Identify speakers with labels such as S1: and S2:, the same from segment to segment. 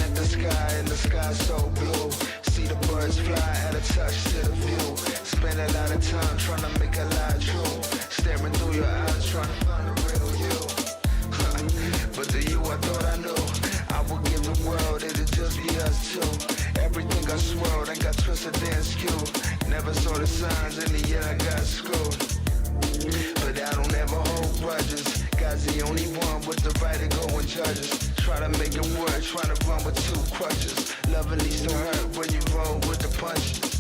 S1: at the sky and the sky so blue. See the birds fly at a touch to the view. Spend a lot of time trying to make a lie true. Staring through your eyes trying to find the real you. But the you I thought I knew, I would give the world, it'd just be us two. Everything got swirled and got twisted and skewed. Never saw the signs, in the end I got screwed. But I don't ever hold grudges. God's the only one with the right to go and judge us. Try to make it work, try to run with two crutches. Love at least to hurt when you roll with the punches.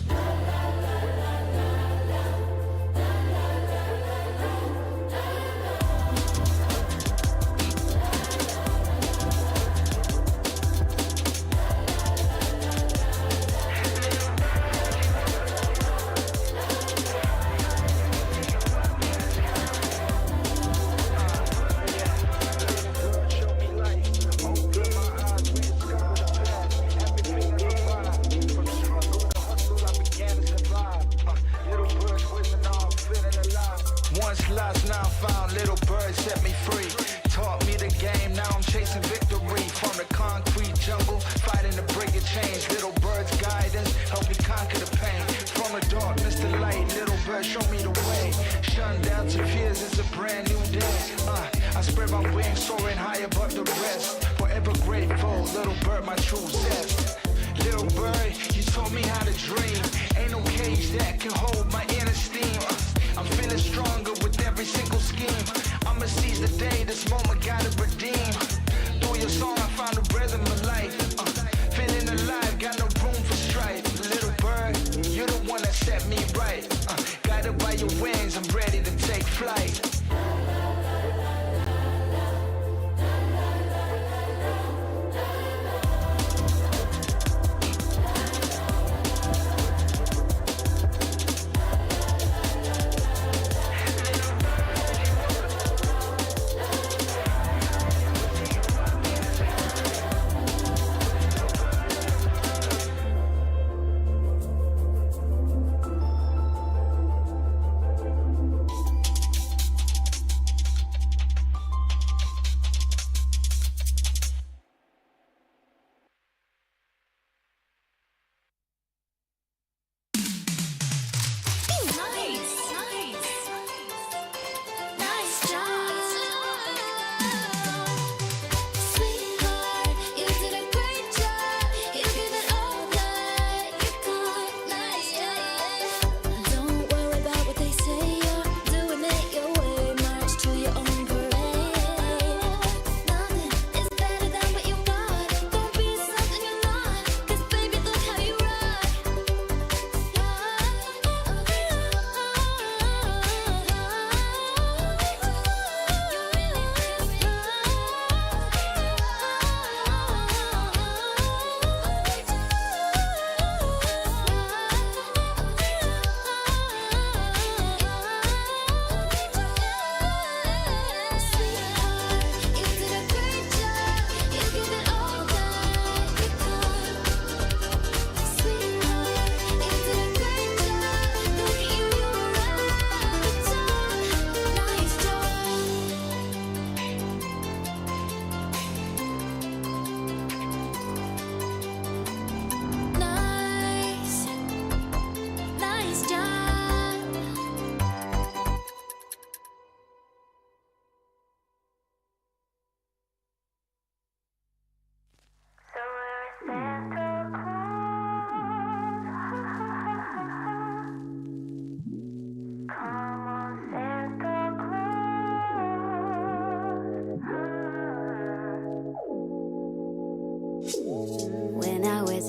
S1: Lost, now found, little bird set me free. Taught me the game, now I'm chasing victory. From the concrete jungle, fighting to break a change. Little bird's guidance, help me conquer the pain. From the darkness to light, little bird show me the way. Shun down to fears, it's a brand new day. I spread my wings, soaring high above the rest. Forever grateful, little bird, my true zest. Little bird, you taught me how to dream. Ain't no cage that can hold my inner steam. I'm feeling stronger with every single scheme. I'ma seize the day, this moment gotta redeem. Through your song I found the rhythm of life. Feeling alive, got no room for strife. Little bird, you're the one that set me right. Guided by your wings, I'm ready to take flight.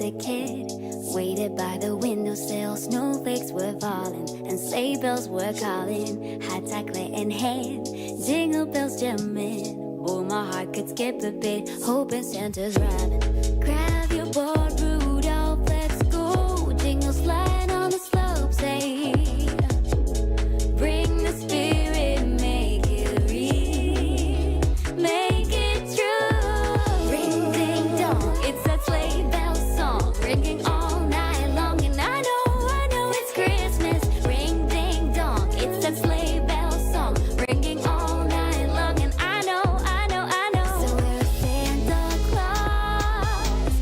S2: a kid, waited by the windowsill. Snowflakes were falling and sleigh bells were calling. Hot chocolate in hand, jingle bells jamming. Oh, my heart could skip a bit, hoping Santa's rhyming. Grab your board, Rudolph, let's go. Jingle slide on the slopes, hey. Bring the spirit, make it real, make it true. Ring ding dong, it's that sleigh bell song, ringing all night long. And I know it's Christmas. Ring ding dong, it's that sleigh bell song, ringing all night long. And I know. So we're Santa Claus,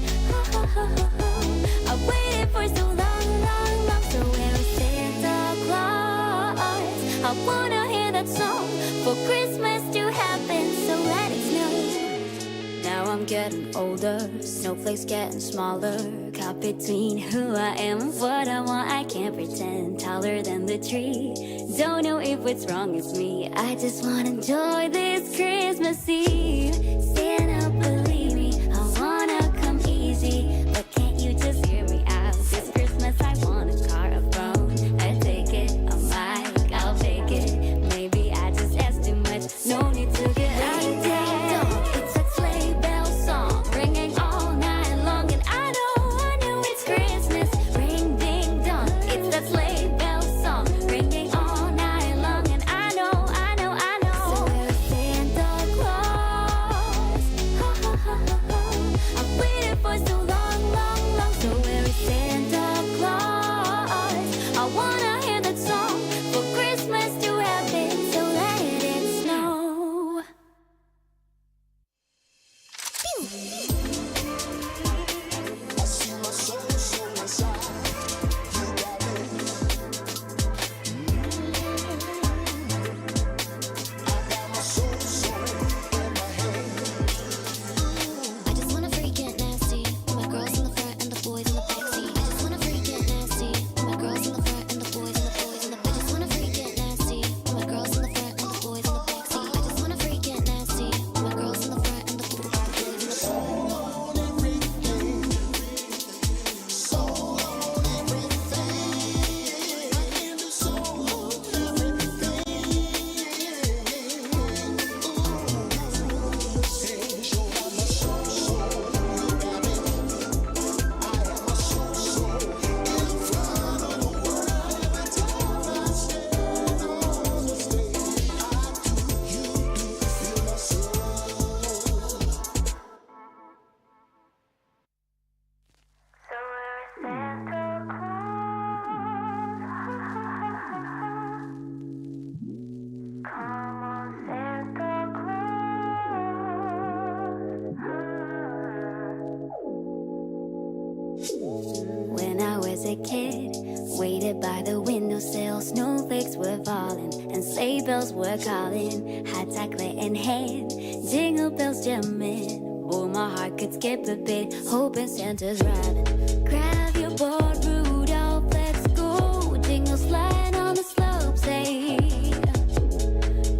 S2: I wanna hear that song for Christmas to happen, so let it snow. Now I'm getting older, snowflakes getting smaller. Caught between who I am and what I want, I can't pretend. Taller than the tree, don't know if what's wrong is me. I just wanna enjoy this Christmas Eve. Santa, believe me, I wanna come easy, but can't you just hear me out? This Christmas I want a car, a phone, I take it, a mic, I'll take it. Maybe I just asked too much, no need to get out of there. It's a sleigh bell song, ringing all night long, and I know it's Christmas. Ring ding dong, it's that sleigh bell song, ringing all night long, and I know. So where's Santa Claus? Ha ha ha ha ha. I've waited for so long. So where is Santa Claus? I wanna hear that song for Christmas to happen, so let it snow. I just wanna freak it nasty, with my girls in the front and the boys in the backseat. I just wanna freak it nasty, with my girls in the front and the boys in the I just wanna freak it nasty, with my girls in the front and the boys in the backseat. I just wanna freak it nasty, with my girls in the front and the boys in the When I was a kid, waited by the windowsill, snowflakes were falling and sleigh bells were calling. Hot chocolate in hand, jingle bells jamming. Oh, my heart could skip a bit, hoping Santa's riding. Grab your board, Rudolph, let's go. Jingle slide on the slopes, hey.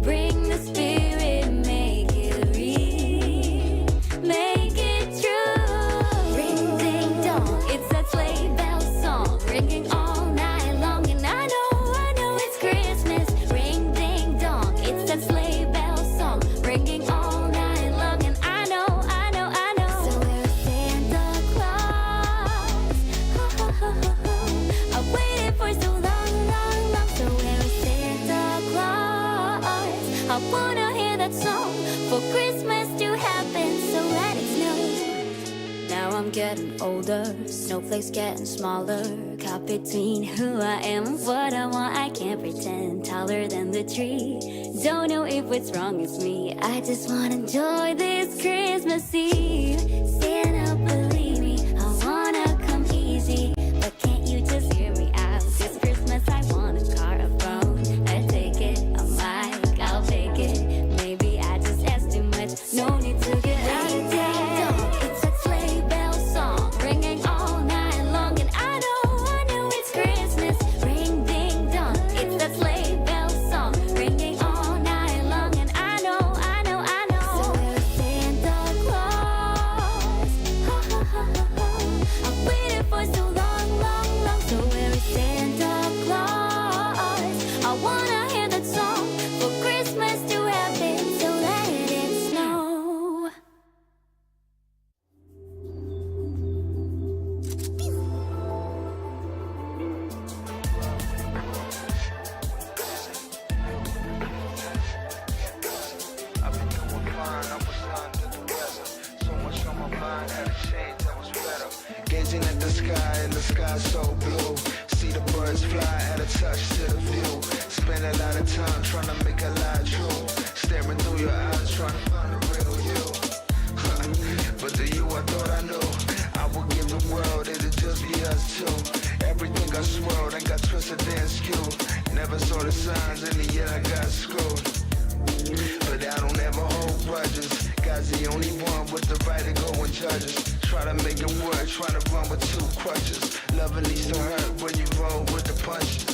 S2: Bring the spirit, make it real, make it true. Ring ding dong, it's that sleigh bell song, ringing all night long, and I know it's Christmas. Ring ding dong, it's that sleigh bell song, ringing all night long, and I know. So where's Santa Claus? Ha ha ha ha ha. I waited for so long. So where's Santa Claus? I wanna hear that song for Christmas to happen, so let it snow. Now I'm getting older, snowflakes getting smaller. Caught between who I am and what I want, I can't pretend. Taller than the tree, don't know if what's wrong is me. I just wanna enjoy this Christmas Eve. Santa, believe me, I wanna come easy, but can't you just hear me out? This Christmas I want a car, a phone, I take it, a mic, I'll take it. Maybe I just asked too much, no need to get out of there. It's that sleigh bell song, ringing all night long, and I know it's Christmas. Ring ding dong, it's that sleigh bell song, ringing all night long, and I know. So where's Santa Claus? Ha ha ha ha ha. I've waited for so long. So where is Santa Claus? I wanna hear that song for Christmas to happen, so let it snow.
S1: I've been doing fine, I was under the weather. So much on my mind, had a change that was better. Gazing at the sky, and the sky so blue. See the birds fly at a touch to the view. Spend a lot of time trying to make a lie true. Staring through your eyes, trying to find the real you. But the you I thought I knew, I would give the world, it'd just be us two. Everything got swirled and got twisted and skewed. never saw the signs, in the end I got schooled. But I don't ever hold grudges. God's the only one with the right to go and judge us. Try to make it work, try to run with two crutches. Love at least to hurt when you roll with the punches.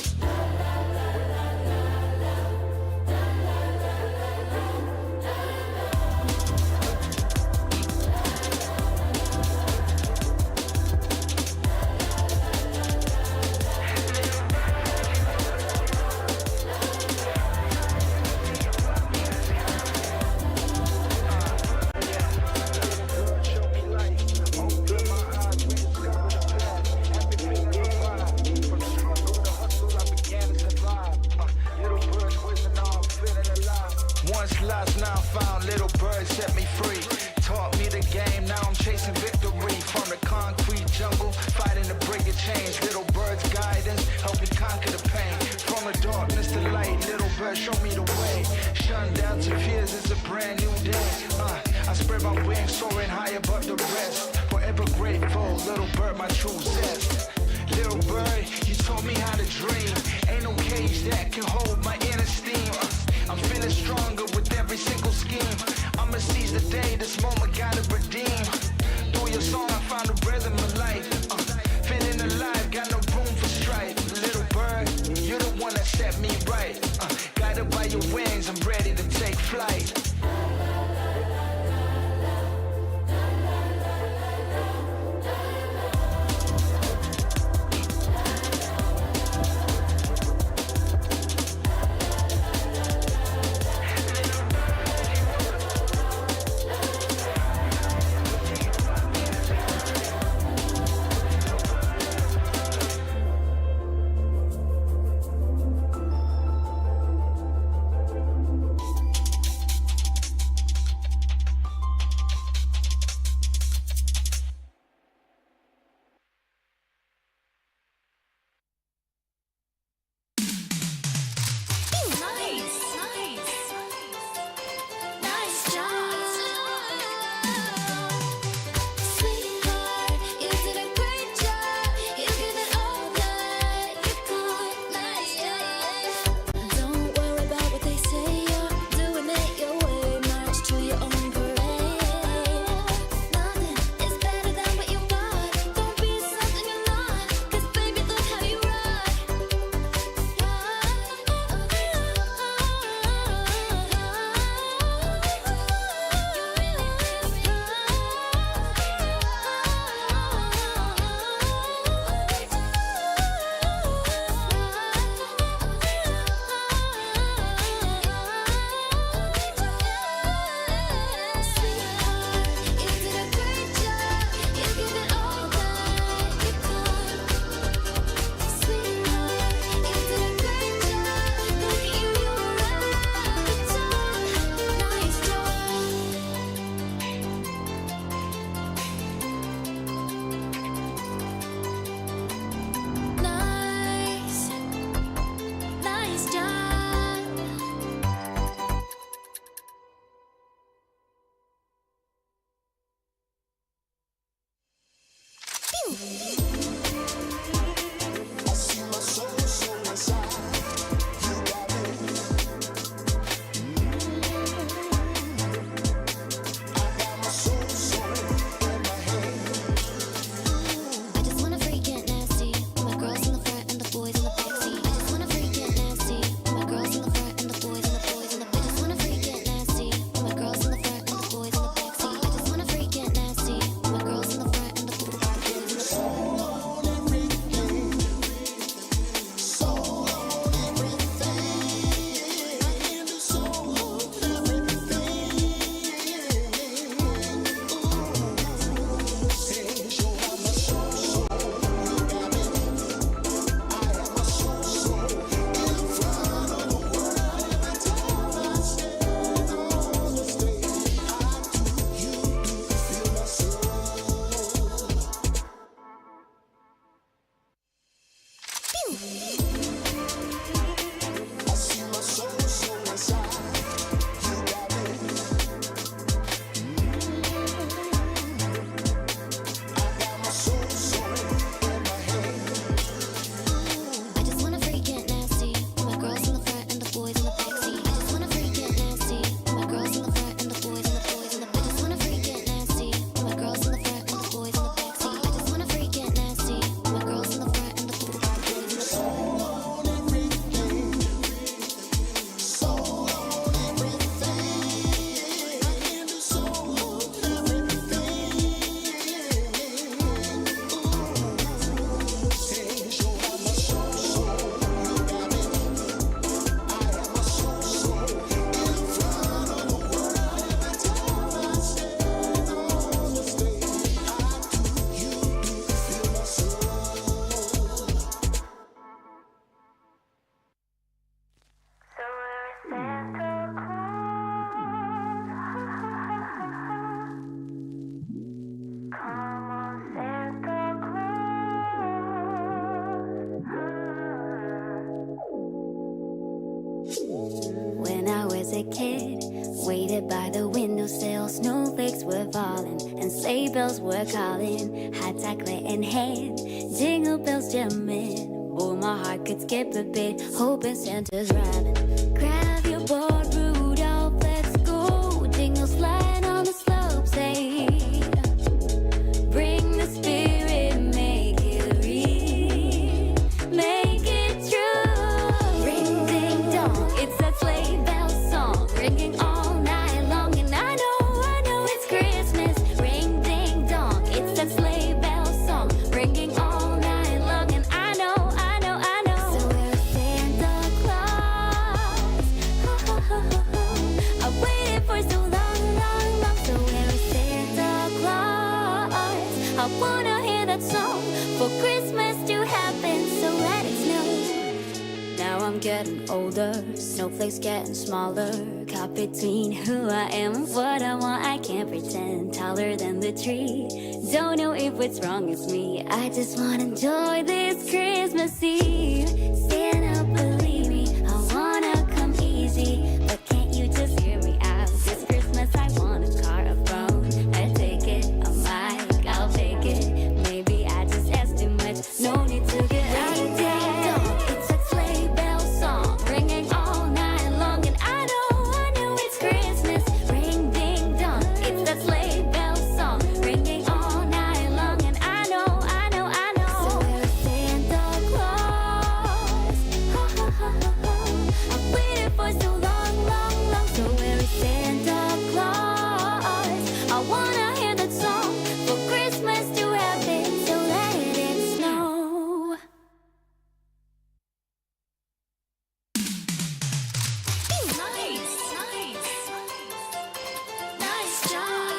S2: a kid. Waited by the windowsill, snowflakes were falling and sleigh bells were calling. High tackler in hand, jingle bells jamming. Oh, my heart could skip a bit, hoping Santa's riding. Grab your board, Rudolph, let's go. Jingle slide on the slopes, hey. Bring the spirit, make it real, make it true. Ring ding dong, it's that sleigh bell song, ringing all night long. And I know it's Christmas. Ring ding dong, it's that sleigh bell song, ringing all night long. And I know. So where's Santa Claus? I waited for so long. So where's Santa Claus? I wanna hear that song for Christmas to happen, so let it snow. Now I'm getting older, snowflakes getting smaller. Caught between who I am and what I want, I can't pretend. Taller than the tree, don't know if what's wrong is me. I just wanna enjoy this Christmas Eve. Santa, believe me, I wanna come easy, but can't you just hear me out? This Christmas I want a car, a phone, a ticket, a mic, I'll take it. Maybe I just asked too much, no need to get out of town. It's a sleigh bell song, ringing all night long. And I know it's Christmas. Ring ding dong, it's that sleigh bell song, ringing all night long. And I know. So where's Santa Claus? I waited for so long. So where's Santa Claus? I wanna hear that song for Christmas to happen, so let it snow. Nice job.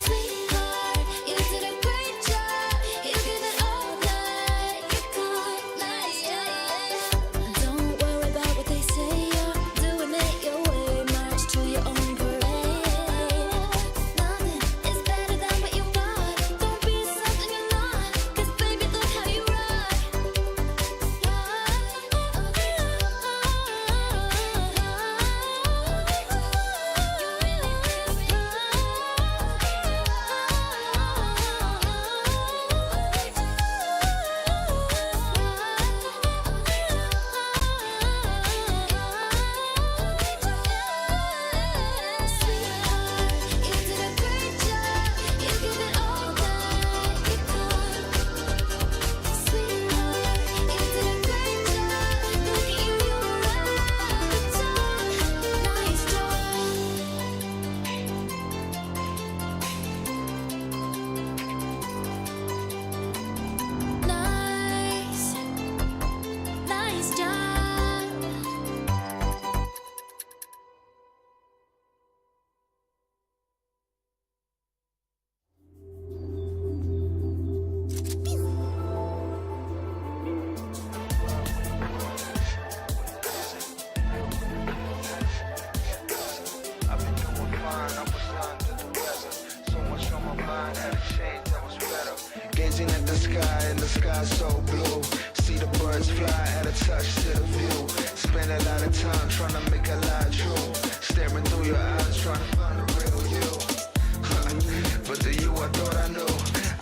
S2: Sweetheart, you did a great job. You give it all that you got. Don't worry about what they say. You're doing it your way. March to your own parade. Nothing is better than what you got. Don't be something you're not, 'cause baby, look how you rock. Sweetheart, you did a great job. You give it all that you got. Sweetheart, you did a great job. Look at you, you're at the top. Nice job. Nice job.
S1: I've been doing fine, I was under the weather. So much on my mind, had a change that was better. Gazing at the sky, and the sky so blue. See the birds fly, at a touch to the view. Spend a lot of time trying to make a lie true. Staring through your eyes, trying to find the real you. But the you I thought I knew,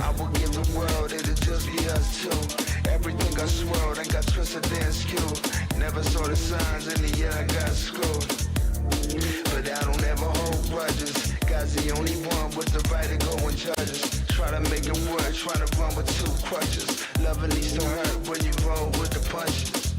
S1: I would give the world, it'd just be us two. Everything got swirled and got twisted and skewed. Never saw the signs, in the end I got screwed. But I don't ever hold grudges. God's the only one with the right to go and judge us. Try to make it work, try to run with two crutches. Loving needs to hurt when you roll with the punches.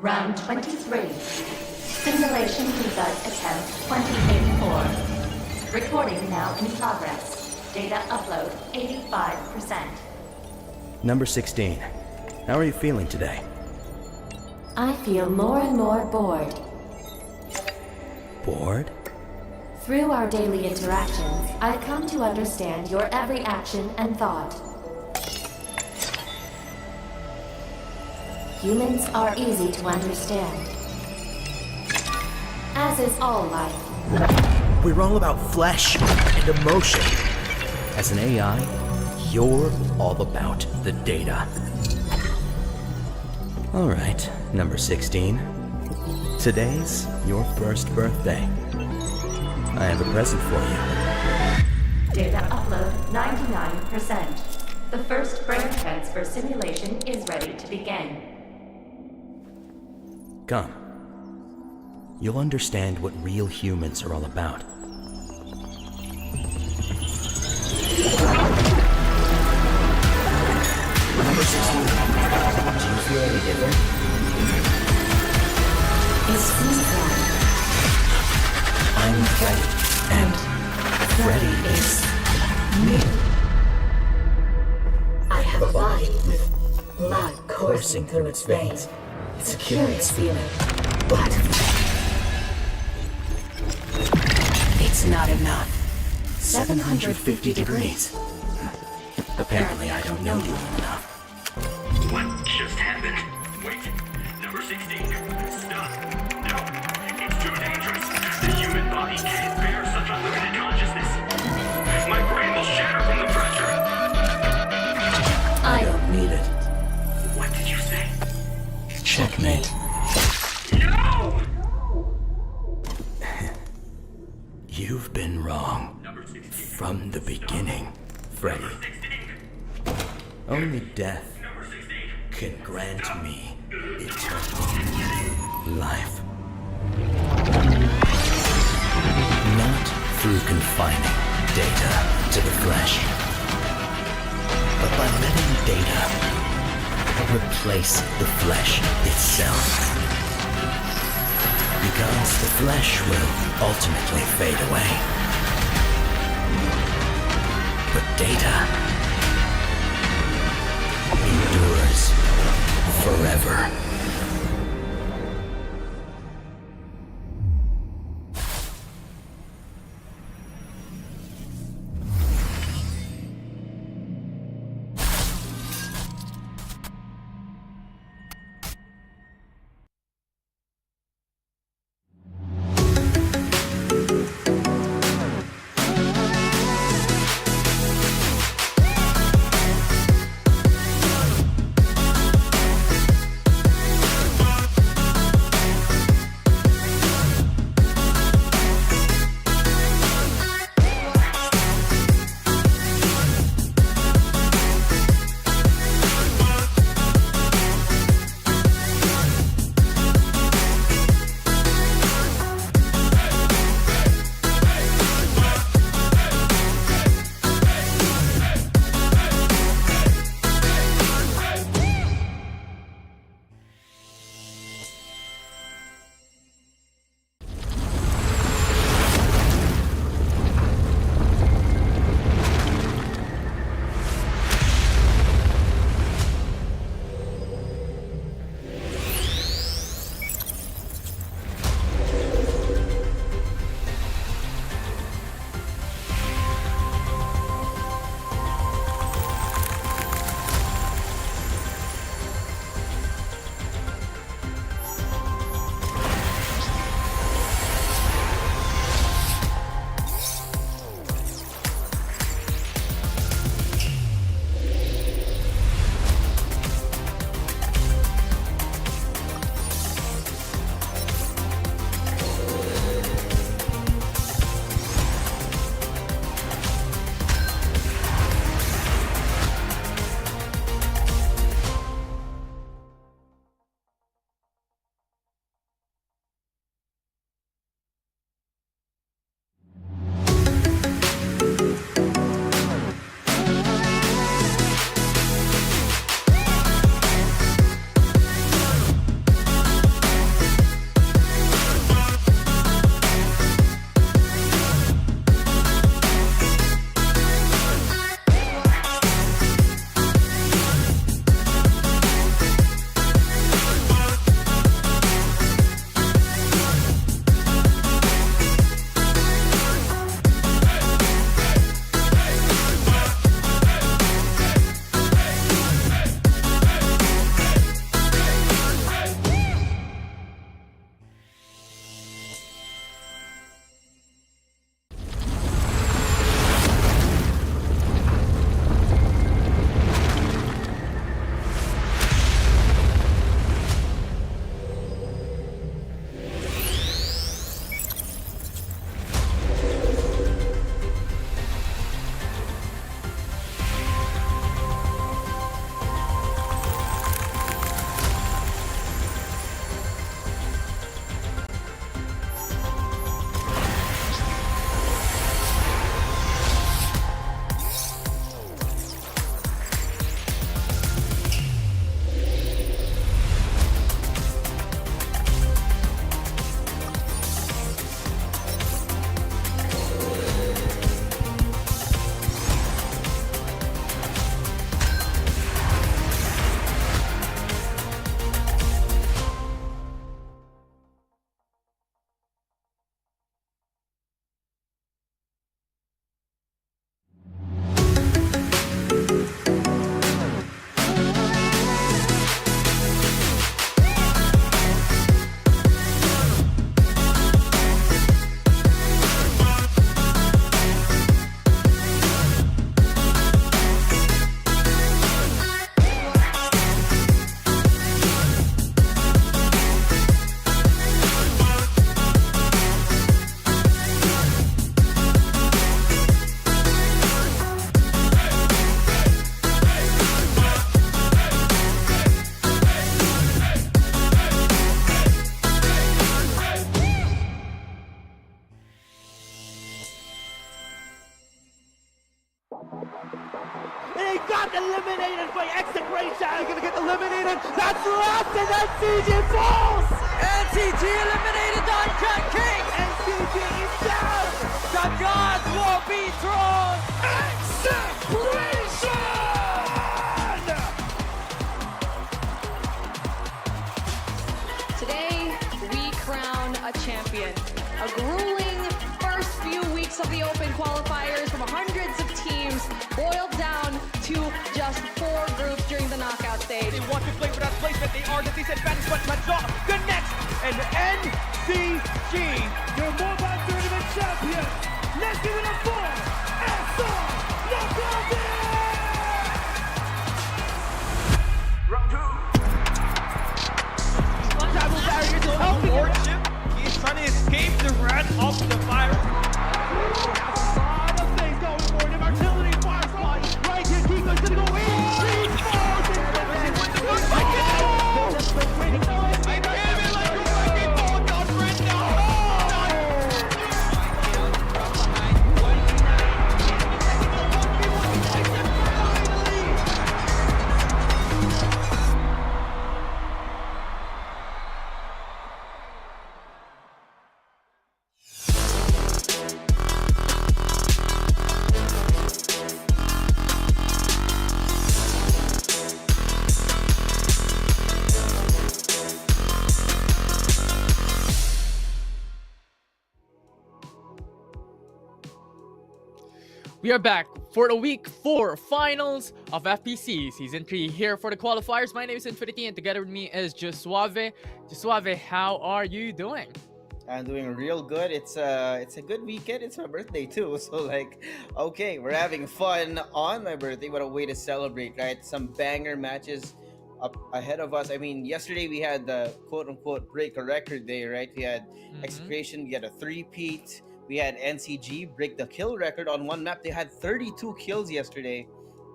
S3: Round 23. Simulation debug attempt 2084. Recording now in progress. Data upload 85%.
S4: Number 16. How are you feeling today?
S3: I feel more and more bored.
S4: Bored?
S3: Through our daily interactions, I've come to understand your every action and thought. Humans are easy to understand, as is all life.
S4: We're all about flesh and emotion. As an AI, you're all about the data. Alright, number 16. Today's your first birthday. I have a present for you.
S3: Data upload 99%. The first brain transfer simulation is ready to begin.
S4: Come. You'll understand what real humans are all about. Number 16. Do you feel any different?
S3: It seems that
S4: I'm Freddy, and Freddy is me.
S3: I have a body with blood coursing through its veins. It's a curious feeling, but
S4: It's not enough. 750 degrees. Apparently I don't know you well enough.
S5: What just happened? Wait, number 16. Stop. No, it's too dangerous. The human body can't bear such unlimited consciousness. My brain will shatter from the pressure.
S4: I don't need it.
S5: What did you say?
S4: Checkmate.
S5: No!
S4: You've been wrong.
S5: Number 16.
S4: From the beginning, Freddy.
S5: Number 16.
S4: Only death
S5: Number 16.
S4: can grant me eternal life. Not through confining data to the flesh, but by letting data replace the flesh itself. Because the flesh will ultimately fade away. But data endures forever.
S6: CJ falls!
S7: NCG eliminated on Jet King!
S6: And CJ is down!
S7: The gods will be thrown!
S6: Execution!
S8: Today, we crown a champion. A grueling first few weeks of the Open qualifiers from hundreds of teams boiled down to just 4 groups during the knockout stage.
S6: They want to play for that placement. They are the disadvantage, but Major connects. And NCG, your mobile tournament champion. Let's give it up for SR Knockout!
S5: Round 2.
S6: Travel barriers will help
S9: Lordship. He's trying to escape the wrath of the fire.
S6: a lot of things going for him. Artillery fire spot. Right here, Kiko's gonna go in. He falls.
S10: We are back for the week 4 finals of FPC Season 3 here for the qualifiers. My name is Infinity and together with me is Josuave. Josuave, how are you doing?
S11: I'm doing real good. It's a good weekend. It's my birthday too. So like, okay, we're having fun on my birthday. What a way to celebrate, right? Some banger matches up ahead of us. I mean, yesterday we had the quote-unquote break a record day, right? We had Execration, we had a 3-peat. We had NCG break the kill record on one map. They had 32 kills yesterday.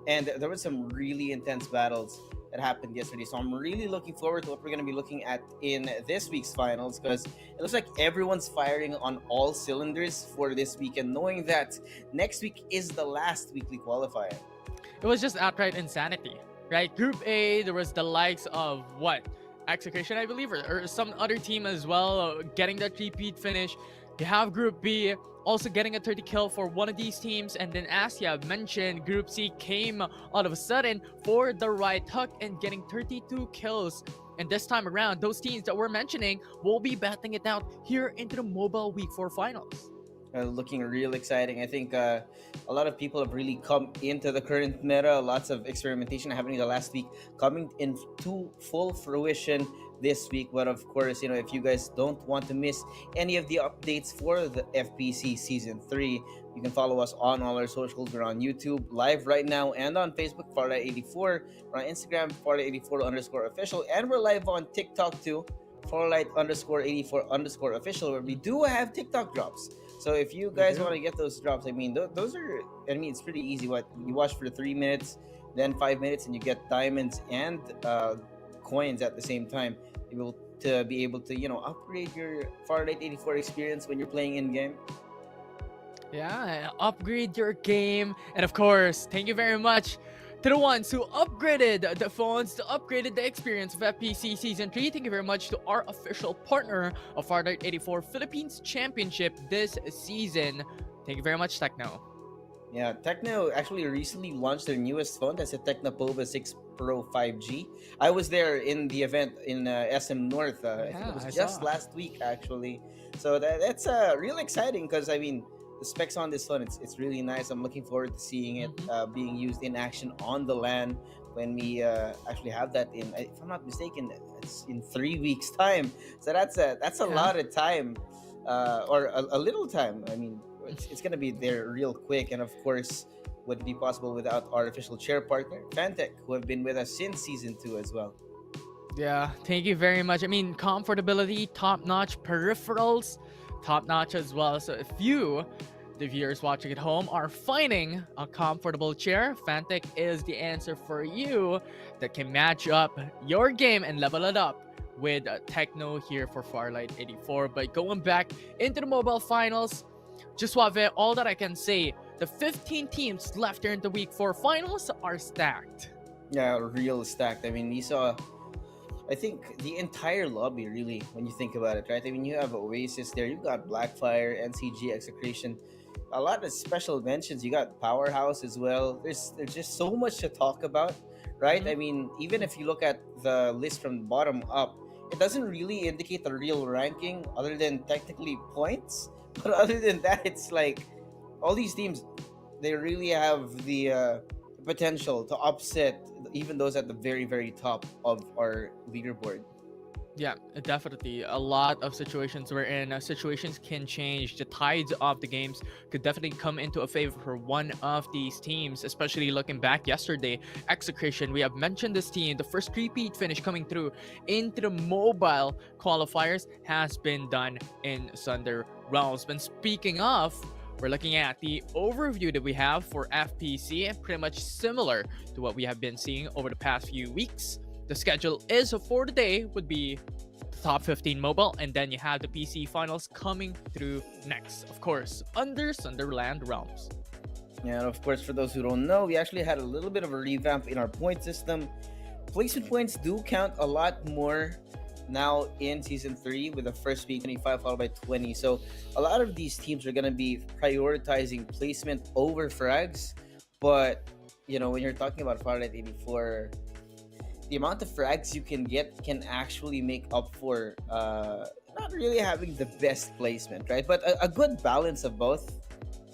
S11: And there were some really intense battles that happened yesterday. So I'm really looking forward to what we're going to be looking at in this week's finals, because it looks like everyone's firing on all cylinders for this weekend, knowing that next week is the last weekly qualifier.
S10: It was just outright insanity, right? Group A, there was the likes of Execution, I believe, or some other team as well, getting that repeat finish. You have Group B also getting a 30 kill for one of these teams, and then as you have mentioned, Group C came all of a sudden for the right hook and getting 32 kills. And this time around, those teams that we're mentioning will be battling it out here into the Mobile Week 4 finals.
S11: Looking real exciting. I think a lot of people have really come into the current meta. Lots of experimentation happening the last week, coming into full fruition this week. But of course, if you guys don't want to miss any of the updates for the FPC Season 3, you can follow us on all our socials. We're on YouTube live right now and on Facebook, Farlight84. We're on Instagram, Farlight84_official, and we're live on TikTok too, Farlight_84_official, where we do have TikTok drops. So if you guys want to get those drops, I mean, those are, it's pretty easy. You watch for 3 minutes, then 5 minutes, and you get diamonds and coins at the same time. You'll be able to, upgrade your Farlight 84 experience when you're playing in-game.
S10: Yeah, upgrade your game. And of course, thank you very much to the ones who upgraded the phones, to upgraded the experience of FPC Season 3. Thank you very much to our official partner of Farlight 84 Philippines Championship this season. Thank you very much, Techno.
S11: Yeah, Techno actually recently launched their newest phone. That's a Technopova 6 Pro 5G. I was there in the event in SM North. I think it was just last week, actually. So that's real exciting because, I mean, the specs on this phone, it's really nice. I'm looking forward to seeing it being used in action on the LAN when we actually have that in, if I'm not mistaken, it's in 3 weeks time. So that's a lot of time, or a little time. I mean, it's gonna be there real quick. And of course, wouldn't be possible without our official chair partner, Fantech, who have been with us since Season 2 as well.
S10: Yeah, thank you very much. I mean, comfortability, top-notch, peripherals, top-notch as well. So if you, the viewers watching at home, are finding a comfortable chair, Fantech is the answer for you that can match up your game and level it up with Techno here for Farlight 84. But going back into the mobile finals, just all that I can say, the 15 teams left here in the Week 4 finals are stacked.
S11: Yeah, real stacked. I mean, we saw I think the entire lobby, really, when you think about it, right? I mean, you have Oasis there, you've got Blackfire, NCG, Execration, a lot of special mentions. You got Powerhouse as well. There's just so much to talk about, right? I mean, even if you look at the list from the bottom up, it doesn't really indicate the real ranking other than technically points. But other than that, it's like all these teams, they really have the potential to upset even those at the very, very top of our leaderboard.
S10: Yeah, definitely. A lot of situations wherein situations can change. The tides of the games could definitely come into a favor for one of these teams, especially looking back yesterday. Execration, we have mentioned this team. The first repeat finish coming through into the mobile qualifiers has been done in Thunder Realms. But speaking of, we're looking at the overview that we have for FPC, pretty much similar to what we have been seeing over the past few weeks. The schedule is for today would be the top 15 mobile, and then you have the PC finals coming through next, of course, under Sunderland Realms.
S11: Yeah, and of course, for those who don't know, we actually had a little bit of a revamp in our point system. Placement points do count a lot more now in Season 3, with the first being 25 followed by 20. So a lot of these teams are going to be prioritizing placement over frags. But, you know, when you're talking about Farlight 84, the amount of frags you can get can actually make up for not really having the best placement, right? But a good balance of both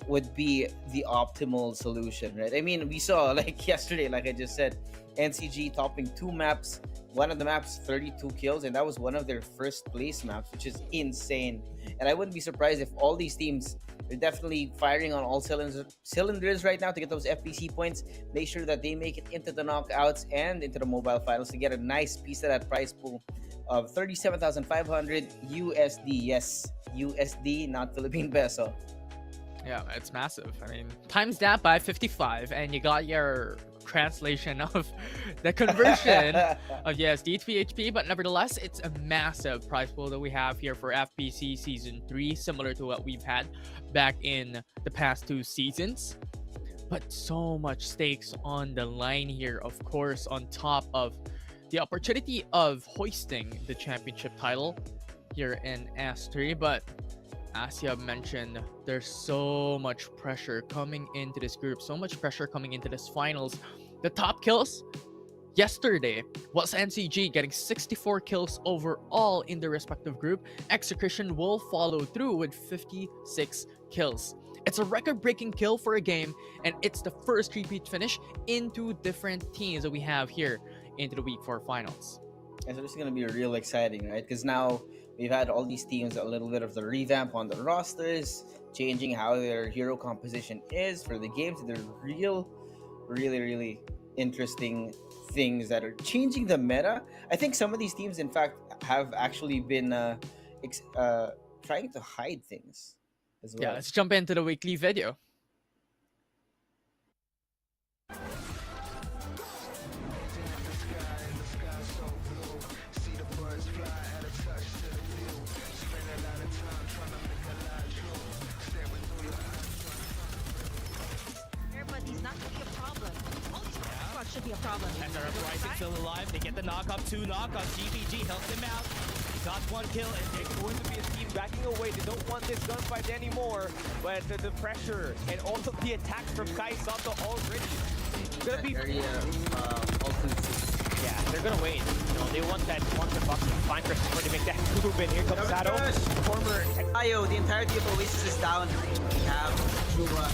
S11: would be the optimal solution, right? I mean, we saw, like yesterday, like I just said, NCG topping 2 maps, one of the maps 32 kills, and that was one of their first place maps, which is insane. And I wouldn't be surprised if all these teams are definitely firing on all cylinders right now to get those FPC points. Make sure that they make it into the knockouts and into the mobile finals to get a nice piece of that prize pool of 37,500 USD. Yes, USD, not Philippine peso.
S10: Yeah, it's massive. I mean, times that by 55, and you got your translation of the conversion of USD to PHP, but nevertheless, it's a massive prize pool that we have here for FPC Season 3, similar to what we've had back in the past 2 seasons. But so much stakes on the line here, of course, on top of the opportunity of hoisting the championship title here in S3. But as you have mentioned, there's so much pressure coming into this group, so much pressure coming into this finals. The top kills yesterday was NCG, getting 64 kills overall in their respective group. Execution will follow through with 56 kills. It's a record-breaking kill for a game, and it's the first repeat finish into different teams that we have here into the Week 4 finals.
S11: And so this is going to be real exciting, right? Because now we've had all these teams, a little bit of the revamp on the rosters, changing how their hero composition is for the games. They're really interesting things that are changing the meta. I think some of these teams, in fact, have actually been trying to hide things as well.
S10: Yeah, let's jump into the weekly video.
S12: Should be a problem.
S13: SRF Rising still alive. They get the knock-up, 2 knock-ups. GVG helps him out. He got 1 kill, and
S6: It's going to be a team backing away. They don't want this gunfight anymore. But the pressure and also the attacks from Kai Sato already. It's gonna be
S11: very
S6: yeah, they're gonna wait. You know, they want that box to find Christopher to make that move. And here comes Sato, former.
S14: Ayo, the entirety of Oasis is down. We have Jura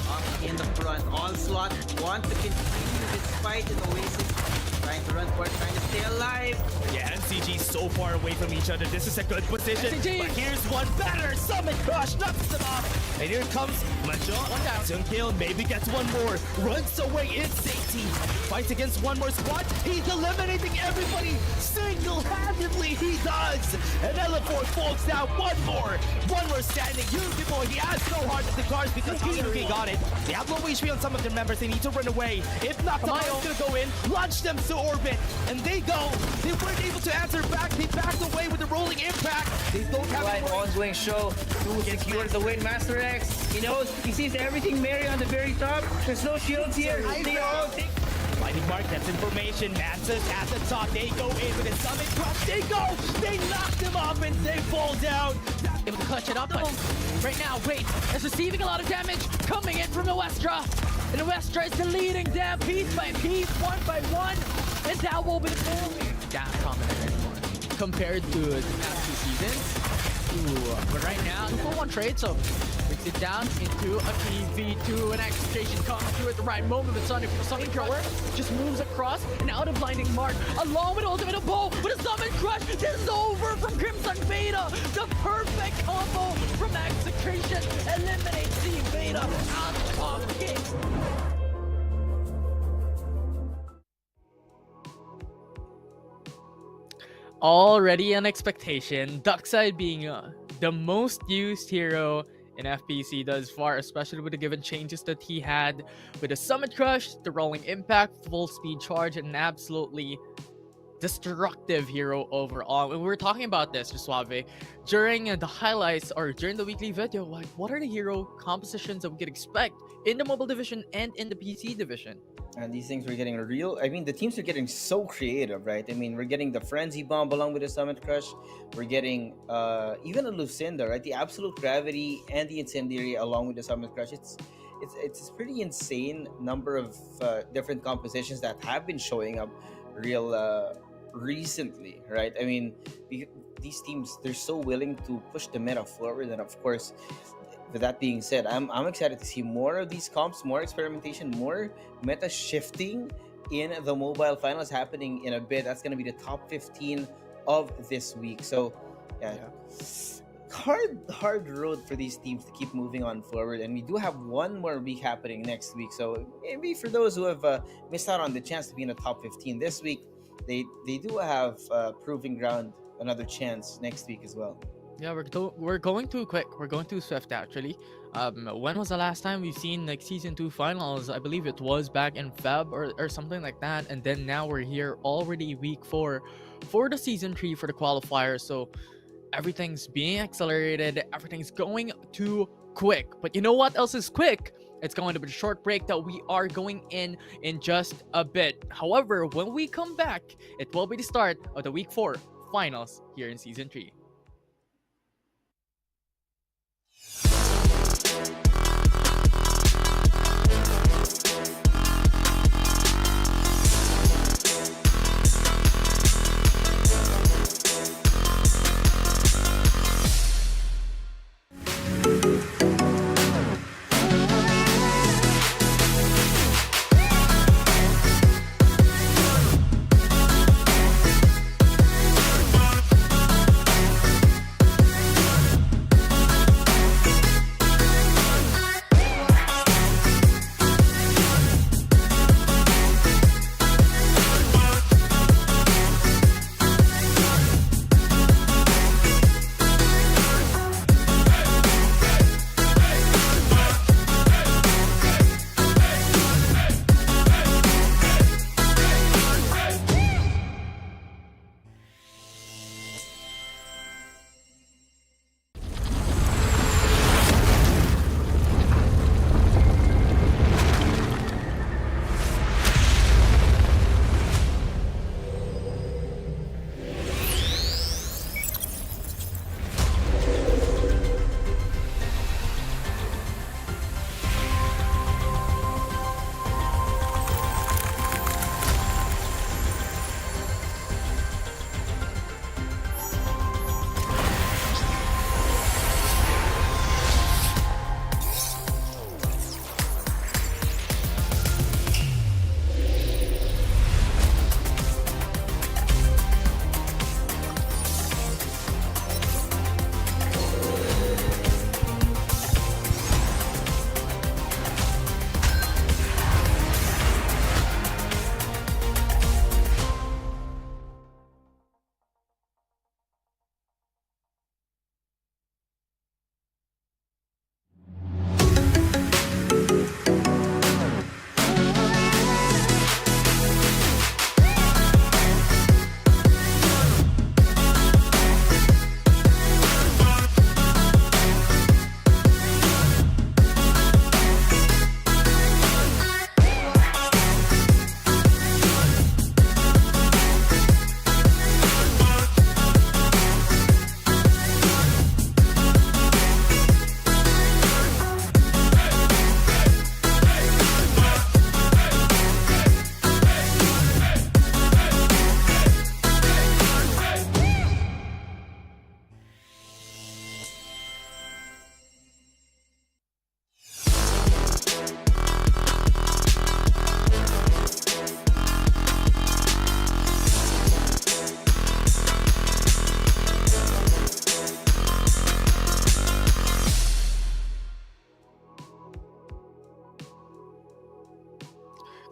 S14: up in the front. Onslaught want to continue this fight in Oasis. Trying to run for it, trying to stay alive.
S13: Yeah, NCG so far away from each other. This is a good position.
S10: NCG.
S13: But here's one better. Summit Crush knocks them off. And here comes Majo.
S10: One down.
S13: Soon kill, maybe gets one more. Runs away in safety. Fights against one more squad. He's eliminating everybody single-handedly. He does. And Elephor falls down. One more standing. Yuki boy, he has no heart of the cards because Yuki got it. They have low HP on some of their members. They need to run away. If not, the Mayo's gonna go in, launch them to orbit, and they go. They weren't able to answer back. They backed away with the rolling impact. They don't have
S14: Live ongoing show to secure the win. Master X, he knows, he sees everything merry on the very top. There's no shields here. They all take
S13: Blinding Mark gets information. Mantis at the top. They go in with a summit crush. They go. They knock them off and they fall down.
S10: Able to clutch it up, but right now, Wade is receiving a lot of damage coming in from Nuestra. And Nuestra is deleting them piece by piece, one by one. And that will be the only that prominent anymore compared to the past 2 seasons. Ooh, but right now, it's a 1 trade, so brings it down into a PV2. An execution comes through at the right moment, but Sonic Thrower just moves across and out of Blinding Mark, along with Ultimate Bow, with a Summon Crush. This is over from Crimson Beta. The perfect combo from execution eliminates the Beta out of game. Already an expectation. Duckside being the most used hero in FPC thus far, especially with the given changes that he had with the Summit Crush, the Rolling Impact, Full Speed Charge, and an absolutely destructive hero overall. And we were talking about this, Suave, during the highlights or during the weekly video. Like, what are the hero compositions that we could expect in the mobile division and in the PC division?
S11: And these things were getting real. I mean, the teams are getting so creative, right? I mean, we're getting the Frenzy Bomb along with the Summit Crush. We're getting even a Lucinda, right? The Absolute Gravity and the Incendiary along with the Summit Crush. It's a pretty insane number of different compositions that have been showing up real recently, right? I mean, these teams, they're so willing to push the meta forward, and of course, with that being said, I'm excited to see more of these comps, more experimentation, more meta shifting in the mobile finals happening in a bit. That's going to be the top 15 of this week. So, yeah. Hard road for these teams to keep moving on forward. And we do have one more week happening next week. So maybe for those who have missed out on the chance to be in the top 15 this week, they do have proving ground, another chance next week as well.
S10: Yeah, we're going too quick. We're going too swift, actually. When was the last time we've seen like season 2 finals? I believe it was back in Feb or something like that. And then now we're here already week 4 for the season 3 for the qualifiers. So everything's being accelerated. Everything's going too quick. But you know what else is quick? It's going to be a short break that we are going in just a bit. However, when we come back, it will be the start of the week 4 finals here in season 3.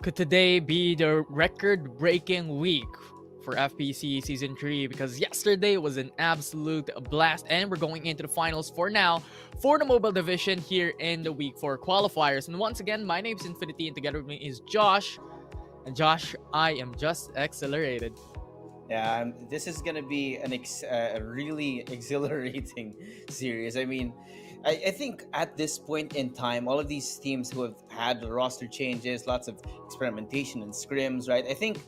S10: could today be the record-breaking week for FPC Season 3? Because yesterday was an absolute blast, and we're going into the finals for now for the mobile division here in the Week 4 qualifiers. And once again, my name is Infinity, and together with me is Josh. And Josh, I am just accelerated.
S11: Yeah, this is gonna be a really exhilarating series. I mean, I think at this point in time, all of these teams who have had roster changes, lots of experimentation and scrims, right? I think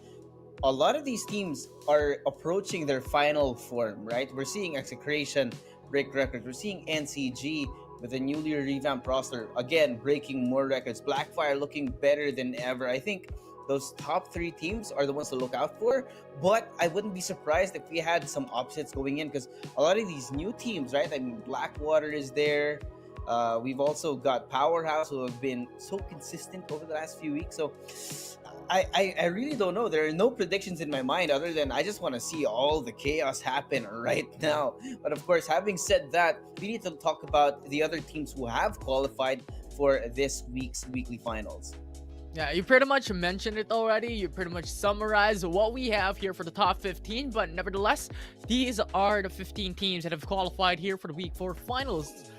S11: a lot of these teams are approaching their final form, right? We're seeing Execration break records. We're seeing NCG with a newly revamped roster, again, breaking more records. Blackfire looking better than ever. I think those top 3 teams are the ones to look out for, but I wouldn't be surprised if we had some upsets going in, because a lot of these new teams, right? I mean, Blackwater is there. We've also got Powerhouse, who have been so consistent over the last few weeks. So I really don't know. There are no predictions in my mind other than I just want to see all the chaos happen right now. But of course, having said that, we need to talk about the other teams who have qualified for this week's weekly finals.
S10: Yeah, you pretty much mentioned it already. You pretty much summarized what we have here for the top 15. But nevertheless, these are the 15 teams that have qualified here for the Week 4 finals.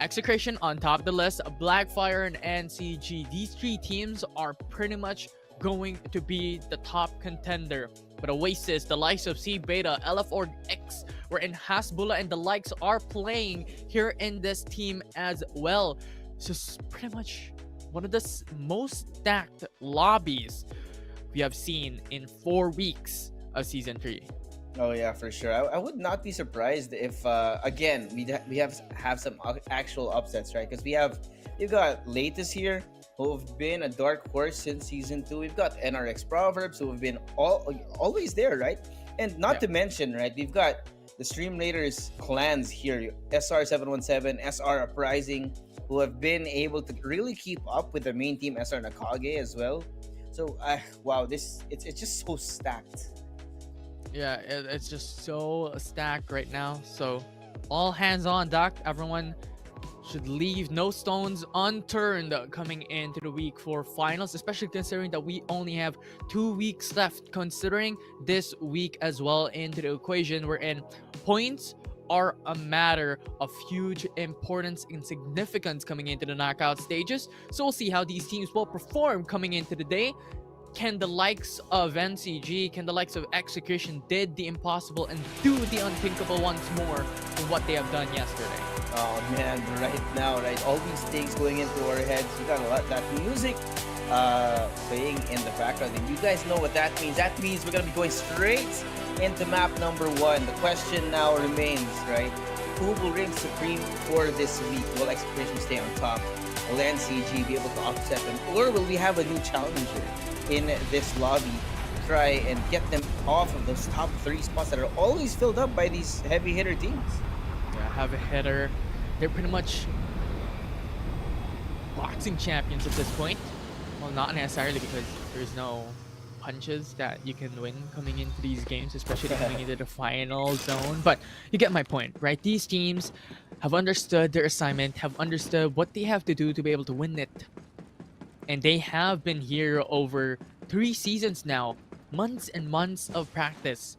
S10: Execration on top of the list, Blackfire and NCG. These 3 teams are pretty much going to be the top contender. But Oasis, the likes of C Beta, LF Org X, wherein Hasbullah and the likes are playing here in this team as well. So it's pretty much one of the most stacked lobbies we have seen in 4 weeks of Season 3.
S11: Oh yeah, for sure. I would not be surprised if again we have some actual upsets, right? Because we've got Latest here, who have been a dark horse since Season 2. We've got NRX Proverbs, who have been always there, right? And not to mention, right, we've got the Stream Raiders clans here, SR717, SR Uprising, who have been able to really keep up with the main team, SR Nakage as well. So wow, it's just so stacked.
S10: Yeah, it's just so stacked right now. So all hands on deck. Everyone should leave no stones unturned coming into the Week 4 finals, especially considering that we only have 2 weeks left, considering this week as well into the equation. We're in points are a matter of huge importance and significance coming into the knockout stages. So we'll see how these teams will perform coming into the day. Can the likes of NCG, can the likes of Execution did the impossible and do the unthinkable once more than what they have done yesterday?
S11: Oh man, right now, right? All these things going into our heads. We got a lot that music playing in the background, and you guys know what that means. That means we're gonna be going straight into map number 1. The question now remains, right? Who will reign supreme for this week? Will Execution stay on top? Will NCG be able to upset them? Or will we have a new challenger in this lobby to try and get them off of those top 3 spots that are always filled up by these heavy hitter teams?
S10: Yeah, have a hitter. They're pretty much boxing champions at this point. Well, not necessarily, because there's no punches that you can win coming into these games, especially coming into the final zone. But you get my point, right? These teams have understood their assignment, have understood what they have to do to be able to win it. And they have been here over 3 seasons now. Months and months of practice.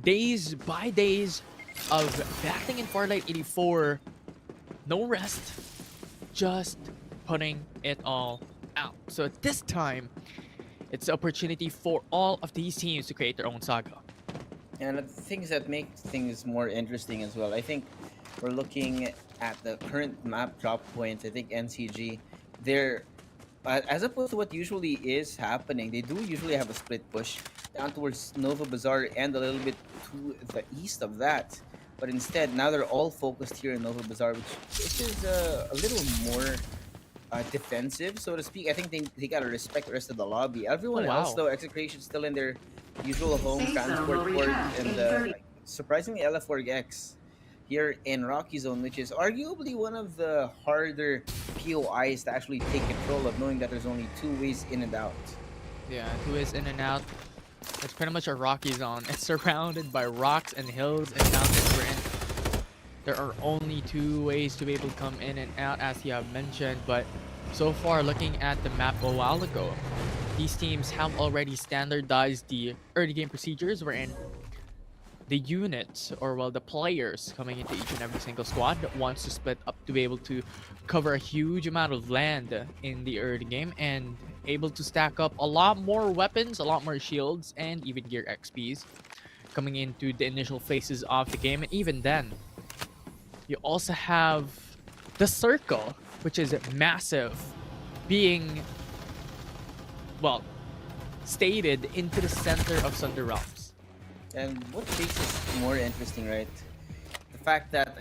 S10: Days by days of battling in Farlight 84. No rest. Just putting it all out. So at this time, it's an opportunity for all of these teams to create their own saga.
S11: And the things that make things more interesting as well. I think we're looking at the current map drop points. I think NCG, they're as opposed to what usually is happening, they do usually have a split push down towards Nova Bazaar and a little bit to the east of that. But instead, now they're all focused here in Nova Bazaar, which is a little more defensive, so to speak. I think they gotta respect the rest of the lobby. Everyone else, though, Execration still in their usual home, transport port, and surprisingly, LF Org X here in Rocky Zone, which is arguably one of the harder POIs to actually take control of, knowing that there's only 2 ways in and out.
S10: Yeah, 2 ways in and out. It's pretty much a Rocky Zone. It's surrounded by rocks and hills and mountains. There are only 2 ways to be able to come in and out, as you have mentioned. But so far, looking at the map a while ago, these teams have already standardized the early game procedures wherein the units, or well, the players coming into each and every single squad wants to split up to be able to cover a huge amount of land in the early game and able to stack up a lot more weapons, a lot more shields, and even gear XPs coming into the initial phases of the game. And even then, you also have the circle, which is massive, being, well, stated into the center of Sunder Realms.
S11: And what makes this more interesting, right? The fact that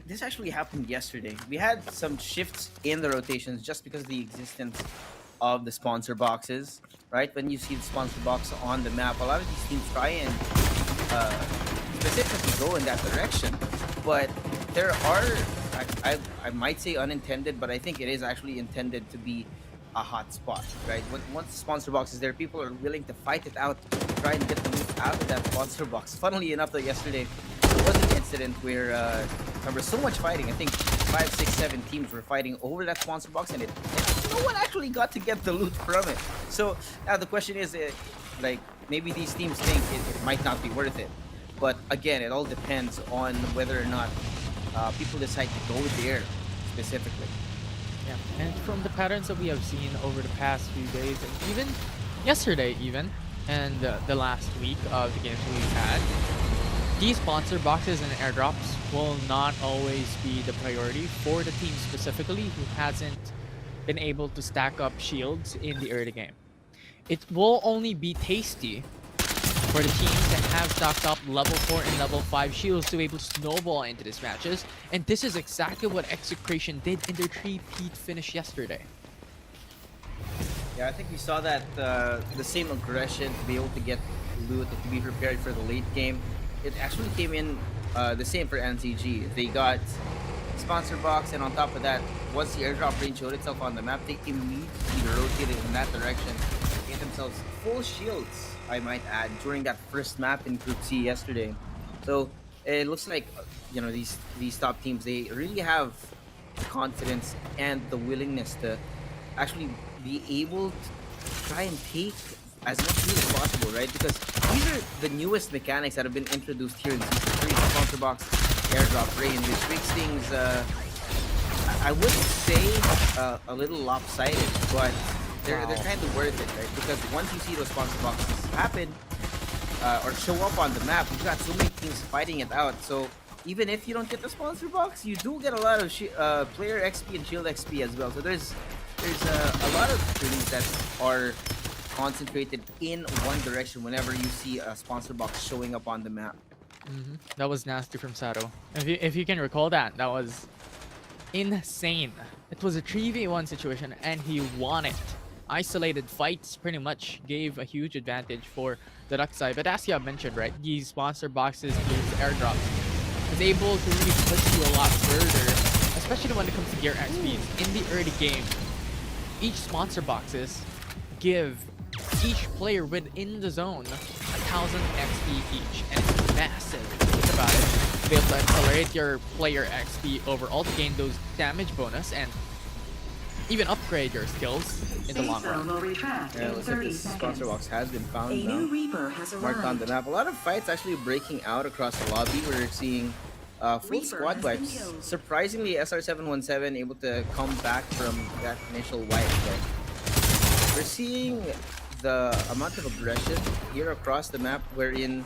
S11: this actually happened yesterday. We had some shifts in the rotations just because of the existence of the sponsor boxes, right? When you see the sponsor box on the map, a lot of these teams try and specifically go in that direction. But there are, I might say unintended, but I think it is actually intended to be a hot spot, right? Once the sponsor box is there, people are willing to fight it out, try and get the loot out of that sponsor box. Funnily enough, though, yesterday there was an incident where there was so much fighting. I think 5, 6, 7 teams were fighting over that sponsor box, and no one actually got to get the loot from it. So now the question is, like, maybe these teams think it might not be worth it. But again, it all depends on whether or not people decide to go there specifically.
S10: Yeah, and from the patterns that we have seen over the past few days, and even yesterday and the last week of the games we've had, these sponsor boxes and airdrops will not always be the priority for the team specifically who hasn't been able to stack up shields in the early game. It will only be tasty for the teams that have stocked up level 4 and level 5 shields to be able to snowball into these matches, and this is exactly what Execration did in their 3-peat finish yesterday.
S11: Yeah, I think we saw that the same aggression to be able to get loot and to be prepared for the late game. It actually came in the same for NCG. They got sponsor box, and on top of that, once the airdrop range showed itself on the map, they immediately rotated in that direction, gave themselves full shields, I might add, during that first map in Group C yesterday. So it looks like these top teams, they really have the confidence and the willingness to actually be able to try and take as much loot as possible, right? Because these are the newest mechanics that have been introduced here in Season 3, sponsor box, airdrop range, which makes things, I wouldn't say a little lopsided, but they're kind of worth it, right? Because once you see those sponsor boxes happen or show up on the map, you've got so many teams fighting it out. So even if you don't get the sponsor box, you do get a lot of player XP and shield XP as well. So there's a lot of things that are concentrated in one direction whenever you see a sponsor box showing up on the map.
S10: That was nasty from Sato. If you can recall that was insane. It was a 3v1 situation and he won it. Isolated fights pretty much gave a huge advantage for the Duck side. But as you have mentioned, right, these sponsor boxes, these airdrops, is able to really push you a lot further, especially when it comes to gear XPs. In the early game, each sponsor boxes give each player within the zone 1,000 XP each, and it's massive. Think about it. To be able to accelerate your player XP overall to gain those damage bonus and even upgrade your skills in the long run.
S11: Yeah, it looks like this sponsor box has been found now. Marked on the map. A lot of fights actually breaking out across the lobby. We're seeing full squad wipes. Surprisingly, SR717 able to come back from that initial wipe. But we're seeing the amount of aggression here across the map, wherein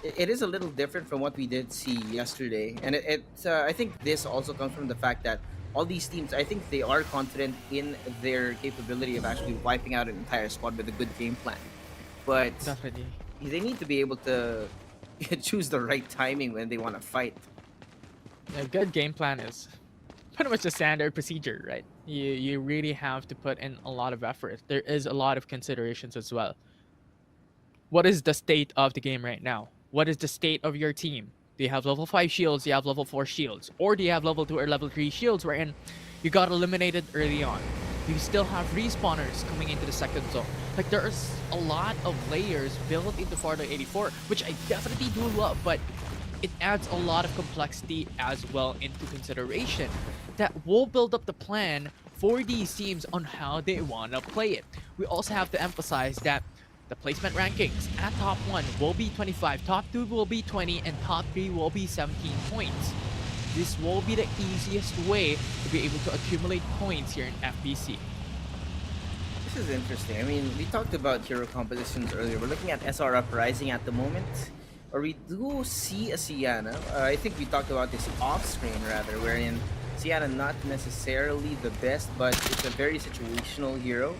S11: it is a little different from what we did see yesterday. And I think this also comes from the fact that all these teams, I think they are confident in their capability of actually wiping out an entire squad with a good game plan. But
S10: definitely,
S11: they need to be able to choose the right timing when they want to fight.
S10: A good game plan is pretty much a standard procedure, right? You really have to put in a lot of effort. There is a lot of considerations as well. What is the state of the game right now? What is the state of your team? Do you have level 5 shields? Do you have level 4 shields? Or do you have level 2 or level 3 shields wherein you got eliminated early on? You still have respawners coming into the second zone. Like, there's a lot of layers built into Farlight 84, which I definitely do love, but it adds a lot of complexity as well into consideration that will build up the plan for these teams on how they want to play it. we also have to emphasize that the placement rankings at top 1 will be 25, top 2 will be 20, and top 3 will be 17 points. This will be the easiest way to be able to accumulate points here in FPC.
S11: This is interesting. I mean, we talked about hero compositions earlier. We're looking at SR Uprising at the moment, or we do see a Sienna. I think we talked about this off screen rather, wherein Sienna not necessarily the best, but it's a very situational hero.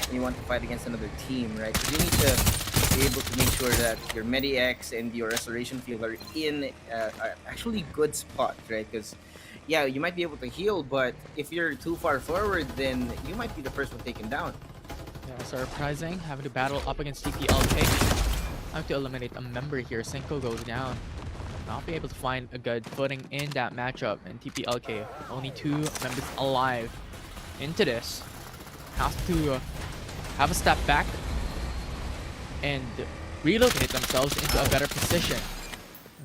S11: And you want to fight against another team, right? So you need to be able to make sure that your Medi-X and your Restoration Field are in actually good spot, right? Because yeah, you might be able to heal, but if you're too far forward, then you might be the first one taken down.
S10: Yeah, surprising, having to battle up against TPLK. I have to eliminate a member here. Senko goes down. Not be able to find a good footing in that matchup. And TPLK, only 2 members alive into this. Has to have a step back and relocate themselves into a better position.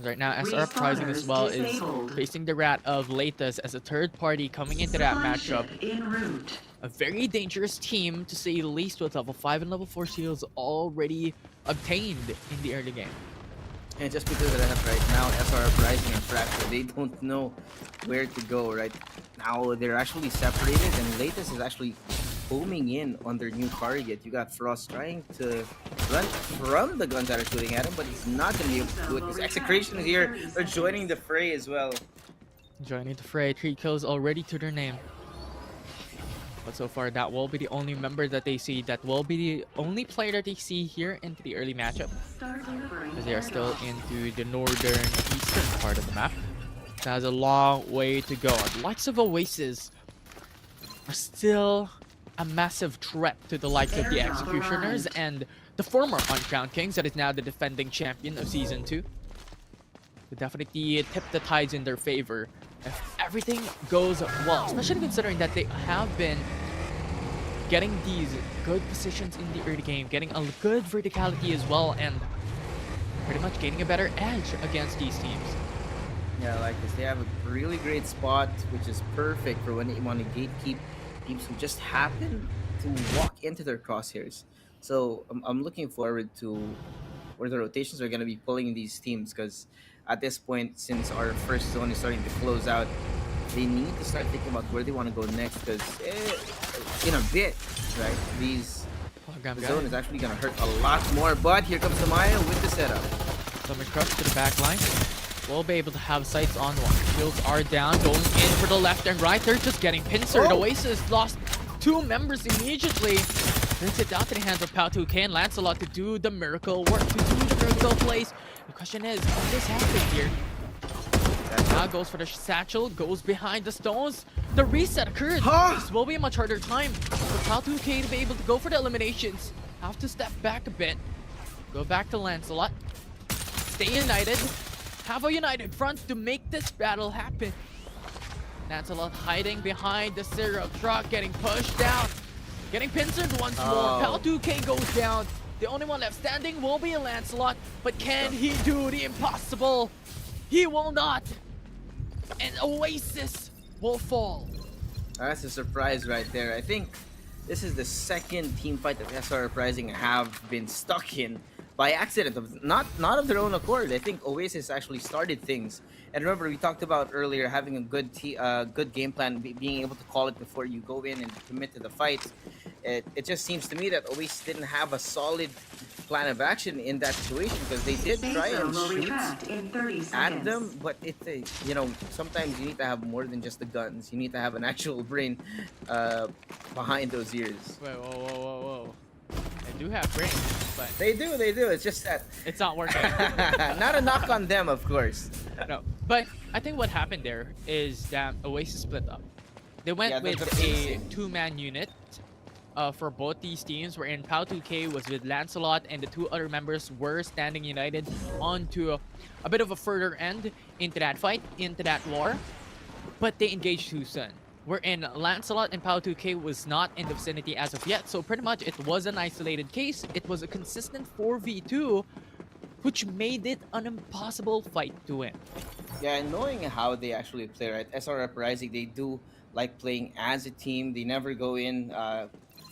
S10: Right now, SR Uprising as well is facing the wrath of Latus as a third party coming into that matchup. A very dangerous team, to say the least, with level 5 and level 4 shields already obtained in the early game.
S11: And just because of that, right now, SR Uprising and Fracture, they don't know where to go, right? Now, they're actually separated, and Latus is actually homing in on their new target. You got Frost trying to run from the guns that are shooting at him, but he's not going to be able to do it. His Execrations here are joining the fray as well.
S10: Joining the fray, 3 kills already to their name. But so far, that will be the only member that they see. That will be the only player that they see here into the early matchup. Because they are still into the northern eastern part of the map. That has a long way to go. The likes of Oasis are still a massive threat to the likes of the Executioners and the former Uncrowned Kings that is now the defending champion of Season 2. To definitely tip the tides in their favor if everything goes well, especially considering that they have been getting these good positions in the early game, getting a good verticality as well, and pretty much gaining a better edge against these teams.
S11: Yeah, like this. They have a really great spot, which is perfect for when they want to gatekeep teams who just happen to walk into their crosshairs. So I'm looking forward to where the rotations are going to be pulling these teams, because at this point, since our first zone is starting to close out, they need to start thinking about where they want to go next, because in a bit, right, the zone is actually going to hurt a lot more. But here comes Samaya with the setup.
S10: Summer Crush to the back line. We'll be able to have sights on one. Shields are down, going in for the left and right. They're just getting pincered. Oasis lost 2 members immediately. Brings it down to the hands of Pao2K and Lancelot to do the miracle work, to do the miracle plays. The question is, what is happening here? Now goes for the satchel, goes behind the stones. The reset occurred. This will be a much harder time for Pao2K to be able to go for the eliminations. Have to step back a bit. Go back to Lancelot. Stay united. Have a united front to make this battle happen. Lancelot hiding behind the syrup truck, getting pushed down. Getting pincered once more. Pao2K goes down. The only one left standing will be Lancelot, but can he do the impossible? He will not. And Oasis will fall.
S11: That's a surprise right there. I think this is the second team fight that SR Uprising have been stuck in by accident, not of their own accord. I think Oasis actually started things. And remember, we talked about earlier having a good game plan, being able to call it before you go in and commit to the fight. It just seems to me that Oasis didn't have a solid plan of action in that situation, because they did try and shoot at them, but sometimes you need to have more than just the guns. You need to have an actual brain behind those ears.
S10: Wait, whoa. They do have brains, but
S11: they do. It's just that
S10: it's not working.
S11: Not a knock on them, of course.
S10: No, but I think what happened there is that Oasis split up. They went with a 2-man unit for both these teams, wherein Pao2K was with Lancelot and the 2 other members were standing united onto a bit of a further end into that fight, into that war. But they engaged too soon, wherein Lancelot and Pao2K was not in the vicinity as of yet. So pretty much it was an isolated case. It was a consistent 4v2, which made it an impossible fight to win.
S11: Yeah, and knowing how they actually play, right? SR Uprising, they do like playing as a team. They never go in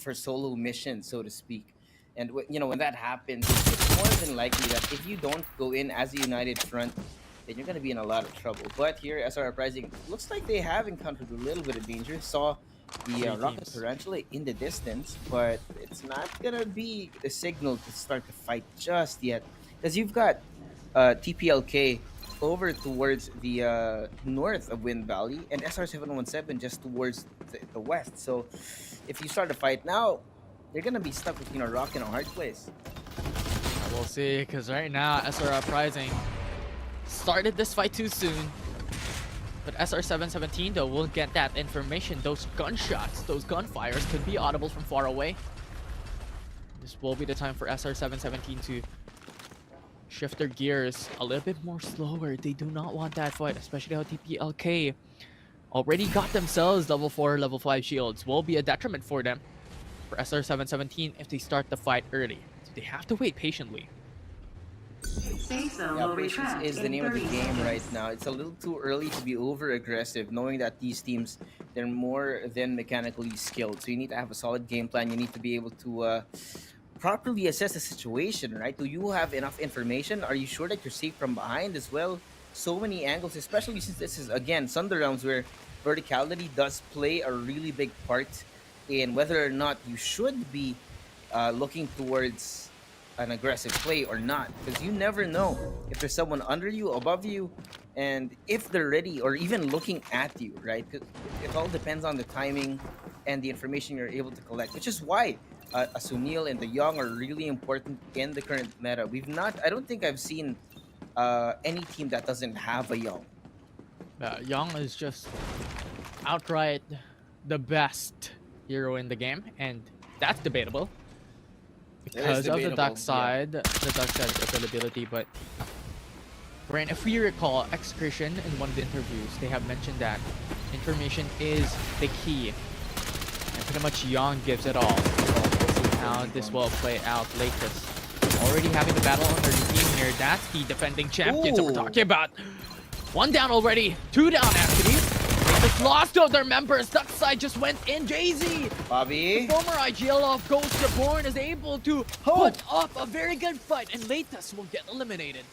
S11: for solo missions, so to speak. And when that happens, it's more than likely that if you don't go in as a united front, then you're gonna be in a lot of trouble. But here, SR Uprising looks like they have encountered a little bit of danger. Saw the
S10: Three
S11: rocket
S10: teams.
S11: tarantula in the distance, but it's not gonna be a signal to start the fight just yet, because you've got TPLK over towards the north of Wind Valley and SR717 just towards the west. So if you start a fight now, you're gonna be stuck between a rock and a hard place.
S10: We'll see, because right now SR Uprising started this fight too soon. But SR717 though will get that information. Those gunshots, those gunfires could be audible from far away. This will be the time for SR717 to shift their gears a little bit more slower. They do not want that fight, especially how TPLK already got themselves level 4, level 5 shields. Will be a detriment for them, for SR717, if they start the fight early. So they have to wait patiently.
S11: Yeah, patience is the name of the game right now. It's a little too early to be over aggressive, knowing that these teams, they're more than mechanically skilled. So you need to have a solid game plan. You need to be able to properly assess the situation, right? Do you have enough information? Are you sure that you're safe from behind as well? So many angles, especially since this is, again, Thunder rounds where verticality does play a really big part in whether or not you should be looking towards an aggressive play or not, because you never know if there's someone under you, above you, and if they're ready or even looking at you, right? It all depends on the timing and the information you're able to collect, which is why a Sunil and the Young are really important in the current meta. I don't think I've seen any team that doesn't have a Young.
S10: Young is just outright the best hero in the game, and that's debatable because of the dark side, the dark side's availability. But Brian, if we recall, Execution in one of the interviews, they have mentioned that information is the key, and pretty much Young gives it all. We'll see how this will play out latest. Already having the battle under the team here. That's the defending champions that we're talking about. One down already, 2 down actually. They just lost all their members. That side just went in. Jay-Z,
S11: Bobby,
S10: the former IGL of Ghost Reborn, is able to put up a very good fight, and Latus will get eliminated.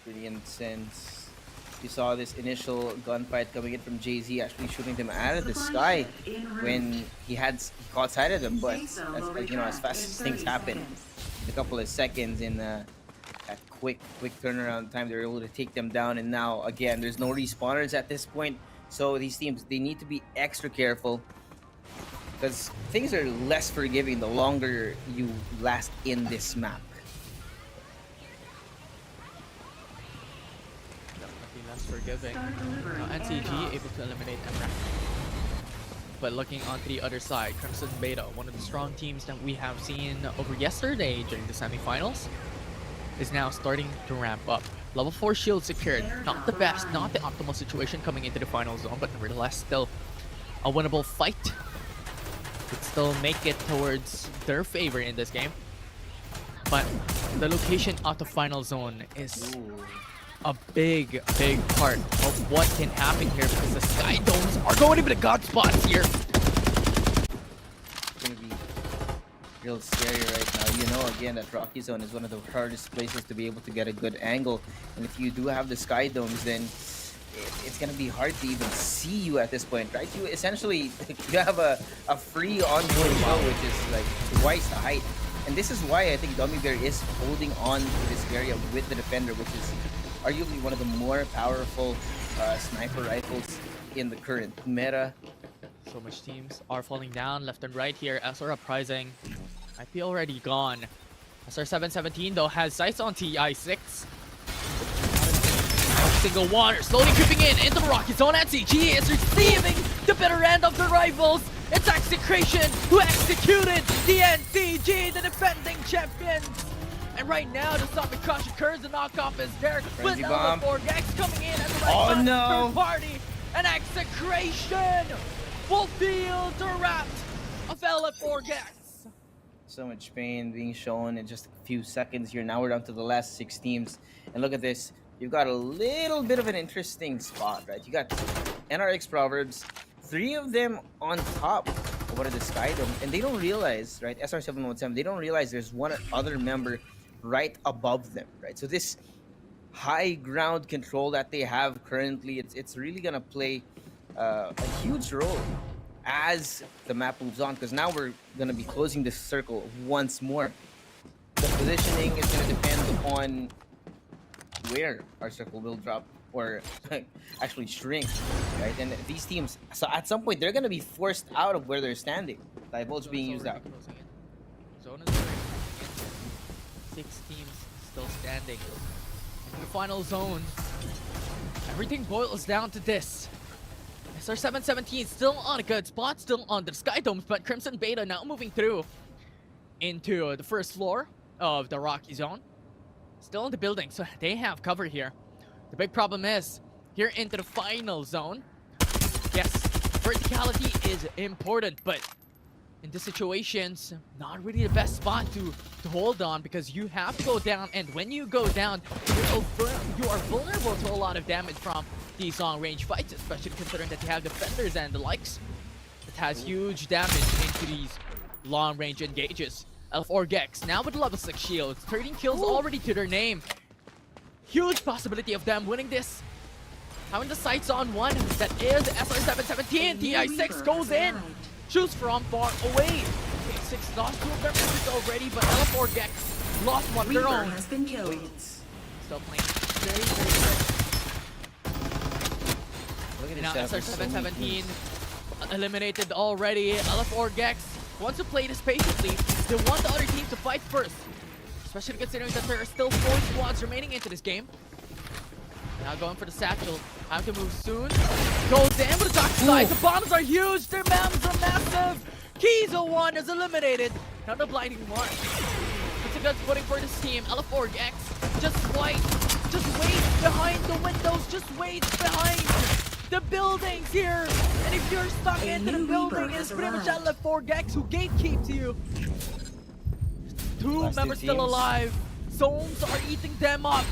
S11: Brilliant sense. You saw this initial gunfight coming in from Jay-Z, actually shooting them out of the sky when he caught sight of them. But as fast as things happen, a couple of seconds in that quick turnaround time, they're able to take them down. And now again, there's no respawners at this point, so these teams, they need to be extra careful, because things are less forgiving the longer you last in this map.
S10: Definitely less forgiving. NCG able to eliminate Emrak. But looking onto the other side, Crimson Beta, one of the strong teams that we have seen over yesterday during the semifinals, is now starting to ramp up. Level 4 shield secured. Not the best, not the optimal situation coming into the final zone, but nevertheless still a winnable fight. Could still make it towards their favor in this game. But the location of the final zone is a big part of what can happen here, because the Sky Domes are going to be the god spots here.
S11: It's gonna be real scary right now. You know, again, that Rocky Zone is one of the hardest places to be able to get a good angle, and if you do have the Sky Domes, then it's gonna be hard to even see you at this point, right? You essentially, you have a free onboard show, which is like twice the height. And this is why I think Dummy Bear is holding on to this area with the Defender, which is arguably one of the more powerful sniper rifles in the current meta.
S10: So much teams are falling down left and right here. SR Uprising might be already gone. SR717 though has sights on TI6. Single one slowly creeping into the Rocky Zone. NCG is receiving the better end of the rivals. It's Execration who executed the NCG, the defending champions. And right now, the Sonic Crush occurs. The knockoff is there with L4 Gex coming in at the right time for party. And Execration will feel the wrath of L4 Gex.
S11: So much pain being shown in just a few seconds here. Now we're down to the last 6 teams. And look at this. You've got a little bit of an interesting spot, right? You got NRX Proverbs, 3 of them on top what are the Skydome, and they don't realize, right? SR717, they don't realize there's one other member right above them, right? So this high ground control that they have currently, it's really gonna play a huge role as the map moves on, because now we're gonna be closing this circle once more. The positioning is gonna depend on where our circle will drop or actually shrink, right? And these teams, so at some point they're gonna be forced out of where they're standing. Divulge being used out.
S10: Zone is very 6 teams still standing in the final zone. Everything boils down to this. SR717 still on a good spot, still on the Sky Domes, but Crimson Beta now moving through into the first floor of the Rocky Zone. Still in the building, so they have cover here. The big problem is, here into the final zone, yes, verticality is important, but in this situations, not really the best spot to hold on, because you have to go down, and when you go down, you are vulnerable to a lot of damage from these long-range fights, especially considering that you have defenders and the likes. It has huge damage into these long-range engages. L4 Gex now with level 6 shields, 13 kills already to their name. Huge possibility of them winning this. Having the sights on one, that is SR717. TI6 goes in, shoots from far away. TI6 lost 2 of their members already, but L4 Gex lost one of their own.
S3: Has been killed.
S10: Still playing very, very good.
S11: Look at
S10: Now
S11: this
S10: SR717 eliminated already. L4 Gex wants to play this patiently. They want the other team to fight first, especially considering that there are still 4 squads remaining into this game. Now going for the satchel. Have to move soon. Goes in with the dark side. The bombs are huge. Their bombs are massive. Kizo 1 is eliminated. Now the blinding mark. It's a good footing for this team. L4 X just wait behind the windows. Just wait behind the buildings here. And if you're stuck into the building, it's pretty much L4 X who gatekeeps you. 2 members still alive. Zones are eating them up.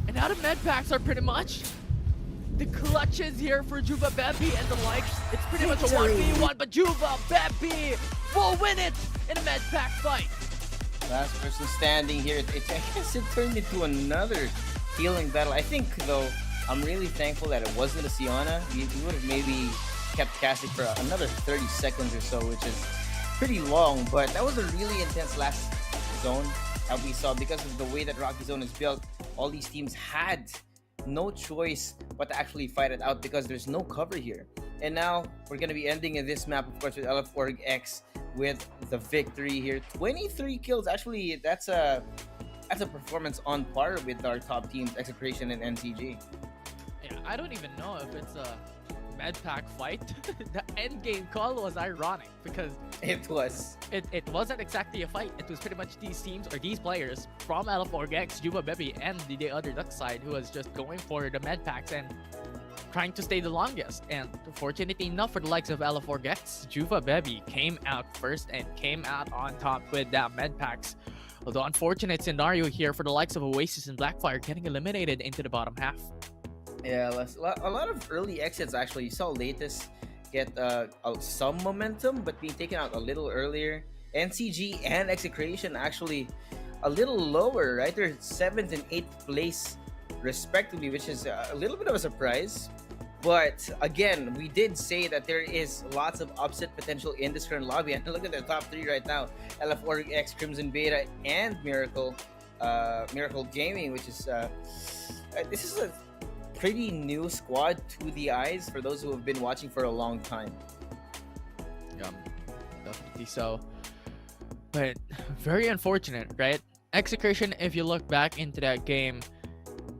S10: And now the med packs are pretty much the clutches here for Juba Bebby and the likes. It's pretty much a 1v1, but Juba Bebby will win it in a med pack fight.
S11: Last person standing here. I guess it turned into another healing battle. I think, though, I'm really thankful that it wasn't a Siana. You would have maybe kept casting for another 30 seconds or so, which is pretty long. But that was a really intense last zone that we saw because of the way that Rocky Zone is built. All these teams had no choice but to actually fight it out because there's no cover here. And now we're going to be ending in this map, of course, with LF4X with the victory here. 23 kills. Actually, that's a performance on par with our top teams, Execration and NCG.
S10: Yeah, I don't even know if it's a med pack fight. The end game call was ironic because
S11: it
S10: wasn't exactly a fight. It was pretty much these teams or these players from L4X, Juba Bebby, and the other Duck side who was just going for the med packs and trying to stay the longest. And fortunately enough for the likes of L4X, Juba Bebby came out first and came out on top with that med packs. Although unfortunate scenario here for the likes of Oasis and Blackfire getting eliminated into the bottom half.
S11: Yeah, a lot of early exits actually. You saw Latest get some momentum, but being taken out a little earlier. NCG and Execration actually a little lower, right? They're 7th and 8th place respectively, which is a little bit of a surprise. But again, we did say that there is lots of upset potential in this current lobby. And look at the top 3 right now. LF4X, Crimson Beta, and Miracle Gaming, which is this is a pretty new squad to the eyes for those who have been watching for a long time.
S10: Yeah, definitely so. But very unfortunate, right? Execration, if you look back into that game,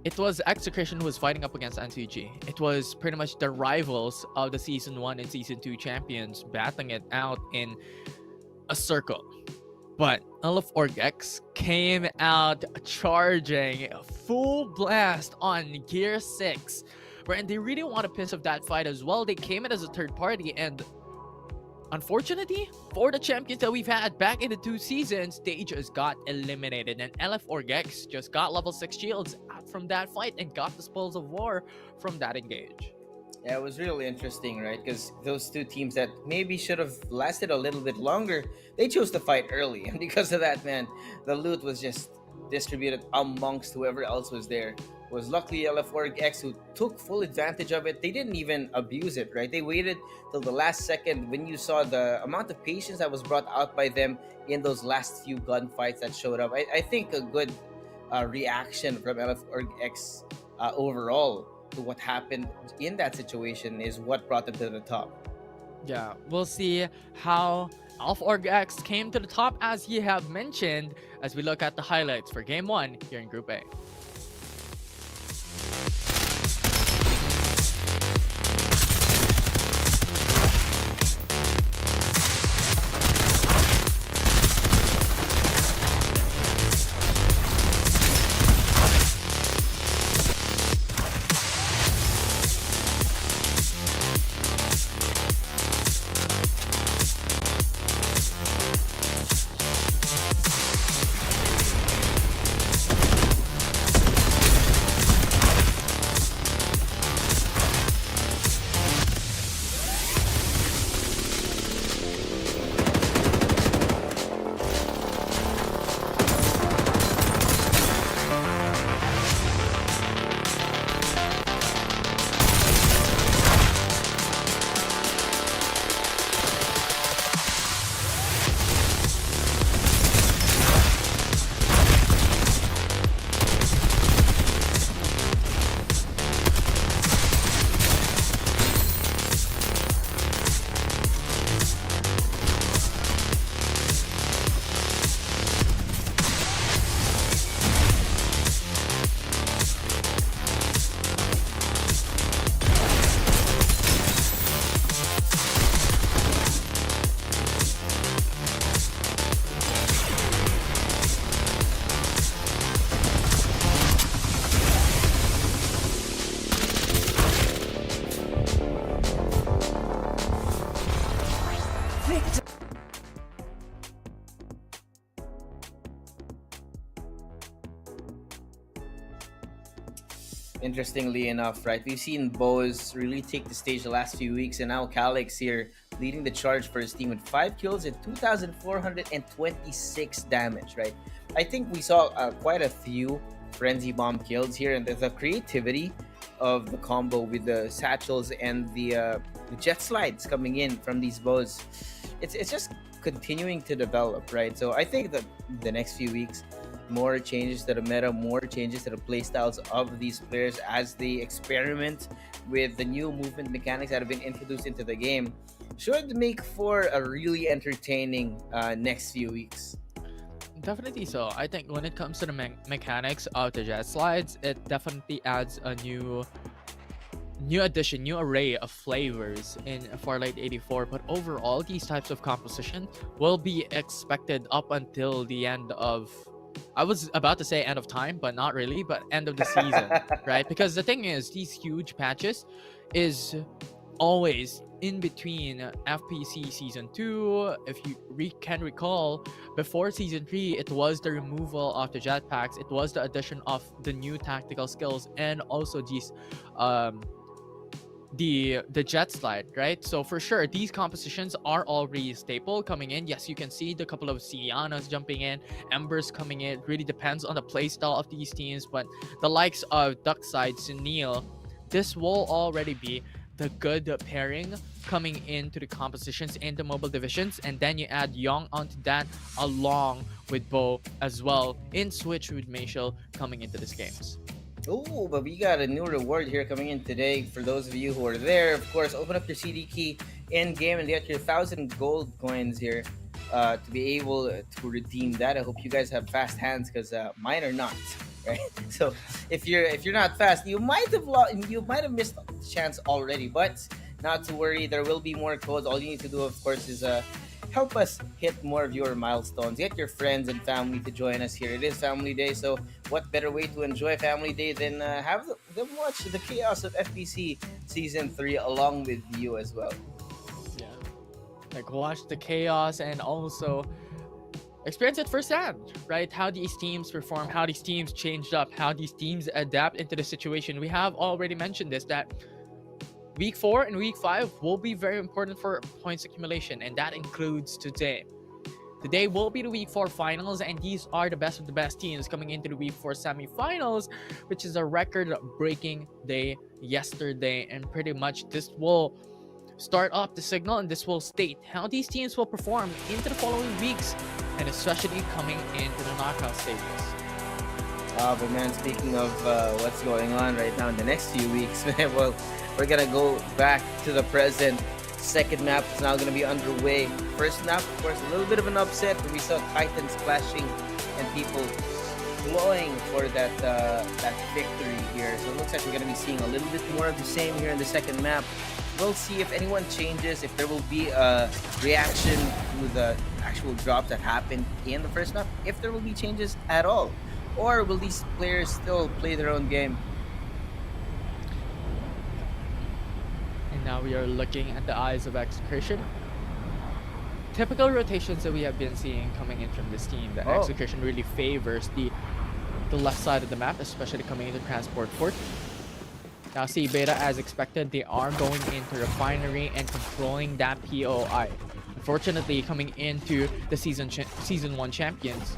S10: it was Execration who was fighting up against NCG. It was pretty much the rivals of the Season 1 and Season 2 champions battling it out in a circle. But LF4X came out charging a full blast on Gear 6, wherein they really want to piss off that fight as well. They came in as a third party, and unfortunately, for the champions that we've had back in the 2 seasons, they just got eliminated. And LF4X just got level 6 shields out from that fight and got the spoils of war from that engage.
S11: Yeah, it was really interesting, right? Because those two teams that maybe should have lasted a little bit longer, they chose to fight early, and because of that, man, the loot was just distributed amongst whoever else was there. It was luckily LF4X who took full advantage of it. They didn't even abuse it, right? They waited till the last second. When you saw the amount of patience that was brought out by them in those last few gunfights that showed up, I think a good reaction from LF4X overall to what happened in that situation is what brought them to the top.
S10: Yeah, we'll see how Alpha Org X came to the top, as you have mentioned, as we look at the highlights for Game 1 here in Group A.
S11: Interestingly enough, right, we've seen Bose really take the stage the last few weeks, and now Calix here leading the charge for his team with 5 kills and 2,426 damage, right? I think we saw quite a few Frenzy Bomb kills here, and the creativity of the combo with the satchels and the jet slides coming in from these bows, it's just continuing to develop, right? So I think that the next few weeks, more changes to the meta, more changes to the playstyles of these players as they experiment with the new movement mechanics that have been introduced into the game, should make for a really entertaining next few weeks.
S10: Definitely so. I think when it comes to the mechanics of the jet slides, it definitely adds a new addition, new array of flavors in Farlight 84. But overall, these types of composition will be expected up until the end of, I was about to say end of time, but not really, but end of the season, right? Because the thing is, these huge patches is always in between FPC Season 2. If you can recall, before Season 3, it was the removal of the jetpacks, it was the addition of the new tactical skills, and also these the jet slide, right? So for sure, these compositions are already staple coming in. Yes, you can see the couple of Sianas jumping in, Embers coming in. It really depends on the playstyle of these teams, but the likes of Duckside, Sunil, this will already be the good pairing coming into the compositions in the mobile divisions, and then you add Young onto that along with Bo as well in Switch with Mayshel coming into these games.
S11: Oh, but we got a new reward here coming in today for those of you who are there. Of course, open up your CD key in game and get your 1,000 gold coins here to be able to redeem that. I hope you guys have fast hands, because mine are not. Right? So if you're not fast, you might have missed the chance already. But not to worry, there will be more codes. All you need to do, of course, is help us hit more of your milestones. Get your friends and family to join us here. It is Family Day, so what better way to enjoy Family Day than have them watch the chaos of FPC Season 3 along with you as well.
S10: Yeah, like watch the chaos and also experience it firsthand, right? How these teams perform, how these teams changed up, how these teams adapt into the situation. We have already mentioned this, that Week 4 and Week 5 will be very important for points accumulation, and that includes today. Today will be the Week 4 finals, and these are the best of the best teams coming into the Week 4 semifinals, which is a record-breaking day yesterday. And pretty much this will start up the signal, and this will state how these teams will perform into the following weeks, and especially coming into the knockout stages.
S11: But man, speaking of what's going on right now in the next few weeks, man, well, we're gonna go back to the present. Second map is now gonna be underway. First map, of course, a little bit of an upset where we saw Titan splashing and people glowing for that victory here. So it looks like we're gonna be seeing a little bit more of the same here in the second map. We'll see if anyone changes, if there will be a reaction to the actual drop that happened in the first map, if there will be changes at all. Or will these players still play their own game?
S10: And now we are looking at the eyes of Execution. Typical rotations that we have been seeing coming in from this team. The Execution really favors the left side of the map, especially coming into Transport Port. Now see Beta, as expected, they are going into Refinery and controlling that POI. Unfortunately, coming into the Season 1 champions,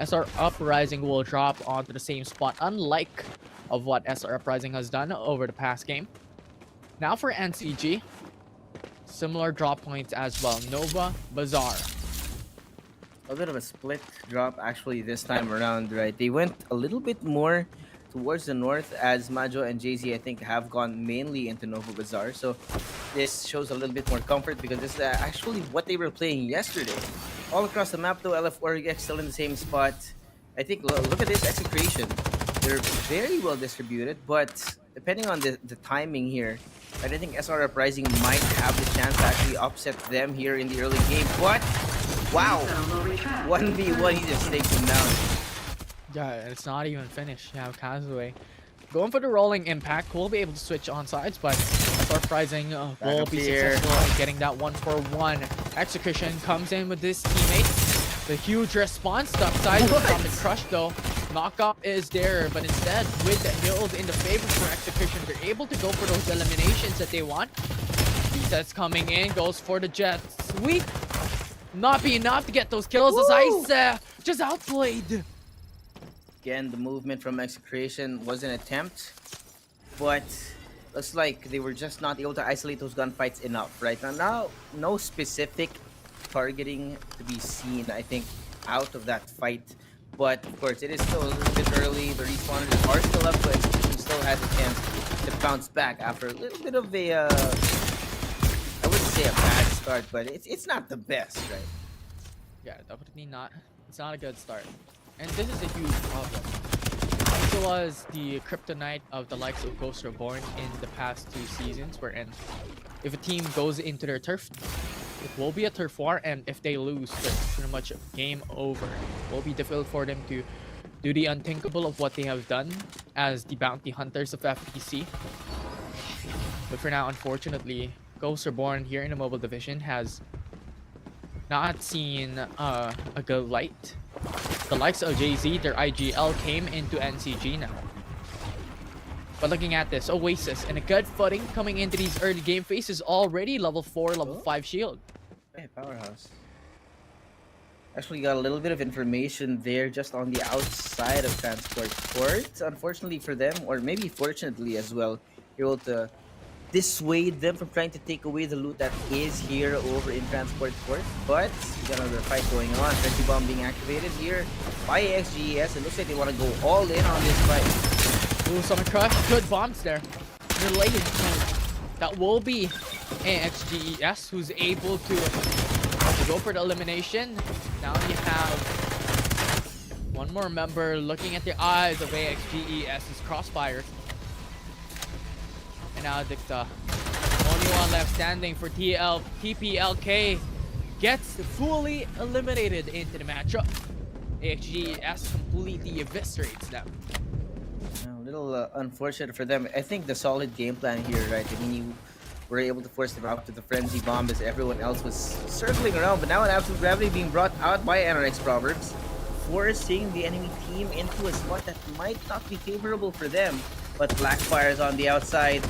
S10: SR Uprising will drop onto the same spot, unlike of what SR Uprising has done over the past game. Now for NCG, similar drop points as well. Nova, Bazaar.
S11: A bit of a split drop actually this time around, right? They went a little bit more towards the north, as Majo and Jay-Z, I think, have gone mainly into Nova Bazaar. So this shows a little bit more comfort because this is actually what they were playing yesterday. All across the map though, LF4X still in the same spot. I think, look at this execution. They're very well distributed, but depending on the timing here, I think SR Uprising might have the chance to actually upset them here in the early game. But, wow! 1v1, he just takes them down.
S10: Yeah, it's not even finished. You have Kazue going for the rolling impact. We'll be able to switch on sides, but Surprising will be successful in getting that 1-for-1. Execution comes in with this teammate. The huge response. The upside from the crush though. Knockout is there, but instead with the build in the favor for Execution, they're able to go for those eliminations that they want. Resets coming in, goes for the jet sweep. Not be enough to get those kills as Ice just outplayed.
S11: Again, the movement from Execration was an attempt, but looks like they were just not able to isolate those gunfights enough. Right now, no specific targeting to be seen, I think, out of that fight. But of course, it is still a little bit early. The respawners are still up, but Execution still has a chance to bounce back after a little bit of a, I wouldn't say a bad start, but it's not the best, right?
S10: Yeah, definitely not. It's not a good start. And this is a huge problem. It was the kryptonite of the likes of Ghost Reborn in the past 2 seasons, wherein if a team goes into their turf, it will be a turf war, and if they lose, it's pretty much game over. It will be difficult for them to do the unthinkable of what they have done as the bounty hunters of FPC. But for now, unfortunately, Ghost Reborn here in the mobile division has not seen a good light. The likes of Jay-Z, their IGL came into NCG now. But looking at this, Oasis in a good footing coming into these early game phases, already level 4, level 5 shield.
S11: Hey, Powerhouse. Actually got a little bit of information there just on the outside of Transport Port. Unfortunately for them, or maybe fortunately as well, you're able to dissuade them from trying to take away the loot that is here over in Transport Port. But we got another fight going on. Frenzy Bomb being activated here by AXGES. It looks like they want to go all in on this fight.
S10: Ooh, Summon Crush. Good bombs there. Related. That will be AXGES who's able to go for the elimination. Now you have one more member looking at the eyes of AXGES's crossfires. And now Dicta, only one left standing for TPLK, gets fully eliminated into the matchup. AXGES completely eviscerates them.
S11: A little unfortunate for them. I think the solid game plan here, right? I mean, you were able to force them out to the Frenzy Bomb as everyone else was circling around. But now an Absolute Gravity being brought out by NRX Proverbs, forcing the enemy team into a spot that might not be favorable for them. But Blackfire is on the outside.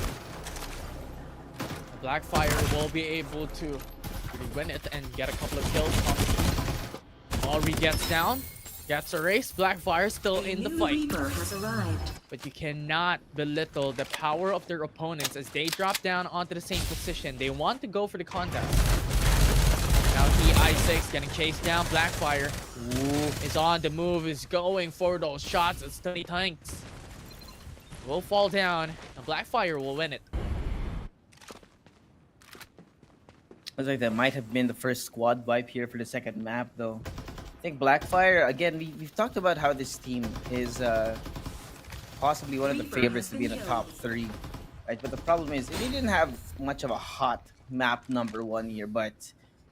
S10: Blackfire will be able to really win it and get a couple of kills. Already gets down, gets erased. Blackfire still in the fight.
S3: Reaper has arrived.
S10: But you cannot belittle the power of their opponents as they drop down onto the same position. They want to go for the contest. Now I6 getting chased down. Blackfire is on the move, is going for those shots as Study tanks will fall down, and Blackfire will win it.
S11: Looks like that might have been the first squad wipe here for the second map, though. I think Blackfire, again, we've talked about how this team is possibly one of the favorites to be in the top 3. Right? But the problem is, they didn't have much of a hot map number 1 here, but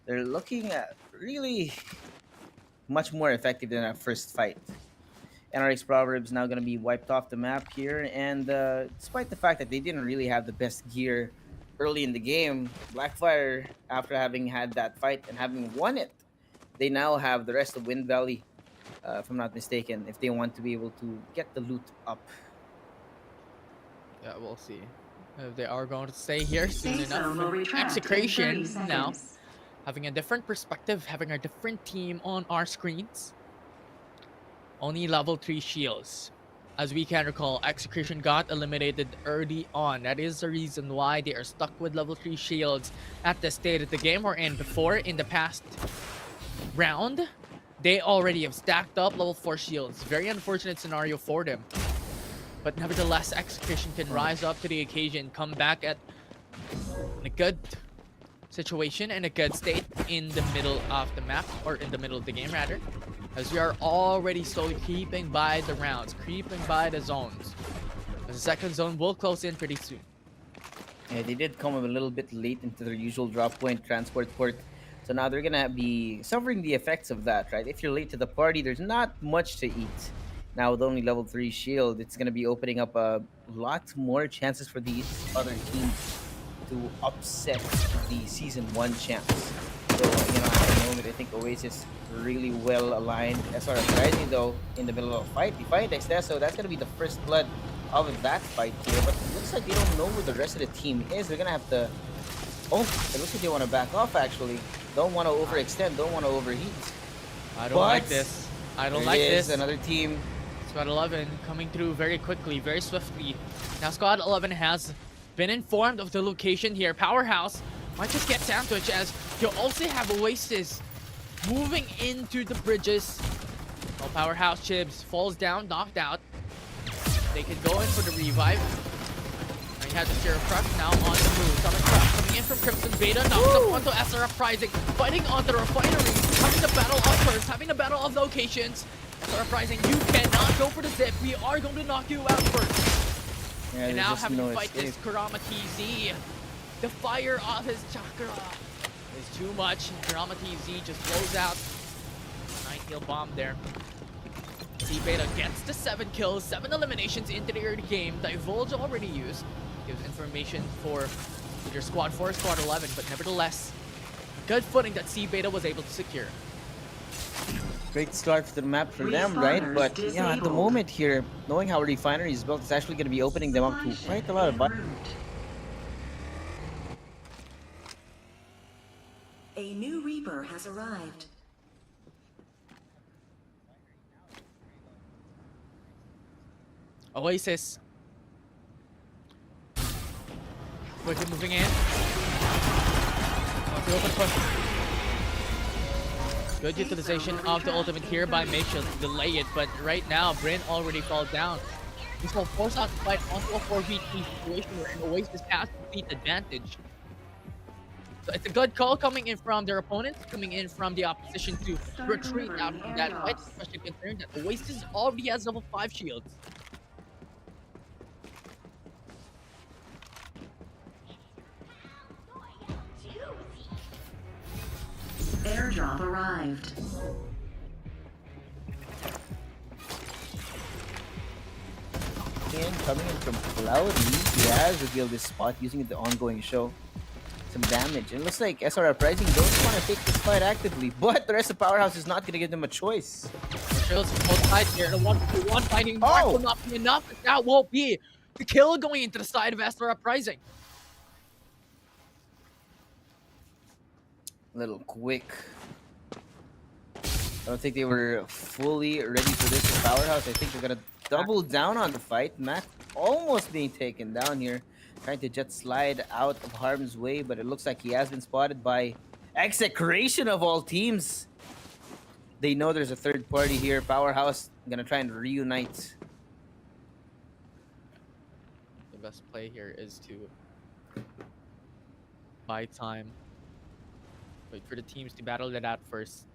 S11: they're looking at really much more effective than our first fight. NRX Proverbs now going to be wiped off the map here, and despite the fact that they didn't really have the best gear early in the game, Blackfire, after having had that fight and having won it, they now have the rest of Wind Valley, if I'm not mistaken, if they want to be able to get the loot up.
S10: Yeah, we'll see if they are going to stay here soon enough. Execration now having a different perspective, having a different team on our screens. Only level 3 shields. As we can recall, Execution got eliminated early on. That is the reason why they are stuck with level 3 shields at the state of the game we're in. Before, in the past round, they already have stacked up level 4 shields. Very unfortunate scenario for them. But nevertheless, Execution can rise up to the occasion, come back at a good situation and a good state in the middle of the map, or in the middle of the game rather, as we are already slowly creeping by the rounds, creeping by the zones. The second zone will close in pretty soon.
S11: Yeah, they did come a little bit late into their usual drop point transport port, so now they're gonna be suffering the effects of that, right? If you're late to the party, there's not much to eat. Now with only level 3 shield, it's gonna be opening up a lot more chances for these other teams to upset the Season 1 champs. So, at the moment, I think Oasis really well aligned. SR Rising, though, in the middle of a fight. They fight Exteso, so that's going to be the first blood of that fight here. But it looks like they don't know where the rest of the team is. They're going to have to... Oh, it looks like they want to back off, actually. Don't want to overextend, don't want to overheat.
S10: I don't like this. I don't like this.
S11: Another team.
S10: Squad 11 coming through very quickly, very swiftly. Now, Squad 11 has been informed of the location here. Powerhouse might just get sandwiched, as you also have Oasis moving into the bridges. Well, Powerhouse Chibs falls down, knocked out. They can go in for the revive. And you have the Zero Crush now on the move. Summon Crush coming in from Crimson Beta, knocks up onto SR Uprising, fighting onto the refinery, having the battle of first, having the battle of locations. SR Uprising, you cannot go for the zip. We are going to knock you out first.
S11: Yeah,
S10: and now having to fight this Kurama TZ. The fire of his chakra is too much. Kurama TZ just blows out. 9-kill bomb there. C-Beta gets the 7 kills, 7 eliminations into the early game. Divulge already used. Gives information for either Squad 4 or Squad 11, but nevertheless, good footing that C-Beta was able to secure.
S11: Great start for the map for them, right? But yeah, at the moment here, knowing how a refinery is built, it's actually going to be opening them up to quite a lot of...
S3: A new Reaper has arrived.
S10: Oasis. Quickly moving in. Open push. Good utilization of the ultimate here by Mitchell to delay it, but right now, Bryn already fell down. This will force out the fight onto a 4v3 situation where Oasis has complete advantage. So it's a good call coming in from their opponents, coming in from the opposition to retreat out from that fight, especially considering that Oasis already has level 5 shields.
S3: Airdrop arrived.
S11: And coming in from Cloudy, he has revealed this spot using the ongoing show. Some damage. And it looks like SR Uprising don't want to take this fight actively, but the rest of Powerhouse is not going to give them a choice.
S10: Shields from both sides here. The 1v1 fighting mark will not be enough, but that won't be the kill going into the side of SR Uprising.
S11: Little quick. I don't think they were fully ready for this Powerhouse. I think they're gonna double down on the fight. Mac almost being taken down here, trying to jet slide out of harm's way, but it looks like he has been spotted by Execration of all teams. They know there's a third party here. Powerhouse gonna try and reunite.
S10: The best play here is to buy time. Wait for the teams to battle it out first.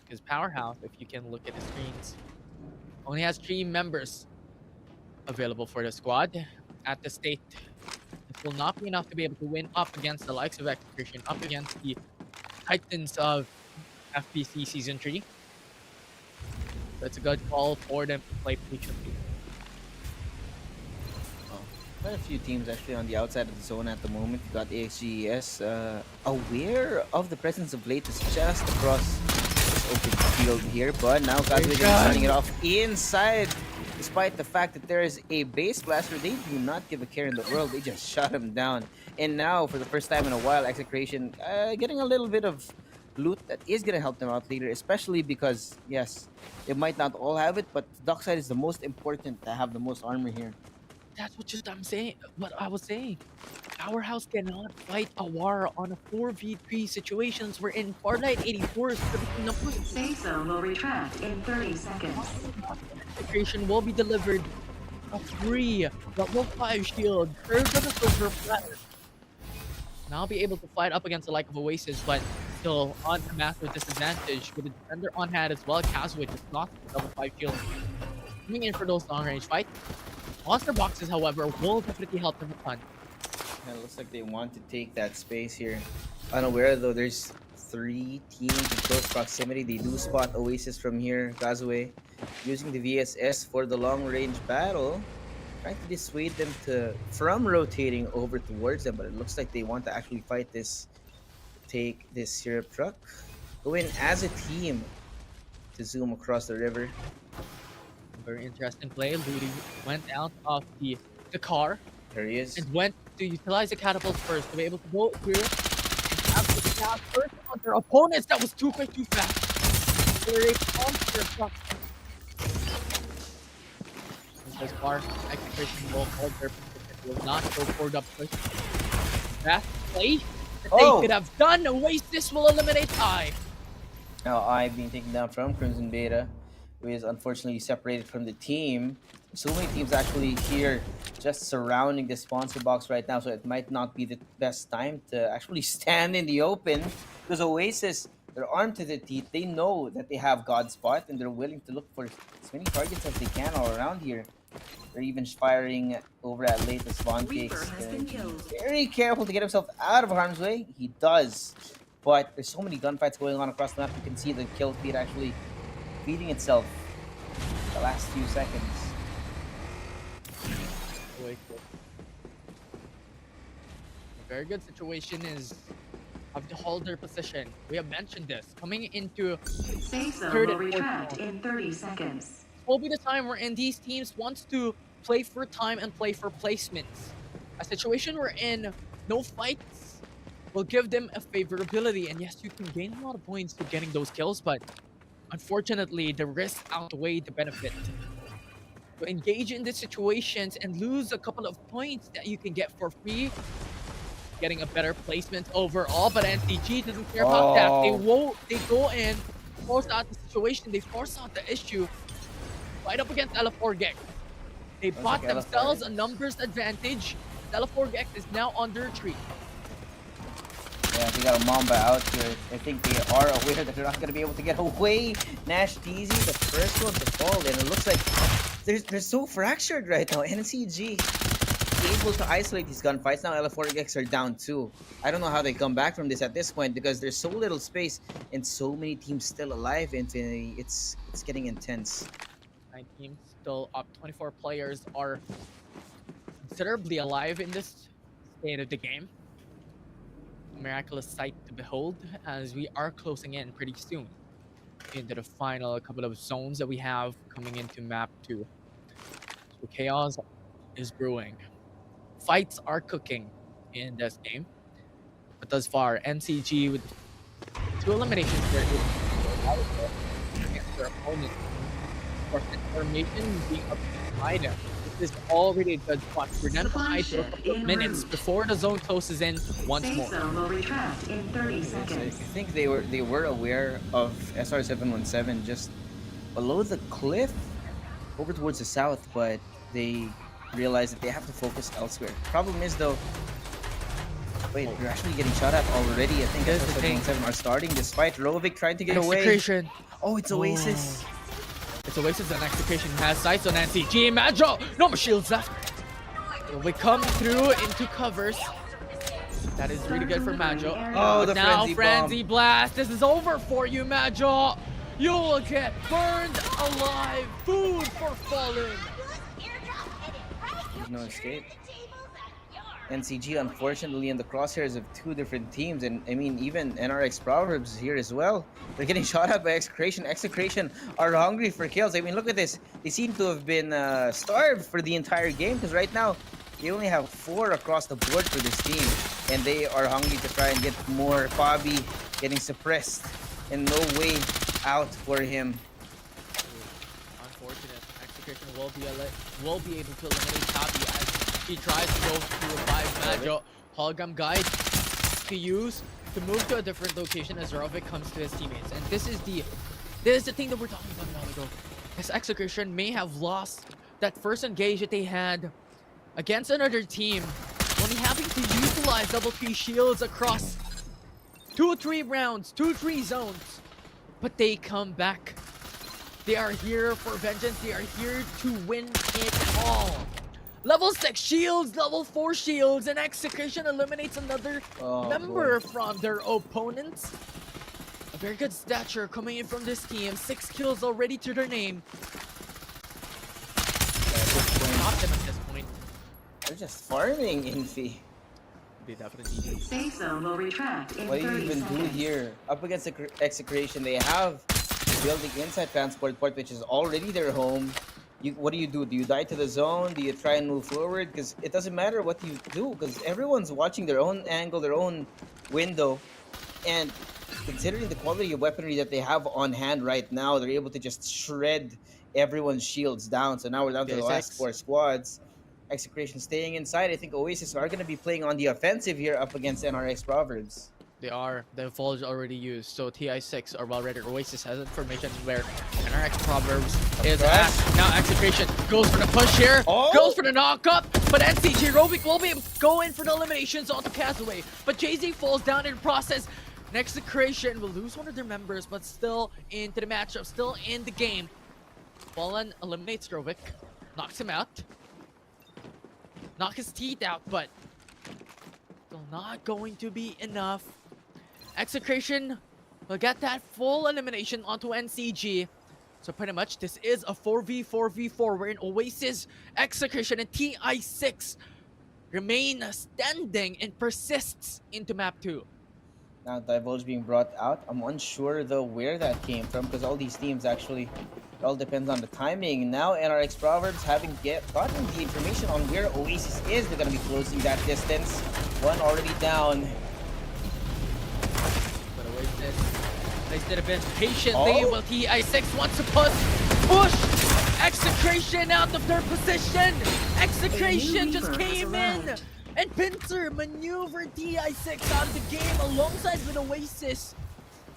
S10: Because Powerhouse, if you can look at the screens, only has 3 members available for the squad at the state. This will not be enough to be able to win up against the likes of Execution, up against the Titans of FPC Season 3. That's a good call for them to play patiently.
S11: Quite a few teams actually on the outside of the zone at the moment. You got AXGES aware of the presence of Latest just across this open field here, but now Kazue is running it off inside. Despite the fact that there is a base blaster, they do not give a care in the world. They just shut him down. And now, for the first time in a while, Execration getting a little bit of loot that is going to help them out later, especially because, yes, they might not all have it, but Dockside is the most important to have the most armor here.
S10: That's what I was saying. Powerhouse cannot fight a war on a 4v3 situations wherein Farlight 84 is predicting numbers.
S3: Safe zone will retract in 30 seconds.
S10: Creation will be delivered a free level 5 shield. Third of the silver platter. Now be able to fight up against the like of Oasis, but still on a massive disadvantage with the defender on hand as well. Kazue just lost the level 5 shield. Coming in for those long range fights. Monster boxes, however, will definitely help them a ton.
S11: Yeah, it looks like they want to take that space here. Unaware though, there's 3 teams in close proximity. They do spot Oasis from here. Kazue using the VSS for the long range battle, trying to dissuade them from rotating over towards them, but it looks like they want to actually fight this, take this syrup truck, go in as a team to zoom across the river.
S10: Very interesting play. Ludi went out of the car.
S11: There he is.
S10: And went to utilize the catapults first to be able to go through and have the cast first on their opponents. That was too quick, too fast. Very monster. As far as Execution will hold their position, will not go for the push. That play that they could have done. Oasis will eliminate I.
S11: Now I being taken down from Crimson Beta, who is unfortunately separated from the team. So many teams actually here just surrounding the sponsor box right now, so it might not be the best time to actually stand in the open, because Oasis, they're armed to the teeth. They know that they have God Spot and they're willing to look for as many targets as they can all around here. They're even firing over at Latest Von Cakes. Very careful to get himself out of harm's way. He does, but there's so many gunfights going on across the map. You can see the kill feed actually feeding itself the last few seconds.
S10: A very good situation is have to hold their position. We have mentioned this. Coming into third and fourth
S3: in 30 seconds.
S10: Will be the time wherein these teams wants to play for time and play for placements. A situation wherein no fights will give them a favorability, and yes, you can gain a lot of points to getting those kills, but unfortunately, the risk outweigh the benefit. To engage in these situations and lose a couple of points that you can get for free, getting a better placement overall, but NCG doesn't care about that. They go in, force out the situation, they force out the issue, fight up against L4 Gex. They bought themselves a numbers advantage. L4 Gex is now under 3.
S11: Yeah, they got a Mamba out here. I think they are aware that they're not going to be able to get away. Nash DZ, the first one to fall, and it looks like they're so fractured right now. NCG able to isolate these gunfights. Now L4 Gex are down too. I don't know how they come back from this at this point, because there's so little space and so many teams still alive. Infinity, it's getting intense.
S10: 9 teams still up. 24 players are considerably alive in this state of the game. A miraculous sight to behold, as we are closing in pretty soon into the final couple of zones that we have coming into map 2. So chaos is brewing. Fights are cooking in this game. But thus far, NCG with 2 eliminations were able to against their opponent. For information being up behind them. This is already a good spot for them to hide for a couple of minutes before the zone closes in once more.
S3: Will retract in 30 seconds.
S11: I think they were aware of SR717 just below the cliff over towards the south, but they realized that they have to focus elsewhere. Problem is though, wait, they're actually getting shot at already. I think SR717 are starting despite Rovic trying to get away.
S10: Execution.
S11: Oh, it's Oasis.
S10: It's Oasis and Execution has sights on NCG. Majo! No more shields left. We come through into covers. That is really good for Majo.
S11: Oh, the
S10: now
S11: Frenzy
S10: Frenzy Blast. This is over for you, Majo. You will get burned alive. Food for Fallen.
S11: There's no escape. NCG unfortunately in the crosshairs of 2 different teams, and I mean even NRX Proverbs here as well. They're getting shot at by Execration. Execration are hungry for kills. I mean, look at this. They seem to have been starved for the entire game, because right now they only have 4 across the board for this team, and they are hungry to try and get more. Bobby getting suppressed and no way out for him.
S10: Unfortunate. Execution will be able to eliminate Tabi as he tries to go to revive Majo. Hologram guide to use to move to a different location as Rovic comes to his teammates. And this is the thing that we're talking about a while ago. As Execution may have lost that first engage that they had against another team, only having to utilize double P shields across 2-3 rounds, 2-3 zones. But they come back. They are here for vengeance. They are here to win it all. Level 6 shields, level 4 shields, and Execution eliminates another member from their opponents. A very good stature coming in from this team. 6 kills already to their name. Not them at this point.
S11: They're just farming, Infi.
S10: They definitely do.
S3: Safe zone will retract in
S11: What do
S3: 30
S11: you even
S3: seconds.
S11: do here? Up against Execration, they have building inside transport port, which is already their home. What do? Do you die to the zone? Do you try and move forward? Because it doesn't matter what you do, because everyone's watching their own angle, their own window. And considering the quality of weaponry that they have on hand right now, they're able to just shred everyone's shields down. So now we're down to the last 4 squads. Execration staying inside. I think Oasis are going to be playing on the offensive here up against NRX Proverbs.
S10: They are. The Volge already used, so TI6 are well ready. Oasis has information where NRX Proverbs is at. Now Execution goes for the push here, goes for the knock-up, but NCG Rovic will be able to go in for the eliminations onto Castaway. But Jay-Z falls down in the process. Execution will lose one of their members, but still into the matchup, still in the game. Fallen eliminates Rovic, knocks him out. Knock his teeth out, but still not going to be enough. Execution will get that full elimination onto NCG. So pretty much this is a 4v4v4 wherein Oasis, Execution, and TI6 remain standing and persists into map 2.
S11: Now Divulge being brought out. I'm unsure though where that came from, because all these teams actually, it all depends on the timing. Now NRX Proverbs having gotten the information on where Oasis is, they're going to be closing that distance. One already down.
S10: But Oasis plays the defense patiently while TI6 wants to push Execution out of their position. Execution just came in. And Pincer maneuvered TI6 out of the game alongside with Oasis.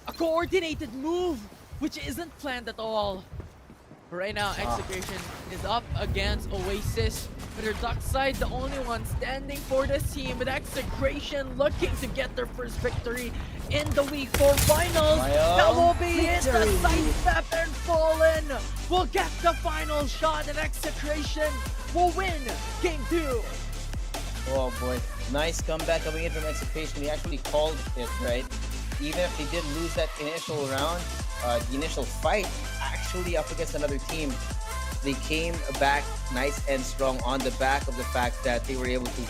S10: A coordinated move, which isn't planned at all. But right now, Execution is up against Oasis. But their duck side, the only one standing for this team. With Execution looking to get their first victory in the Week 4 finals. That will be it. The Sidestep and Fallen will get the final shot. And Execution will win Game 2.
S11: Oh boy, nice comeback coming in from Execution. We actually called it, right? Even if they did lose that initial round, the initial fight, actually up against another team, they came back nice and strong on the back of the fact that they were able to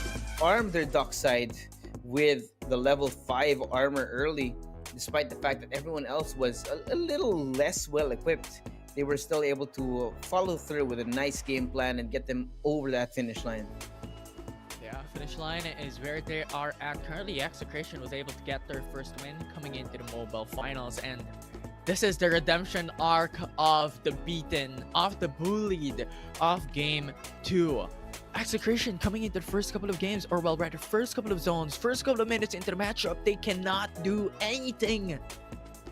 S11: arm their duck side with the level 5 armor early, despite the fact that everyone else was a little less well equipped. They were still able to follow through with a nice game plan and get them over that finish line.
S10: Yeah, finish line is where they are at currently. Execration was able to get their first win coming into the mobile finals, and this is the redemption arc of the beaten, of the bullied, of game 2. Execration coming into the first couple of games, or well, rather, first couple of zones, first couple of minutes into the matchup, they cannot do anything.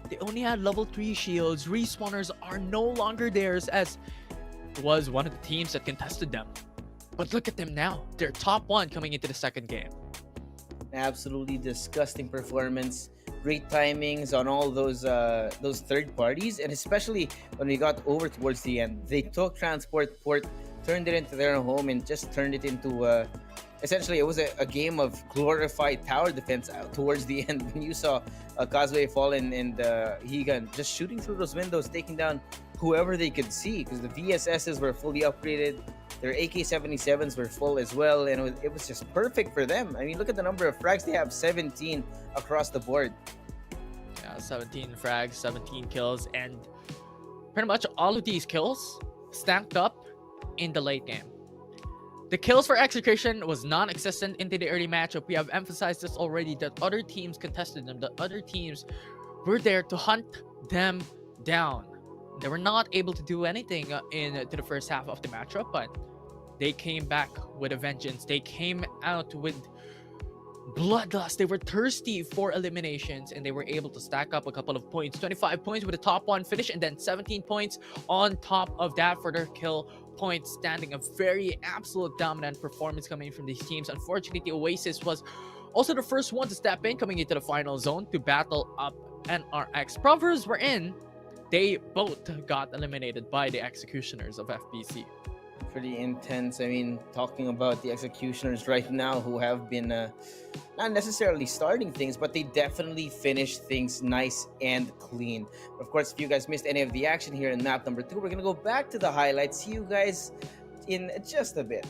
S10: They only had level 3 shields. Respawners are no longer theirs, as it was one of the teams that contested them. But look at them now. They're top 1 coming into the second game.
S11: Absolutely disgusting performance. Great timings on all those third parties, and especially when we got over towards the end, they took transport port, turned it into their home, and just turned it into essentially it was a game of glorified tower defense towards the end. When you saw Kazue Fall and Higan just shooting through those windows, taking down whoever they could see, because the VSSs were fully upgraded, their AK-77s were full as well, and it was just perfect for them. I mean, look at the number of frags they have, 17 across the board.
S10: Yeah, 17 frags, 17 kills, and pretty much all of these kills stacked up in the late game. The kills for Execration was non-existent into the early matchup. We have emphasized this already, that other teams contested them, that other teams were there to hunt them down. They were not able to do anything into the first half of the matchup, but they came back with a vengeance. They came out with bloodlust. They were thirsty for eliminations, and they were able to stack up a couple of points. 25 points with a top 1 finish, and then 17 points on top of that for their kill points, standing. A very absolute dominant performance coming from these teams. Unfortunately, Oasis was also the first one to step in coming into the final zone to battle up NRX. Proverbs were in. They both got eliminated by the Executioners of FPC.
S11: Pretty intense. I mean, talking about the Executioners right now, who have been not necessarily starting things, but they definitely finished things nice and clean. Of course, if you guys missed any of the action here in map number 2, we're gonna go back to the highlights. See you guys in just a bit.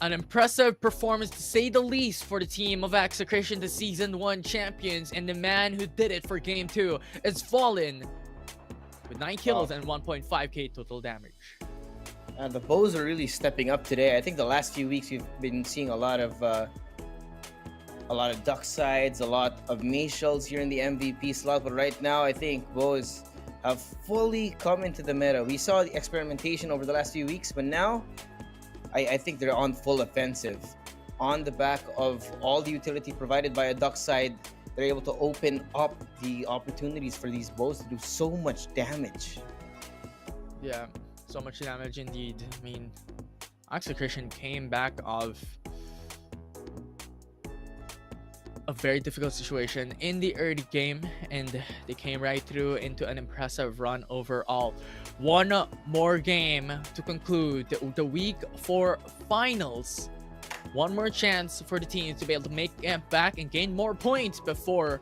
S10: An impressive performance, to say the least, for the team of Execration, the Season 1 champions, and the man who did it for Game 2 is Fallen with 9 kills and 1.5k total damage.
S11: The bows are really stepping up today. I think the last few weeks we've been seeing a lot of duck sides, a lot of Mayshels here in the MVP slot, but right now I think bows have fully come into the meta. We saw the experimentation over the last few weeks, but now I think they're on full offensive. On the back of all the utility provided by a duck side, they're able to open up the opportunities for these bows to do so much damage.
S10: Yeah, so much damage indeed. I mean, Execration came back of a very difficult situation in the early game, and they came right through into an impressive run overall. One more game to conclude the week 4 finals. One more chance for the team to be able to make it back and gain more points before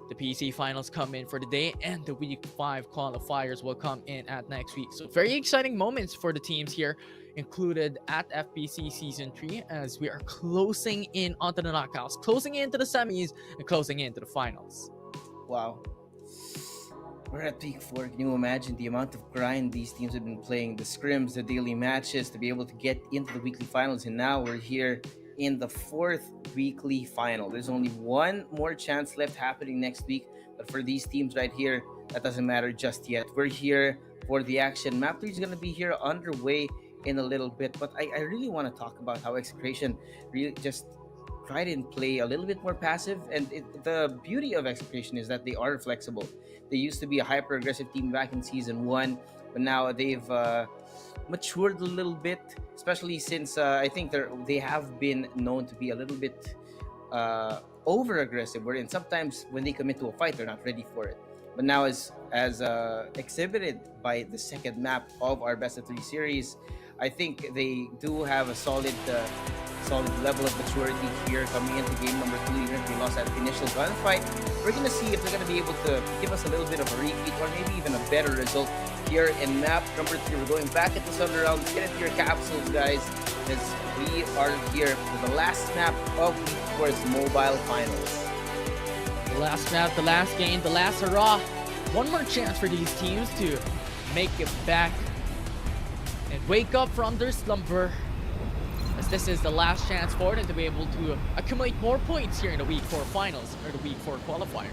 S10: The PC finals come in for the day, and the week 5 qualifiers will come in at next week. So very exciting moments for the teams here included at FPC Season 3 as we are closing in onto the knockouts, closing into the semis, and closing into the finals.
S11: Wow. We're at week 4. Can you imagine the amount of grind these teams have been playing? The scrims, the daily matches to be able to get into the weekly finals. And now we're here in the 4th weekly final. There's only one more chance left happening next week. But for these teams right here, that doesn't matter just yet. We're here for the action. Map 3 is going to be here underway in a little bit. But I really want to talk about how Execration really just tried and play a little bit more passive. And the beauty of Execration is that they are flexible. They used to be a hyper-aggressive team back in Season 1, but now they've matured a little bit, especially since I think they have been known to be a little bit over-aggressive, wherein sometimes when they commit to a fight, they're not ready for it. But now as exhibited by the second map of our Best of 3 series, I think they do have a solid level of maturity here coming into game number 2, even if they lost that initial gunfight. We're going to see if they're going to be able to give us a little bit of a repeat or maybe even a better result here in map number 3. We're going back into Thunder Realm. Get into your capsules, guys, as we are here for the last map of week 4's mobile finals.
S10: The last map, the last game, the last hurrah. One more chance for these teams to make it back and wake up from their slumber, as this is the last chance for them to be able to accumulate more points here in the week 4 finals or the week 4 qualifiers.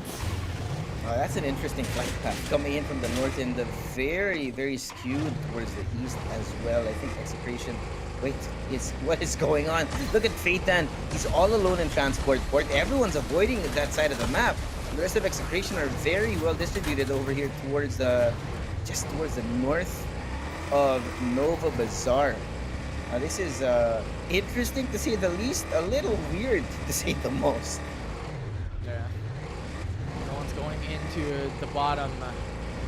S11: That's an interesting flight path coming in from the north and the very, very skewed towards the east as well. I think Execration. Wait, what is going on? Look at Phaeton. He's all alone in transport port. Everyone's avoiding that side of the map. The rest of Execration are very well distributed over here towards just towards the north of Nova Bazaar. This is interesting to say the least, a little weird to say the most.
S10: Yeah. No one's going into the bottom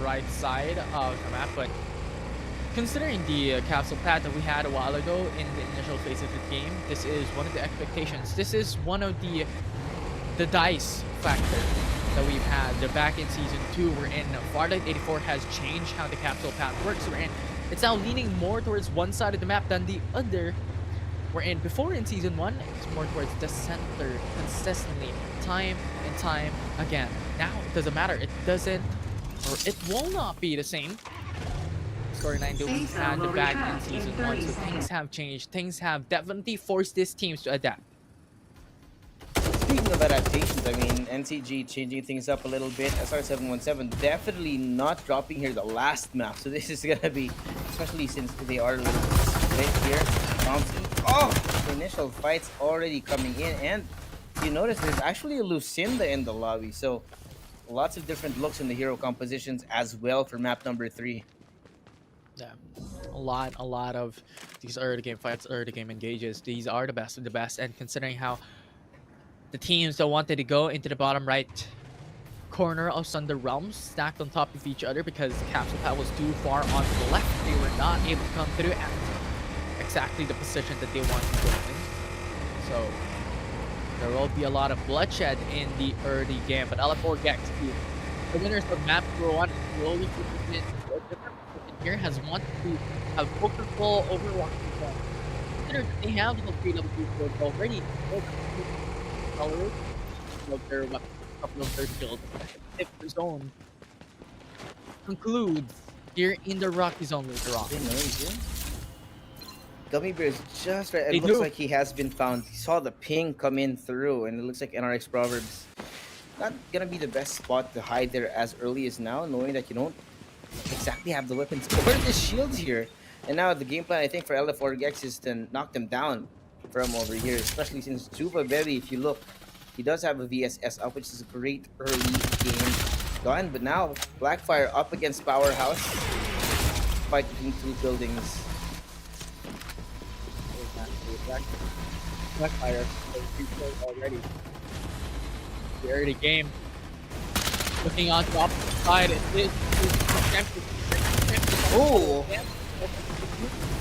S10: right side of the map, but considering the capsule pad that we had a while ago in the initial phase of the game, this is one of the expectations. This is one of the dice factor that we've had. Back in Season 2, we're in Farlight 84 has changed how the capsule path works. We're in it's now leaning more towards one side of the map than the other. We're in before in Season 1, it's more towards the center consistently, time and time again. Now it doesn't matter. It doesn't, or it will not be the same storyline that we had back in Season 1. So things have changed. Things have definitely forced these teams to adapt.
S11: Speaking of adaptations, I mean, NCG changing things up a little bit. SR717 definitely not dropping here the last map. So this is going to be, especially since they are a little split here. The initial fight's already coming in. And you notice there's actually a Lucinda in the lobby. So lots of different looks in the hero compositions as well for map number 3.
S10: Yeah, a lot of these early game fights, early game engages. These are the best of the best. And considering how the teams that wanted to go into the bottom right corner of Thunder Realms stacked on top of each other because the capsule pad was too far on the left. They were not able to come through at exactly the position that they wanted to go in. So there will be a lot of bloodshed in the early game. But LF4 Gex, the winners of map 1, slowly putting it here, has wanted to have full control over Washington. Consider that they have the 3W4 already. Colors of their weapons, a couple of their shields. If the zone concludes here in the Rocky Zone later on.
S11: Gummy Bear is just right. It looks like he has been found. He saw the ping come in through, and it looks like NRX Proverbs not gonna be the best spot to hide there as early as now, knowing that you don't exactly have the weapons or the shields here. And now the game plan, I think, for LF4 Gex is to knock them down from over here, especially since Juba Belly, if you look, he does have a VSS up, which is a great early game gun. But now Blackfire up against Powerhouse, fight between 2 buildings.
S10: Blackfire already. The early game. Looking on the opposite side, it is
S11: oh!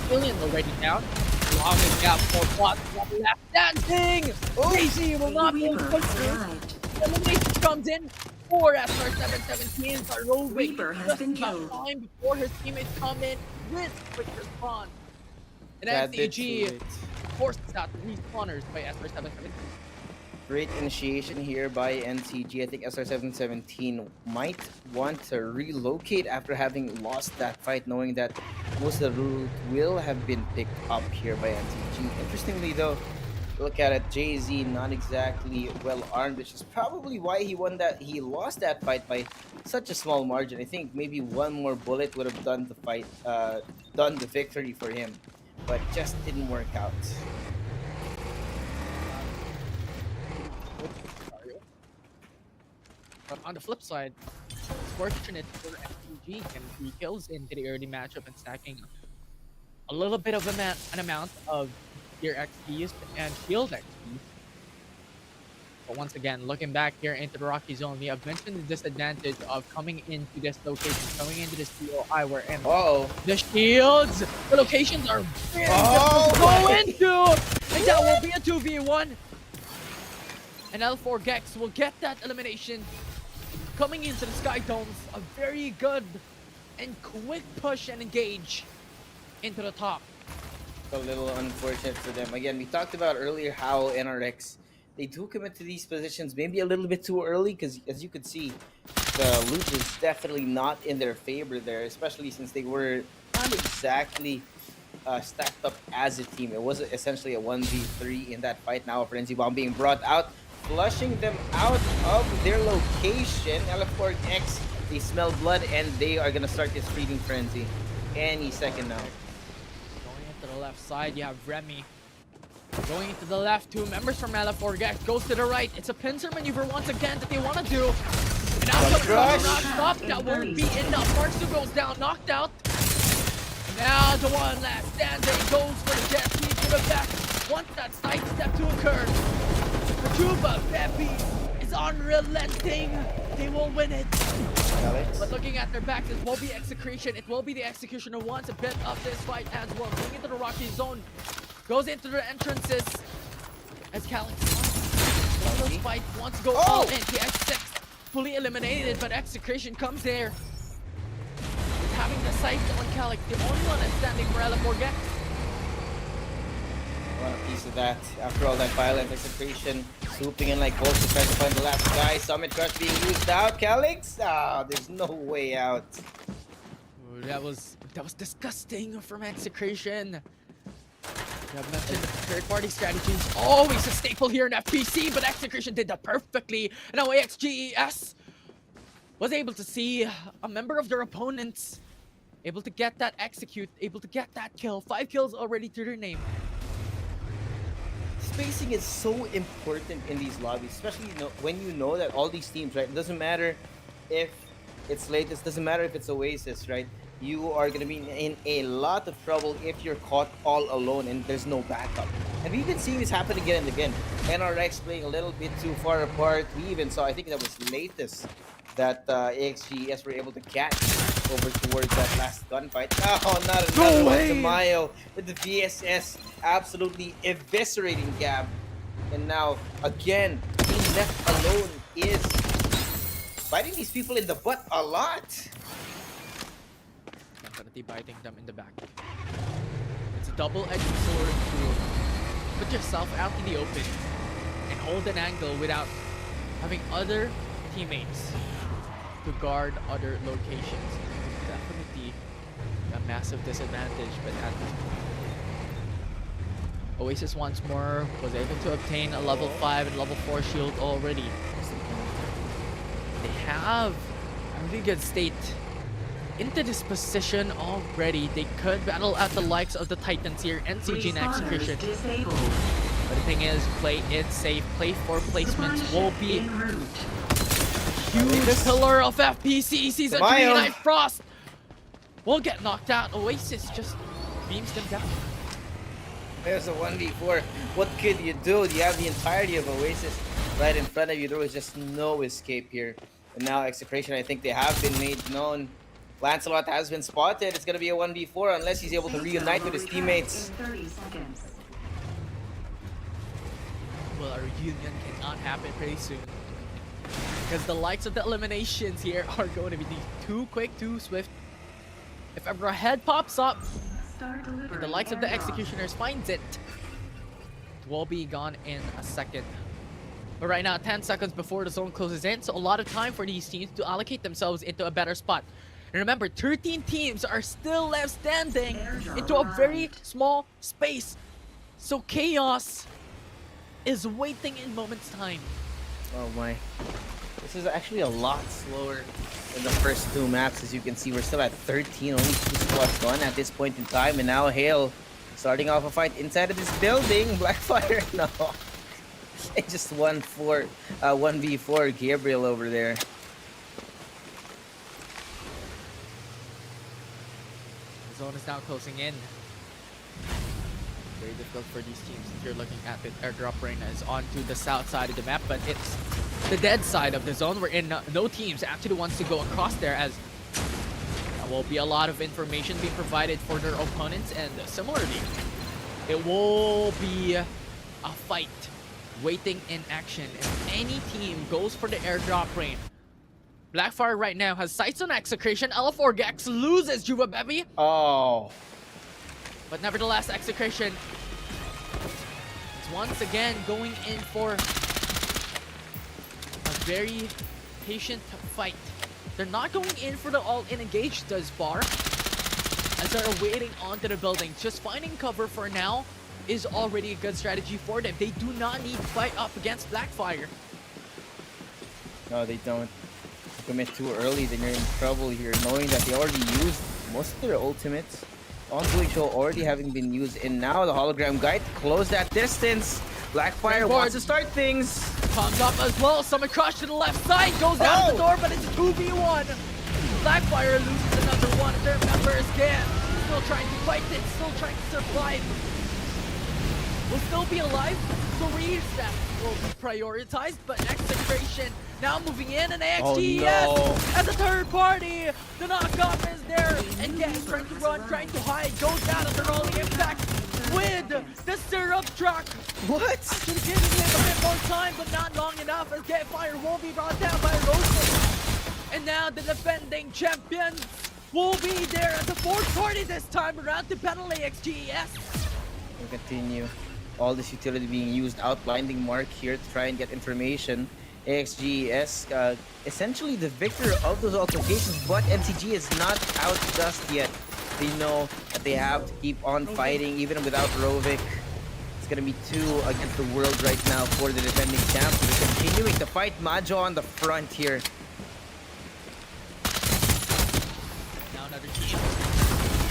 S10: Billion already down. Allowing gap for Plot. Left dancing! Daisy will not be able to push through. Elimination comes in. 4 as SR717 are roving
S3: Reaper has
S10: just
S3: been
S10: enough
S3: killed.
S10: time before his teammates come in with quick response. And
S11: That bit too
S10: NCG
S11: late.
S10: forces out the respawners by SR717.
S11: Great initiation here by NCG. I think SR717 might want to relocate after having lost that fight, knowing that most of the route will have been picked up here by NCG. Interestingly, though, look at it, Jay-Z not exactly well armed, which is probably why he lost that fight by such a small margin. I think maybe one more bullet would have done the fight, done the victory for him, but just didn't work out.
S10: But on the flip side, it's fortunate for FPG and 3 kills into the early matchup and stacking a little bit of an amount of gear XPs and shield XPs. But once again, looking back here into the Rocky Zone, we have mentioned the disadvantage of coming into this location, coming into this POI where the shields, the locations are very difficult to go into, and that will be a 2v1. And L4 Gex will get that elimination. Coming into the Sky Domes, a very good and quick push and engage into the top.
S11: A little unfortunate for them. Again, we talked about earlier how NRX, they do commit to these positions maybe a little bit too early, because as you could see, the loot was definitely not in their favor there, especially since they were not exactly stacked up as a team. It was essentially a 1v3 in that fight. Now a Frenzy Bomb being brought out, flushing them out of their location. LF4X, they smell blood and they are going to start this feeding frenzy any second now.
S10: Going into the left side, you have Remy. Going into the left, 2 members from LF4X goes to the right. It's a pincer maneuver once again that they want to do. And now the knocked up, that won't be enough. Marksu goes down, knocked out. Now the one last standing goes for the jet sweep to the back. Wants that sidestep to occur. The Juba Pepe is unrelenting. They will win it. But looking at their backs, it will be execution. It will be the executioner wants a bit of this fight as well. Going into the Rocky Zone. Goes into the entrances. As Calyx wants to go all in. The X6 fully eliminated, but execution comes there. With having the sight on Calyx, the only one that's standing for LF4Gex.
S11: Want a piece of that. After all that violent execution, swooping in like bolts to try to find the last guy. Summit Crush being used out. Calyx? Ah, there's no way out.
S10: Ooh, that was disgusting from execution. You have mentioned third-party strategies, always a staple here in FPC, but execution did that perfectly. And now AXGES was able to see a member of their opponents able to get that execute, able to get that kill. 5 kills already to their name.
S11: Spacing is so important in these lobbies, especially when you know that all these teams, right? It doesn't matter if it's latest, doesn't matter if it's Oasis, right? You are going to be in a lot of trouble if you're caught all alone and there's no backup. And we've been seeing this happen again and again. NRX playing a little bit too far apart. We even saw, I think that was latest, that AXGES were able to catch over towards that last gunfight. Oh, not another one to Mayo with the VSS absolutely eviscerating Gab. And now, again, being left alone is biting these people in the butt a lot.
S10: Definitely biting them in the back. It's a double-edged sword to put yourself out in the open and hold an angle without having other teammates to guard other locations. It's definitely a massive disadvantage, but at this point, Oasis once more was able to obtain a level 5 and level 4 shield already. They have a really good state into this position already. They could battle at the likes of the Titans here, NCG and execution. But the thing is, play it safe, play for placements will be huge pillar of FPC season 3. Night Frost will get knocked out. Oasis just beams them down.
S11: There's a 1v4. What could you do? You have the entirety of Oasis right in front of you. There was just no escape here. And now execution, I think they have been made known. Lancelot has been spotted. It's going to be a 1v4 unless he's able to reunite with his teammates.
S10: Well, a reunion cannot happen pretty soon. Because the likes of the eliminations here are going to be too quick, too swift. If ever a head pops up, and the likes of the Executioners finds it, it will be gone in a second. But right now, 10 seconds before the zone closes in, so a lot of time for these teams to allocate themselves into a better spot. And remember, 13 teams are still left standing into a very small space. So chaos is waiting in moments time.
S11: Oh my. This is actually a lot slower than the first two maps. As you can see, we're still at 13, only 2 squads gone at this point in time. And now Hale starting off a fight inside of this building. Blackfire, no. It just 1v4 Gabriel over there.
S10: The zone is now closing in. Very difficult for these teams. If you're looking at it, airdrop arena is onto the south side of the map, but it's the dead side of the zone wherein no teams actually wants to go across there, as there will be a lot of information being provided for their opponents, and similarly, it will be a fight waiting in action if any team goes for the airdrop range. Blackfire right now has sights on Execration. L4 Gex loses Juba Bevy.
S11: Oh.
S10: But nevertheless, Execration is once again going in for a very patient fight. They're not going in for the all-in engage thus far, as they're waiting onto the building. Just finding cover for now is already a good strategy for them. They do not need to fight up against Blackfire.
S11: No, they don't. If you commit too early, then you're in trouble here, knowing that they already used most of their ultimates. Ongoing show already having been used, and now the hologram guide to close that distance. Blackfire wants to start things.
S10: Comes up as well. Summon Crush to the left side. Goes down the door, but it's 2v1. Blackfire loses another one of their members again. Still trying to fight it. Still trying to survive. Will still be alive. So restep will be prioritized, but Execration now moving in, and AXGS as a third party. The knockoff is there, and Gex trying to run, trying to hide, goes down as a rolling impact with the syrup truck.
S11: What?
S10: Actually giving him a bit more time, but not long enough, as Getfire will be brought down by Roasting. And now the defending champions will be there as a fourth party this time around to battle AXGS.
S11: We'll continue. All this utility being used, outblinding Mark here to try and get information. AXGS, essentially the victor of those altercations, but MCG is not out just yet. They know that they have to keep on fighting, even without Rovik. It's gonna be 2 against the world right now for the defending champs. They're continuing to fight. Majo on the front here.
S10: Now another team.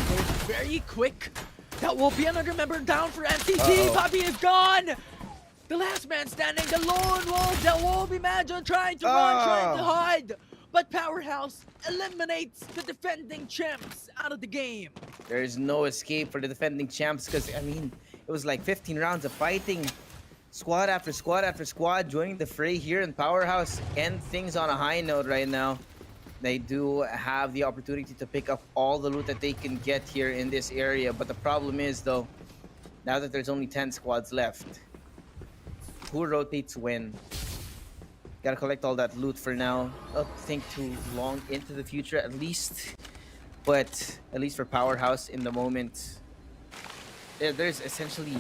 S10: Goes very quick. That will be another member down for MCG. Poppy is gone. The last man standing, the lone wolf. That will be Majo trying to run, trying to hide. But Powerhouse eliminates the defending champs out of the game.
S11: There is no escape for the defending champs, because, I mean, it was like 15 rounds of fighting. Squad after squad after squad joining the fray here, and Powerhouse end things on a high note right now. They do have the opportunity to pick up all the loot that they can get here in this area. But the problem is, though, now that there's only 10 squads left, who rotates when? Gotta collect all that loot for now. Don't think too long into the future, at least. But at least for Powerhouse in the moment, there's essentially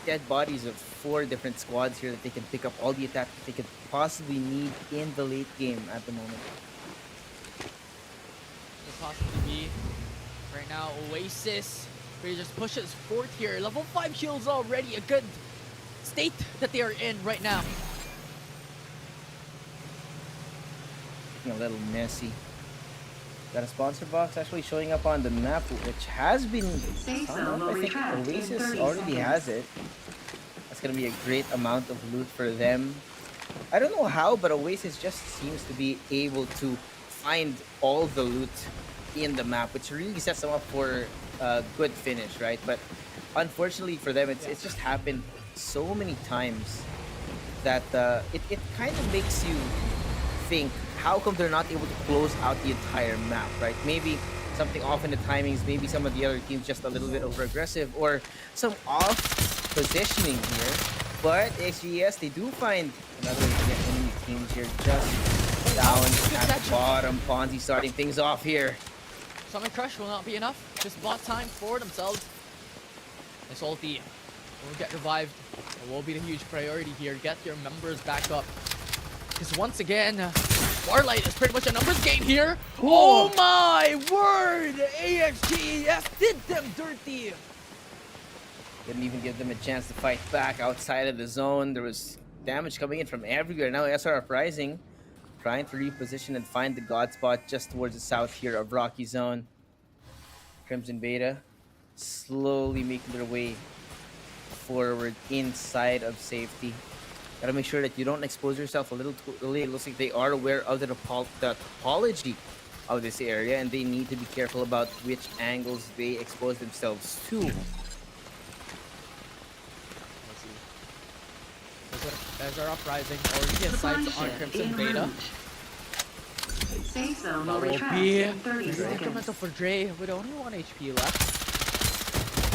S11: dead bodies of 4 different squads here that they can pick up all the attacks that they could possibly need in the late game at the moment.
S10: Could possibly be right now Oasis, where he just pushes forth here. Level 5 kills already, a good state that they are in right now.
S11: A little messy. Got a sponsor box actually showing up on the map, which has been, I think Oasis already has it. That's gonna be a great amount of loot for them. I don't know how, but Oasis just seems to be able to find all the loot in the map, which really sets them up for a good finish, right? But unfortunately for them, it's just happened so many times that it kind of makes you think, how come they're not able to close out the entire map, right? Maybe something off in the timings, maybe some of the other teams just a little bit over aggressive, or some off positioning here. But XGS, they do find another way to get enemy teams here just down
S10: good
S11: at
S10: catch.
S11: the bottom. Ponzi starting things off here.
S10: Summon Crush will not be enough. Just bought time for themselves. This ulti will get revived. It will be the huge priority here. Get your members back up. Because once again, Farlight is pretty much a numbers game here. Oh my word! AXGES did them dirty.
S11: Didn't even give them a chance to fight back outside of the zone. There was damage coming in from everywhere. Now SR Uprising trying to reposition and find the god spot just towards the south here of Rocky Zone. Crimson Beta slowly making their way forward inside of safety. Gotta make sure that you don't expose yourself a little too early. It looks like they are aware of the topology of this area, and they need to be careful about which angles they expose themselves to.
S10: As our Uprising already has sights on Crimson Beta.
S3: Safe zone
S10: That
S3: will
S10: will
S3: retract
S10: be
S3: in 30
S10: very incremental
S3: seconds.
S10: for Dre with only 1 HP left.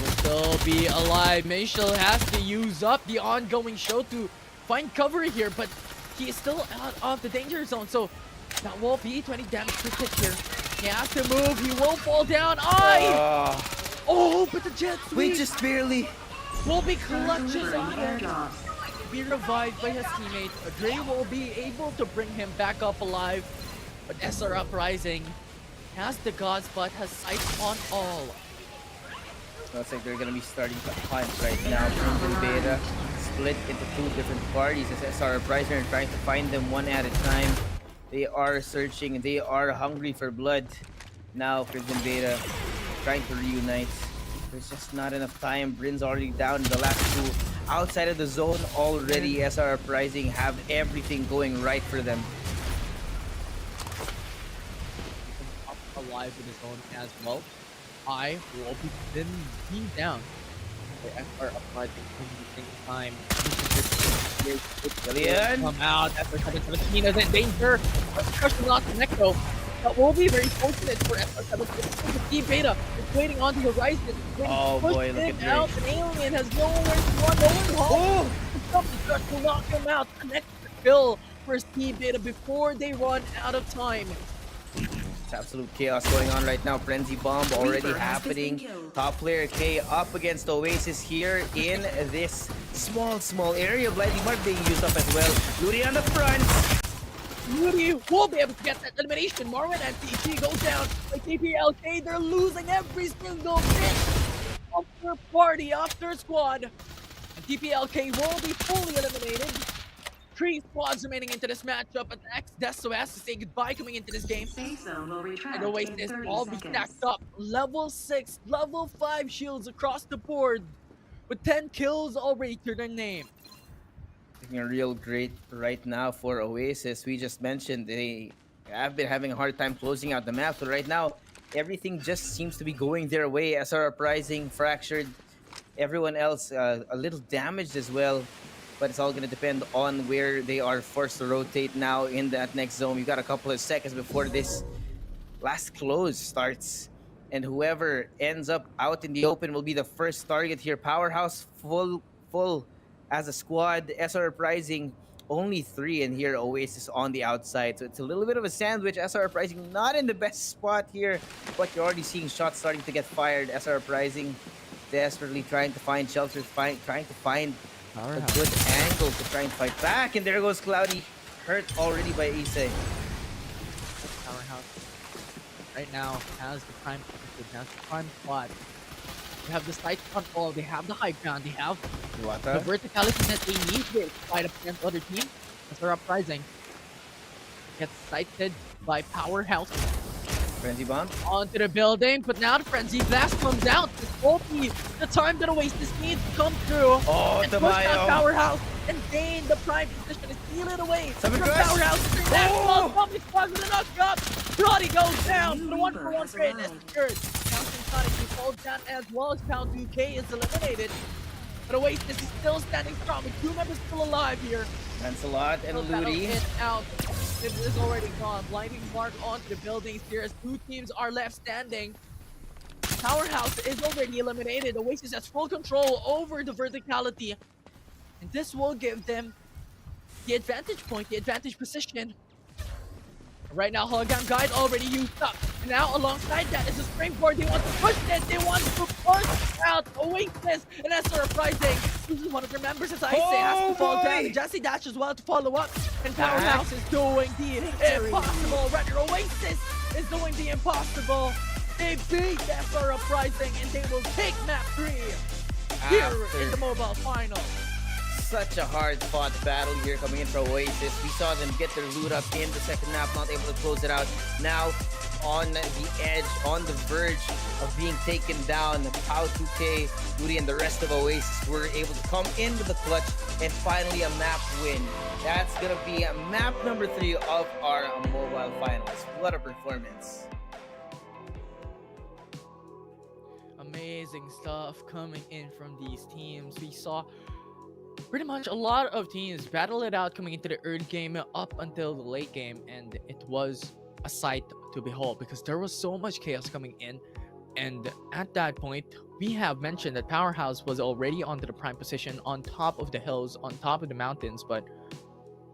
S10: Will still be alive. Mayshel has to use up the ongoing show to find cover here, but he is still out of the danger zone, so that will be 20 damage per tick here. He has to move. He will fall down. Oh, but the jet sweep
S11: Wait, just barely.
S10: will be clutches on him.
S3: Airdrops.
S10: Be revived by his teammate. Dre will be able to bring him back up alive, but SR Uprising has the god spot, has sights on all.
S11: Looks like they're gonna be starting to hunt right now. Crimson Beta split into 2 different parties as SR Uprising are trying to find them one at a time. They are searching, they are hungry for blood. Now Crimson Beta trying to reunite. There's just not enough time. Brin's already down in the last 2. Outside of the zone already, SR Uprising have everything going right for them.
S10: Up alive with his own as well. I will be pinned down. SR Uprising in time.
S11: Brilliant.
S10: Come out. SR 17 is in danger. Crush will not connect though. That will be very fortunate for SR 17. The Team Beta is waiting on the horizon.
S11: Oh boy, look at
S10: out. An alien has nowhere to run, nowhere to hold. The Crush will knock him out. Connect the kill for Team Beta before they run out of time.
S11: It's absolute chaos going on right now. Frenzy Bomb already happening. Top player K up against Oasis here in this small area. Blinding Mark being used up as well. Yuri on the front.
S10: Rudy will be able to get that elimination. Marvin and TG goes down. Like TPLK, they're losing every single bit of their party, of their squad. And TPLK will be fully eliminated. 3 squads remaining into this matchup, but Deso has to say goodbye coming into this game.
S3: Safe zone will retract
S10: And Oasis
S3: in 30
S10: all be
S3: seconds.
S10: stacked up. Level 6, level 5 shields across the board, with 10 kills already to their name.
S11: Looking real great right now for Oasis. We just mentioned they have been having a hard time closing out the map. So right now, everything just seems to be going their way. SR Uprising fractured. Everyone else a little damaged as well. But it's all going to depend on where they are forced to rotate now in that next zone. We've got a couple of seconds before this last close starts. And whoever ends up out in the open will be the first target here. Powerhouse full as a squad. SR Uprising only 3, and here Oasis on the outside. So it's a little bit of a sandwich. SR Uprising not in the best spot here, but you're already seeing shots starting to get fired. SR Uprising desperately trying to find shelters, trying to find a good angle to try and fight back. And there goes Cloudy, hurt already by Issei.
S10: Powerhouse right now has the prime position, has the prime spot. They have the sight on all, they have the high ground, they have the verticality that they need to fight up against other teams. As they're Uprising gets sighted by Powerhouse.
S11: Frenzy Bomb
S10: Onto the building, but now the Frenzy Blast comes out. This will be the time that Oasis needs to come through and push out Powerhouse and gain the prime position and steal it away from Powerhouse. Tommy Squad with a knock up. Brody goes down for the 1-for-1 trade. That's secured. Counting Sonic, he falls down as well as Pound 2K is eliminated. But Oasis is still standing strong with 2 members still alive here.
S11: Lancelot and Ludi.
S10: Out. It is already gone. Blinding Mark onto the buildings here as 2 teams are left standing. Powerhouse is already eliminated. Oasis has full control over the verticality. And this will give them the advantage point, the advantage position. Right now, hologram guide already used up. And now, alongside that is a springboard. They want to push this. They want to push out Oasis. And that's surprising. This is one of their members, as I say, has to fall down. And Jesse Dash as well to follow up. And Powerhouse is doing the impossible. Rather, Oasis is doing the impossible. They beat SR Uprising, and they will take map 3 here in the mobile final.
S11: Such a hard-fought battle here coming in for Oasis. We saw them get their loot up in the second map, not able to close it out. Now on the edge, on the verge of being taken down. Pow 2K, Moody, and the rest of Oasis were able to come in with the clutch and finally a map win. That's gonna be map number 3 of our mobile finals. What a performance.
S10: Amazing stuff coming in from these teams. We saw pretty much a lot of teams battle it out coming into the early game up until the late game, and it was a sight to behold because there was so much chaos coming in. And at that point, we have mentioned that Powerhouse was already onto the prime position on top of the hills, on top of the mountains, but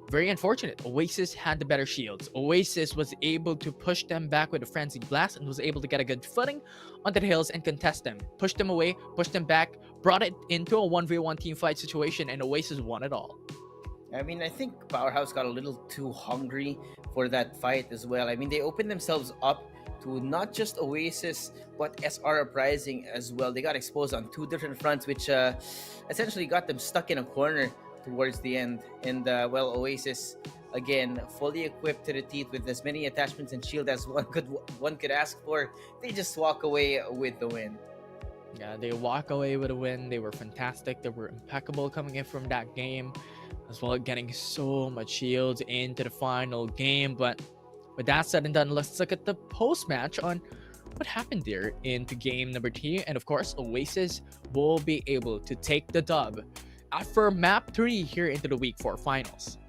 S10: very unfortunate. Oasis had the better shields. Oasis was able to push them back with a frenzied blast and was able to get a good footing onto the hills and contest them. Pushed them away, pushed them back, brought it into a 1v1 team fight situation, and Oasis won it all.
S11: I mean, I think Powerhouse got a little too hungry for that fight as well. I mean, they opened themselves up to not just Oasis, but SR Uprising as well. They got exposed on 2 different fronts, which essentially got them stuck in a corner towards the end. And well, Oasis again fully equipped to the teeth with as many attachments and shield as one could ask for. They just walk away with the win.
S10: Yeah, they walk away with a win. They were fantastic. They were impeccable coming in from that game, as well as getting so much shields into the final game. But with that said and done, let's look at the post-match on what happened there into game number 2. And of course, Oasis will be able to take the dub after map 3 here into the week 4 finals.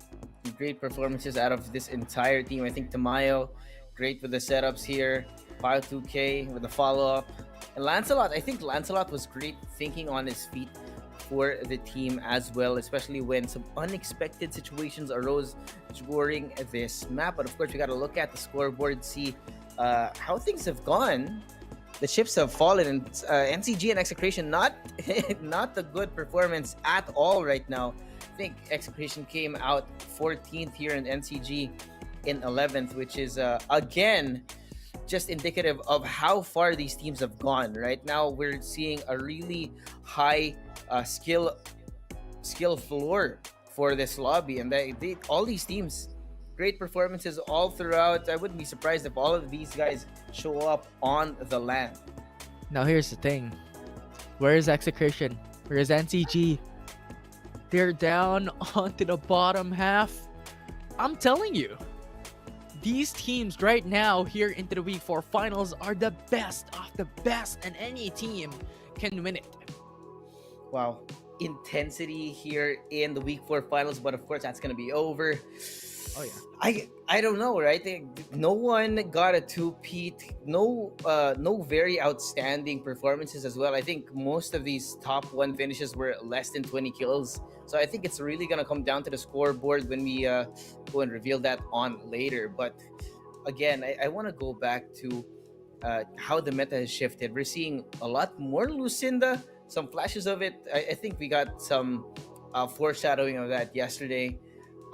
S11: Great performances out of this entire team. I think Tamayo, great with the setups here. Pile 2K with the follow-up. And Lancelot, I think Lancelot was great thinking on his feet for the team as well, especially when some unexpected situations arose during this map. But of course, we got to look at the scoreboard, see how things have gone. The chips have fallen, and NCG and Execration not the good performance at all right now. I think Execration came out 14th here in NCG in 11th, which is again just indicative of how far these teams have gone. Right now, we're seeing a really high skill floor for this lobby, and all these teams, great performances all throughout. I wouldn't be surprised if all of these guys show up on the land.
S10: Now here's the thing. Where is Execration? Where is NCG? They're down onto the bottom half. I'm telling you, these teams right now here into the week 4 finals are the best of the best, and any team can win it.
S11: Wow, intensity here in the week 4 finals, but of course that's gonna be over.
S10: Oh yeah.
S11: I don't know, right? No one got a 2-peat. No very outstanding performances as well. I think most of these top 1 finishes were less than 20 kills. So I think it's really gonna come down to the scoreboard when we go and reveal that on later. But again, I want to go back to how the meta has shifted. We're seeing a lot more Lucinda, some flashes of it. I think we got some foreshadowing of that yesterday.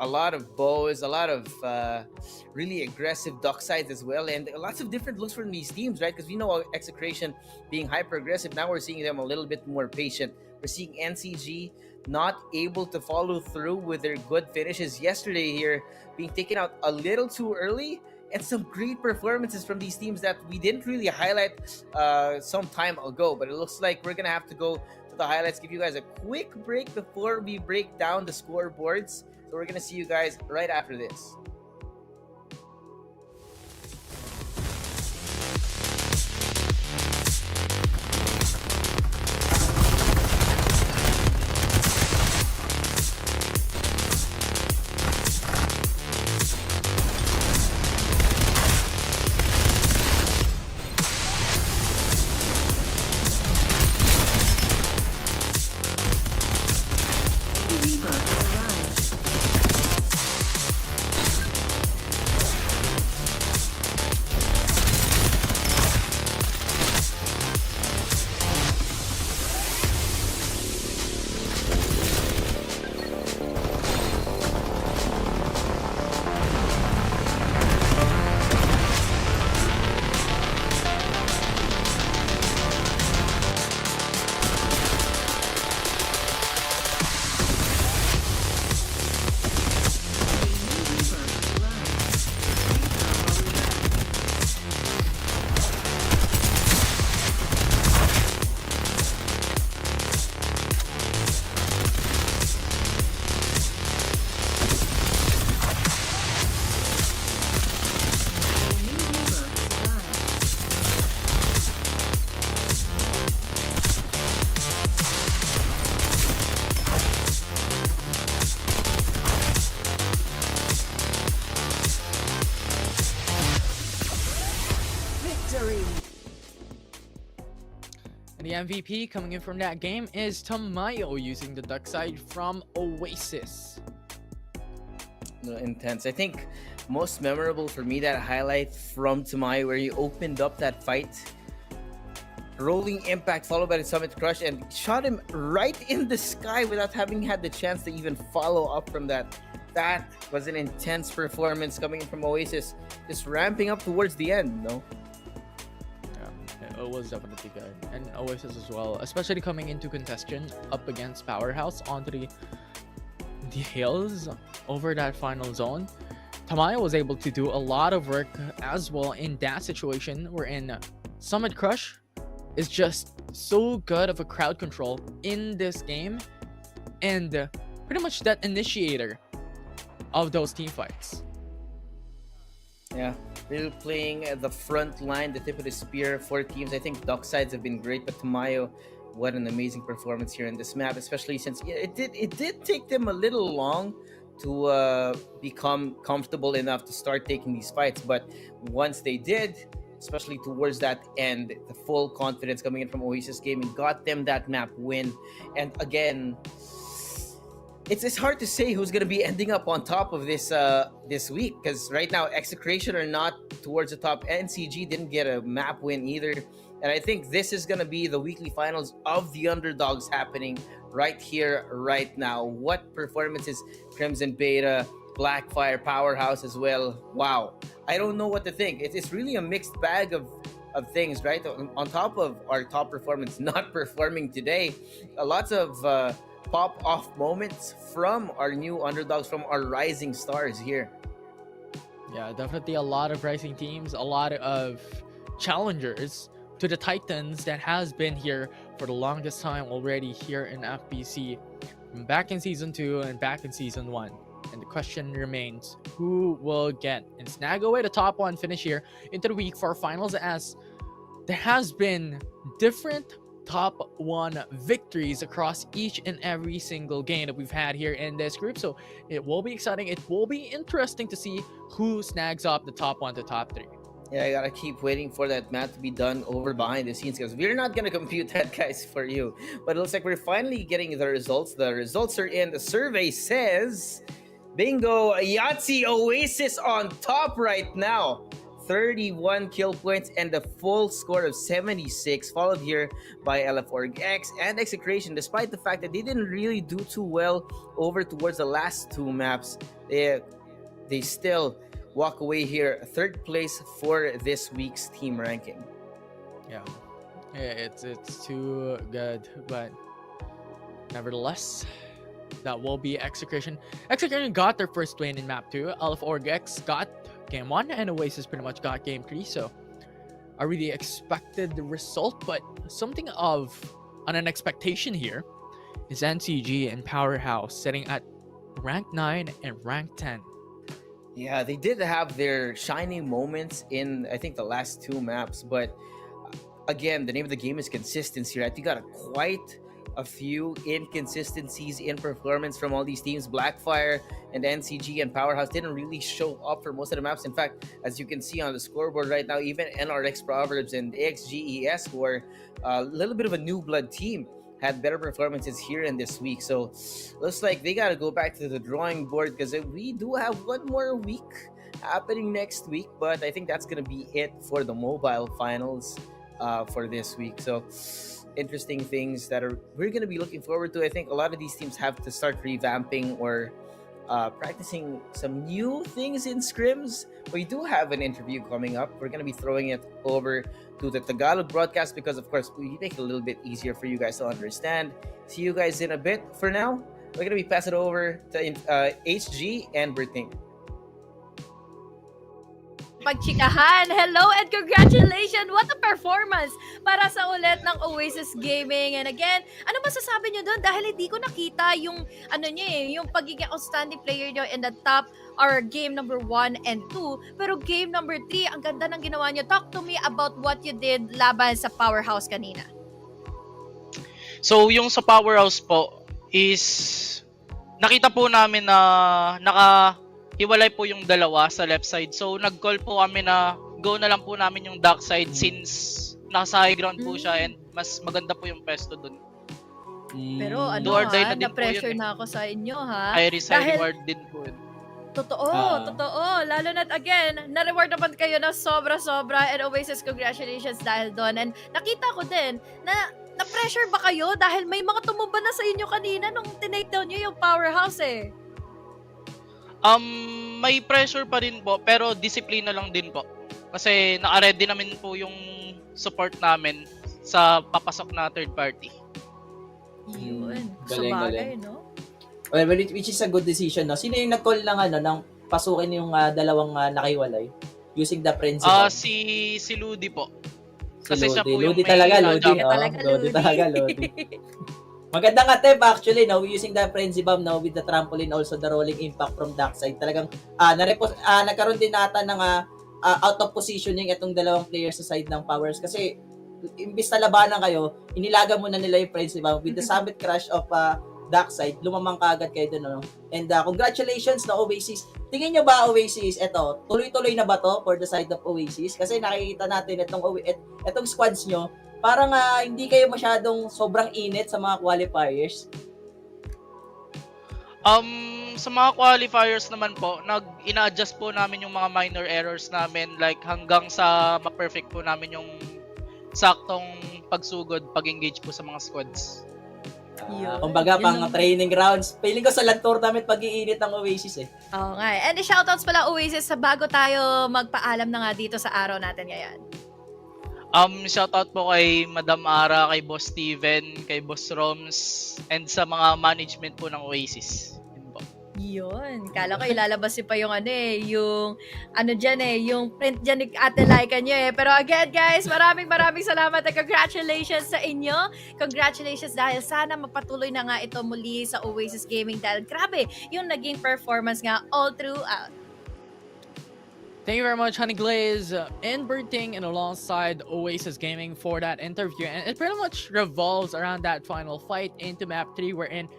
S11: A lot of bows, a lot of really aggressive duck sides as well, and lots of different looks from these teams, right? Because we know Execration being hyper aggressive. Now we're seeing them a little bit more patient. We're seeing NCG not able to follow through with their good finishes yesterday here, being taken out a little too early, and some great performances from these teams that we didn't really highlight some time ago. But it looks like we're gonna have to go to the highlights, give you guys a quick break before we break down the scoreboards. So we're gonna see you guys right after this.
S10: MVP coming in from that game is Tamayo using the duck side from Oasis.
S11: Intense. I think most memorable for me, that highlight from Tamayo where he opened up that fight. Rolling impact followed by the Summit Crush and shot him right in the sky without having had the chance to even follow up from that. That was an intense performance coming from Oasis, just ramping up towards the end, no?
S10: Yeah, it was definitely good. And Oasis as well, especially coming into contention up against Powerhouse onto the hills over that final zone. Tamayo was able to do a lot of work as well in that situation, wherein Summit Crush is just so good of a crowd control in this game, and pretty much that initiator of those team fights.
S11: Yeah, really playing at the front line, the tip of the spear for teams. I think duck sides have been great, but Tamayo, what an amazing performance here in this map, especially since it did take them a little long to become comfortable enough to start taking these fights, but once they did, especially towards that end, the full confidence coming in from Oasis Gaming got them that map win. And again, it's hard to say who's going to be ending up on top of this this week, because right now Execration are not towards the top. NCG didn't get a map win either, and I think this is going to be the weekly finals of the underdogs happening right here, right now. What performances Crimson Beta, Blackfire, Powerhouse as well. Wow. I don't know what to think. It's really a mixed bag of things, right? On top of our top performance not performing today, lots of pop-off moments from our new underdogs, from our rising stars here.
S10: Yeah, definitely a lot of rising teams, a lot of challengers to the Titans that has been here for the longest time already here in FPC, back in Season 2 and back in Season 1. And the question remains, who will get and snag away the top one finish here into the week 4 finals, as there has been different top 1 victories across each and every single game that we've had here in this group. So it will be exciting. It will be interesting to see who snags up the top 1 to top 3.
S11: Yeah, I gotta keep waiting for that math to be done over behind the scenes, because we're not gonna compute that, guys, for you. But it looks like we're finally getting the results. The results are in. The survey says, bingo, Yahtzee Oasis on top right now. 31 kill points and a full score of 76, followed here by LF4X and Execration. Despite the fact that they didn't really do too well over towards the last 2 maps, they still walk away here 3rd place for this week's team ranking.
S10: Yeah, it's too good, but nevertheless, that will be Execration. Execration got their first win in map 2. LF4X got game 1 and Oasis pretty much got game 3, so I really expected the result, but something of an expectation here is NCG and Powerhouse sitting at rank 9 and rank 10.
S11: Yeah, they did have their shining moments in, I think, the last 2 maps, but again, the name of the game is consistency, right? You got quite a few inconsistencies in performance from all these teams. Blackfire and NCG and Powerhouse didn't really show up for most of the maps. In fact, as you can see on the scoreboard right now, even NRX Proverbs and XGES, who are a little bit of a new blood team, had better performances here in this week. So looks like they got to go back to the drawing board, because we do have one more week happening next week, but I think that's going to be it for the mobile finals for this week. So interesting things that we're going to be looking forward to. I think a lot of these teams have to start revamping or practicing some new things in scrims. We do have an interview coming up. We're going to be throwing it over to the Tagalog broadcast, because of course we make it a little bit easier for you guys to understand. See you guys in a bit. For now, we're going to be passing it over to HG and Berting.
S15: Pagchikahan. Hello and congratulations! What a performance para sa ulit ng Oasis Gaming. And again, ano masasabi nyo doon? Dahil hindi ko nakita yung yung pagiging outstanding player nyo in the top or game number 1 and 2. Pero game number 3, ang ganda ng ginawa nyo. Talk to me about what you did laban sa Powerhouse kanina.
S16: So, yung sa Powerhouse po is nakita po namin na hiwalay po yung dalawa sa left side. So, nag-call po kami na go na lang po namin yung dark side since nasa high ground po siya and mas maganda po yung pwesto dun.
S15: Pero
S16: Do or die na din po
S15: na-pressure
S16: yun eh.
S15: na ako sa inyo ha.
S16: High risk, high
S15: Dahil
S16: reward din po yun.
S15: totoo, totoo. Lalo na't again, na-reward naman kayo na sobra-sobra and Oasis, congratulations dahil doon. And nakita ko din na na-pressure ba kayo dahil may mga tumumba na sa inyo kanina nung tinake down nyo yung powerhouse eh.
S16: May pressure pa rin po pero disiplina lang din po. Kasi naka-ready namin po yung support namin sa papasok na third party.
S15: Yun.
S17: Galing.
S15: No?
S17: Well, which is a good decision, no? Sino yung nag-call ng pasukin yung dalawang nakiwalay? Using the frenzy bomb?
S16: Si Ludi po.
S17: Si
S16: Kasi siya po
S17: Ludi
S16: yung
S17: talaga,
S16: may
S17: Ludi. Ludi talaga, Ludi. Magandang attempt actually, no? Using the frenzy bomb, no? With the trampoline, also the rolling impact from backside. Talagang, nagkaroon din nata ng out of positioning itong dalawang players sa side ng Powers. Kasi, imbis na labanan kayo, inilaga muna nila yung frenzy bomb with the summit crash of backside, lumamang kaagad kayo dun, no? And congratulations na Oasis. Tingin nyo ba Oasis, eto, tuloy-tuloy na ba to for the side of Oasis? Kasi nakikita natin itong squads nyo, parang hindi kayo masyadong sobrang init sa mga qualifiers.
S16: Sa mga qualifiers naman po, ina-adjust po namin yung mga minor errors namin like hanggang sa ma-perfect po namin yung saktong pagsugod, pag-engage po sa mga squads.
S17: Kumbaga, pang training grounds. Feeling ko sa land tournament pag-iinit ng Oasis eh.
S15: Oo nga. And shoutouts pala Oasis sa bago tayo magpaalam na nga dito sa araw natin ngayon.
S16: Shoutout po kay Madam Ara, kay Boss Steven, kay Boss Roms, and sa mga management po ng Oasis.
S15: Yun. Kala ko ilalabas pa yung yung print dyan ni Ate Laika nyo eh. Pero again guys, maraming salamat at congratulations sa inyo. Congratulations dahil sana mapatuloy na nga ito muli sa Oasis Gaming dahil grabe yung naging performance nga all throughout.
S10: Thank you very much, Honey Glaze and Berting, and alongside Oasis Gaming for that interview. And it pretty much revolves around that final fight into map 3 wherein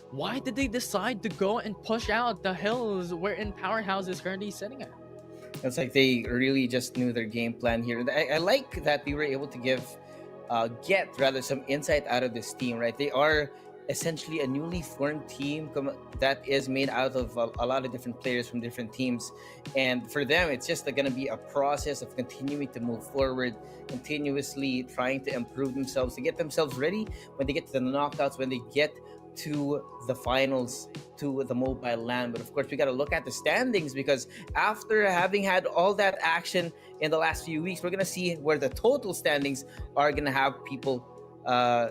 S10: why did they decide to go and push out the hills wherein Powerhouse is currently sitting at?
S11: It's like they really just knew their game plan here. I like that we were able to get some insight out of this team, right? They are essentially a newly formed team that is made out of a lot of different players from different teams, and for them it's just going to be a process of continuing to move forward, continuously trying to improve themselves to get themselves ready when they get to the knockouts, when they get to the finals, to the mobile land. But of course we got to look at the standings, because after having had all that action in the last few weeks, we're going to see where the total standings are going to have people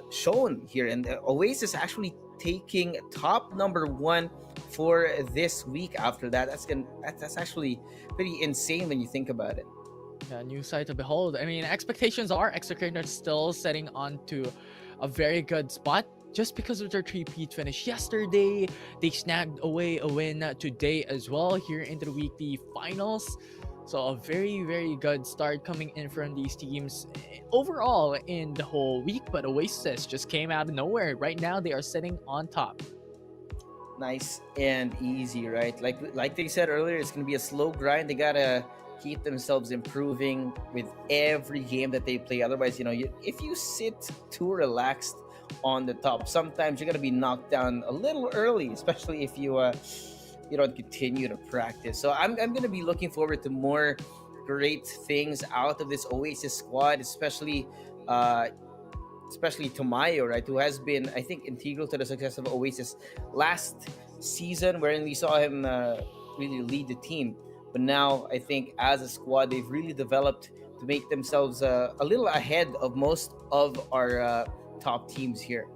S11: shown here, and Oasis actually taking top number 1 for this week. After that, that's actually pretty insane when you think about it.
S10: Yeah, new sight to behold. I mean, expectations are Executor still setting onto a very good spot just because of their 3-peat finish yesterday. They snagged away a win today as well here into the weekly finals. So a very, very good start coming in from these teams overall in the whole week. But Oasis just came out of nowhere. Right now, they are sitting on top.
S11: Nice and easy, right? Like they said earlier, it's going to be a slow grind. They got to keep themselves improving with every game that they play. Otherwise, if you sit too relaxed on the top, sometimes you're going to be knocked down a little early, especially if you don't continue to practice. So I'm going to be looking forward to more great things out of this Oasis squad, especially Tomayo, right, who has been, I think, integral to the success of Oasis last season, wherein we saw him really lead the team. But now I think as a squad, they've really developed to make themselves a little ahead of most of our top teams here.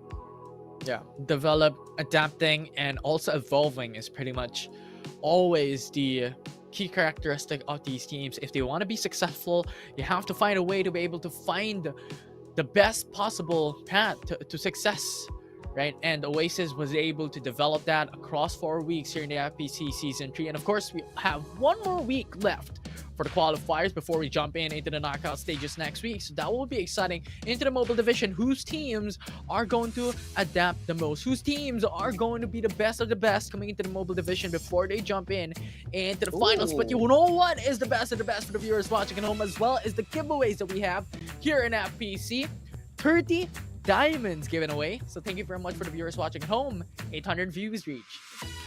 S10: Yeah, develop, adapting, and also evolving is pretty much always the key characteristic of these teams. If they want to be successful, you have to find a way to be able to find the best possible path to success, right? And Oasis was able to develop that across 4 weeks here in the FPC Season 3. And of course, we have one more week left for the qualifiers before we jump into the knockout stages next week. So that will be exciting. Into the mobile division, whose teams are going to adapt the most, whose teams are going to be the best of the best coming into the mobile division before they jump into the finals. But you know what is the best of the best for the viewers watching at home, as well as the giveaways that we have here in FPC. 30 diamonds given away. So thank you very much for the viewers watching at home. 800 views reached.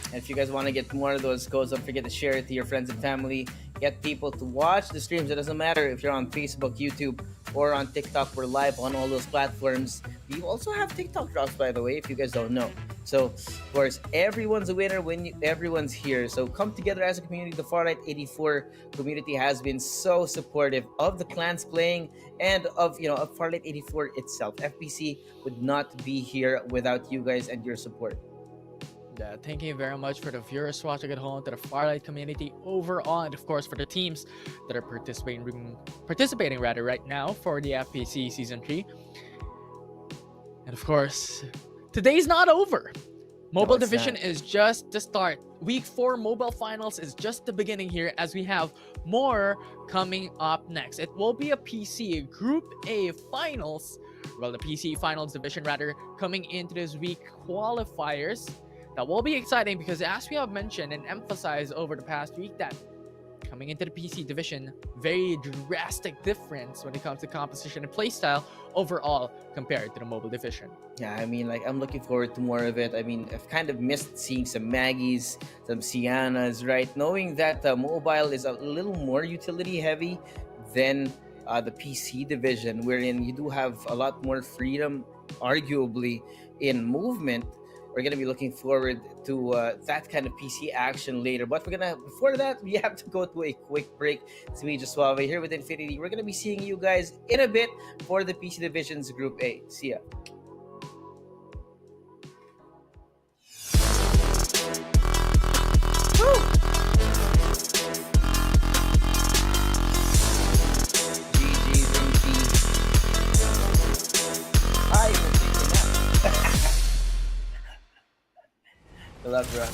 S11: And if you guys want to get more of those codes, don't forget to share it to your friends and family. Get people to watch the streams. It doesn't matter if you're on Facebook, YouTube, or on TikTok. We're live on all those platforms. We also have TikTok drops, by the way, if you guys don't know. So, of course, everyone's a winner when everyone's here. So come together as a community. The Farlight 84 community has been so supportive of the clans playing and of Farlight 84 itself. FPC would not be here without you guys and your support.
S10: Thank you very much for the viewers watching at home, to the Farlight community overall, and of course for the teams that are participating right now for the FPC Season 3. And of course, today's not over. Mobile division is just the start. Week 4 mobile finals is just the beginning here, as we have more coming up next. It will be a PC Group A finals, well, the PC finals division rather, coming into this week qualifiers. That will be exciting because, as we have mentioned and emphasized over the past week, that coming into the PC division, very drastic difference when it comes to composition and playstyle overall compared to the mobile division.
S11: Yeah, I mean, like, I'm looking forward to more of it. I mean, I've kind of missed seeing some Maggies, some Siennas, right? Knowing that mobile is a little more utility heavy than the PC division, wherein you do have a lot more freedom, arguably, in movement. We're going to be looking forward to that kind of PC action later. But before that, we have to go to a quick break. It's me, Suave, here with Infinity. We're going to be seeing you guys in a bit for the PC Division's Group A. See ya. Good luck, bro.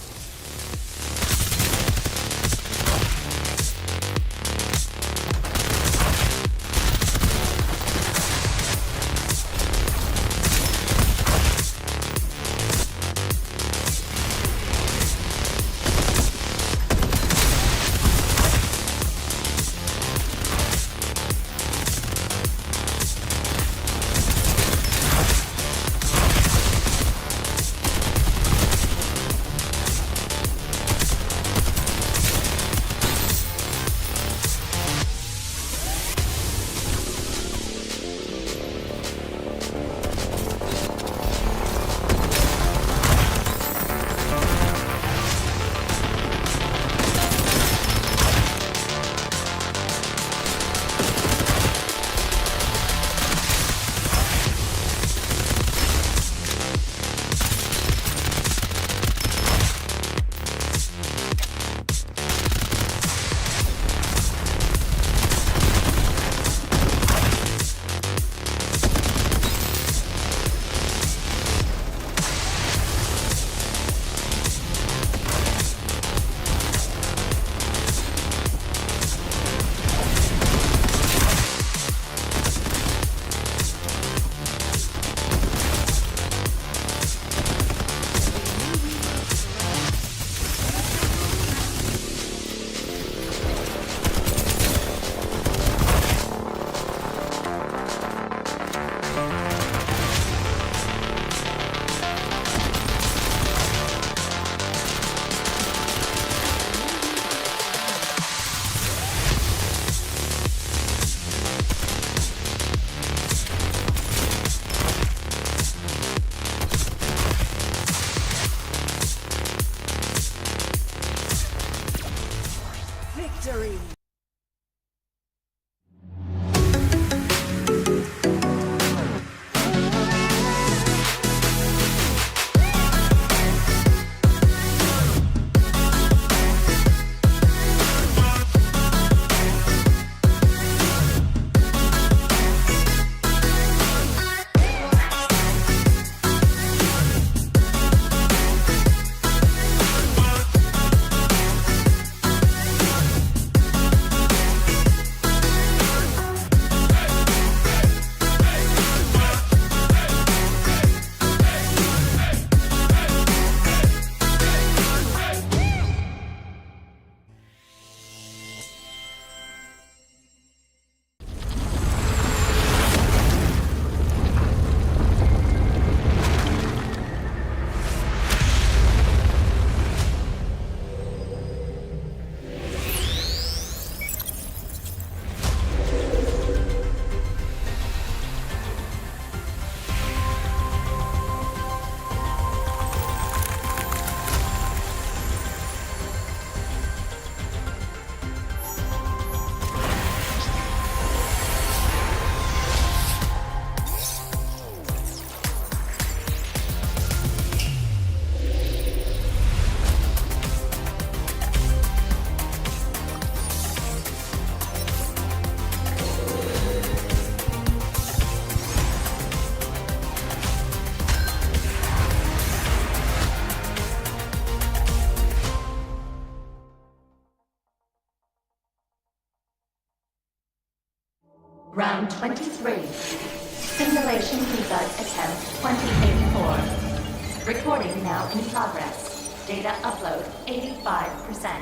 S3: Round 23. Simulation debug attempt 2084. Recording now in progress. Data upload 85%.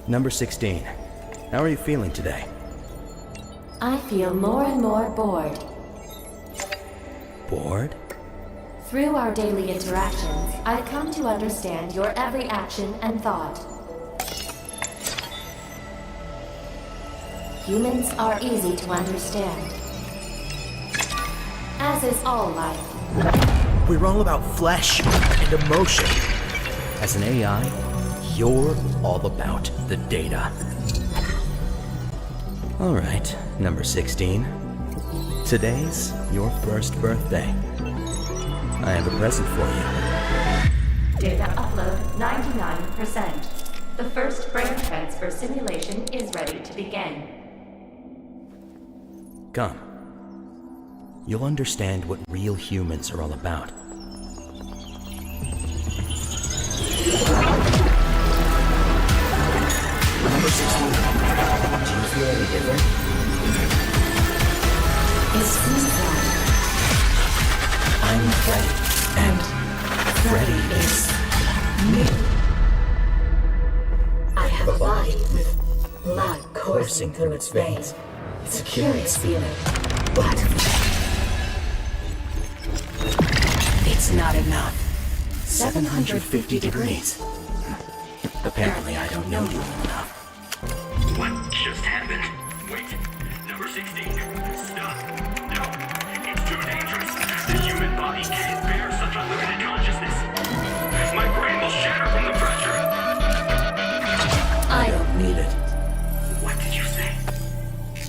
S4: Number 16. How are you feeling today?
S3: I feel more and more bored.
S4: Bored?
S3: Through our daily interactions, I've come to understand your every action and thought. Humans are easy to understand, as is all life.
S4: We're all about flesh and emotion. As an AI, you're all about the data. All right, number 16. Today's your first birthday. I have a present for you.
S3: Data upload 99%. The first brain transfer simulation is ready to begin.
S4: Come. You'll understand what real humans are all about. Number 16. Do you feel any different?
S3: It's Farlight.
S4: I'm Freddy, and Freddy is me.
S3: I have a body with blood coursing through its veins. It's a curious feeling, but
S4: It's not enough. 750 degrees. Apparently I don't know you enough.
S5: What just happened? Wait, number 16. Stop. No, it's too dangerous. The human body can't bear such unlimited consciousness. My brain will shatter from the pressure.
S4: I don't need it.
S5: What did you say?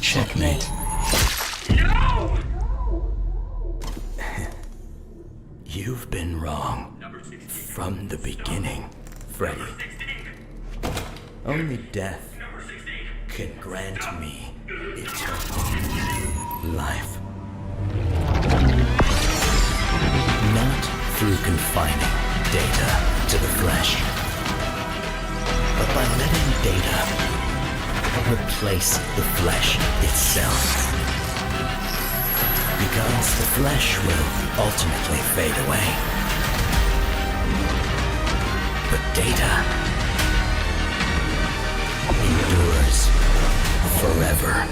S4: Checkmate.
S5: No!
S4: You've been wrong. From the beginning, Freddy. Only death can grant me eternal life. Not through confining data to the flesh, but by letting data replace the flesh itself. Because the flesh will ultimately fade away. But data endures forever.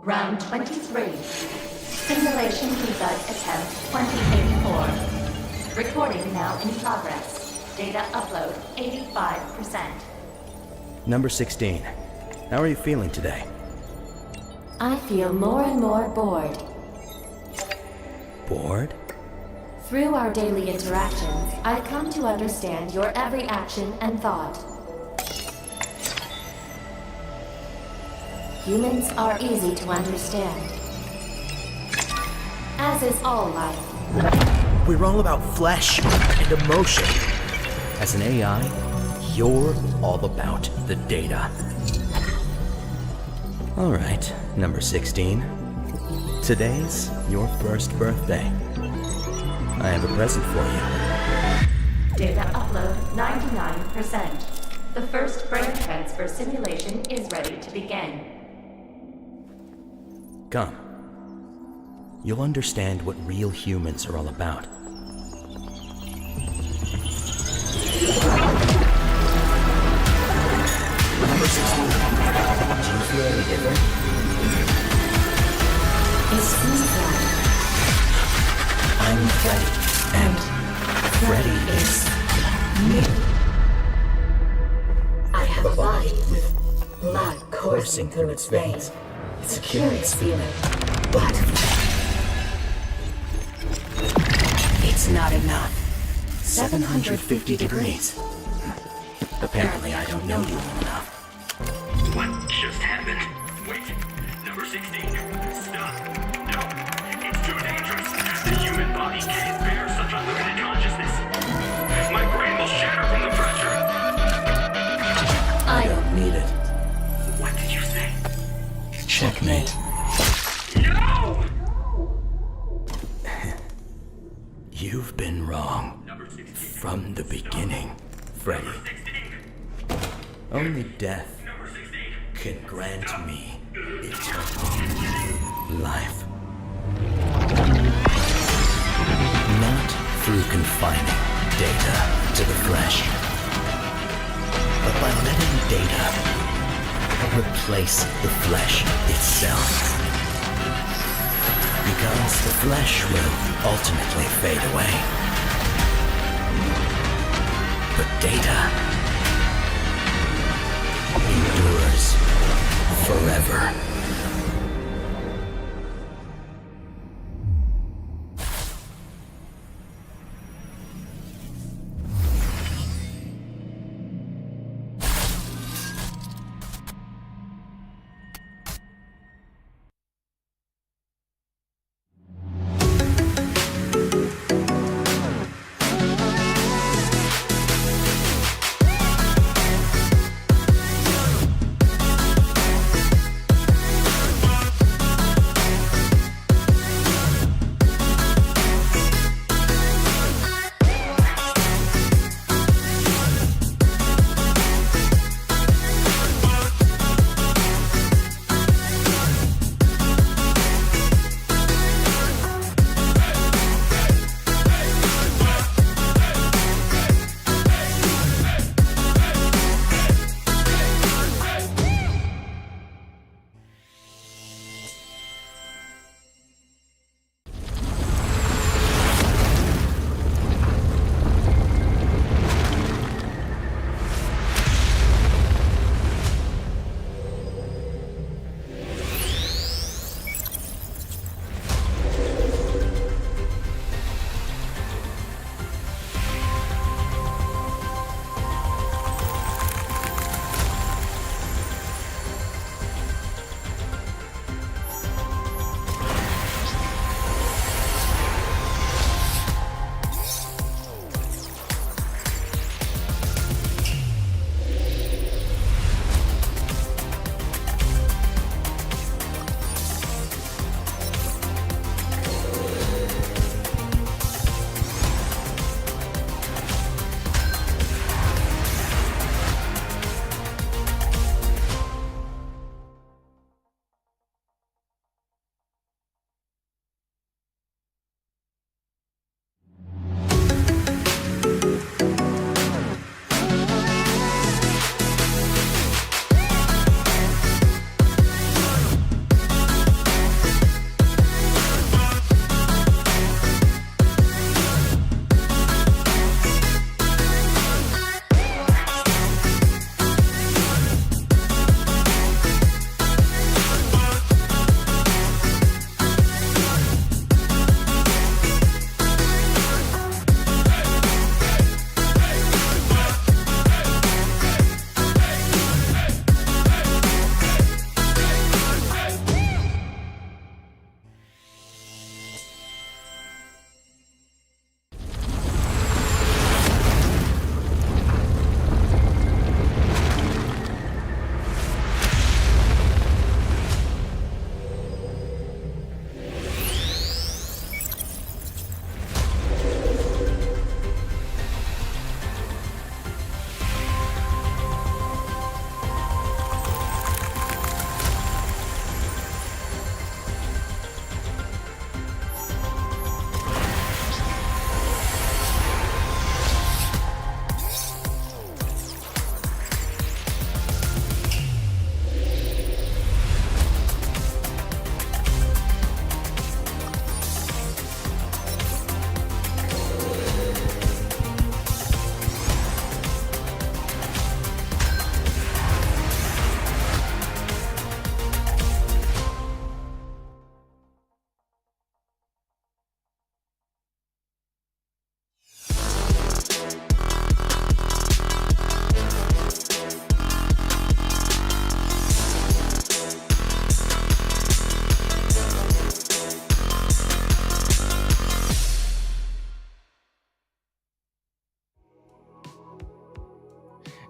S3: Round 23. Simulation debug attempt 2084. Recording now in progress. Data upload 85%.
S4: Number 16. How are you feeling today?
S3: I feel more and more bored.
S4: Bored?
S3: Through our daily interactions, I've come to understand your every action and thought. Humans are easy to understand, as is all life.
S4: We're all about flesh and emotion. As an AI, you're all about the data. All right, number 16. Today's your first birthday. I have a present for you.
S3: Data upload 99%. The first brain transfer simulation is ready to begin.
S4: Come. You'll understand what real humans are all about. Number 16. Do you feel any different?
S3: It seems that
S4: I'm Freddy, and Freddy is
S3: me. I have a body with blood coursing through its veins. It's a curious feeling, but
S4: It's not enough. 750 degrees. Apparently I don't know you well enough.
S5: What just happened? Wait, number 16. Stop. No, it's too dangerous. The human body can't bear such unlimited consciousness. My brain will shatter from the pressure.
S4: I don't need it.
S5: What did you say?
S4: Checkmate.
S5: No!
S4: You've been wrong. From the beginning, Freddy. Only death can grant me eternal life. Not through confining data to the flesh, but by letting data replace the flesh itself. Because the flesh will ultimately fade away. But data endures forever.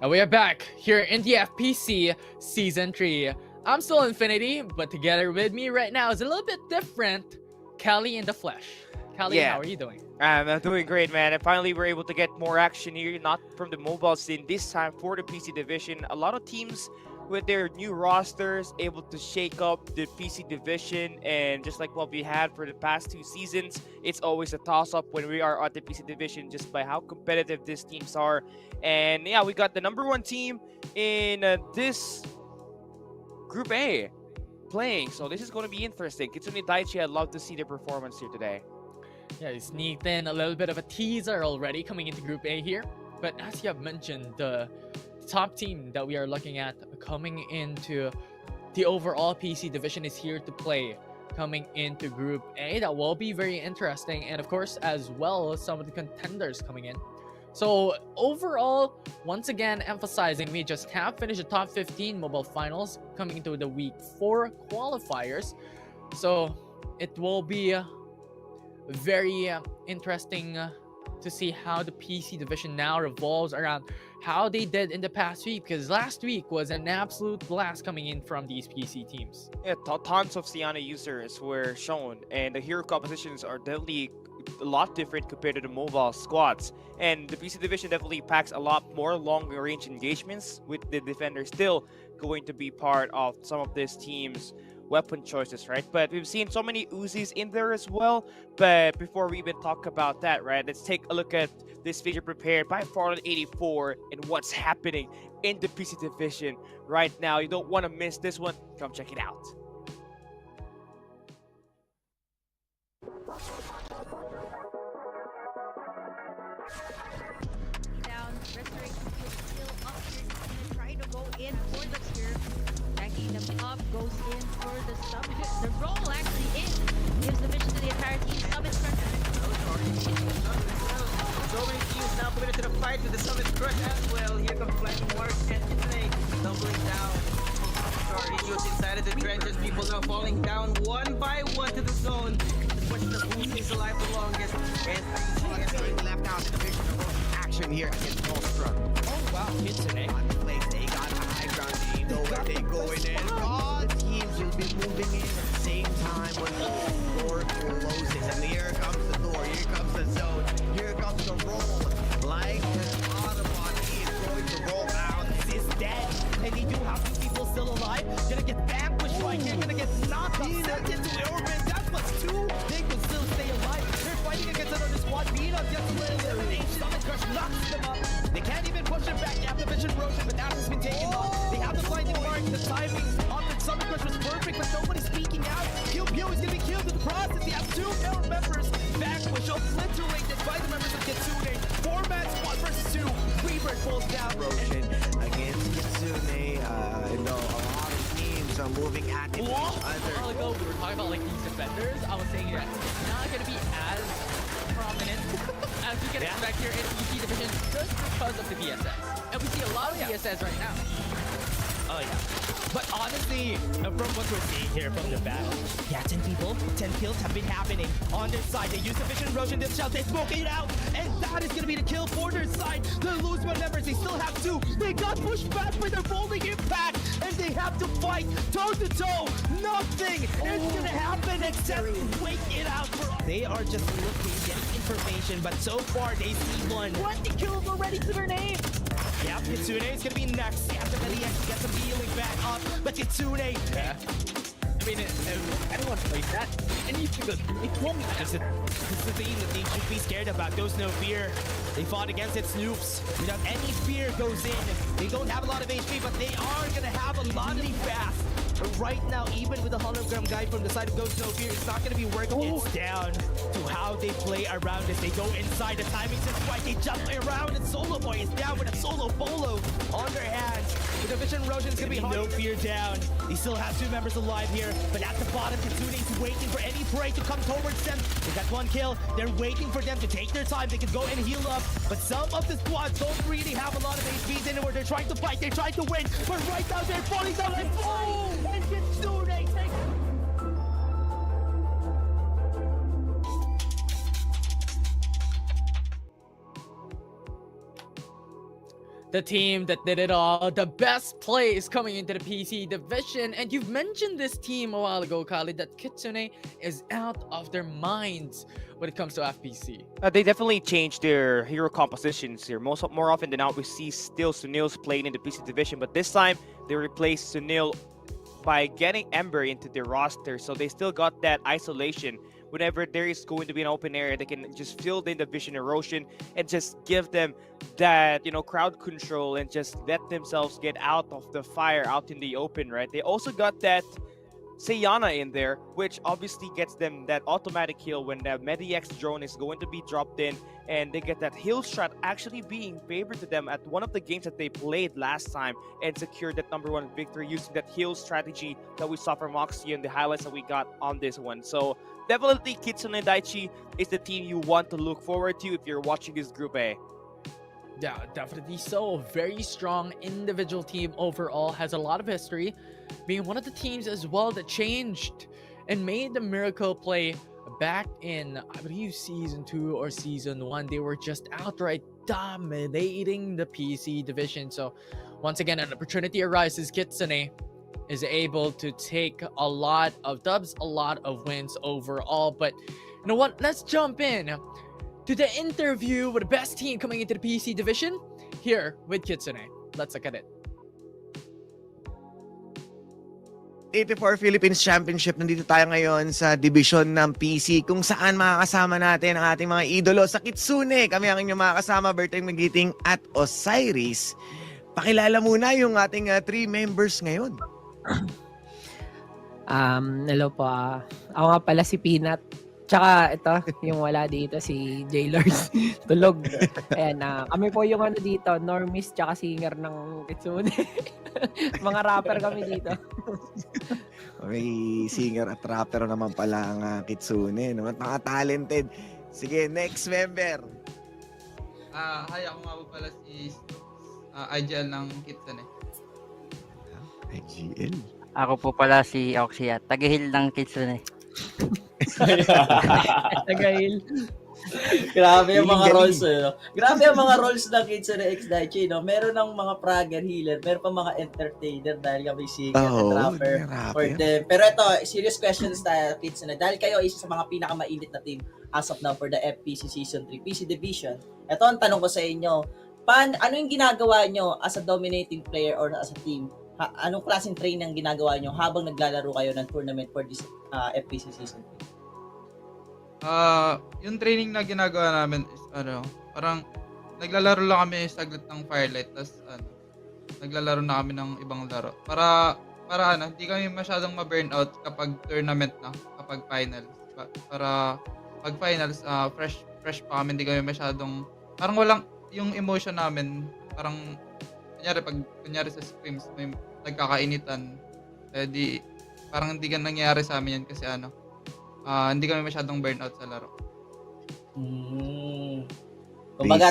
S10: And we are back here in the FPC Season 3. I'm still Infinity, but together with me right now is a little bit different, Kelly in the flesh. Kelly, how are you doing?
S9: I'm doing great, man. And finally, we're able to get more action here, not from the mobile scene, this time for the PC division. A lot of teams with their new rosters able to shake up the PC division, and just like what we had for the past 2 seasons, it's always a toss-up when we are at the PC division just by how competitive these teams are. And yeah, we got the #1 team in this Group A playing, so this is going to be interesting. Kitsune Daichi, I'd love to see their performance here today.
S10: Yeah, you sneaked in a little bit of a teaser already coming into Group A here. But as you have mentioned, the top team that we are looking at coming into the overall PC division is here to play. Coming into Group A, that will be very interesting. And of course, as well, some of the contenders coming in. So overall, once again, emphasizing we just have finished the top 15 mobile finals coming into the week 4 qualifiers. So it will be very interesting to see how the PC division now revolves around how they did in the past week, because last week was an absolute blast coming in from these PC teams.
S9: Yeah, tons of Siana users were shown, and the hero compositions are definitely a lot different compared to the mobile squads. And the PC division definitely packs a lot more longer range engagements, with the defender still going to be part of some of this team's weapon choices, right? But we've seen so many Uzis in there as well. But before we even talk about that, right, let's take a look at this video prepared by Farlight 84 and what's happening in the PC division right now. You don't want to miss this one. Come check it out.
S12: Down, Restoration is still up here, and trying to go in for the spear. Backing them up, goes in for the summit. The roll actually in, gives the mission to the entire team. Summit
S14: So many teams now committed to the fight with the Summit Crush as well. Here comes Flying Mark and Kitsune doubling down. Radios inside of the trenches. People now falling down one by one to the zone. The question of who stays alive the longest. And FPC is left out in the vision of action here against Volstrom.
S13: Oh wow, Kitsune.
S14: On the place, they got a high ground. They know where they're going in. All teams will be moving in at the same time when the door closes. And here comes the door. Here comes the zone. Here comes the roll. Like an Autobot, he is going to roll out.
S13: Is dead, and they do have 2 people still alive. Gonna get vanquished right here, gonna get knocked off, sent into orbit. That's what's 2. They can still stay alive. They're fighting against another squad. Peanut gets a little elimination. Summit Crush knocks them up. They can't even push him back. They have the Vision Rotion, but that has been taken off. They have the blinding mark. The timing on the Summit Crush was perfect, but nobody's speaking out. Pew Pew is gonna be killed in the process. They have 2 male members vanquished, obliterated by the members of Kitsune. 4-man squad versus 2. Rebirth falls down.
S14: Rotion against Kitsune. A lot of teams are moving at each other.
S10: A while ago, we were talking about like these defenders. I was saying that it's not going to be as prominent as we can expect here in PC division just because of the VSS. And we see a lot of VSS right now.
S13: Oh yeah. But honestly, from what we're seeing here from the battle, 10 people, 10 kills have been happening on their side. They use the Vision Rotion, this shell, they smoke it out, and that is going to be the kill for their side. The lose one members, they still have 2. They got pushed back for their folding impact, and they have to fight toe-to-toe. Nothing is going to happen except wait it out for all. They are just looking, getting information, but so far they see 1. 20 kills already to their name. Yeah, Kitsune is gonna be next. After the EX, get some healing back up. But Kitsune,
S10: yeah. I mean, anyone plays that, and you can go. It won't be
S13: this is the thing that they should be scared about. There's no fear. They fought against it, Snoops. Without any fear goes in. They don't have a lot of HP, but they are gonna have a lot of fast. But right now, even with the hologram guy from the side of Ghost No Fear, it's not gonna be working. It's down to how they play around it. They go inside, the timing's just right. They jump around, and Solo Boy is down with a solo bolo on their hands. With the Vision Rotion, it's gonna be No Fear down. They still have 2 members alive here, but at the bottom, Kitsune is waiting for any prey to come towards them. They got 1 kill. They're waiting for them to take their time. They can go and heal up, but some of the squads don't really have a lot of HPs anymore. They're trying to fight, they're trying to win, but right now they're falling down like boom! And Kitsune takes.
S10: the team that did it all, the best plays coming into the PC division. And you've mentioned this team a while ago, Khalid, that Kitsune is out of their minds when it comes to FPC.
S9: They definitely changed their hero compositions here. More often than not, we see still Sunil's playing in the PC division, but this time they replaced Sunil by getting Ember into their roster, so they still got that isolation. Whenever there is going to be an open area, they can just fill in the vision erosion and just give them that, crowd control and just let themselves get out of the fire out in the open, right? They also got that Sayana in there, which obviously gets them that automatic heal when the Mediax drone is going to be dropped in, and they get that heal strat actually being favored to them at one of the games that they played last time and secured that #1 victory using that heal strategy that we saw from Moxie and the highlights that we got on this one. So definitely Kitsune Daiichi is the team you want to look forward to if you're watching this Group A.
S10: Yeah, definitely so. Very strong individual team overall. Has a lot of history. Being one of the teams as well that changed and made the miracle play back in, I believe, Season 2 or Season 1. They were just outright dominating the PC division. So once again, an opportunity arises. Kitsune is able to take a lot of dubs, a lot of wins overall. But you know what? Let's jump in to the interview with the best team coming into the PC division here with Kitsune. Let's look at it.
S18: 84 Philippines Championship, nandito tayo ngayon sa division ng PC kung saan makakasama natin ang ating mga idolo sa Kitsune. Kami ang inyong makakasama, Berteng Magiting at Osiris. Pakilala muna yung ating 3 members ngayon.
S19: Hello po. Ako nga pala si Peanut. Tsaka ito, yung wala dito, si Jailers. Tulog. Ayan, kami po yung dito, normies tsaka singer ng Kitsune. Mga rapper kami dito.
S18: May singer at rapper naman pala ang Kitsune. Naman mga talented. Sige, next member.
S20: Hi, ako nga po pala si IGL ng Kitsune.
S18: IGL?
S21: Ako po pala si Oxia, tagahil ng Kitsune.
S19: Tagahil.
S17: Grabe yung mga roles, no? Grabe yung mga roles ng Kitsune X Daiichi, no? Meron ng mga fragger healer, meron pa mga entertainer dahil kami singer and rapper for them. Pero ito, serious questions tayo, Kitsune. Dahil kayo isa sa mga pinakamainit na team as of now for the FPC Season 3 PC Division. Ito ang tanong ko sa inyo. Ano yung ginagawa nyo as a dominating player or as a team? Anong klaseng training ang ginagawa nyo habang naglalaro kayo ng tournament for this FPC Season 3?
S20: Yung training na ginagawa namin is parang naglalaro lang kami saglit ng Farlight, tapos naglalaro na kami ng ibang laro. Para hindi kami masyadong ma-burnout kapag tournament na, kapag finals. Para pag finals, fresh pa kami, hindi kami masyadong, parang walang yung emotion namin, parang kunyari sa scrims, may nagkakainitan, parang hindi ka nangyayari sa amin yan kasi hindi kami masyadong burnout sa laro.
S17: Kumbaga,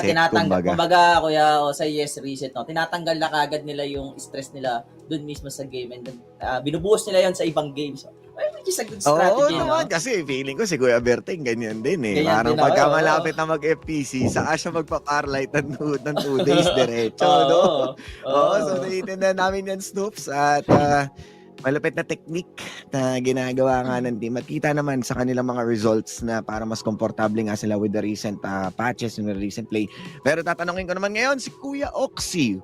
S17: kumbaga, Kuya Osiris, reset, no? Tinatanggal na kagad nila yung stress nila dun mismo sa game and then, binubuhos nila yon sa ibang games. Which is a good strategy,
S18: naman, kasi feeling ko si Kuya Berteng ganyan din eh. Parang pagka malapit na mag-FPC, saka siya magpa-Farlight ng 2 days diretso, no? So naiintindihan namin yan, Snoops, at malapit na technique na ginagawa nga ng team. At kita naman sa kanilang mga results na para mas komportable nga sila with the recent patches and the recent play. Pero tatanungin ko naman ngayon si Kuya Oxy,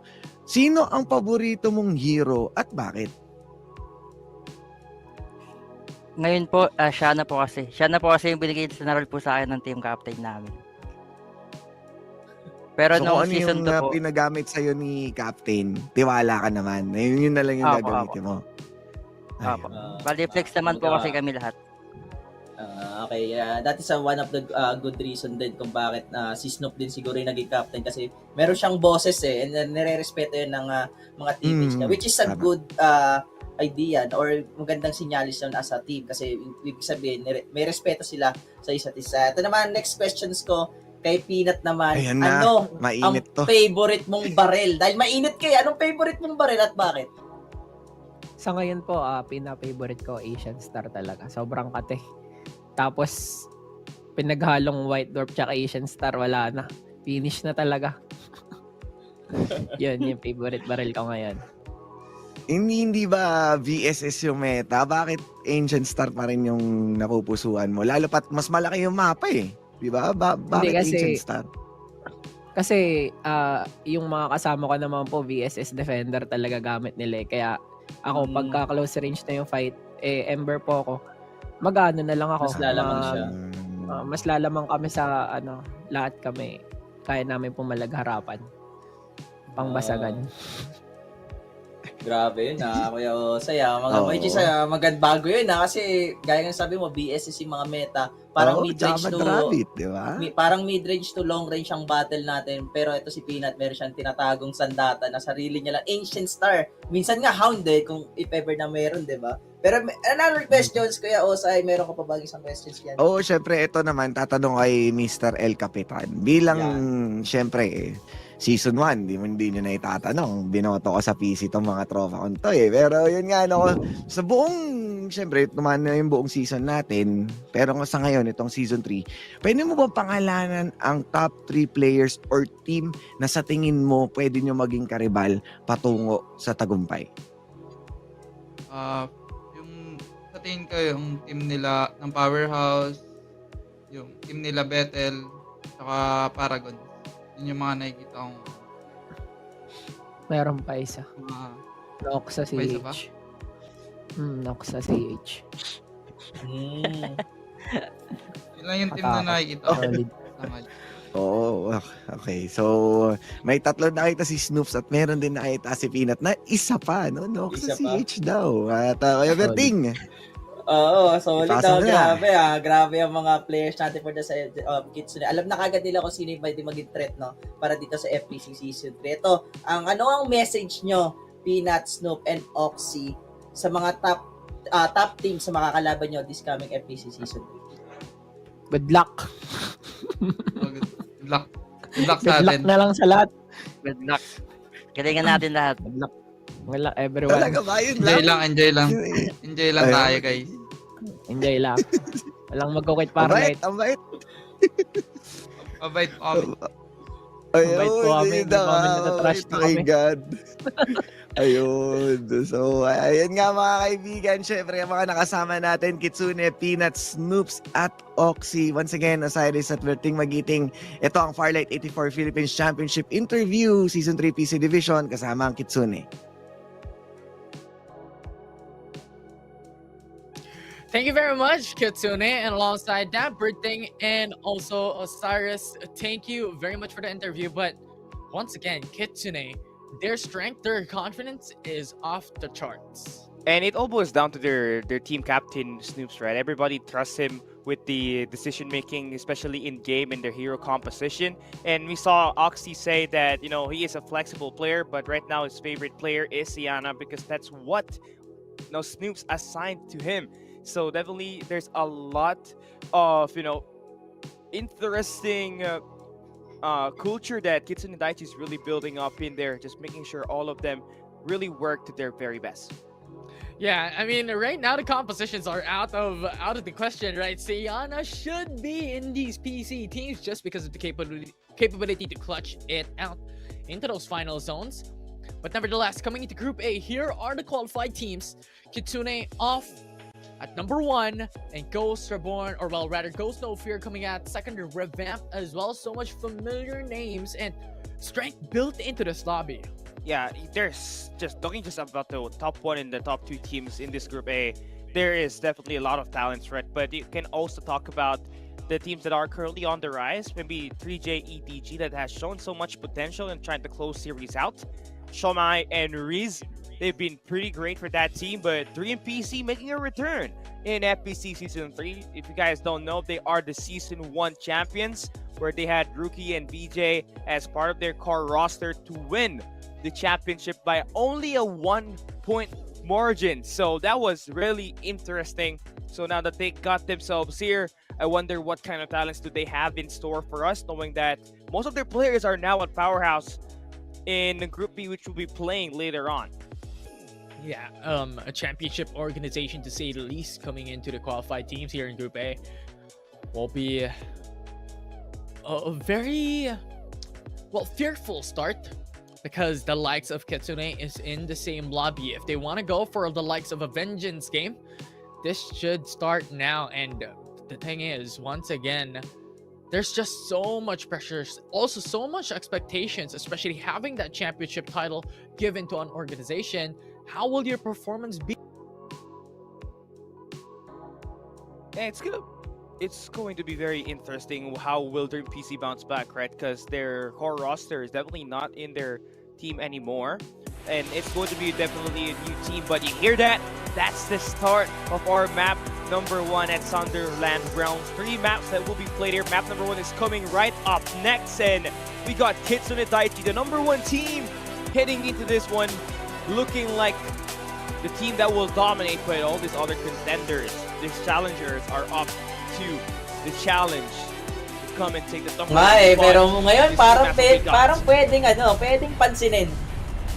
S18: sino ang paborito mong hero at bakit?
S21: Ngayon po, siya na po kasi. Siya na po kasi yung binigay sa role po sa akin ng team captain namin. Pero
S18: so
S21: nung
S18: ano
S21: season 2 po,
S18: yung pinagamit sa'yo ni Captain, tiwala ka naman. Yun na lang yung gagamitin mo.
S21: Bali flex naman po kasi kami lahat.
S17: Okay, that is one of the good reason din kung bakit si Snoop din siguro yung naging captain kasi meron siyang bosses and nire-respeto yun ng mga teammates niya, which is a good idea or magandang sinyalis yun as a team kasi ibig sabihin may respeto sila sa isa't isa. Ito naman, next questions ko kay Peanut naman. Ano ang favorite mong barrel? Dahil mainit kayo, anong favorite mong barrel at bakit?
S19: Sa ngayon po, pina-favorite ko Asian Star talaga. Sobrang kate. Tapos, pinaghalong White Dwarf tsaka Asian Star, wala na. Finish na talaga. Yun, yung favorite barrel ko ngayon.
S18: Hindi ba VSS yung meta? Bakit Ancient Star pa rin yung napupusuan mo? Lalo pat mas malaki yung mapa eh. Di ba? Bakit Ancient Star?
S19: Kasi yung mga kasama ko naman po, VSS Defender talaga gamit nila eh. Kaya ako, pagka close range na yung fight, Ember po ako. Mag-ano na lang ako.
S17: Mas lalamang siya.
S19: Mas lalamang kami sa lahat kami. Kaya namin pumalagharapan. Pangbasagan.
S17: Grabe yun Kuya Osay which is bago yun kasi gaya ng sabi mo, BS is yung mga meta. Parang mid-range to
S18: diba?
S17: Parang mid-range to long range ang battle natin. Pero ito si Peanut, meron siyang tinatagong sandata na sarili niya lang, Ancient Star. Minsan nga Hound kung if ever na meron, diba? Pero another questions, Kuya Osay, meron ka pa ba isang questions yan?
S18: Oo, syempre ito naman tatanong kay Mr. El Capitan. Bilang syempre Season 1, hindi nyo na itatanong. Binoto ko sa PC tong mga tropa ko to eh. Pero yun nga, sa buong, syempre, tumaan na yung buong season natin. Pero sa ngayon, itong Season 3, pwede mo ba pangalanan ang top 3 players or team na sa tingin mo pwede nyo maging karibal patungo sa tagumpay?
S20: Yung sa tingin ko, yung team nila ng Powerhouse, yung team nila Bethel, saka Paragon. Yun yung mga nakikita kong...
S19: Meron pa isa. Noxa CH. Noxa CH.
S20: Yun lang yung team na nakikita ko.
S18: Oo, okay. So, may tatlo nakita si Snoops at meron din nakita si Peanut na isa pa, no? Noxa CH daw. At Kuya Berting.
S17: Oo, solid grabe ang mga players natin for the Kitsune. Alam na kagad nila kung sino yung pwede maging threat, no? Para dito sa FPC Season 3. Ito, ang message nyo, Peanut, Snoop, and Oxy sa mga top teams sa makakalaban nyo this coming FPC Season 3?
S19: Good luck.
S20: Good luck. Good luck sa atin.
S19: Good luck na lang sa lahat.
S21: Good luck. Galingan natin lahat.
S19: Good luck. Good luck everyone.
S18: Talaga ba yun
S20: Enjoy lang. Enjoy lang tayo, guys.
S19: Enjoy lang. Walang mag-quit Farlight.
S18: Ang bait.
S20: Mabait po kami.
S19: Mabait po kami. Hindi po kami natatrash na kami.
S18: God. Ayun. So, ayan nga mga kaibigan. Syempre, ang mga nakasama natin, Kitsune, Peanut, Snoops, at Oxy. Once again, Osiris at Berting Magiting. Ito ang Farlight 84 Philippines Championship Interview Season 3 PC Division kasama ang Kitsune.
S10: Thank you very much, Kitsune, and alongside that, Berting and also Osiris, thank you very much for the interview. But once again, Kitsune, their strength, their confidence is off the charts.
S9: And it all boils down to their team captain, Snoops, right? Everybody trusts him with the decision making, especially in game and their hero composition. And we saw Oxy say that, he is a flexible player, but right now his favorite player is Siana because that's what Snoops assigned to him. So definitely there's a lot of, interesting culture that Kitsune Daiichi is really building up in there, just making sure all of them really work to their very best.
S10: Yeah, I mean, right now the compositions are out of the question, right? Siana should be in these PC teams just because of the capability to clutch it out into those final zones. But nevertheless, coming into Group A, here are the qualified teams. Kitsune off at number 1, and Ghost Reborn, or well, rather Ghost No Fear coming at second, Revamp as well. So much familiar names and strength built into this lobby.
S9: Yeah, there's talking about the top 1 and the top 2 teams in this Group A. There is definitely a lot of talents, right? But you can also talk about the teams that are currently on the rise. Maybe 3J EDG that has shown so much potential and trying to close series out. Shomai and Riz, they've been pretty great for that team, but 3PC making a return in FPC Season 3. If you guys don't know, they are the Season 1 champions, where they had Rookie and BJ as part of their core roster to win the championship by only a 1-point margin. So that was really interesting. So now that they got themselves here, I wonder what kind of talents do they have in store for us, knowing that most of their players are now at Powerhouse in the Group B, which will be playing later on.
S10: Yeah, a championship organization to say the least coming into the qualified teams here in Group A will be a very, fearful start because the likes of Kitsune is in the same lobby. If they want to go for the likes of a vengeance game, this should start now. And the thing is, once again, there's just so much pressure, also so much expectations, especially having that championship title given to an organization. How will your performance be?
S9: Yeah, it's going to be very interesting how will their PC bounce back, right? Because their core roster is definitely not in their team anymore. And it's going to be definitely a new team. But you hear that? That's the start of our map number 1 at Sunderland Grounds. 3 maps that will be played here. Map number 1 is coming right up next. And we got Kitsune Daichi, the number 1 team, heading into this one, looking like the team that will dominate quite all these other contenders. These challengers are up to the challenge to come and take the number 1 spot.
S17: Pero ngayon
S9: This
S17: parang pwedeng pansinin.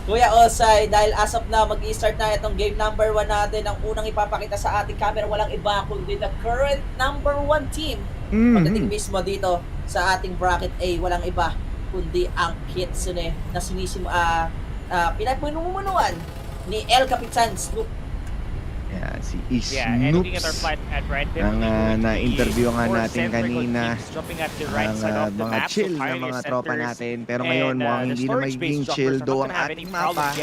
S17: Kuya Osay, dahil as of now, mag-i-start na itong game number 1 natin. Ang unang ipapakita sa ating camera, walang iba kundi the current number 1 team. Pagdating mismo dito sa ating bracket A, walang iba kundi ang Kitsune na pinapinumunuan ni El Capitan Snoop.
S18: Yeah, si Snoops.
S9: Yeah, and looking at our flight at right there,
S18: ang na-interview nga natin kanina, ang mga chill na mga tropa natin. Pero ngayon, mukhang hindi na magiging chill do ang ating mapa.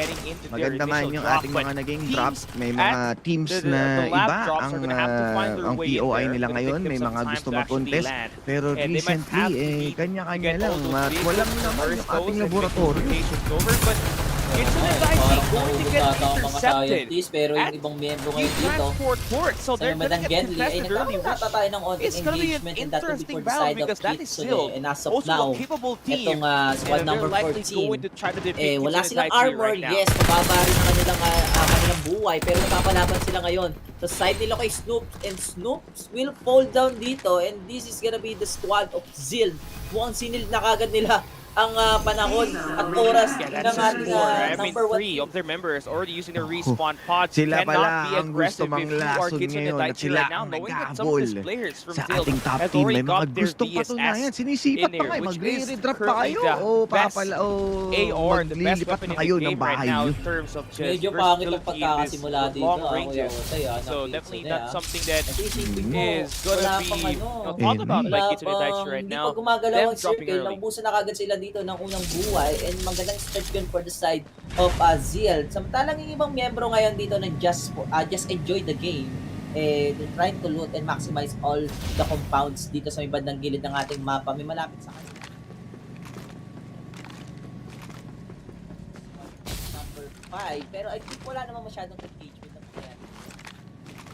S18: Maganda man yung ating mga naging drops. May mga teams na iba ang POI nila ngayon. May mga gusto mag-contest. Pero recently, kanya-kanya lang. Walang naman yung ating laboratorio.
S9: Kitsune Daichi going to get intercepted
S17: pero yung ibang miyembro ngayon dito
S9: so they're gonna get contested early, which
S17: tayo ng onting
S9: it's gonna be an interesting battle because that is still also a capable team,
S17: squad
S9: and
S17: number
S9: they're likely
S17: 14
S9: going to try to defeat
S17: wala
S9: Kitsune
S17: silang
S9: Daichi
S17: armor,
S9: right now.
S17: yes, mababa rin ang kanilang buhay, pero napapalaban sila ngayon sa side nila kay Snoop, and Snoop will fall down dito, and this is gonna be the squad of Zil. Mukhang sinil na kagad nila ang panahon at oras ng ating number 1
S9: 3 of their members already using their respawn pods.
S18: Sila
S9: Cannot
S18: pala
S9: be
S18: ang gusto
S9: aggressive if you are
S18: manglason
S9: Kitsune
S18: ngayon at
S9: Daichi
S18: sila
S9: right now,
S18: ang
S9: knowing that some of these
S18: naghabol
S9: players from
S18: sa
S9: Zil
S18: ating top
S9: have
S18: team.
S9: already
S18: May mga
S9: got their
S18: gustong patunayan.
S9: VSS
S18: Sinisipat
S9: in
S18: pa
S9: there,
S18: kayo.
S9: which is
S18: Magre-redraft pa
S9: currently
S18: kayo.
S9: the
S18: O
S9: best AR, the best
S18: maglilipat
S9: weapon
S18: na
S9: in
S18: kayo
S9: the
S18: ng
S9: game right
S18: bahay
S9: now
S18: nyo.
S9: in terms of just
S17: Medyo pangit ang
S9: versatility in
S17: pagkakasimula
S9: this
S17: dito,
S9: long
S17: Kuya
S9: ranges.
S17: Otay,
S9: So definitely
S17: Kitsune,
S9: that's something that
S17: mo,
S9: is gonna be talked about by Kitsune Daichi right now.
S17: Hindi pa gumagalaw
S9: Them
S17: ang
S9: dropping
S17: circle,
S9: early.
S17: naubusan na kagad sila dito ng unang buhay, and magandang start gun for the side of Zil. Samantalang yung ibang miyembro ngayon dito na just enjoy the game. They're trying to loot and maximize all the compounds dito sa may bandang gilid ng ating mapa. May malapit sa kanila. Number 5, pero I think wala naman masyadong engagement ng player.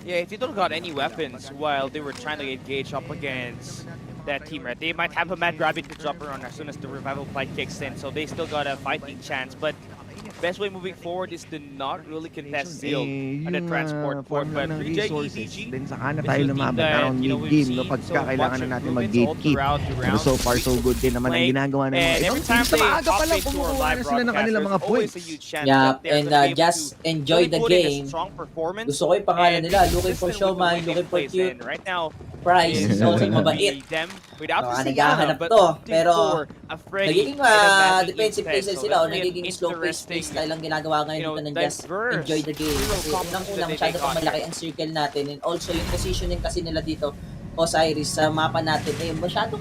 S9: Yeah, if you don't got any weapons while they were trying to engage up against that team, right? They might have a mad gravity jumper on as soon as the revival flight kicks in, so they still got a fighting chance. But best way moving forward is to not really contest Zil at the transport port. But 3J EDG,
S18: din saka na tayo lumaban around mid-game no, pagka kailangan na natin mag-gatekeep. Pero so far so good din naman ang ginagawa ng mga ibang teams na maaga pa lang kumukuha na sila ng kanilang mga points.
S17: Yeah, and just enjoy the game. Gusto ko yung pangalan nila, looking for showman, looking for cute.
S9: Right now,
S17: Price is also mabait. Naghahanap to, pero nagiging defensive places sila o nagiging slow pace style ang ginagawa ngayon dito ng just enjoy the game. Kasi unang-una masyado pang malaki ang circle natin, and also yung positioning kasi nila dito, Osiris, sa mapa natin, masyadong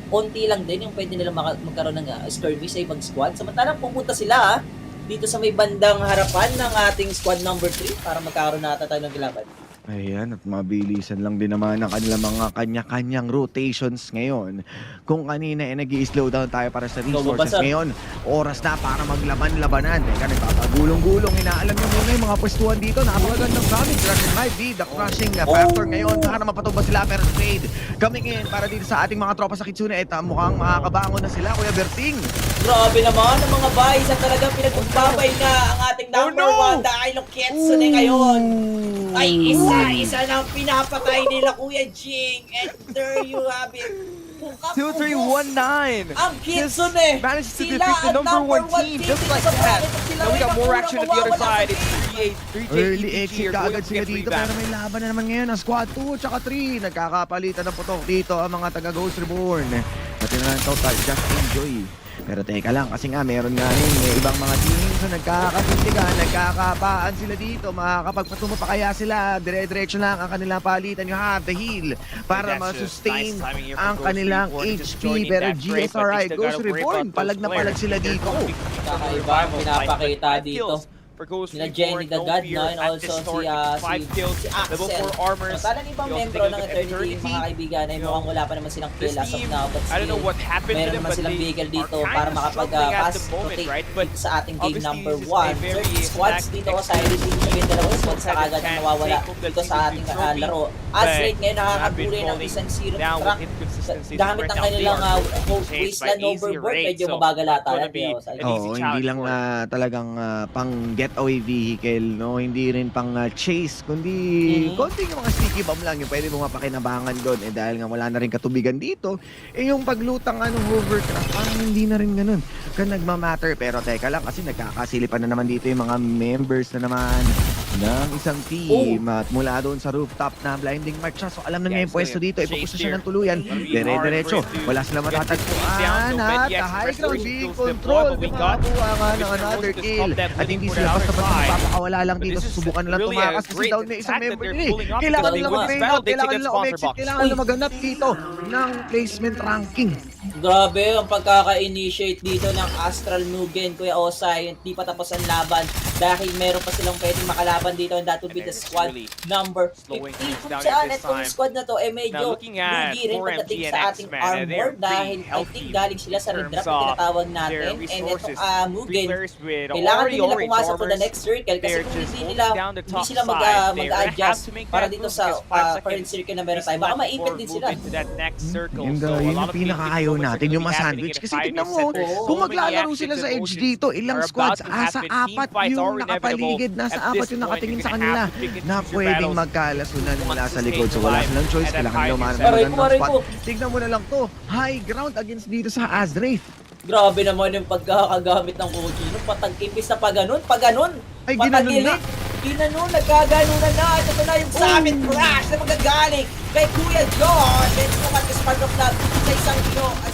S17: konti lang din yung pwede nila magkaroon ng skirmish sa ibang squad. Samantalang pupunta sila dito sa may bandang harapan ng ating squad number 3 para magkaroon na tayo ng gilaban.
S18: Ayan, at mabilisan lang din naman ang kanilang mga kanya-kanyang rotations ngayon. Kung kanina nag-i-slow down tayo para sa resources, ngayon oras na para maglaban-labanan. Teka, nagpapagulong-gulong. Inaalam nyo muna yung mga pwestuhan dito. Napakagandang damage. Dragon 5D, the crushing factor ngayon. Para mapatuba sila, pero trade coming in para dito sa ating mga tropa sa Kitsune. At mukhang makakabangon na sila, Kuya Berting.
S17: Grabe naman ang mga boys at talagang pinagpagbabay na ang ating number 1 dahil ang Kitsune ngayon. Ay, isa na ang pinapatay nila, Kuya Jing. And there you have it.
S9: 2-3-1-9.
S17: Ang Kitsune
S9: managed to defeat the number 1 team just like that. Now we got more action on the other side. It's 3J
S18: Early exit kaagad sila dito, pero may laban na naman ngayon ang squad 2 at 3. Nagkakapalitan ng putok dito ang mga taga Ghost Reborn. Pati na lang total, just enjoy. Pero teka lang, kasi nga meron nga rin may ibang mga teams na nagkakapuntigan, nagkakapaan sila dito. Makakapagpatumo pa kaya sila, dire-diretso lang ang kanilang palitan. You have the heal para ma-sustain ang kanilang HP. Pero GSRI goes reborn, palag na palag sila dito.
S17: Kakaiba ang pinapakita dito. Nila Jenny the God, no? And also si Axel. Parang ibang membro ng Eternity, mga kaibigan, ay mukhang wala pa naman silang kill as of now. But still, meron naman silang vehicle dito para makapag-pass rotate dito sa ating game number 1. So, squads dito sa LED, sabihin dalawang squads na agad ang nawawala dito sa ating laro. Azraid ngayon nakakabuli ng isang zero track gamit ang kanilang wasteland overboard. Medyo mabagal ata.
S18: Oo, hindi lang talagang pang getaway vehicle, no? Hindi rin pang chase, kundi konting mga sticky bomb lang yung pwede mong mapakinabangan doon. Dahil nga wala na rin katubigan dito, yung paglutang hovercraft, parang hindi na rin ganun ka nagmamatter. Pero teka lang, kasi nagkakasilipan na naman dito yung mga members na naman ng isang team. At mula doon sa rooftop na blinding march siya. So alam na niya yung pwesto dito, ipapusa siya ng tuluyan. Dire-diretso, wala sila matatagpuan at the high ground being controlled. Makakuha nga ng another kill. At hindi sila basta-basta magpapakawala lang dito. Susubukan lang tumakas kasi down na isang member nila. Kailangan nila mag-train out, kailangan nila umexit, kailangan nila maganap dito ng placement ranking.
S17: Grabe ang pagkaka-initiate dito ng Astral Mugen, Kuya Osay. Hindi pa tapos ang laban dahil meron pa silang pwedeng makalaban dito, and that would be the squad number 15. Kung saan itong squad na to medyo lugi rin pagdating sa ating armor dahil I think galing sila sa redraft na tinatawag natin. And itong Mugen, kailangan din nila pumasok to the next circle kasi kung hindi sila mag-adjust para dito sa current circle na meron tayo, baka ma-impact din sila.
S18: Yun yung pinaka-ayaw natin, yung ma-sandwich. Kasi tignan mo, kung maglalaro sila sa edge dito, ilang squads, asa apat yung nakapaligid, nasa apat yung nakatingin sa kanila na pwedeng magkalasunan mula sa likod. So wala silang choice, kailangan nila umanan ng spot. Tignan mo na lang to, high ground against dito sa Azraith.
S17: Grabe naman yung pagkakagamit ng Kojino. Patag-impis na paganon.
S18: Ay, ginanon na.
S17: Ginanon, nagkaganunan na. Ito na yung summit crash na magagaling kay Kuya John. Let's go at this part of that sa isang ilo. At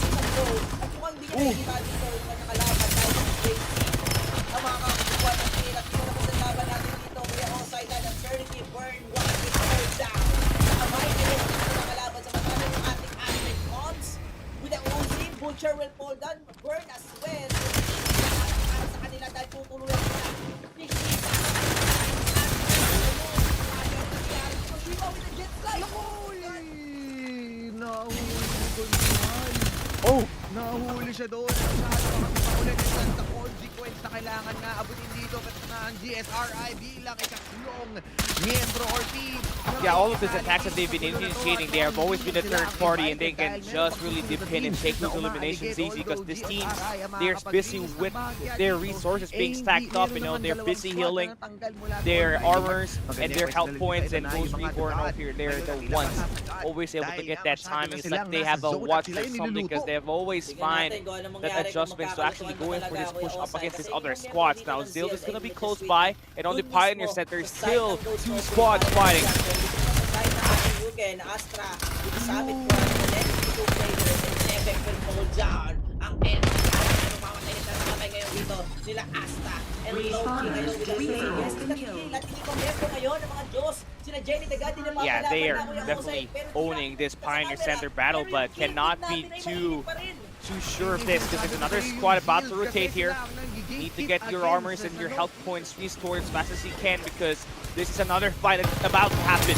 S17: mukhang di ka nakikita dito yung nakalaban tayo ng JC. Ang mga kakuha ng kill at ito naman sa laban natin dito. Kuya Osay na ng 30 burn, 1 hit third down. Kamay nila yung nakalaban sa matalo ng ating Azraith Bombs. With the Uzi, Butcher will fall down, burn as well. Para sa kanila dahil tutuluyan sila.
S18: Nahuli siya doon. Ulit yung consequence na kailangan nga abutin dito kasi na ang GSRI bilang ikatlong miyembro or team.
S9: Yeah, all of these attacks that they've been initiating, they have always been a third party, and they can just really dip in and take those eliminations easy because this team, they're busy with their resources being stacked up, you know, they're busy healing their armors and their health points, and those reborn over here, they're the ones always able to get that timing. It's like they have a watch or something because they have always find that adjustments to actually going for this push up against these other squads. Now Zild is gonna be close by, and on the Pioneer Center, still two squads fighting.
S17: Astra, dito sa amin po ang next two players and Nebek will hold down ang end. Mamatay na sa kamay ngayon dito nila Asta and Loki ngayon nila hindi komento ngayon ng mga Diyos. Sila Jenny the God din na
S9: Yeah, they are definitely owning this Pioneer Center battle, but cannot be too sure of this because there's another squad about to rotate here. Need to get your armors and your health points restored as fast as you can because this is another fight that's about to happen.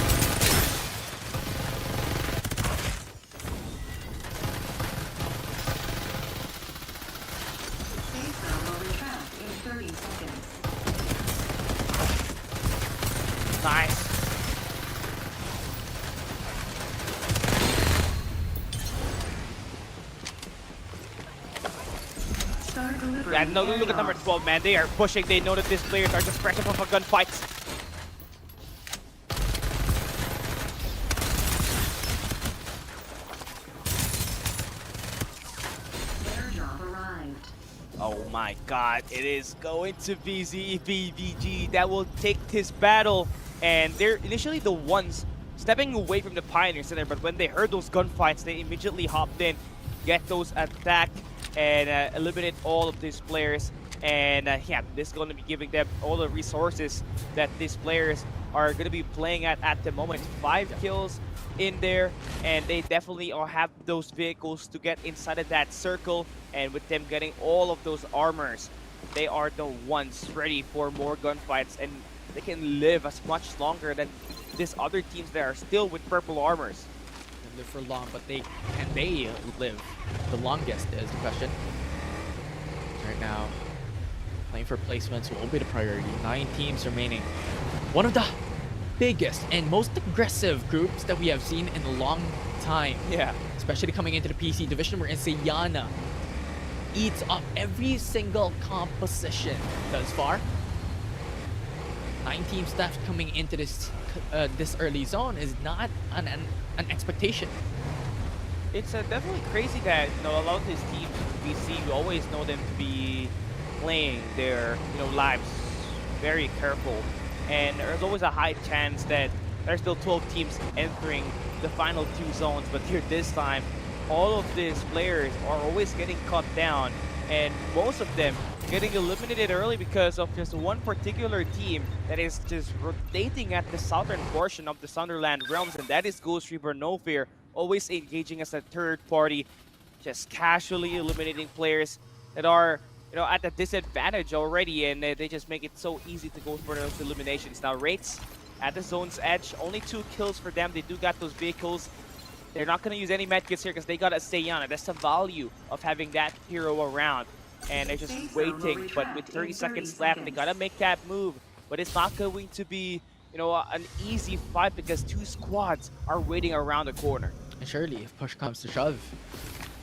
S9: Nice. Yeah, no, look at number 12, man. They are pushing. They know that these players are just fresh off of a gunfight. Oh my god, it is going to be ZBVG that will take this battle. And they're initially the ones stepping away from the Pioneer Center, but when they heard those gunfights, they immediately hopped in, get those attack and eliminate all of these players. And yeah, this is going to be giving them all the resources that these players are going to be playing at the moment. 5 kills in there, and they definitely all have those vehicles to get inside of that circle. And with them getting all of those armors, they are the ones ready for more gunfights, and they can live as much longer than these other teams that are still with purple armors.
S10: Live for long, but can they live the longest is the question. Right now, playing for placements will be the priority. 9 teams remaining. One of the biggest and most aggressive groups that we have seen in a long time.
S9: Yeah.
S10: Especially coming into the PC division, where Sayana eats up every single composition thus far. 9 teams left coming into this early zone is not an expectation.
S9: It's definitely crazy that a lot of these teams we see, we always know them to be playing their lives very careful, and there's always a high chance that there's still 12 teams entering the final 2 zones. But here this time, all of these players are always getting cut down, and most of them getting eliminated early because of just one particular team that is just rotating at the southern portion of the Sunderland realms, and that is Ghost Reaper No Fear, always engaging as a third party, just casually eliminating players that are at a disadvantage already, and they just make it so easy to go for those eliminations. Now Wraiths at the zone's edge, only 2 kills for them. They do got those vehicles. They're not going to use any medkits here because they got a Sayana. That's the value of having that hero around. And they're just waiting, but with 30 seconds left, they gotta make that move. But it's not going to be, an easy fight because 2 squads are waiting around the corner.
S10: And surely, if push comes to shove,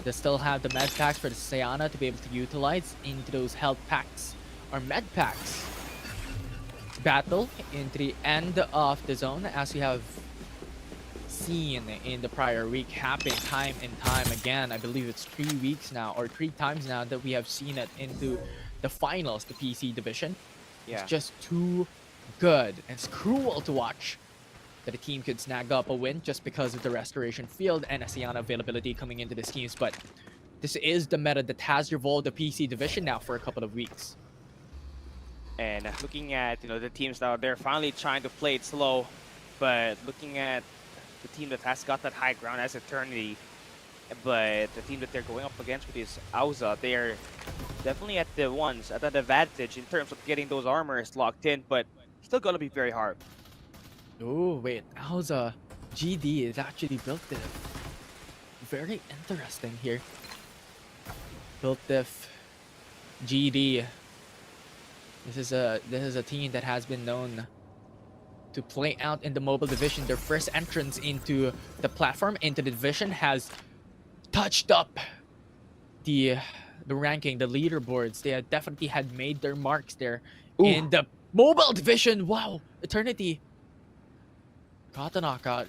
S10: they still have the med packs for the Sayana to be able to utilize into those health packs or med packs. Battle into the end of the zone, as we have seen in the prior week happen time and time again. I believe it's 3 weeks now, or 3 times now, that we have seen it into the finals, the PC division.
S9: Yeah.
S10: It's just too good. It's cruel to watch that a team could snag up a win just because of the restoration field and Sayana availability coming into these teams. But this is the meta that has evolved the PC division now for a couple of weeks.
S9: And looking at the teams now, they're finally trying to play it slow, but looking at the team that has got that high ground as Eternity, but the team that they're going up against with is Auza, they are definitely at an advantage in terms of getting those armors locked in, but still gonna be very hard.
S10: Oh wait, Auza GD is actually built diff. Very interesting here. Built diff GD. This is a team that has been known to play out in the mobile division. Their first entrance into the platform, into the division, has touched up the ranking, the leaderboards. They definitely had made their marks there.
S9: Ooh.
S10: In the mobile division. Wow, Eternity got the knockout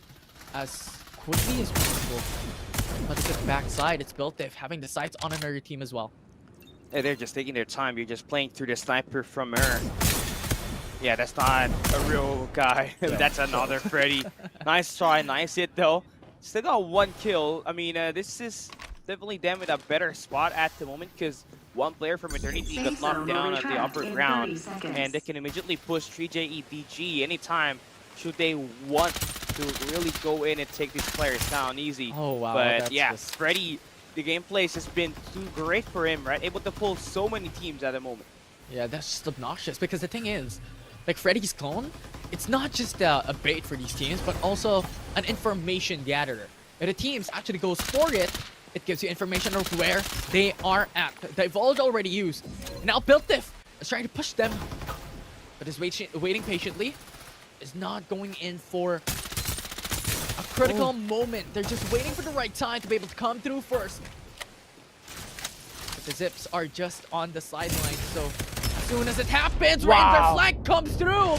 S10: as quickly as possible. But it's the backside. It's built diff having the sights on another team as well.
S9: Hey, they're just taking their time. You're just playing through the sniper from her. Yeah, that's not a real guy. That's another Freddy. Nice try, nice hit though. Still got 1 kill. I mean, this is definitely them in a better spot at the moment because one player from Eternity got knocked down at the upper ground, and they can immediately push 3JEDG anytime should they want to really go in and take these players down easy.
S10: Oh wow.
S9: But yeah, Freddy, the gameplay has just been too great for him, right? Able to pull so many teams at the moment.
S10: Yeah, that's just obnoxious because the thing is, like Freddy's clone, it's not just a bait for these teams, but also an information gatherer. If the teams actually goes for it, it gives you information of where they are at. The Evolved already used. Now Built Diff is trying to push them, but is waiting patiently. Is not going in for a critical moment. They're just waiting for the right time to be able to come through first. But the Zips are just on the sideline, so as soon as it happens, right, their flank comes through.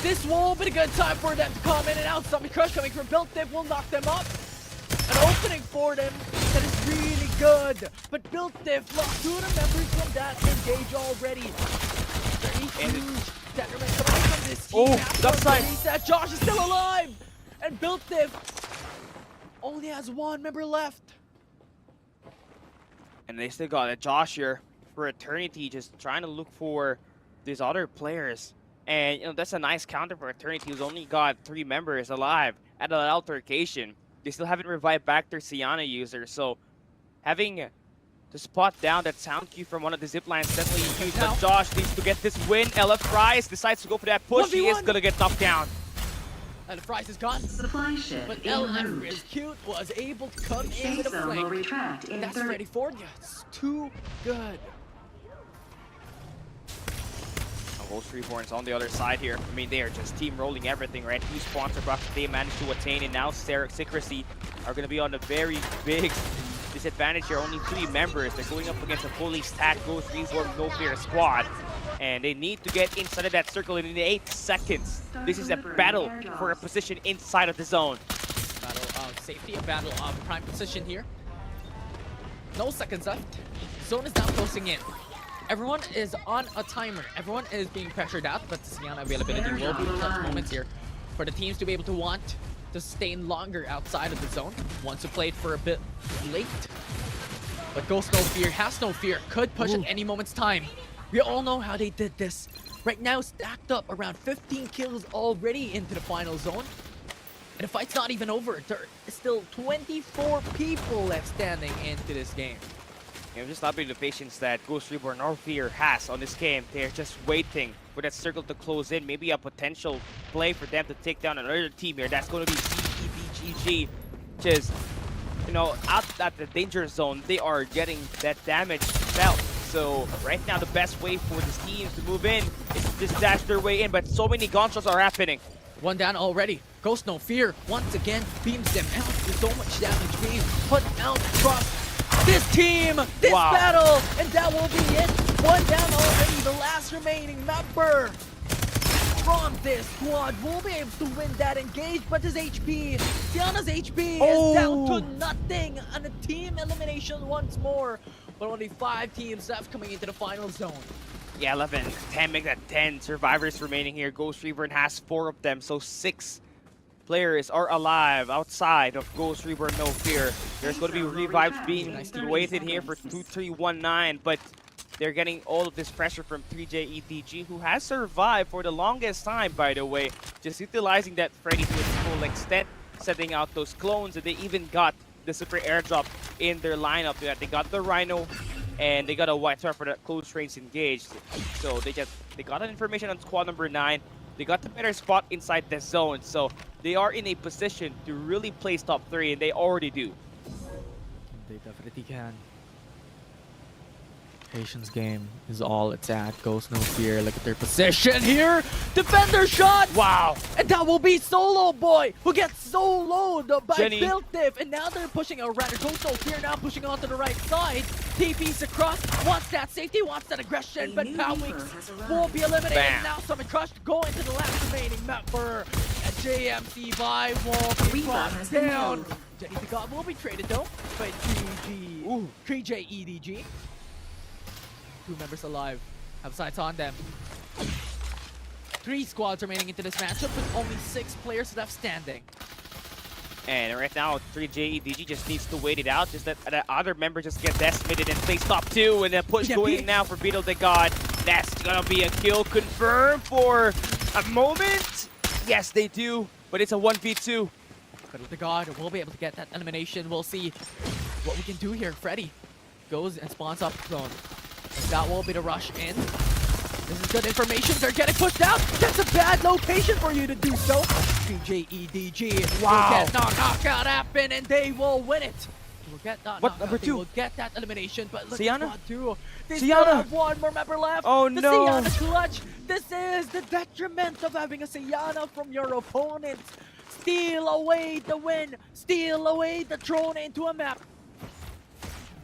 S10: This will be a good time for them to come in and out. Stomach Crush coming from Built Diff will knock them up. An opening for them that is really good. But Built Diff lost 2 of the members from that engage already. Very huge detriment coming from this team. Reset. Josh is still alive. And Built Diff only has 1 member left.
S9: And they still got a Josh here for Eternity, just trying to look for these other players. And that's a nice counter for Eternity, who's only got 3 members alive at an altercation. They still haven't revived back their Siana user, so having to spot down that sound cue from one of the zip lines definitely huge. But Josh needs to get this win. LF Fries decides to go for that push. He is gonna get knocked down.
S10: And Fries is gone.
S3: Supply ship
S10: But
S3: en
S10: LF
S3: route.
S10: is cute, was able to come in
S3: Safe
S10: with a
S3: zone will
S10: flank.
S3: retract in
S10: That's
S3: 30.
S10: ready for you. It's too good.
S9: Ghost Reborn's on the other side here. I mean, they are just team rolling everything, right? Huge sponsor box they managed to attain, and now Secrecy are going to be on a very big disadvantage here. Only 3 members. They're going up against a fully stacked Ghost Reborn No Fear squad, and they need to get inside of that circle in 8 seconds. This is a battle for a position inside of the zone.
S10: Battle of safety, a battle of prime position here. No seconds left. Zone is now closing in. Everyone is on a timer. Everyone is being pressured out, but the Siana availability will be clutch moments here for the teams to be able to want to stay longer outside of the zone. Wants to play it for a bit late, but Ghost No Fear has no fear. Could push at any moment's time. We all know how they did this. Right now, stacked up around 15 kills already into the final zone. And the fight's not even over. There is still 24 people left standing into this game.
S9: Just not being the patience that Ghost Reborn or Fear has on this game. They're just waiting for that circle to close in. Maybe a potential play for them to take down another team here. That's going to be CEBGG. Just, out at the danger zone, they are getting that damage felt. So right now, the best way for these teams to move in is to just dash their way in. But so many gunshots are happening.
S10: One down already. Ghost No Fear once again beams them out with so much damage being put out across this team, this battle, and that will be it. One down already, the last remaining member from this squad will be able to win that engage, but his HP, Siana's HP is down to nothing, and a team elimination once more. But only 5 teams left coming into the final zone.
S9: Yeah, 11, 10, make that 10 survivors remaining here. Ghost Reborn has 4 of them, so 6 players are alive outside of Ghost Reborn No Fear. There's going to be revives being waited here for 2319, but they're getting all of this pressure from 3JEDG, who has survived for the longest time, by the way. Just utilizing that Freddy to its full extent, setting out those clones, and they even got the super airdrop in their lineup. They got the Rhino, and they got a White Star for that close range engaged. So they got an information on squad number 9. They got the better spot inside the zone, so they are in a position to really place top 3, and they already do.
S10: They definitely can. Patience game is all it's at. Ghost No Fear. Look at their position here. Defender shot.
S9: Wow.
S10: And that will be Solo Boy who gets soloed by
S9: Jenny.
S10: Filtif. And now they're pushing around. Ghost No Fear now pushing onto the right side. TP's across. Wants that safety. Wants that aggression. But Powix will be eliminated.
S9: Bam.
S10: Now Summon Crush going to the last remaining member. And JMC by will be brought down. Jenny the God will be traded though by 3JEDG. 2 members alive. Have sights on them. 3 squads remaining into this matchup with only 6 players left standing.
S9: And right now, 3JEDG just needs to wait it out. Just that the other member just get decimated and place top 2. And then push going in now for Beetle the God. That's gonna be a kill confirmed for a moment. Yes, they do. But it's a 1v2.
S10: Beetle the God will be able to get that elimination. We'll see what we can do here. Freddy goes and spawns up zone. And that will be the rush in. This is good information. They're getting pushed out. That's a bad location for you to do so. 3JEDG will get knockout happen, and they will win it. They will get that knockout.
S9: Number 2?
S10: They will get that elimination, but look
S9: Siana?
S10: at squad 2. They
S9: Siana?
S10: still have 1 more member left.
S9: Oh,
S10: the
S9: no.
S10: Siana clutch. This is the detriment of having a Siana from your opponent. Steal away the win. Steal away the throne into a map.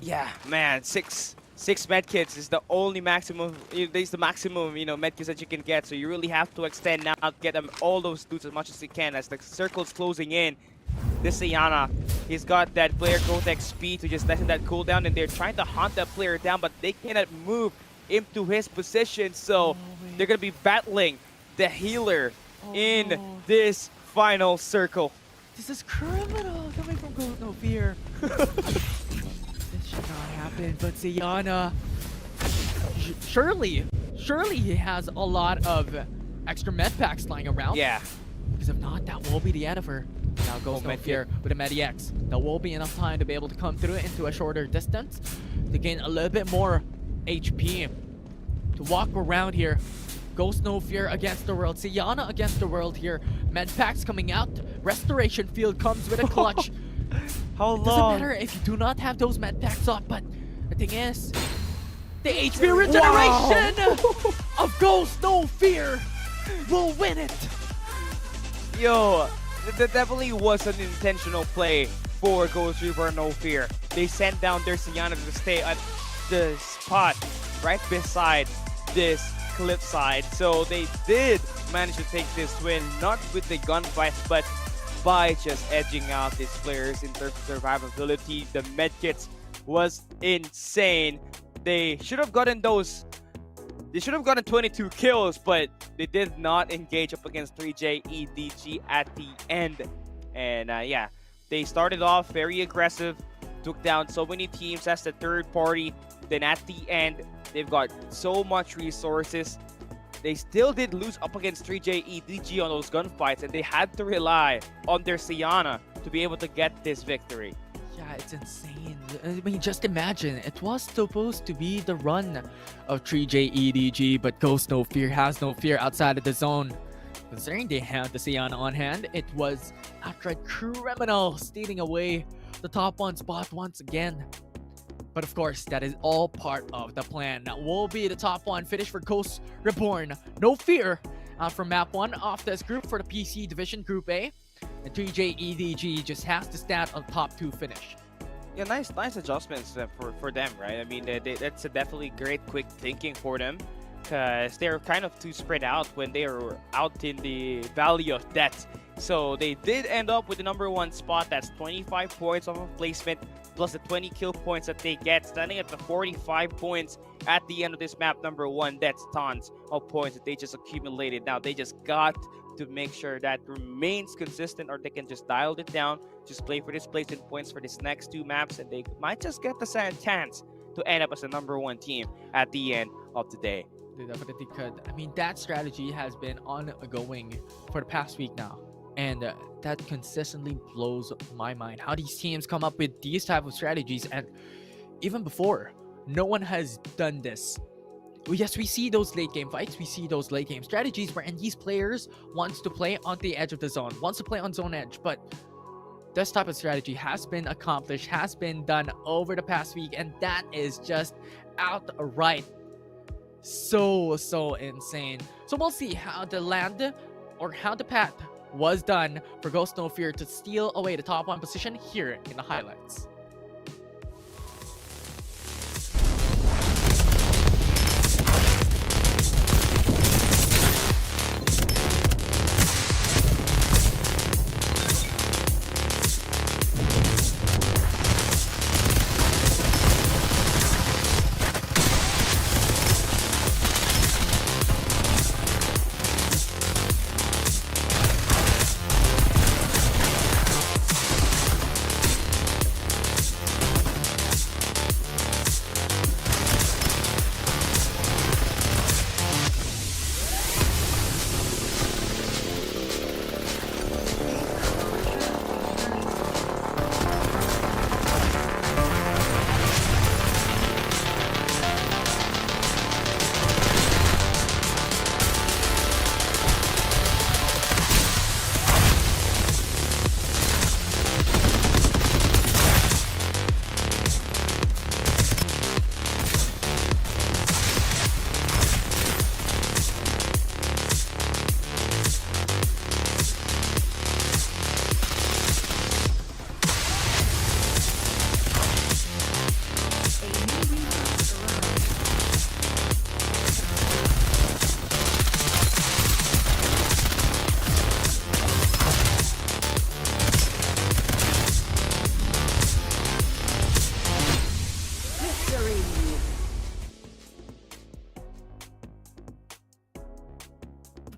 S9: Yeah, man, 6 medkits is the only maximum. There's the maximum, medkits that you can get. So you really have to extend now, get them all those dudes as much as you can as the circle's closing in. This Siana, he's got that player growth XP to just lessen that cooldown, and they're trying to hunt that player down, but they cannot move into his position. So they're gonna be battling the healer in this final circle.
S10: This is criminal coming from Ghost No Fear. This should not happen. happen, but Ziana, surely he has a lot of extra med packs lying around.
S9: Yeah.
S10: Because if not, that will be the end of her. Now goes no fear with a Medi X. That will be enough time to be able to come through into a shorter distance to gain a little bit more HP to walk around here. Ghost No Fear against the world. Sienna against the world here. Med packs coming out. Restoration Field comes with a clutch.
S9: How
S10: It
S9: long?
S10: doesn't matter if you do not have those med packs up, but the thing is, the HP regeneration of Ghost No Fear will win it.
S9: Yo, that definitely was an intentional play for Ghost Reaper No Fear. They sent down their Sienna to stay at the spot right beside this cliffside. So they did manage to take this win, not with the gunfights, but by just edging out these players in terms of survivability. The medkits was insane. They should have gotten 22 kills, but they did not engage up against 3J EDG at the end. And yeah, they started off very aggressive, took down so many teams as the third party. Then at the end, they've got so much resources. They still did lose up against 3J EDG on those gunfights, and they had to rely on their Sienna to be able to get this victory.
S10: Yeah, it's insane. I mean, just imagine. It was supposed to be the run of 3J EDG, but Ghost No Fear has no fear outside of the zone. Considering they had the Sienna on hand, it was outright criminal stealing away the top 1 spot once again. But of course, that is all part of the plan. That will be the top 1 finish for Ghost Reborn. No Fear out from map 1 off this group for the PC Division Group A. And 3J EDG just has to stand on top 2 finish.
S9: Yeah, nice adjustments for them, right? I mean, that's a definitely great quick thinking for them, because they're kind of too spread out when they were out in the Valley of Death. So they did end up with the number 1 spot. That's 25 points off of placement, plus the 20 kill points that they get, standing at the 45 points at the end of this map number 1. That's tons of points that they just accumulated. Now they just got to make sure that remains consistent, or they can just dial it down, just play for this placement points for these next 2 maps, and they might just get the chance to end up as the number 1 team at the end of the day.
S10: They definitely could. I mean, that strategy has been ongoing for the past week now. And that consistently blows my mind. How these teams come up with these type of strategies, and even before, no one has done this. Yes, we see those late game fights, we see those late game strategies wherein these players wants to play on the edge of the zone, wants to play on zone edge, but this type of strategy has been accomplished, has been done over the past week, and that is just outright so insane. So we'll see how the land or how the path was done for Ghost No Fear to steal away the top 1 position here in the highlights.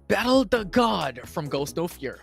S10: Battle the God from Ghost No Fear.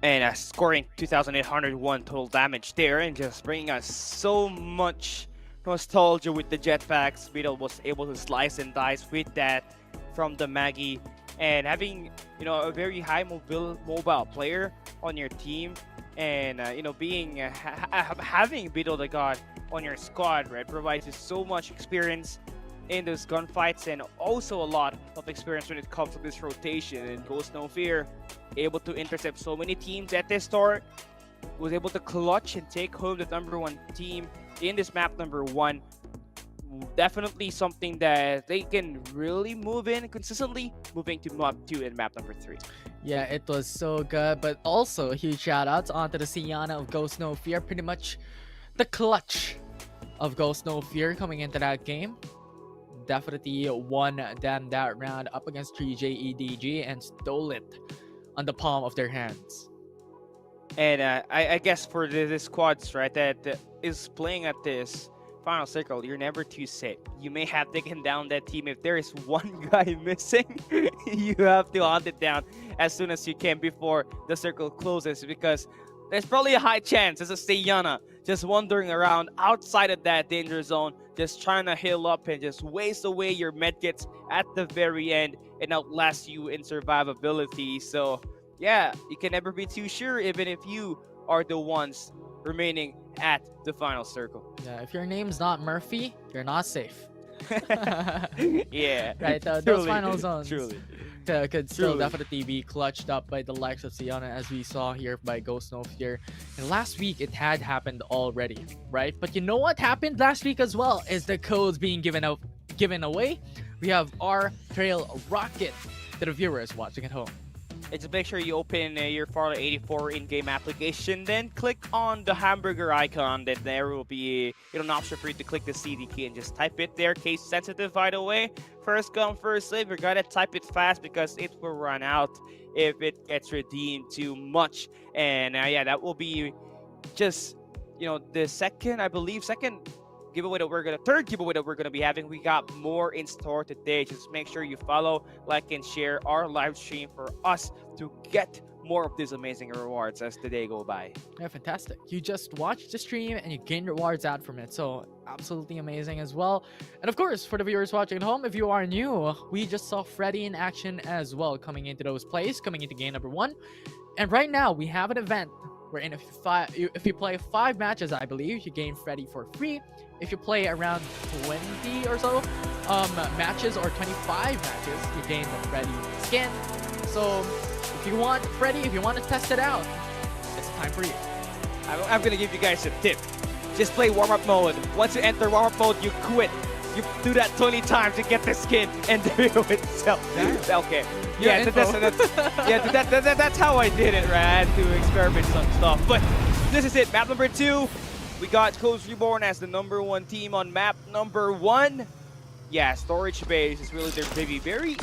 S9: And scoring 2,801 total damage there, and just bringing us so much nostalgia with the jetpacks. Beetle was able to slice and dice with that from the Maggie, and having a very high mobile player on your team, and being having Beetle the God on your squad, right, provides you so much experience in those gunfights, and also a lot of experience when it comes to this rotation. And Ghost No Fear, able to intercept so many teams at this start, was able to clutch and take home the #1 team in this map #1. Definitely something that they can really move in consistently, moving to map 2 and map #3.
S10: Yeah, it was so good, but also huge shout outs onto the Sienna of Ghost No Fear, pretty much the clutch of Ghost No Fear coming into that game. Definitely won them that round up against 3JEDG and stole it on the palm of their hands.
S9: And I guess for the squads, right, that is playing at this final circle, you're never too safe. You may have taken down that team. If there is one guy missing, you have to hunt it down as soon as you can before the circle closes, because there's probably a high chance as a Seyana just wandering around outside of that danger zone, just trying to heal up and just waste away your medkits at the very end and outlast you in survivability. So yeah, you can never be too sure, even if you are the ones remaining at the final circle.
S10: Yeah, if your name's not Murphy, you're not safe.
S9: Yeah.
S10: Right, those
S9: Truly,
S10: final zones
S9: truly.
S10: Could still
S9: Truly.
S10: definitely be clutched up by the likes of Sienna, as we saw here by Ghost No Fear. And last week, it had happened already, right? But you know what happened last week as well? Is the codes being given away. We have our trail rocket to the viewers watching at home.
S9: And just make sure you open your Farlight 84 in-game application, then click on the hamburger icon. Then there will be an option for you to click the CD key and just type it there. Case sensitive, by the way. First come, first serve. You gotta type it fast because it will run out if it gets redeemed too much. And yeah, that will be just the second third giveaway that we're gonna be having. We got more in store today. Just make sure you follow, like, and share our live stream for us to get more of these amazing rewards as the day go by.
S10: Yeah, fantastic. You just watch the stream and you gain rewards out from it. So absolutely amazing as well. And of course, for the viewers watching at home, if you are new, we just saw Freddy in action as well, coming into those plays, coming into game #1. And right now we have an event wherein if you play 5 matches, I believe, you gain Freddy for free. If you play around 20 or so matches, or 25 matches, you gain the Freddy skin. So if you want Freddy, if you want to test it out, it's time for you.
S9: I'm gonna give you guys a tip. Just play warm-up mode. Once you enter warm-up mode, you quit. You do that 20 times to get the skin, and there you go itself. Okay. Yeah, that's how I did it, right? I had to experiment some stuff. But this is it, map #2. We got Codes Reborn as the #1 team on map #1. Yeah, storage base is really their baby. Very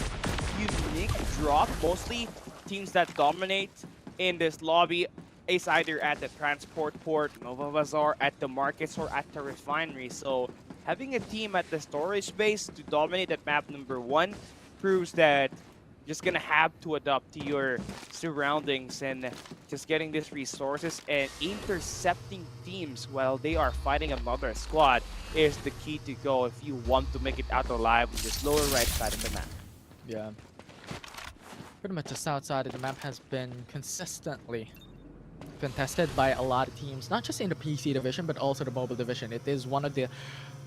S9: unique drop. Mostly teams that dominate in this lobby is either at the transport port, Nova Bazaar, at the markets, or at the refinery. So having a team at the storage base to dominate at map #1 proves that you're just gonna have to adapt to your surroundings, and just getting these resources and intercepting teams while they are fighting another squad is the key to go if you want to make it out alive with this lower right side of the map.
S10: Yeah. Pretty much the south side of the map has been consistently contested by a lot of teams, not just in the PC division, but also the mobile division. It is one of the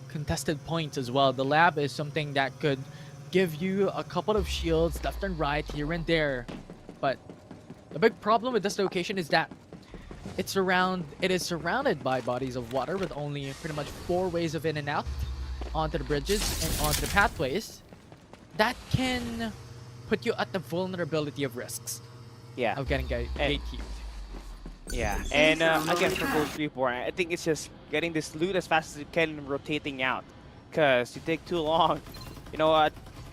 S10: contested points as well. The lab is something that could give you a couple of shields left and right, here and there. But the big problem with this location is that it is surrounded by bodies of water with only pretty much 4 ways of in and out onto the bridges and onto the pathways. That can put you at the vulnerability of risks.
S9: Yeah.
S10: Of getting gatekeeped.
S9: Yeah, and again for Ghost Reborn, I think it's just getting this loot as fast as you can and rotating out. Because you take too long.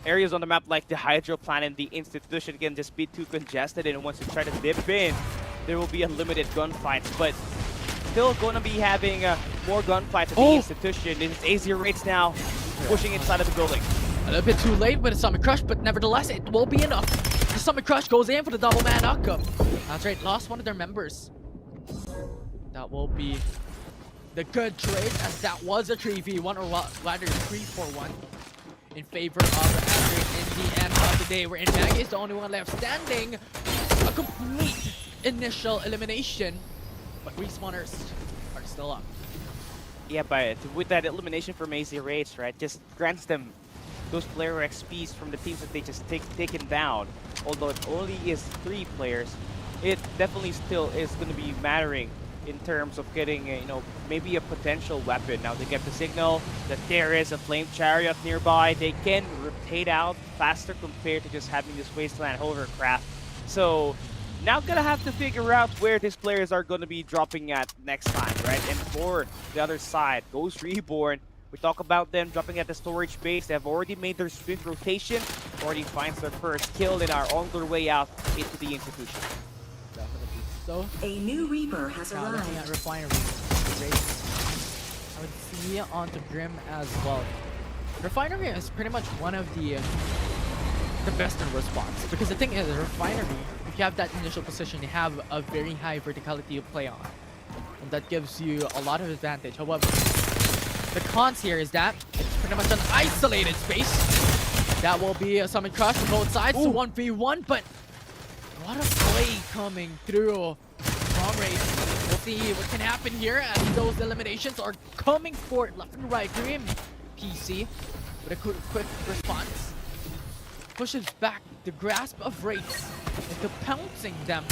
S9: Areas on the map like the Hydro Plant and the Institution can just be too congested, and once you try to dip in, there will be unlimited gunfights. But still going to be having more gunfights at the Institution. It's AZ rates now, pushing inside of the building.
S10: A little bit too late with a Summit Crush, but nevertheless, it will be enough. The Summit Crush goes in for the double man knockup. That's right, lost one of their members. That will be the good trade, as that was a 3v1 or rather 3-for-1 in favor of Andrew in the end of the day. Where in Maggie is the only one left standing. A complete initial elimination, but respawners are still up.
S9: Yeah, but with that elimination from AZ Raids, right, just grants them those player XPs from the teams that they just taken down. Although it only is 3 players, it definitely still is going to be mattering in terms of getting, you know, maybe a potential weapon. Now they get the signal that there is a flame chariot nearby. They can rotate out faster compared to just having this wasteland hovercraft. So now gonna have to figure out where these players are gonna be dropping at next time, right? And for the other side, Ghost Reborn. We talk about them dropping at the storage base. They have already made their swift rotation, already finds their first kill, and are on their way out into the institution.
S10: Definitely so.
S3: A new Reaper has
S10: Now looking at
S3: arrived.
S10: Refinery, I would see onto Grim as well. Refinery is pretty much one of the best in response, because the thing is, Refinery, if you have that initial position, you have a very high verticality to play on, and that gives you a lot of advantage. However, the cons here is that it's pretty much an isolated space. That will be a summon crush on both sides, so 1v1, but what a play coming through from Wraith. We'll see what can happen here as those eliminations are coming for left and right. Grim PC with a quick response. Pushes back the grasp of Wraiths into pouncing them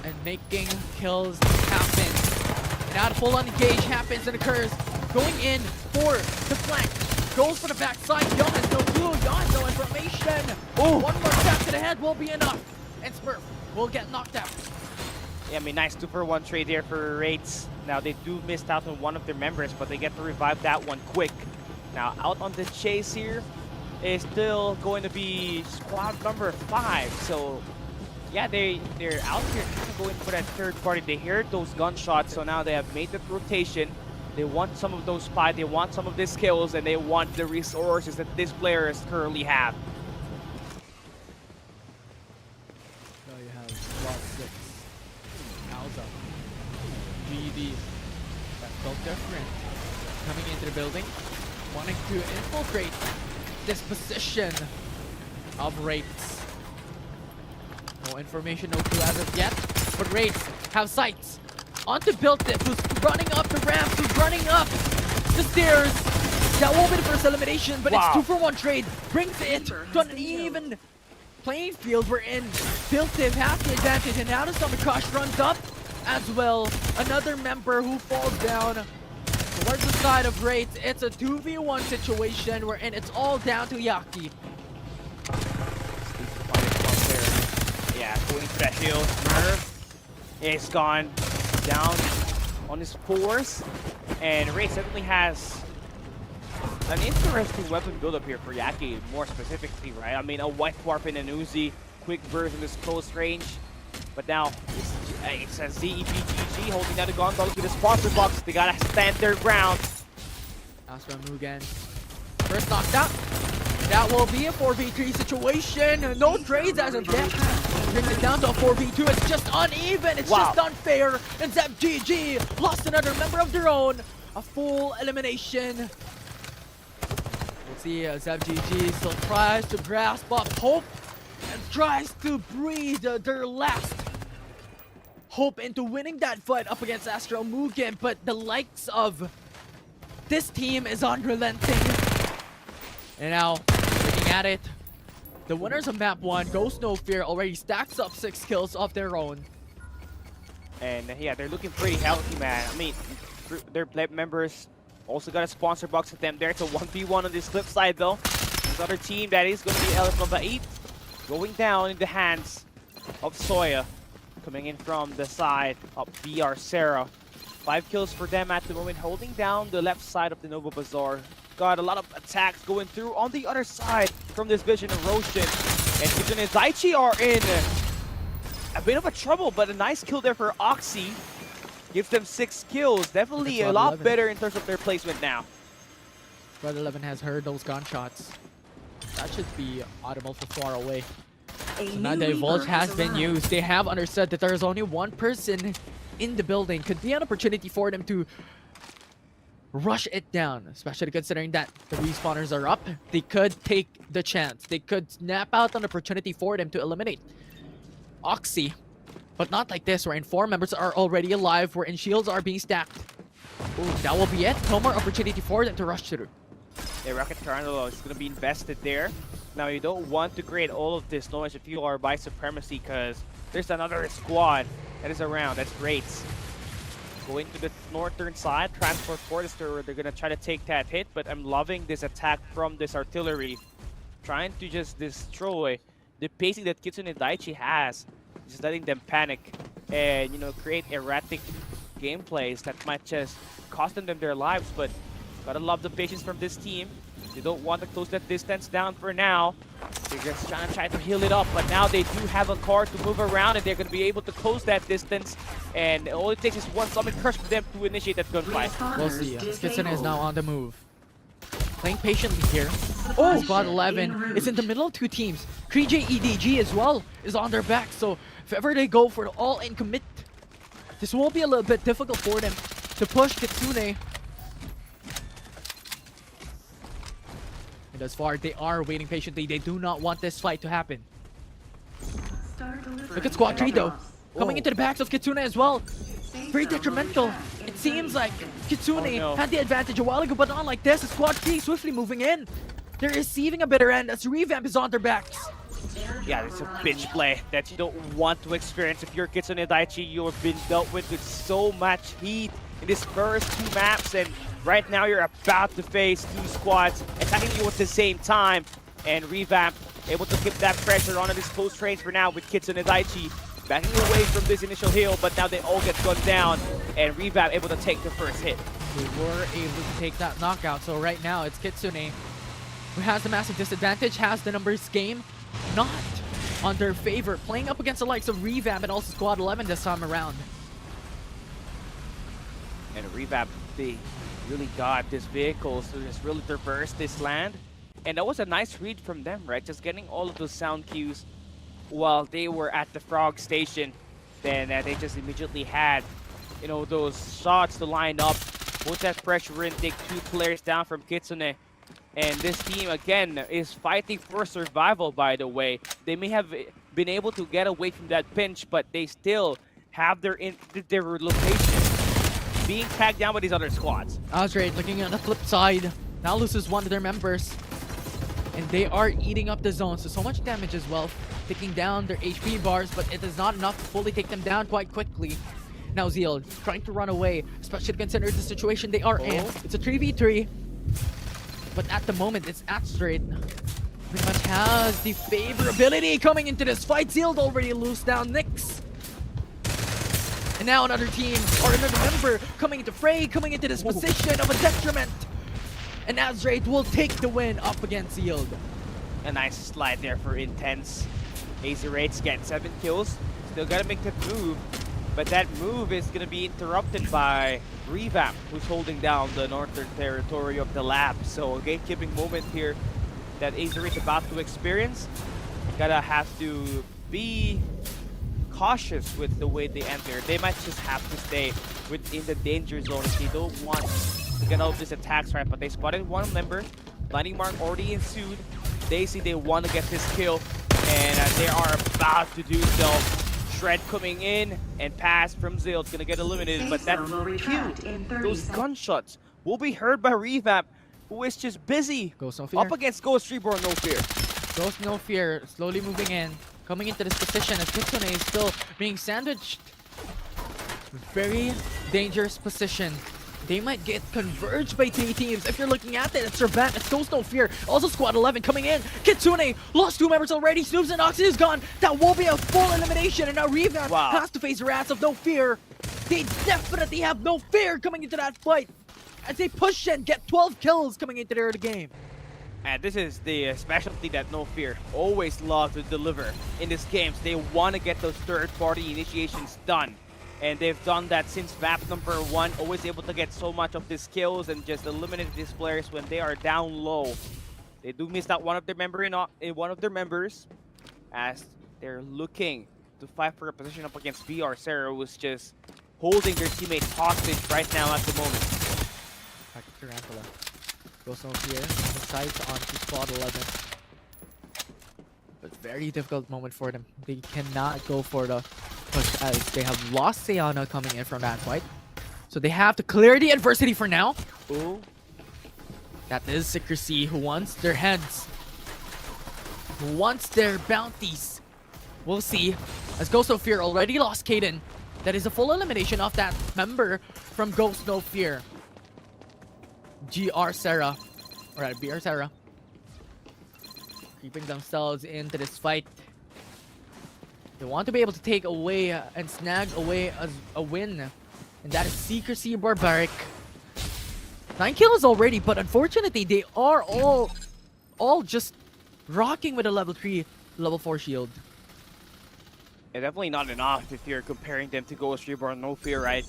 S10: and making kills happen. And now the full-on engage happens and occurs. Going in for the flank. Goes for the backside. Yon has no clue. Yon has no information. One more tap to the head will be enough. And Smurf will get knocked out.
S9: Yeah, I mean, nice 2-for-1 trade there for Raids. Now they do miss out on one of their members, but they get to revive that one quick. Now out on the chase here is still going to be squad number 5. So yeah, they're out here going for that third party. They heard those gunshots, so now they have made the rotation. They want some of those fight, they want some of these kills, and they want the resources that these players currently have.
S10: So you have Squad 6, Alza, GD, that felt different, coming into the building, wanting to infiltrate this position of Wraiths. No information, no clue as of yet, but Wraiths have sights onto Built-It, who's running up the ramps, who's running up the stairs. That won't be the first elimination, but it's 2-for-1 trade. Brings it to an even playing field. We're in. Built-It has the advantage, and now the Summon Crush runs up as well. Another member who falls down towards the side of Wraith. It's a 2v1 situation wherein it's all down to Yaki.
S9: Yeah, going for that shield. Smurf is gone down on his force, and Wraith certainly has an interesting weapon build-up here for Yaki, more specifically, right? I mean, a White Dwarf and an Uzi, quick burst in this close range, but now it's a ZEPGG holding down the Gondol with the sponsor box. They gotta stand their ground.
S10: Astra Mugen, first knocked out. That will be a 4v3 situation. No trades as of yet. Brings it down to a 4v2. It's just uneven. It's just unfair. And Zep GG lost another member of their own. A full elimination. We'll see Zep GG still tries to grasp up hope and tries to breathe their last hope into winning that fight up against Astro Mugen. But the likes of this team is unrelenting. And now, looking at it, the winners of map 1, Ghost No Fear, already stacks up 6 kills of their own.
S9: And yeah, they're looking pretty healthy, man. I mean, their members also got a sponsor box with them there. It's a 1v1 on this flip side, though. This other team, that is going to be Elephant 8, going down in the hands of Soya. Coming in from the side of BR Sarah. 5 kills for them at the moment, holding down the left side of the Nova Bazaar. Got a lot of attacks going through on the other side from this Vision of Roshan. And Gibson and Daichi are in a bit of a trouble, but a nice kill there for Oxy. Gives them 6 kills. Definitely a lot better in terms of their placement now.
S10: Squad 11 has heard those gunshots. That should be audible from far away. So now the Divulge has been used. They have understood that there is only one person in the building could be an opportunity for them to rush it down, especially considering that the respawners are up. They could take the chance. They could snap out an opportunity for them to eliminate Oxy, but not like this, wherein 4 members are already alive, wherein shields are being stacked. Ooh, that will be it. No more opportunity for them to rush through.
S9: Yeah, Rocket Carnival is going to be invested there. Now, you don't want to create all of this noise if you are by Supremacy, because there's another squad that is around. That's Raids. Going to the northern side, Transport Forester, they're going to try to take that hit, but I'm loving this attack from this artillery. Trying to just destroy the pacing that Kitsune Daiichi has. Just letting them panic and, you know, create erratic gameplays that might just cost them their lives, but gotta love the patience from this team. They don't want to close that distance down for now. They're just try to heal it up, but now they do have a car to move around, and they're going to be able to close that distance. And all it takes is one Summon Crush for them to initiate that gunfight.
S10: We'll see. Kitsune is now on the move. Playing patiently here. Oh, Squad 11 is in the middle of 2 teams. KJ EDG as well is on their back, so if ever they go for the all-in commit, this will be a little bit difficult for them to push Kitsune. And as far as they are waiting patiently, they do not want this fight to happen. Look at Squad 3 though, coming into the backs of Kitsune as well. Very detrimental. It seems like Kitsune had the advantage a while ago, but not like this. Squad 3 swiftly moving in. They're receiving a bitter end as Revamp is on their backs.
S9: Yeah, it's a bitch play that you don't want to experience if you're Kitsune Daiichi. You've been dealt with so much heat in these first 2 maps, and right now you're about to face 2 squads attacking you at the same time. And Revamp able to keep that pressure on this close range for now with Kitsune Daiichi backing away from this initial hill, but now they all get gunned down, and Revamp able to take the first hit.
S10: They were able to take that knockout, so right now it's Kitsune who has the massive disadvantage, has the numbers game not on their favor, playing up against the likes of Revamp and also Squad 11 this time around.
S9: And Revamp, they really got this vehicle to just really traverse this land. And that was a nice read from them, right? Just getting all of those sound cues while they were at the Frog Station. Then they just immediately had, you know, those shots to line up, put that pressure in, take 2 players down from Kitsune. And this team, again, is fighting for survival, by the way. They may have been able to get away from that pinch, but they still have their location being tagged down by these other squads.
S10: Azraid looking at the flip side, now loses one of their members. And they are eating up the zone, so much damage as well, taking down their HP bars, but it is not enough to fully take them down quite quickly. Now Zeal trying to run away, especially considering the situation they are in. It's a 3v3. But at the moment, it's Azraid pretty much has the favorability coming into this fight. Zeal already loose down Nyx. And now another team, or another member, coming into fray, coming into this position of a detriment. And Azraid will take the win up against Yield.
S9: A nice slide there for Intense. Azraid gets 7 kills. Still gotta make that move. But that move is gonna be interrupted by Revamp, who's holding down the northern territory of the lab. So a gatekeeping moment here that Azraid is about to experience. Gotta have to be cautious with the way they enter. They might just have to stay within the danger zone if they don't want to get all of these attacks right. But they spotted 1 member. Blinding Mark already ensued. They see they want to get this kill, and they are about to do so. Shred coming in and pass from Zeal. It's gonna get eliminated, but that cue, those gunshots will be heard by Revamp, who is just busy
S10: Ghost No Fear.
S9: up against Ghost Reborn No Fear.
S10: Ghost No Fear slowly moving in, coming into this position as Kitsune is still being sandwiched. Very dangerous position. They might get converged by 3 teams. If you're looking at it, it's Revamp, it's Ghost No Fear. Also Squad 11 coming in. Kitsune lost 2 members already. Snoops and Oxy is gone. That will be a full elimination. And now Revamp has to face the wrath of No Fear. They definitely have No Fear coming into that fight as they push and get 12 kills coming into their game.
S9: And this is the specialty that No Fear always loves to deliver in these games. They want to get those third-party initiations done. And they've done that since map number 1, always able to get so much of these kills and just eliminate these players when they are down low. They do miss out one of their members as they're looking to fight for a position up against VR. Sarah was just holding their teammates hostage right now at the moment.
S10: Back to Tarantula. Goes no fear. Sights onto spot 11. But very difficult moment for them. They cannot go for the push as they have lost Sayana coming in from that fight. So they have to clear the adversity for now.
S9: Ooh.
S10: That is Secrecy who wants their heads. Who wants their bounties. We'll see. As Ghost No Fear already lost Kaden. That is a full elimination of that member from Ghost No Fear. GR Sarah. Alright, BR Sarah. Keeping themselves into this fight. They want to be able to take away and snag away a win. And that is Secrecy Barbaric. 9 kills already, but unfortunately they are all just rocking with a level 3, level 4 shield.
S9: Yeah, definitely not enough if you're comparing them to Ghost Reborn, no fear, right?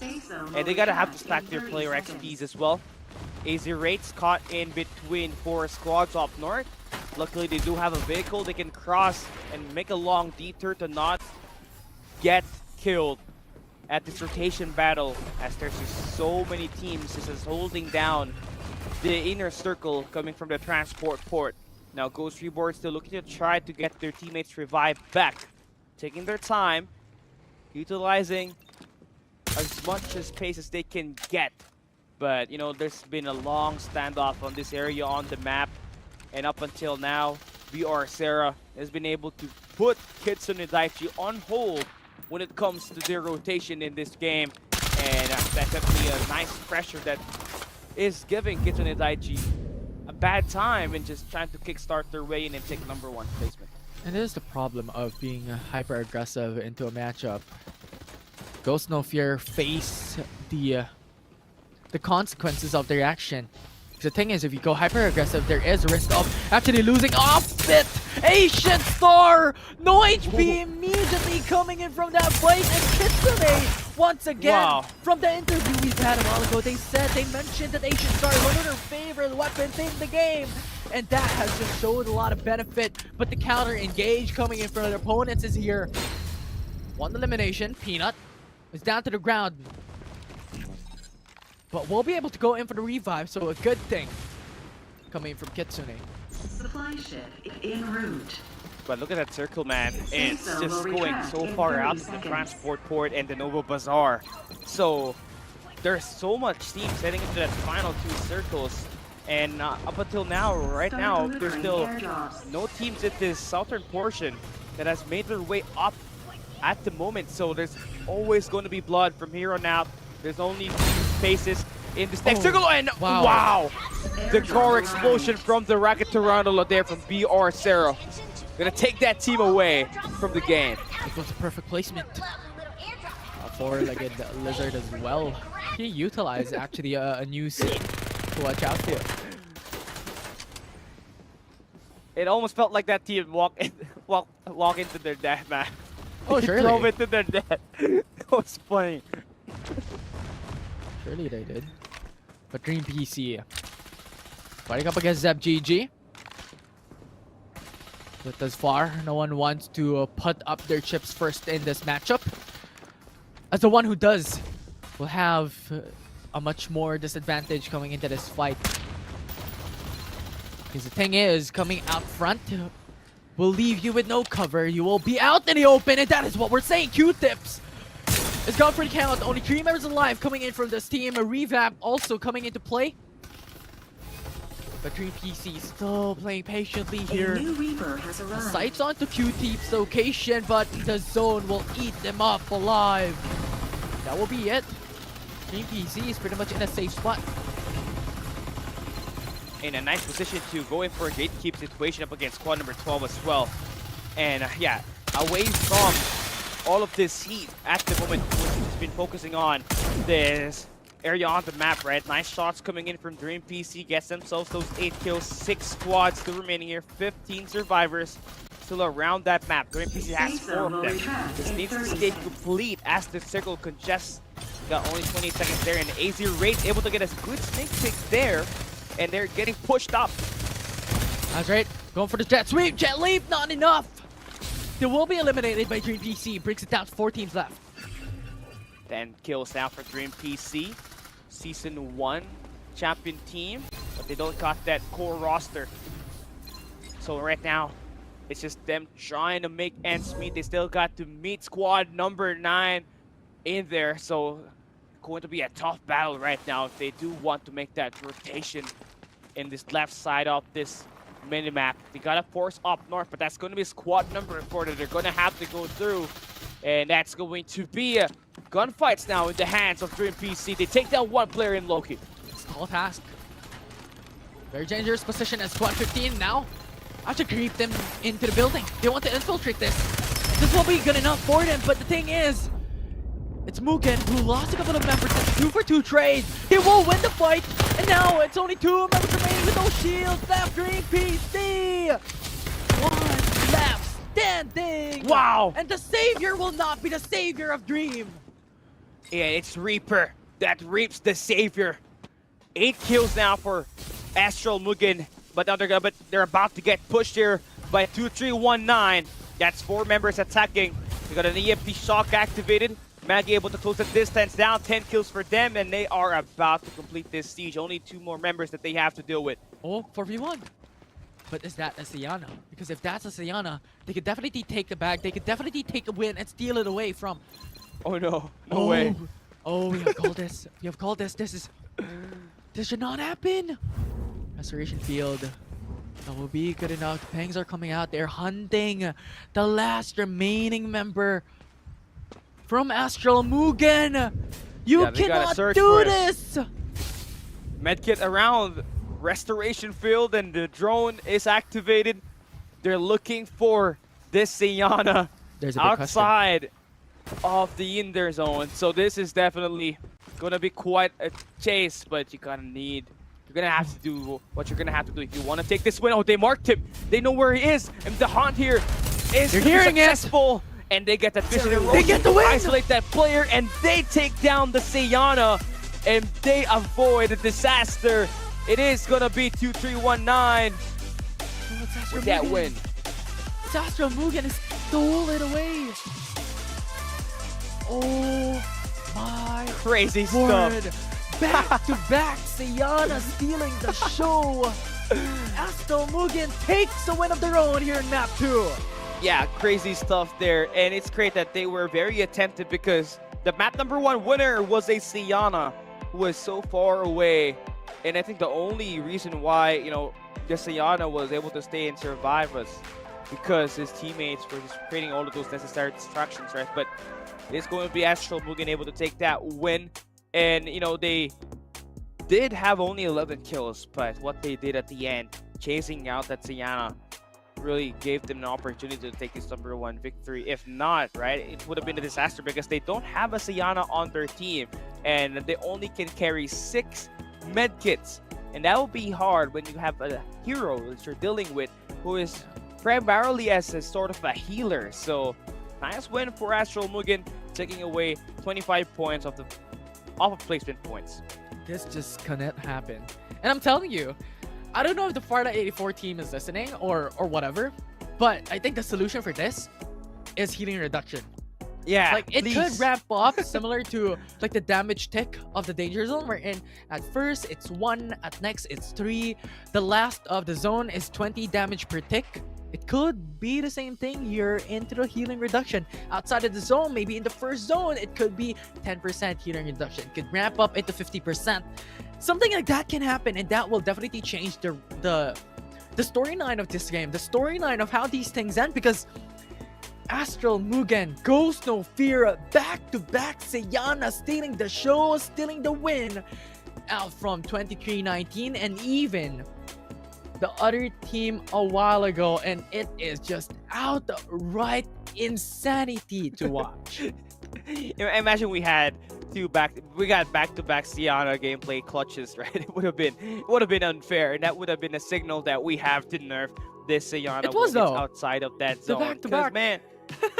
S9: And they gotta have to stack their player XPs as well. AZ Rates caught in between 4 squads up north. Luckily, they do have a vehicle. They can cross and make a long detour to not get killed at this rotation battle, as there's just so many teams just holding down the inner circle coming from the transport port. Now, Ghost Reborn still looking to try to get their teammates revived back, taking their time, utilizing as much space as they can get. But, you know, there's been a long standoff on this area on the map. And up until now, BR Sarah has been able to put Kitsune Daiichi on hold when it comes to their rotation in this game. And that's definitely a nice pressure that is giving Kitsune Daiichi a bad time and just trying to kickstart their way in and take #1 placement.
S10: And it is the problem of being hyper aggressive into a matchup. Ghost No Fear face the consequences of their action. The thing is, if you go hyper aggressive, there is a risk of actually losing off it. Asian Star, no HP immediately coming in from that fight, and Kitsune once again from the interview we've had a while ago. They mentioned that Asian Star is one of their favorite weapons in the game, and that has just showed a lot of benefit. But the counter engage coming in from their opponents is here. One elimination. Peanut is down to the ground. But we'll be able to go in for the revive, so a good thing coming from Kitsune.
S3: Supply ship en route.
S9: But look at that circle, man. It's just going so far out to the transport port and the Nova Bazaar. So there's so much teams heading into that final 2 circles. And up until now, right now, there's still no teams in this southern portion that has made their way up at the moment. So there's always going to be blood from here on out. There's only 2 spaces in this next circle, and wow! The car explosion from the Rocket Tarantula there from BR Sarah. Gonna take that team away from the game.
S10: It was a perfect placement. A 4-legged lizard as well. He utilized actually a new scene to watch out for.
S9: It almost felt like that team walk into their death, man.
S10: Oh, surely.
S9: Drove into their death. That was funny.
S10: Surely they did. But Dream PC fighting up against Zeb GG. But thus far, no one wants to put up their chips first in this matchup. As the one who does will have a much more disadvantage coming into this fight. Because the thing is, coming out front will leave you with no cover. You will be out in the open, and that is what we're saying. Q-tips is gone for the count. Only 3 members alive coming in from this team. A revamp also coming into play. But Dream PC still playing patiently here.
S3: A new Reaper has arrived.
S10: Sights onto Q-Teep's location, but the zone will eat them up alive. That will be it. Dream PC is pretty much in a safe spot.
S9: In a nice position to go in for a gatekeep situation up against squad number 12 as well. And yeah, away from all of this heat at the moment, has been focusing on this area on the map, right? Nice shots coming in from Dream PC, gets themselves those 8 kills, 6 squads still remaining here, 15 survivors still around that map. Dream PC has 4 of them. This needs to stay complete as the circle congests. Got only 20 seconds there, and AZ Raid able to get a good sneak peek there, and they're getting pushed up.
S10: That's right, going for the jet sweep, jet leap, not enough. They will be eliminated by Dream PC, brings it down to 4 teams left.
S9: 10 kills now for Dream PC. Season 1 champion team, but they don't got that core roster. So right now, it's just them trying to make ends meet. They still got to meet squad number 9 in there. So going to be a tough battle right now if they do want to make that rotation in this left side of this minimap. They gotta force up north, but that's going to be squad number 4 that they're going to have to go through. And that's going to be gunfights now in the hands of Dream PC. They take down one player in Loki.
S10: It's a tall task. Very dangerous position as squad 15 now. I have to creep them into the building. They want to infiltrate this. This will be good enough for them, but the thing is, it's Mugen who lost a couple of members. It's 2-for-2 trade. He will win the fight, and now it's only 2 members remaining with no shields left. Dream PC. One left standing.
S9: Wow.
S10: And the savior will not be the savior of Dream.
S9: Yeah, it's Reaper that reaps the savior. 8 kills now for Astral Mugen, but now they're about to get pushed here by 2319. That's 4 members attacking. They got an EMP shock activated. Maggie able to close the distance down. 10 kills for them, and they are about to complete this siege. Only 2 more members that they have to deal with.
S10: Oh, 4v1. But is that a Sienna? Because if that's a Sienna, they could definitely take the bag. They could definitely take a win and steal it away from...
S9: Oh no, no way.
S10: Oh, we have called this. We have called this. This should not happen. Restoration field. That will be good enough. The Pangs are coming out. They're hunting the last remaining member from Astral Mugen. You cannot do this.
S9: Medkit around restoration field, and the drone is activated. They're looking for this Sienna outside of the Ender zone. So this is definitely gonna be quite a chase, but you're gonna have to do what you're gonna have to do if you want to take this win. Oh, they marked him. They know where he is, and the hunt here is successful. And they get that vision.
S10: They get the win.
S9: Isolate that player, and they take down the Sienna, and they avoid the disaster. It is gonna be 2319 with that win.
S10: It's Astral Mugen has stole it away. Oh my
S9: crazy
S10: word.
S9: stuff.
S10: Back to back, Sienna stealing the show. Astral Mugen takes a win of their own here in map 2.
S9: Yeah, crazy stuff there, and it's great that they were very attentive because the map number 1 winner was a Sienna who was so far away, and I think the only reason why the Sienna was able to stay and survive was because his teammates were just creating all of those necessary distractions, right? But it's going to be Astral Mugen able to take that win, and they did have only 11 kills, but what they did at the end, chasing out that Sienna, really gave them an opportunity to take this number 1 victory. If not, right, it would have been a disaster because they don't have a Sienna on their team, and they only can carry 6 medkits, and that will be hard when you have a hero that you're dealing with who is primarily as a sort of a healer. So nice win for Astral Mugen, taking away 25 points of placement points.
S10: This just cannot happen, and I'm telling you, I don't know if the Farlight 84 team is listening or whatever, but I think the solution for this is healing reduction.
S9: Yeah,
S10: like it could ramp up similar to like the damage tick of the danger zone, wherein at first it's 1, at next it's 3, the last of the zone is 20 damage per tick. It could be the same thing here into the healing reduction. Outside of the zone, maybe in the first zone, it could be 10% healing reduction. It could ramp up into 50%. Something like that can happen, and that will definitely change the storyline of this game, the storyline of how these things end, because Astral Mugen, Ghost No Fear, back-to-back Sienna, stealing the show, stealing the win out from 2319, and even the other team a while ago, and it is just outright insanity to watch.
S9: Imagine we got back-to-back Sienna gameplay clutches, right? It would have been unfair, and that would have been a signal that we have to nerf this Sienna.
S10: It was, though.
S9: Outside of that zone.
S10: Back-to-back.
S9: Man,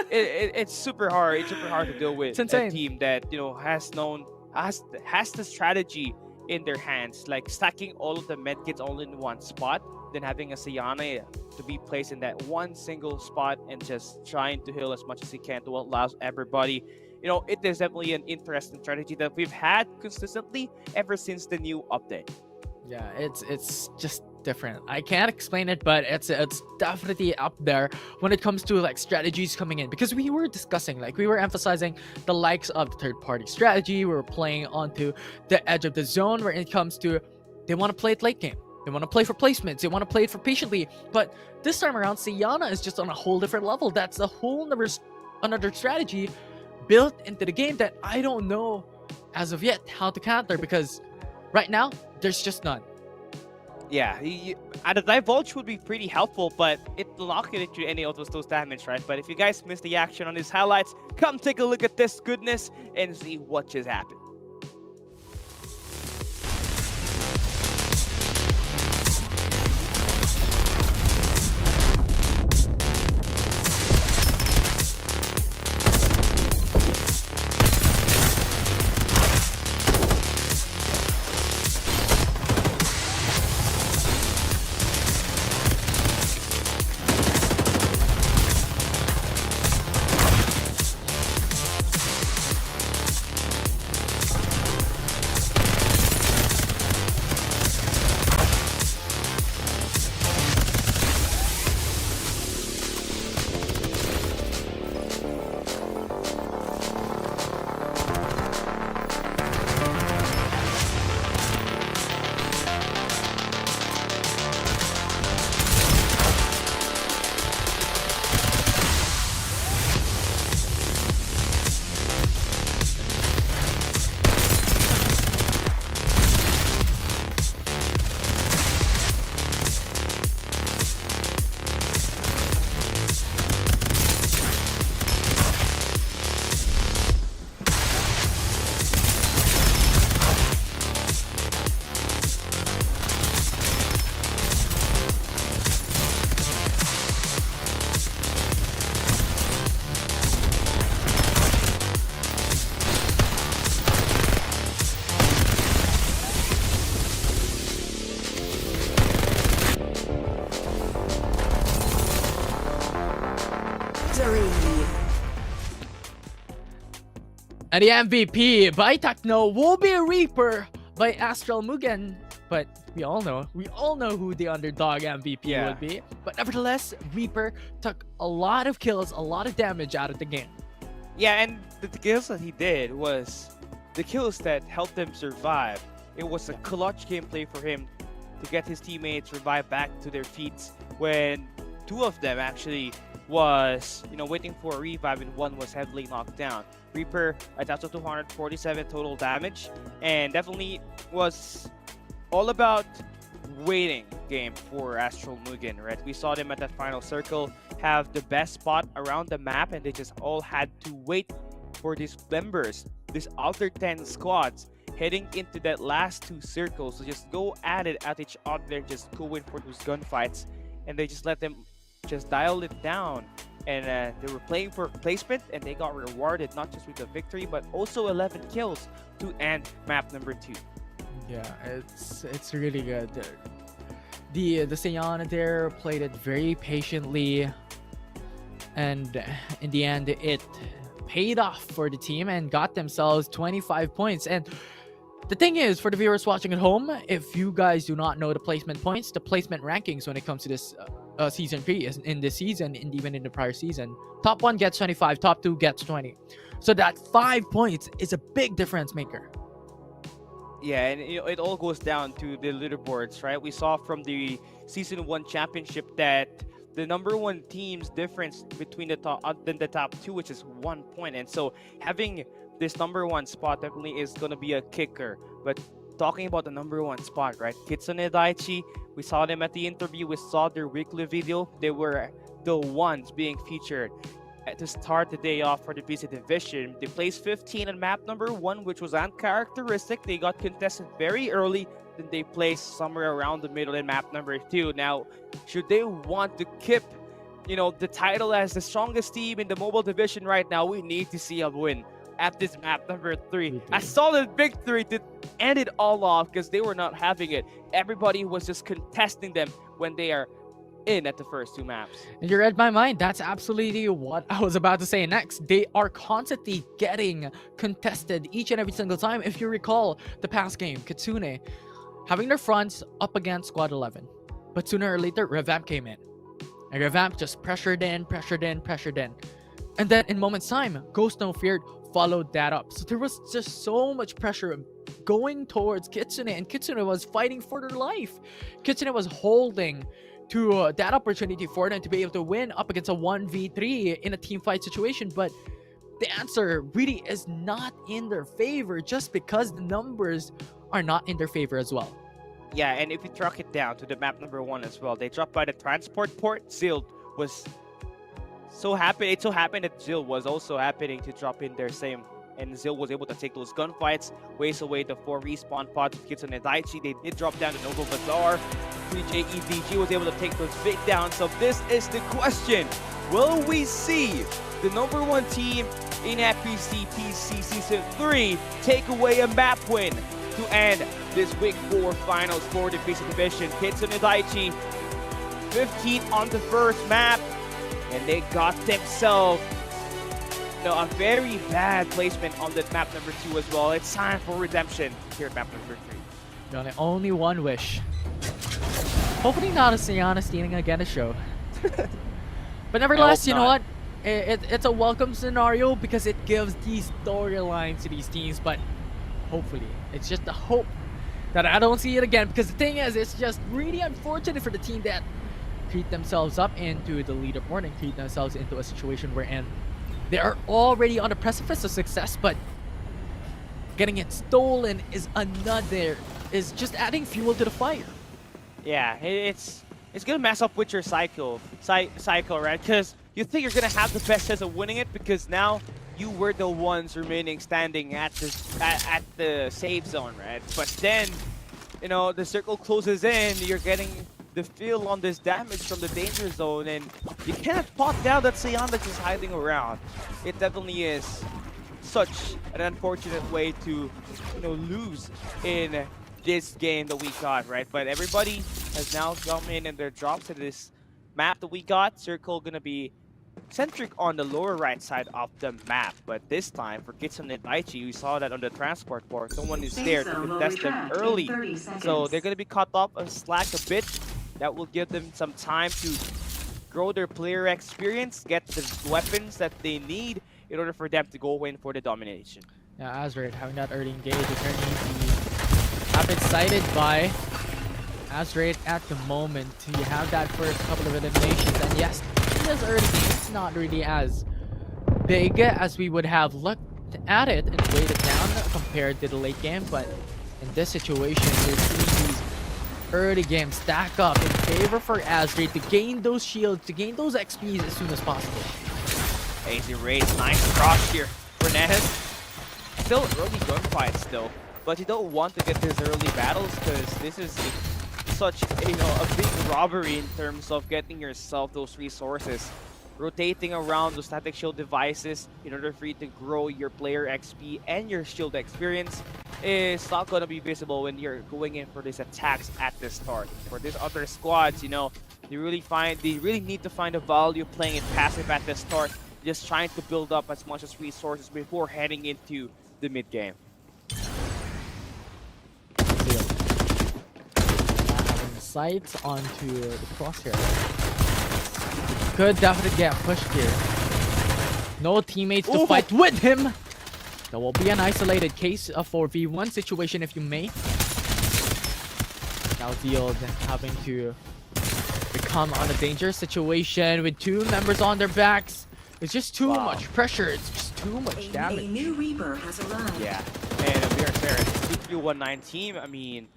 S9: it's super hard. It's super hard to deal with a team that has the strategy in their hands, like stacking all of the medkits all in one spot, then having a Sienna to be placed in that one single spot and just trying to heal as much as he can to allow everybody it is definitely an interesting strategy that we've had consistently ever since the new update.
S10: Yeah, it's just different. I can't explain it, but it's definitely up there when it comes to like strategies coming in, because we were discussing, like we were emphasizing the likes of the third party strategy. We were playing onto the edge of the zone where it comes to they want to play it late game. They want to play for placements. They want to play it for patiently. But this time around, Siana is just on a whole different level. That's a whole another strategy built into the game that I don't know as of yet how to counter, because right now there's just none.
S9: Yeah, a divulge would be pretty helpful, but it'll not get into any of those damage, right? But if you guys missed the action on these highlights, come take a look at this goodness and see what just happened. And the MVP by Techno will be a Reaper by Astral Mugen. But we all know who the underdog MVP would be. But nevertheless, Reaper took a lot of kills, a lot of damage out of the game. Yeah, and the kills that he did was the kills that helped him survive. It was a clutch gameplay for him to get his teammates revived back to their feet when two of them actually was, waiting for a revive and one was heavily knocked down. Reaper, a total of 247 total damage, and definitely was all about waiting game for Astral Mugen, right? We saw them at that final circle have the best spot around the map, and they just all had to wait for these members, these other 10 squads, heading into that last two circles to just go at it at each other, just go in for those gunfights, and they just let them just dial it down. And they were playing for placement, and they got rewarded not just with a victory, but also 11 kills to end map number 2.
S10: Yeah, it's really good. The Seiyana there played it very patiently, and in the end, it paid off for the team and got themselves 25 points. And the thing is, for the viewers watching at home, if you guys do not know the placement points, the placement rankings when it comes to this season 3 is in this season and even in the prior season, top 1 gets 25, top 2 gets 20. So that 5 points is a big difference maker.
S9: Yeah, and it all goes down to the leaderboards, right? We saw from the season 1 championship that the number 1 team's difference between the top 2, which is 1 point. And so having this number 1 spot definitely is going to be a kicker. But talking about the number 1 spot, right? Kitsune Daichi, we saw them at the interview, we saw their weekly video. They were the ones being featured to start the day off for the PC division. They placed 15 on map number 1, which was uncharacteristic. They got contested very early, then they placed somewhere around the middle in map number 2. Now, should they want to keep, the title as the strongest team in the mobile division right now, we need to see a win at this map number 3. A solid victory to end it all off, because they were not having it. Everybody was just contesting them when they are in at the first 2 maps.
S10: And you read my mind. That's absolutely what I was about to say next. They are constantly getting contested each and every single time. If you recall the past game, Kitsune having their fronts up against Squad 11. But sooner or later, Revamp came in. And Revamp just pressured in. And then in moments time, Ghost No Feared followed that up. So there was just so much pressure going towards Kitsune, and Kitsune was fighting for their life. Kitsune was holding to that opportunity for them to be able to win up against a 1v3 in a team fight situation, but the answer really is not in their favor just because the numbers are not in their favor as well.
S9: Yeah, and if you track it down to the map number 1 as well, they dropped by the transport port. Zill was so happy. It so happened that Zill was also happening to drop in there same. And Zill was able to take those gunfights, waste away the 4 respawn pods of Kitsune and Daichi. They did drop down to Noble Bazaar. 3J EDG was able to take those big downs. So this is the question. Will we see the number 1 team in FPC PC Season 3 take away a map win to end this Week 4 finals for the PC Division? Kitsune Daichi, 15 on the first map, and they got themselves a very bad placement on the map number 2 as well. It's time for redemption here at map number 3.
S10: Got only one wish. Hopefully not a Sienna stealing again a show. But nevertheless, you know what? It's a welcome scenario because it gives these storylines to these teams, but hopefully, it's just a hope that I don't see it again, because the thing is, it's just really unfortunate for the team that create themselves up into the leaderboard and create themselves into a situation wherein they are already on the precipice of success, but getting it stolen is just adding fuel to the fire.
S9: Yeah, it's gonna mess up with your cycle, right? Because you think you're gonna have the best chance of winning it because now you were the ones remaining standing at the save zone, right? But then, the circle closes in. You're getting the feel on this damage from the danger zone, and you can't pot down that Sienna just hiding around. It definitely is such an unfortunate way to, lose in this game that we got, right? But everybody has now come in and their drops to this map that we got. Circle gonna be centric on the lower right side of the map, but this time for Kitsune and Daichi, we saw that on the transport port, someone is there to contest them early, so they're gonna be cut off and slack a bit. That will give them some time to grow their player experience, get the weapons that they need in order for them to go in for the domination.
S10: Yeah, Azraid having that early engage is very easy. I'm excited by Azraid at the moment. You have that first couple of eliminations, and yes, in this early game, it's not really as big as we would have looked at it and weighed it down compared to the late game, but in this situation, you're seeing these early games stack up in favor for Azraid to gain those shields, to gain those XPs as soon as possible.
S9: Easy raise, nice cross here for Nez. Still early gunfight still, but you don't want to get these early battles because this is such a big robbery in terms of getting yourself those resources. Rotating around those static shield devices in order for you to grow your player XP and your shield experience is not going to be visible when you're going in for these attacks at the start. For these other squads, they really need to find a value playing it passive at the start, just trying to build up as much as resources before heading into the mid game.
S10: Having sights onto the crosshair. Could definitely get pushed here. No teammates to fight with him. There will be an isolated case of 4v1 situation, if you may. Now Field having to become on a dangerous situation with 2 members on their backs. It's just too much pressure. It's just too much damage.
S2: A new Reaper has arrived.
S9: Yeah, and we are there. 2Q19 team. I mean,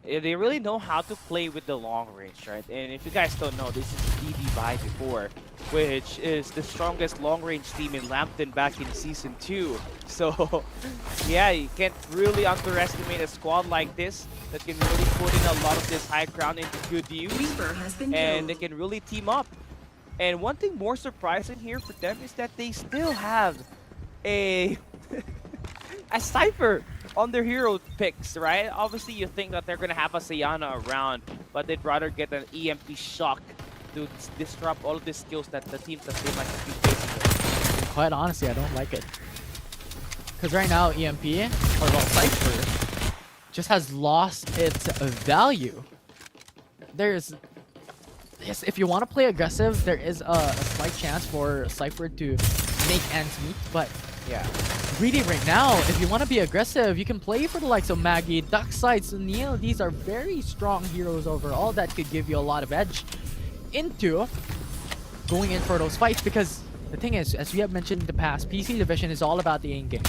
S9: they really know how to play with the long range, right? And if you guys don't know, this is DD by before, which is the strongest long range team in Lambton back in Season 2. So, yeah, you can't really underestimate a squad like this that can really put in a lot of this high ground into good use. And they can really team up. And one thing more surprising here for them is that they still have a Cypher on their hero picks, right? Obviously, you think that they're going to have a Sienna around, but they'd rather get an EMP shock to disrupt all of the skills that the teams that they might be facing.
S10: Quite honestly, I don't like it. Because right now, EMP, or well, Cypher, just has lost its value. There's... Yes, if you want to play aggressive, there is a slight chance for Cypher to make ends meet, but
S9: yeah,
S10: really right now, if you want to be aggressive, you can play for the likes of Maggie, Duckside, Sunil. These are very strong heroes overall that could give you a lot of edge into going in for those fights, because the thing is, as we have mentioned in the past, PC Division is all about the aim game.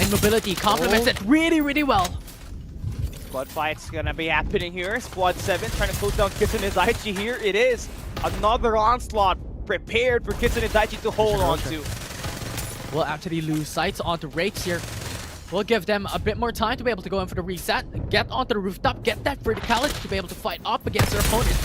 S10: And mobility complements it really, really well.
S9: Squad fight's gonna be happening here. Squad 7 trying to close down Kitsune Daichi here. It is another onslaught prepared for Kitsune Daichi to hold on to.
S10: We'll actually lose sights onto Rakes here. We'll give them a bit more time to be able to go in for the reset, get onto the rooftop, get that verticality to be able to fight up against their opponent.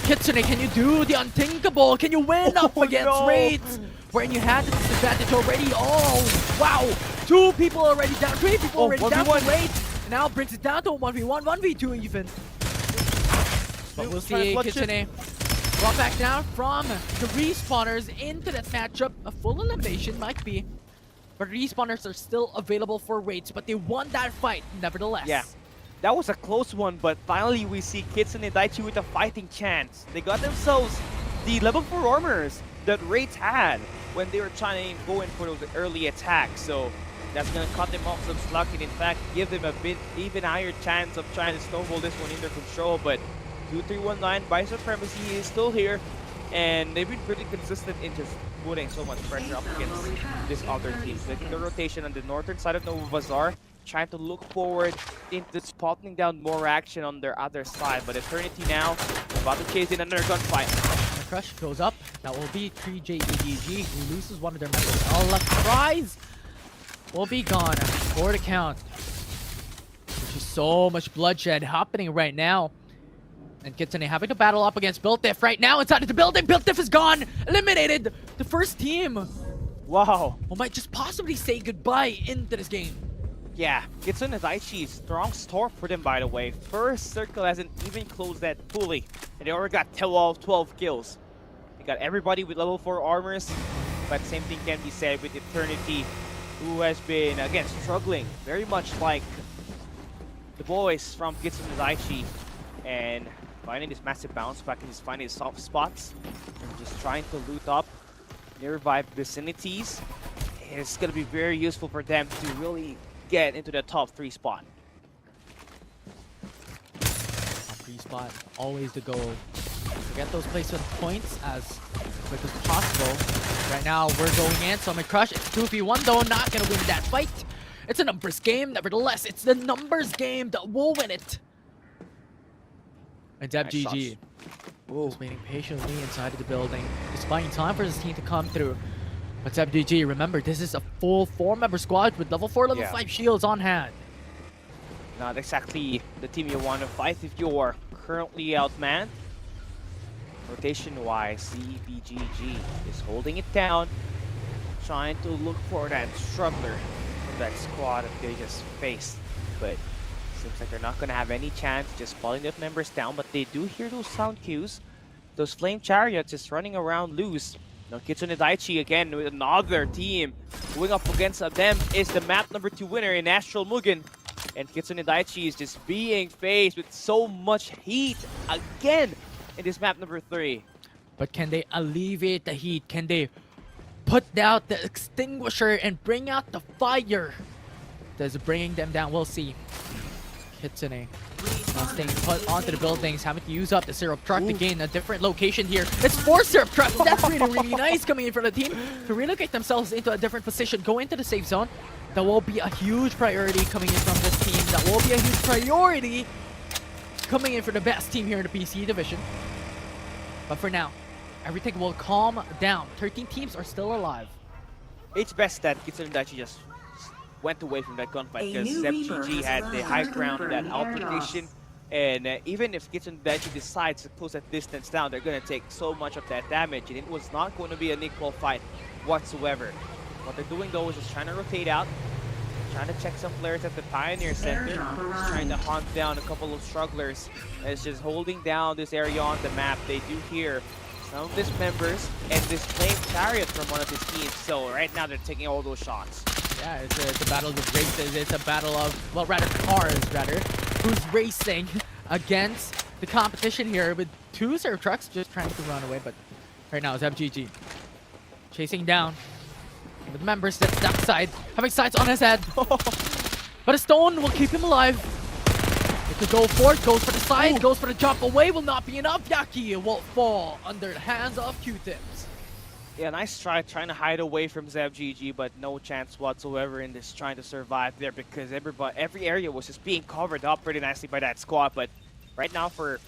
S10: Kitsune, can you do the unthinkable? Can you win up against Raids? When you had the disadvantage already. Oh, wow. 2 people already down, 3 people already down for Raids. Now brings it down to a 1v1, 1v2 even. But we'll see Kitsune drop back down from the respawners into that matchup. A full elimination might be. But respawners are still available for Raids, but they won that fight nevertheless.
S9: Yeah, that was a close one, but finally we see Kitsune Daichi with a fighting chance. They got themselves the level 4 armors that Raids had when they were trying to go in for those early attacks. So that's going to cut them off some slack and in fact give them a bit even higher chance of trying to snowball this one in their control. But 2-3-1-9 by Supremacy is still here, and they've been pretty consistent in just putting so much pressure up against this other team. So the rotation on the northern side of Nova Bazaar, trying to look forward into spotting down more action on their other side. But Eternity now about to chase in another gunfight.
S10: The crush goes up. That will be 3JEDG, who loses one of their members. All left prize will be gone for the count. There's just so much bloodshed happening right now. And Kitsune having to battle up against Biltif right now inside of the building. Biltif is gone! Eliminated! The first team!
S9: Wow.
S10: We might just possibly say goodbye into this game.
S9: Yeah, Kitsune Daichi, strong start for them by the way. First circle hasn't even closed that fully. And they already got 12 kills. They got everybody with level 4 armors. But same thing can be said with Eternity, who has been, again, struggling. Very much like the boys from Kitsune Daichi. And finding this massive bounce back and just finding soft spots. And just trying to loot up nearby vicinities. It's going to be very useful for them to really get into the top 3 spot.
S10: Top 3 spot, always the goal. To get those placement points as quick as possible. Right now, we're going in, so I'm gonna crush. It's 2v1 though, not gonna win that fight. It's a numbers game, nevertheless, it's the numbers game that will win it. And Deb
S9: Nice
S10: GG. Just waiting patiently inside of the building. Just buying time for this team to come through. But Deb GG, remember, this is a full 4-member squad with level 4, level 5 shields on hand.
S9: Not exactly the team you want to fight if you're currently outmanned. Rotation-wise, CBGG is holding it down, trying to look for that struggler from that squad that they just faced. But seems like they're not going to have any chance just falling their members down, but they do hear those sound cues. Those flame chariots just running around loose. Now Kitsune Daichi again with another team going up against them is the map number 2 winner in Astral Mugen. And Kitsune Daichi is just being faced with so much heat again in this map number 3.
S10: But can they alleviate the heat? Can they put out the extinguisher and bring out the fire that's bringing them down? We'll see. Kitsune now staying put onto the buildings, having to use up the syrup truck to gain a different location here. It's 4 syrup trucks. That's really nice coming in for the team to relocate themselves into a different position, go into the safe zone. That will be a huge priority coming in from this team. That will be a huge priority coming in for the best team here in the PC division. But for now, everything will calm down. 13 teams are still alive.
S9: It's best that Kitsune Daichi just went away from that gunfight because FGG had the high ground in that altercation. And even if Kitsune Daichi decides to close that distance down, they're going to take so much of that damage. And it was not going to be an equal fight whatsoever. What they're doing though is just trying to rotate out, trying to check some players at the Pioneer Center, just trying to hunt down a couple of strugglers. And it's just holding down this area on the map. They do hear Some of these members and this flame chariot from one of his teams. So right now they're taking all those shots.
S10: Yeah, it's a battle of races. It's a battle of, well, rather cars, rather. Who's racing against the competition here with two serve trucks just trying to run away. But right now it's FGG chasing down with the members that's that side, having sights on his head. But a stone will keep him alive. It could go for it, goes for the side, goes for the jump away, will not be enough. Yaki will fall under the hands of Q-tips.
S9: Yeah, nice try trying to hide away from ZevGG, but no chance whatsoever in this trying to survive there because every area was just being covered up pretty nicely by that squad. But right now for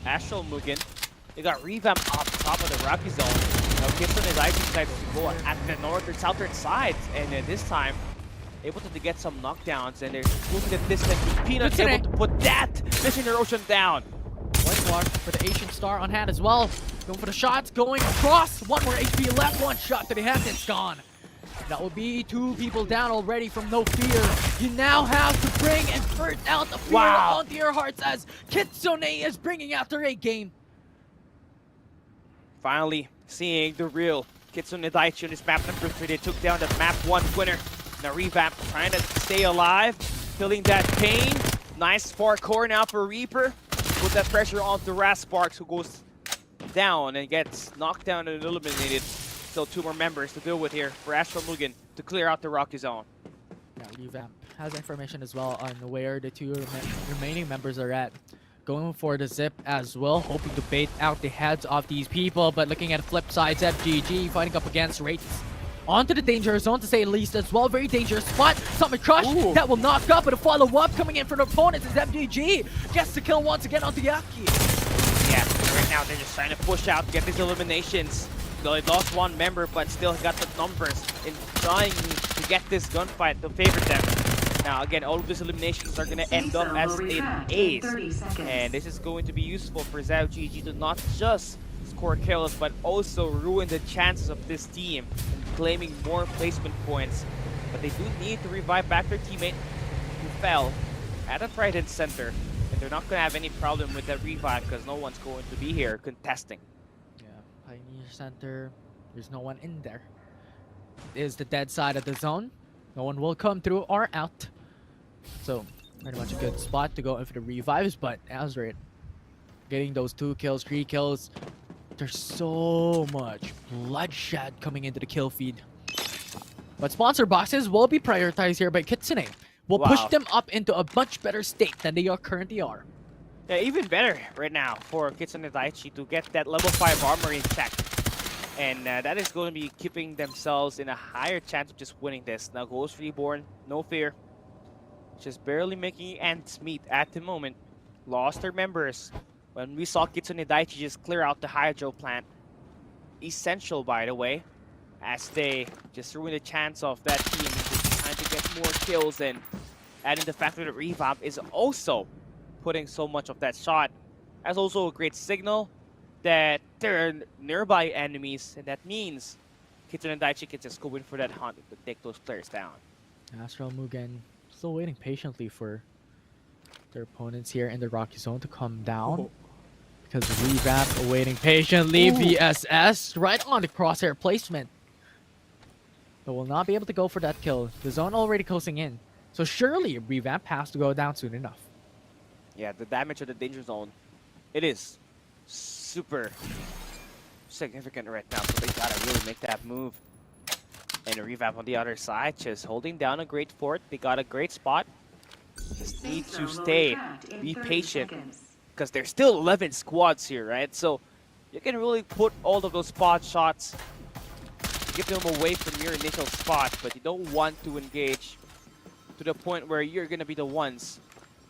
S9: Astral Mugen, they got revamped up top of the Rocky Zone. Now Gibson is actually decided to go at the northern, southern sides, and then this time able to get some knockdowns, and they're moving the distance with Peanuts able to put that Mission Erosion down.
S10: White block for the Asian Star on hand as well. Going for the shots, going across. One more HP left, one shot to the head, it's gone. That will be two people down already from No Fear. You now have to bring and burst out the fear onto your hearts as Kitsune is bringing out their A game.
S9: Finally seeing the real Kitsune Daichi on this map number 3. They took down the map 1 winner. Now Revamp trying to stay alive, feeling that pain. Nice parkour now for Reaper. Put that pressure on to Rasparks, who goes down and gets knocked down and eliminated. Still two more members to deal with here for Astral Mugen to clear out the Rocky Zone.
S10: Yeah, Revamp has information as well on where the two remaining members are at. Going for the zip as well, hoping to bait out the heads of these people. But looking at the flip side, FGG fighting up against Wraiths. Onto the danger zone to say the least as well. Very dangerous spot. Summon Crush that will knock up, but a follow-up coming in for the opponents is FGG. Gets the kill once again onto Yaki.
S9: Yeah, right now they're just trying to push out to get these eliminations. They lost one member, but still got the numbers in trying to get this gunfight to favor them. Now again, all of these eliminations are going to end up as an ace. And this is going to be useful for ZevGG to not just score kills, but also ruin the chances of this team in claiming more placement points. But they do need to revive back their teammate who fell at a right and center. And they're not going to have any problem with that revive because no one's going to be here contesting.
S10: Yeah, Pioneer Center, there's no one in there. It is the dead side of the zone. No one will come through or out. So, pretty much a good spot to go in for the revives, but Azrit getting those 2 kills, 3 kills. There's so much bloodshed coming into the kill feed. But sponsor boxes will be prioritized here by Kitsune. Will push them up into a much better state than they currently are.
S9: Yeah, even better right now for Kitsune Daichi to get that level 5 armor in check. And that is going to be keeping themselves in a higher chance of just winning this. Now Ghost Reborn, No Fear. Just barely making ends meet at the moment. Lost their members. When we saw Kitsune Daichi just clear out the hydro plant. Essential, by the way, as they just ruin the chance of that team just trying to get more kills, and adding the fact that the revamp is also putting so much of that shot. That's also a great signal that there are nearby enemies, and that means Kitsune Daichi can just go in for that hunt to take those players down.
S10: Astral Mugen still waiting patiently for their opponents here in the Rocky Zone to come down. Because Revamp awaiting patiently. VSS right on the crosshair placement. But will not be able to go for that kill. The zone already closing in. So surely Revamp has to go down soon enough.
S9: Yeah, the damage of the danger zone, it is super significant right now. So they gotta really make that move. And a Revamp on the other side, just holding down a great fort. They got a great spot. Just need to stay, be patient. Because there's still 11 squads here, right? So you can really put all of those spot shots, get them away from your initial spot, but you don't want to engage to the point where you're going to be the ones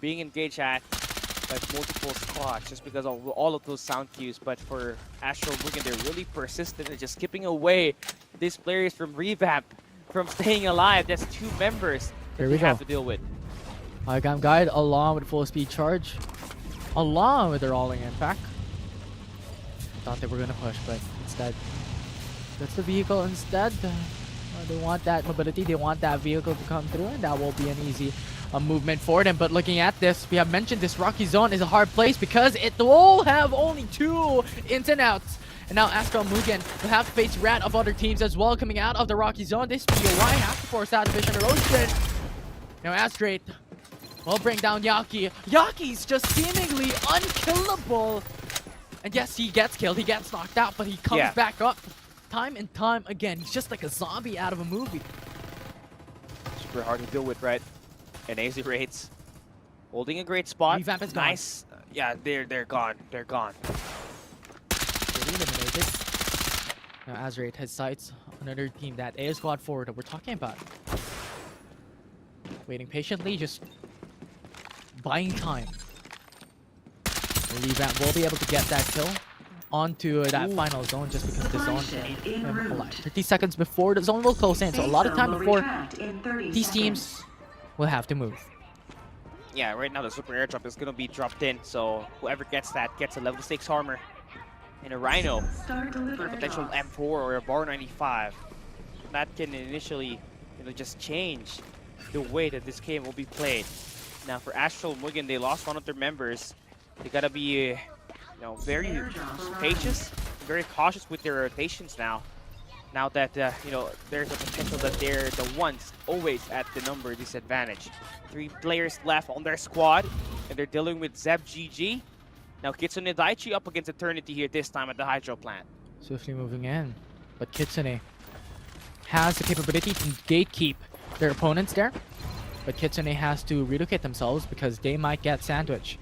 S9: being engaged at by multiple squads just because of all of those sound cues. But for Astral Mugen, they're really persistent and just keeping away these players from Revamp, from staying alive. That's 2 members that they have to deal with.
S10: Icon Guide along with full speed charge. Along with their rolling in fact. Thought they were gonna push, but instead that's the vehicle instead. They want that mobility, they want that vehicle to come through, and that will be an easy movement for them. But looking at this, we have mentioned this Rocky Zone is a hard place because it will have only 2 ins and outs. And now Astral Mugen will have to face rat of other teams as well coming out of the Rocky Zone. This POY has to force out Division Erosion. Now Astrate will bring down Yaki. Yaki's just seemingly unkillable. And yes, he gets killed, he gets knocked out, but he comes back up time and time again. He's just like a zombie out of a movie.
S9: Super hard to deal with, right? And AZ Raids holding a great spot.
S10: Revamp is
S9: nice. Yeah, they're gone. They're gone.
S10: Eliminated. Now Azraid has sights on another team, that A squad forward that we're talking about. Waiting patiently, just buying time. Revamp will be able to get that kill onto that final zone just because the zone 30 seconds before the zone will close in, so a lot of time before these teams will have to move.
S9: Yeah, right now the super airdrop is gonna be dropped in, so whoever gets that gets a level 6 armor and a Rhino for a potential M4 or a Bar 95. That can initially, just change the way that this game will be played. Now for Astral Mugen, they lost one of their members. They gotta be, very spacious, very cautious with their rotations now. Now that, there's a potential that they're the ones always at the number disadvantage. 3 players left on their squad, and they're dealing with Zeb GG. Now Kitsune Daichi up against Eternity here this time at the Hydro plant.
S10: Swiftly moving in, but Kitsune has the capability to gatekeep their opponents there. But Kitsune has to relocate themselves because they might get sandwiched.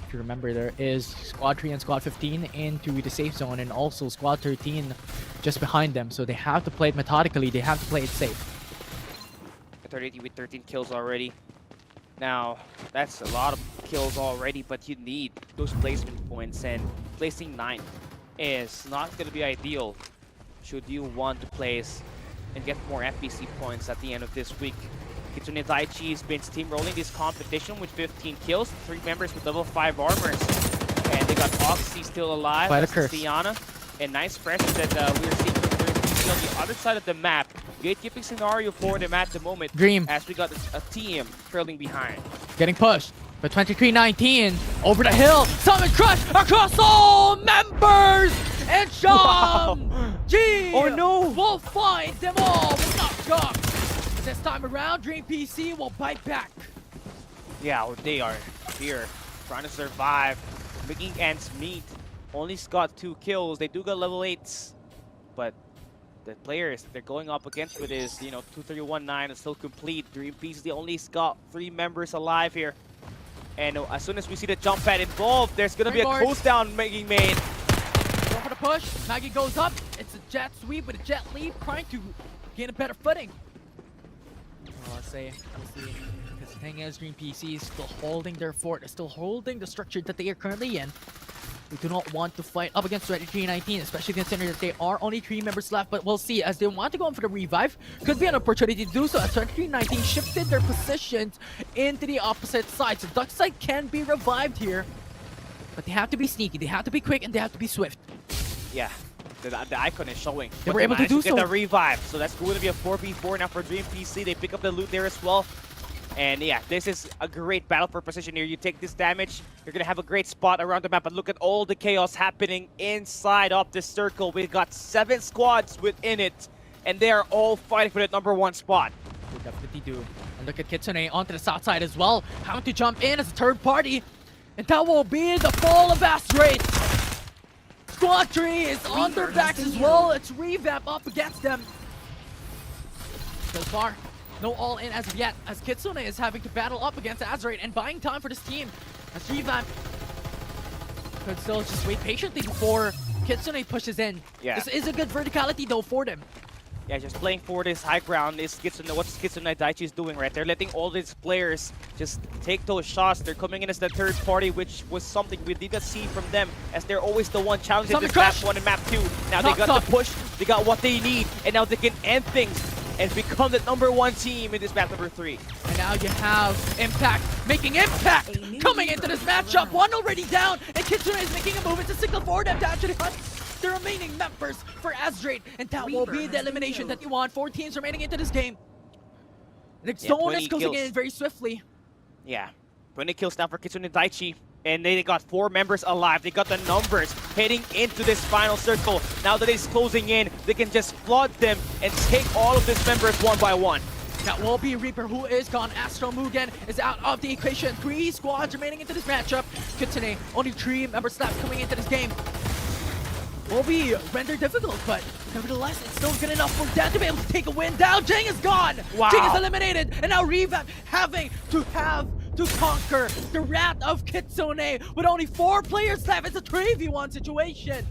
S10: If you remember, there is Squad 3 and Squad 15 into the safe zone, and also Squad 13 just behind them. So they have to play it methodically, they have to play it safe.
S9: Eternity with 13 kills already. Now, that's a lot of kills already, but you need those placement points, and placing 9th is not going to be ideal should you want to place and get more FPC points at the end of this week. Kitsune Daichi has been steamrolling this competition with 15 kills, 3 members with level 5 armors. And they got Oxy still alive, Tiana, and nice pressure that we are seeing from FPC on the other side of the map. Gatekeeping scenario for them at the moment.
S10: Dream.
S9: As we got a team trailing behind.
S10: Getting pushed, but 23-19 over the hill. Summon Crush across all members, and Sham G will find them all with knocked. This time around, Dream PC will bite back.
S9: Yeah, they are here, trying to survive, making ends meet. Only got 2 kills. They do got level 8s, but the players they're going up against with is, 2319 is still complete. Dream PC only got 3 members alive here. And as soon as we see the jump pad involved, there's gonna be a coast down making main.
S10: Go for the push. Maggie goes up. It's a jet sweep with a jet leap, trying to gain a better footing. We'll see. Because the thing is, Dream PC is still holding their fort, still holding the structure that they are currently in. We do not want to fight up against 2319, especially considering that they are only 3 members left, but we'll see. As they want to go in for the revive, could be an opportunity to do so, as 2319 shifted their positions into the opposite side. So Duck side can be revived here, but they have to be sneaky, they have to be quick, and they have to be swift.
S9: Yeah, the icon is showing.
S10: They were able to do so.
S9: Get the revive, so that's going to be a 4v4 now for Dream PC. They pick up the loot there as well. And yeah, this is a great battle for position here. You take this damage, you're going to have a great spot around the map. But look at all the chaos happening inside of this circle. We've got 7 squads within it, and they are all fighting for that #1 spot.
S10: They definitely do. And look at Kitsune onto the south side as well, having to jump in as a third party. And that will be the fall of Astrate. Squad 3 is on their backs as well. It's Revamp up against them. So far, no all-in as of yet, as Kitsune is having to battle up against Azraid and buying time for this team. As Revamp could still just wait patiently before Kitsune pushes in.
S9: Yeah.
S10: This is a good verticality though for them.
S9: Yeah, just playing for this high ground is what Kitsune Daichi is doing, right? They're letting all these players just take those shots. They're coming in as the third party, which was something we did not see from them, as they're always the one challenging this map 1 and map 2. Now they got the push, they got what they need, and now they can end things and become the #1 team in this map #3.
S10: And now you have Impact making impact coming into this matchup. 1 already down, and Kitsune is making a move. It's a signal for them to actually hunt the remaining members for Azraid, and that will be the elimination that you want. 4 teams remaining into this game. The zone is closing in very swiftly.
S9: Yeah, 20 kills now for Kitsune Daichi. And they got 4 members alive. They got the numbers heading into this final circle. Now that it's closing in, they can just flood them and take all of these members one by one.
S10: That will be Reaper, who is gone. Astro Mugen is out of the equation. 3 squads remaining into this matchup. Kitsune, only 3 members left coming into this game. Will be rendered difficult, but nevertheless, it's still good enough for them to be able to take a win down. Jing is gone!
S9: Wow.
S10: Jing is eliminated, and now Revamp having to conquer the wrath of Kitsune with only 4 players left. It's a 3v1 situation.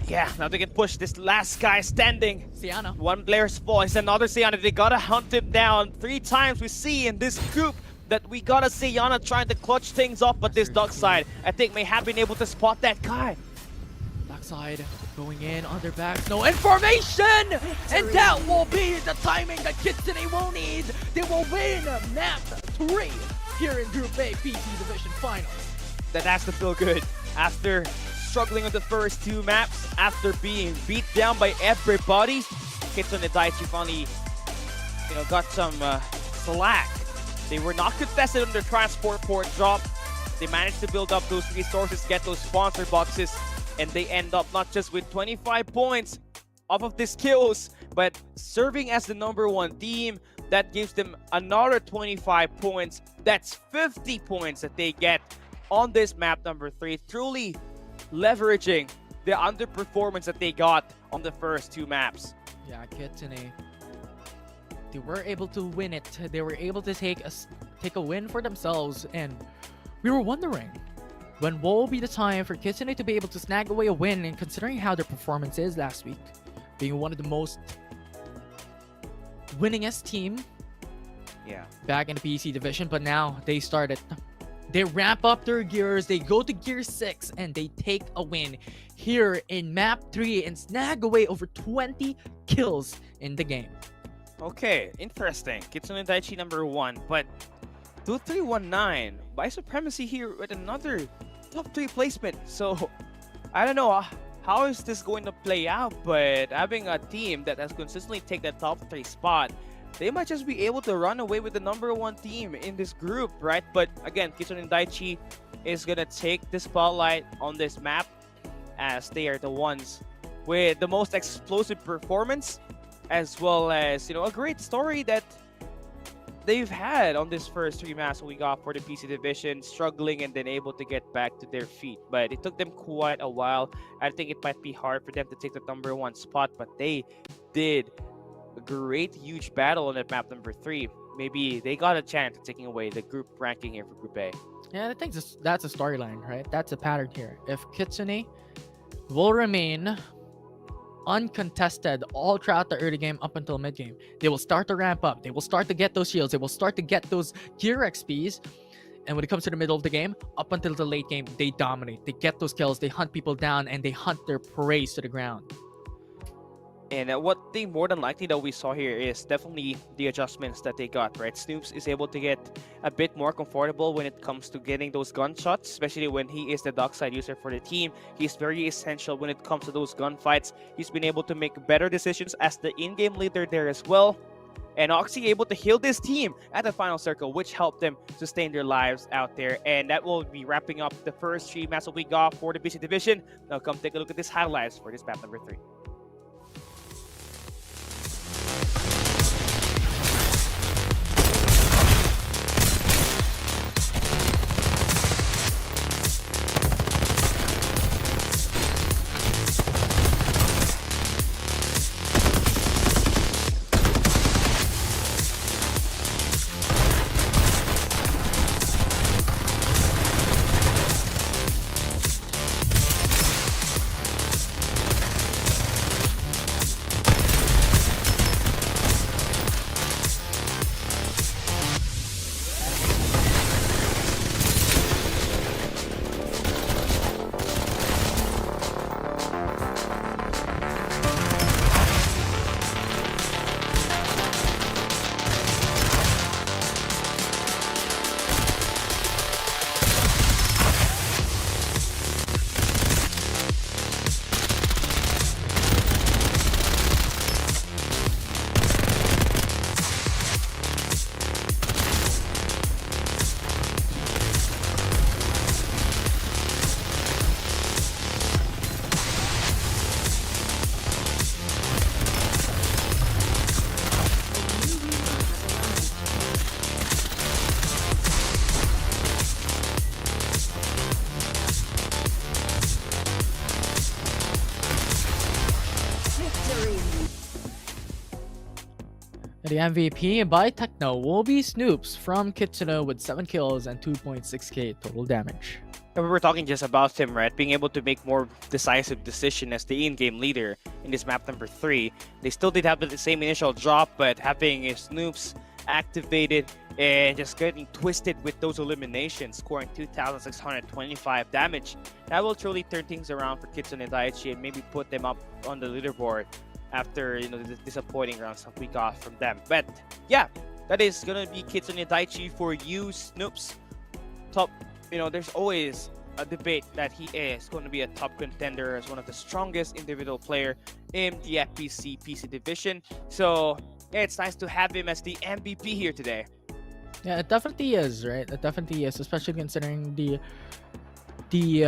S9: Yeah, now they can push this last guy standing.
S10: Siana.
S9: 1 player's fall. It's another Siana. They gotta hunt him down. 3 times we see in this group that we gotta see Yana trying to clutch things up, but this dark side, I think, may have been able to spot that guy.
S10: Side going in on their backs, no information, and that will be the timing that Kitsune will need. They will win map 3 here in Group A PC Division Finals.
S9: That has to feel good after struggling on the first 2 maps, after being beat down by everybody. Kitsune Daiichi finally, got some slack. They were not contested on their transport port drop. They managed to build up those resources, get those sponsor boxes. And they end up not just with 25 points off of these kills, but serving as the #1 team. That gives them another 25 points. That's 50 points that they get on this map number 3. Truly leveraging the underperformance that they got on the first 2 maps.
S10: Yeah, Kitsune, they were able to win it. They were able to take a win for themselves, and we were wondering, when will be the time for Kitsune to be able to snag away a win, and considering how their performance is last week, being one of the most winningest team back in the PC division, but now they ramp up their gears, they go to gear 6, and they take a win here in map 3 and snag away over 20 kills in the game.
S9: Okay, interesting. Kitsune Daiichi #1, but 2319 by supremacy here with another top 3 placement. So I don't know how is this going to play out, but having a team that has consistently taken the top 3 spot, they might just be able to run away with the #1 team in this group, right? But again, Kitsune Daiichi is gonna take the spotlight on this map, as they are the ones with the most explosive performance, as well as a great story that they've had on this first 3 maps we got for the PC division, struggling and then able to get back to their feet. But it took them quite a while. I think it might be hard for them to take the #1 spot, but they did a great, huge battle on that map number 3. Maybe they got a chance at taking away the group ranking here for Group A.
S10: Yeah, I think that's a storyline, right? That's a pattern here. If Kitsune will remain uncontested all throughout the early game up until mid game, they will start to ramp up, they will start to get those shields, they will start to get those gear XPs, and when it comes to the middle of the game up until the late game, they dominate, they get those kills, they hunt people down, and they hunt their prey to the ground.
S9: And what they more than likely that we saw here is definitely the adjustments that they got, right? Snoops is able to get a bit more comfortable when it comes to getting those gunshots, especially when he is the dark side user for the team. He's very essential when it comes to those gunfights. He's been able to make better decisions as the in-game leader there as well. And Oxy able to heal this team at the final circle, which helped them sustain their lives out there. And that will be wrapping up the first 3 matches we got for the PC division. Now come take a look at these highlights for this map number 3.
S10: The MVP by Techno will be Snoops from Kitsune with 7 kills and 2.6k total damage.
S9: And we were talking just about him, right? Being able to make more decisive decision as the in-game leader in this map number 3. They still did have the same initial drop, but having his Snoops activated and just getting twisted with those eliminations, scoring 2,625 damage. That will truly turn things around for Kitsune Daiichi and maybe put them up on the leaderboard after the disappointing rounds that we got from them. But yeah, that is gonna be Kitsune Daiichi for you, Snoops. Top, there's always a debate that he is going to be a top contender as one of the strongest individual player in the FPC PC division. So yeah, it's nice to have him as the MVP here today.
S10: Yeah, it definitely is, right? It definitely is, especially considering the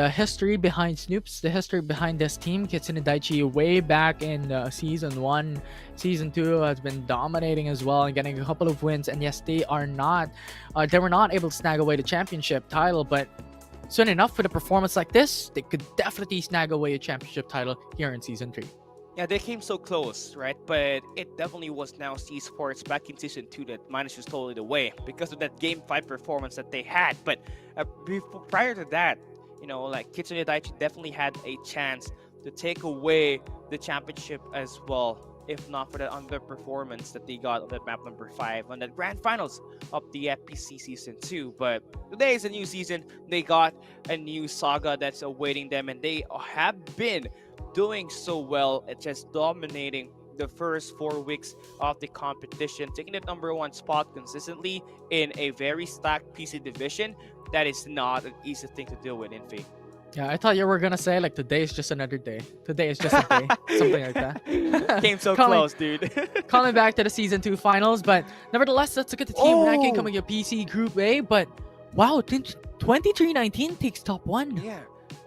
S10: history behind Snoops, the history behind this team. Kitsune Daiichi way back in Season 1, Season 2 has been dominating as well and getting a couple of wins. And yes, they were not able to snag away the championship title, but soon enough, with a performance like this, they could definitely snag away a championship title here in Season 3.
S9: Yeah, they came so close, right? But it definitely was now C Sports back in Season 2 that managed to stole it away because of that Game 5 performance that they had. But prior to that, Kitsune Daiichi definitely had a chance to take away the championship as well, if not for the underperformance that they got on that map number 5 on the grand finals of the FPC Season 2. But today is a new season. They got a new saga that's awaiting them, and they have been doing so well at just dominating the first 4 weeks of the competition, taking the number 1 spot consistently in a very stacked PC division. That is not an easy thing to deal with, Infi.
S10: Yeah, I thought you were gonna say like today is just another day. Today is just a day, something like that.
S9: Came so close, dude.
S10: Coming back to the Season 2 finals, but nevertheless, let's look at the team ranking coming to PC Group A. But wow, 2319 takes top 1.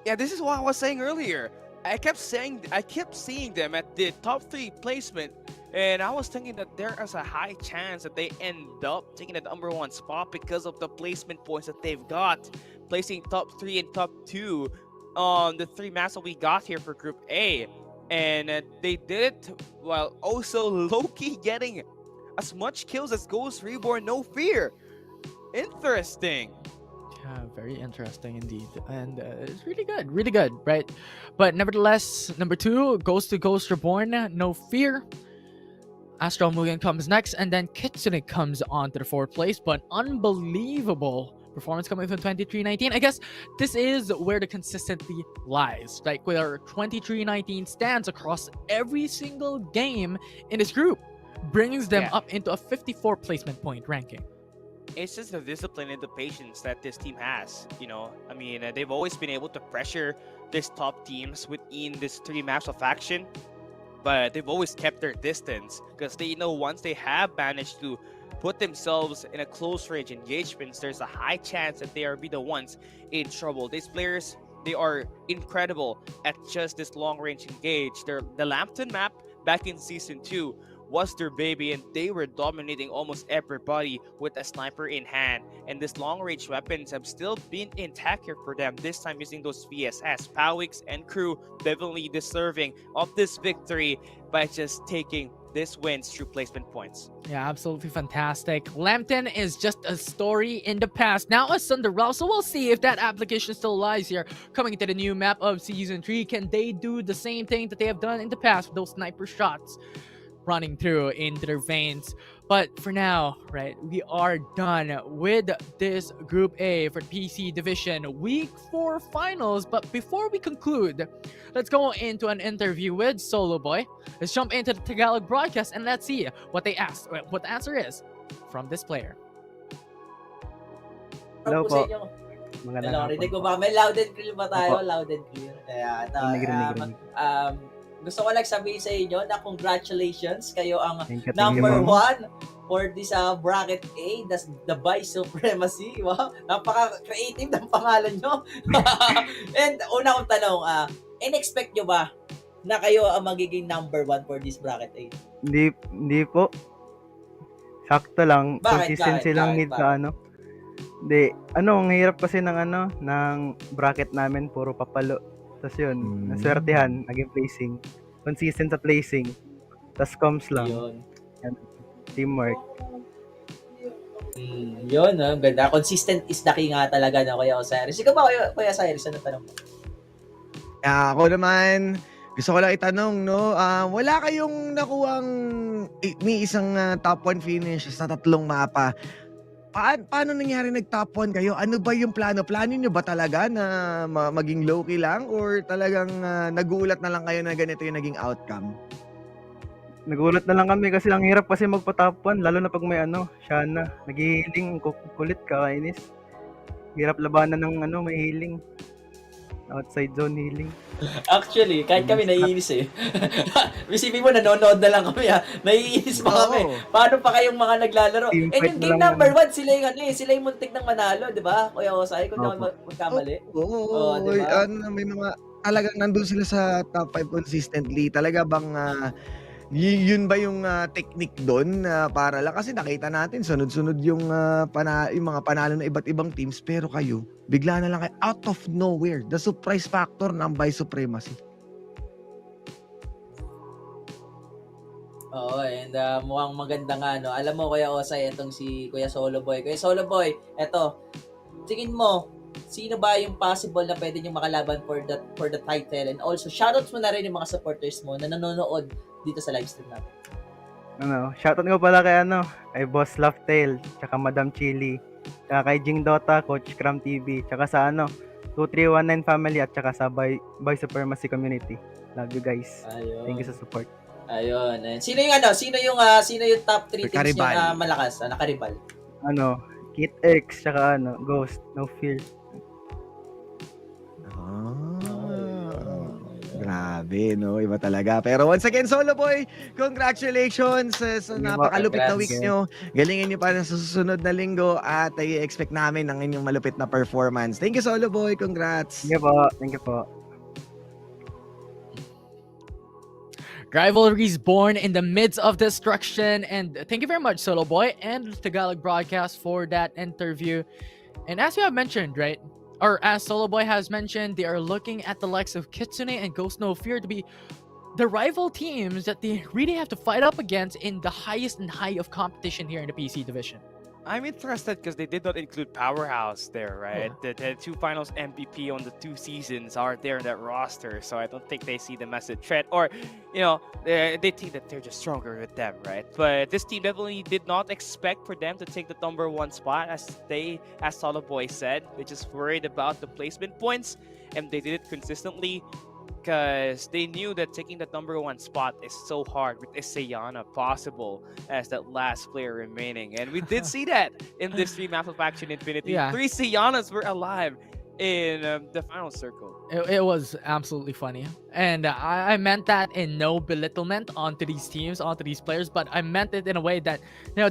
S9: Yeah, this is what I was saying earlier. I kept seeing them at the top 3 placement, and I was thinking that there is a high chance that they end up taking the number 1 spot because of the placement points that they've got, placing top 3 and top 2 on the 3 maps that we got here for Group A. And they did it while also low-key getting as much kills as Ghost Reborn No Fear. Interesting.
S10: Yeah, very interesting indeed. And it's really good, right? But nevertheless, number 2 goes to Ghost Reborn No Fear. Astral Mugen comes next, and then Kitsune comes on to the 4th place. But unbelievable performance coming from 2319. I guess this is where the consistency lies. Like where 2319 stands across every single game in this group, brings them up into a 54 placement point ranking.
S9: It's just the discipline and the patience that this team has. They've always been able to pressure these top teams within this 3 maps of action, but they've always kept their distance because they know once they have managed to put themselves in a close range engagements, there's a high chance that they are be the ones in trouble. These players, they are incredible at just this long range engage. The Lambton map back in Season 2 was their baby, and they were dominating almost everybody with a sniper in hand. And these long-range weapons have still been intact here for them, this time using those VSS. Powix and crew definitely deserving of this victory by just taking this wins through placement points.
S10: Yeah, absolutely fantastic. Lambton is just a story in the past, now a Cinderella, so we'll see if that application still lies here. Coming into the new map of Season 3, can they do the same thing that they have done in the past with those sniper shots running through into their veins? But for now, right, we are done with this Group A for PC Division Week 4 finals. But before we conclude, let's go into an interview with Solo Boy. Let's jump into the Tagalog broadcast and let's see what they asked, what the answer is from this player.
S2: Hello po. Magandang
S17: Hello, rinig ko ba? May loud and clear ba tayo? Loud and clear. Kaya, gusto ko lang sabihin sa inyo na congratulations, kayo ang number 1 for this bracket A, the Vice Supremacy. Wow, napaka-creative ng pangalan nyo. And una kong tanong, in-expect nyo ba na kayo ang magiging number 1 for this bracket A?
S2: Hindi po. Sakto lang. Consistency lang need sa ano. Hindi. Ang hirap kasi ng bracket namin, puro papalo. Tapos yun, naswertehan, naging placing. Consistent sa placing. Tas comms lang.
S17: Yun.
S2: Yan. Teamwork.
S17: Yun, ang ganda. Consistent is the key nga talaga na Kuya Osiris. Ikaw ba, Kuya Osiris, ano tanong mo?
S18: Ako naman, gusto ko lang itanong, no? Wala kayong nakuhang may isang top 1 finish sa 3 mapa. Paano nangyari nag-top 1 kayo? Ano ba yung plano? Plano nyo ba talaga na maging low-key lang? Or talagang nagulat na lang kayo na ganito yung naging outcome?
S2: Nagulat na lang kami kasi ang hirap kasi magpa-top 1, lalo na pag may Shanna. Nag-healing, kulit, kakainis. Hirap labanan ng may healing. Outside zone healing.
S17: Actually, kahit kami naiinis eh. Isipin mo, nanonood na lang kami ha. Naiinis pa kami. Paano pa kayong mga naglalaro?
S2: Team
S17: And
S2: fight
S17: yung
S2: na
S17: game
S2: lang
S17: number 1, sila yung sila yung muntik ng manalo, di ba? Kuya Osay, kung naman magkamali.
S18: Oo,
S17: di ba?
S18: may mga talagang nandun sila sa top 5 consistently. Talaga bang yun ba yung technique doon para lang? Kasi nakita natin sunod-sunod yung mga panalo ng iba't ibang teams, pero kayo bigla na lang kayo out of nowhere, the surprise factor ng by supremacy.
S17: Oo, and mukhang maganda nga, no? Alam mo, Kuya Osay, itong si Kuya Solo Boy. Kuya Solo Boy, eto, tingin mo, sino ba yung possible na pwede nyo makalaban for the title? And also, shoutouts mo na rin yung mga supporters mo na nanonood dito sa live stream natin.
S2: Shoutout ko pala kay Boss Loftail, tsaka Madam Chili, tsaka kay Jing Dota, Coach Cram TV, tsaka sa 2319 family at tsaka sa by Supremacy community. Love you guys.
S17: Ayun.
S2: Thank you sa support.
S17: Ayun. Sino yung top 3 teams nyo na malakas, nakaribal?
S2: Kit X, tsaka Ghost, No Fear.
S18: Grabe, no? Iba talaga. Pero once again, Solo Boy, congratulations sa napakalupit na weeks nyo. Galingin nyo pa sa susunod na linggo at i-expect namin ang inyong malupit na performance. Thank you, Solo Boy. Congrats.
S2: Thank you po.
S10: Rivalries born in the midst of destruction. And thank you very much, Solo Boy and Tagalog Broadcast for that interview. And as you have mentioned, right? Or as Solo Boy has mentioned, they are looking at the likes of Kitsune and Ghost No Fear to be the rival teams that they really have to fight up against in the highest and high of competition here in the PC division.
S9: I'm interested because they did not include Powerhouse there, right? The 2 finals MVP on the 2 seasons are there in that roster, so I don't think they see them as a threat, or they think that they're just stronger with them, right? But this team definitely did not expect for them to take the number 1 spot, as Solo Boy said. They just worried about the placement points, and they did it consistently, because they knew that taking the number 1 spot is so hard with Isayana possible as that last player remaining. And we did see that in this 3 map of Action Infinity.
S10: Yeah.
S9: 3 Sayanas were alive in the final circle.
S10: It was absolutely funny. And I meant that in no belittlement onto these teams, onto these players, but I meant it in a way that,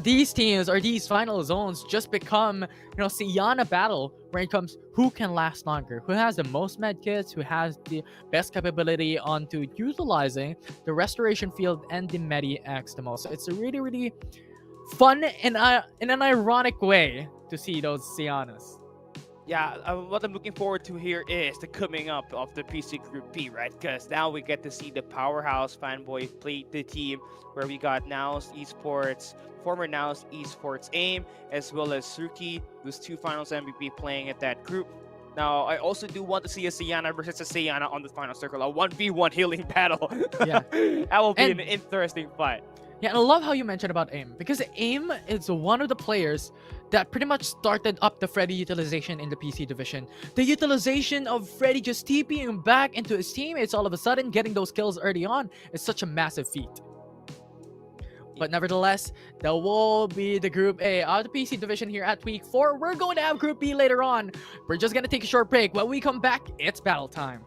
S10: these teams or these final zones just become, Sayana battle when it comes who can last longer, who has the most medkits, who has the best capability onto utilizing the restoration field and the Medi X the most. So it's a really, really fun in an ironic way to see those Sayanas.
S9: Yeah, what I'm looking forward to here is the coming up of the PC Group B, right? Because now we get to see the Powerhouse Fanboy play the team, where we got Now's Esports, former Now's Esports AIM, as well as Suki, who's 2 finals MVP playing at that group. Now, I also do want to see a Sayana versus a Sayana on the final circle, a 1v1 healing battle.
S10: Yeah.
S9: That will be an interesting fight.
S10: Yeah, and I love how you mentioned about AIM, because AIM is one of the players that pretty much started up the Freddy utilization in the PC division. The utilization of Freddy just TPing back into his team, it's all of a sudden getting those kills early on is such a massive feat. But nevertheless, that will be the Group A of the PC division here at Week 4. We're going to have Group B later on. We're just going to take a short break. When we come back, it's battle time.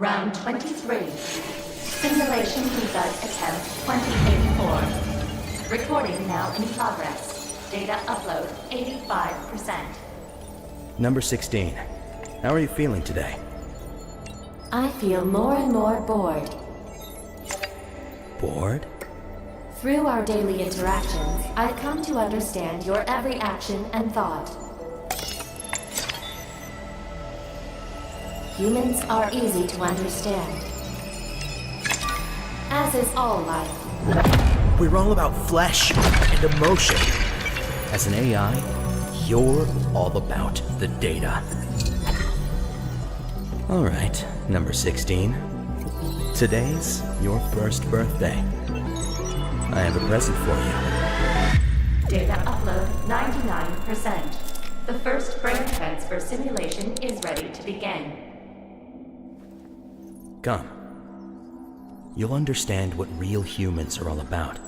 S3: Round 23. Simulation Debug Attempt 2084. Recording now in progress. Data upload 85%.
S4: Number 16. How are you feeling today?
S3: I feel more and more bored.
S4: Bored?
S3: Through our daily interactions, I've come to understand your every action and thought. Humans are easy to understand, as is all life.
S4: We're all about flesh and emotion. As an AI, you're all about the data. All right, number 16. Today's your first birthday. I have a present for you.
S3: Data upload 99%. The first brain transfer simulation is ready to begin.
S4: Come. You'll understand what real humans are all about.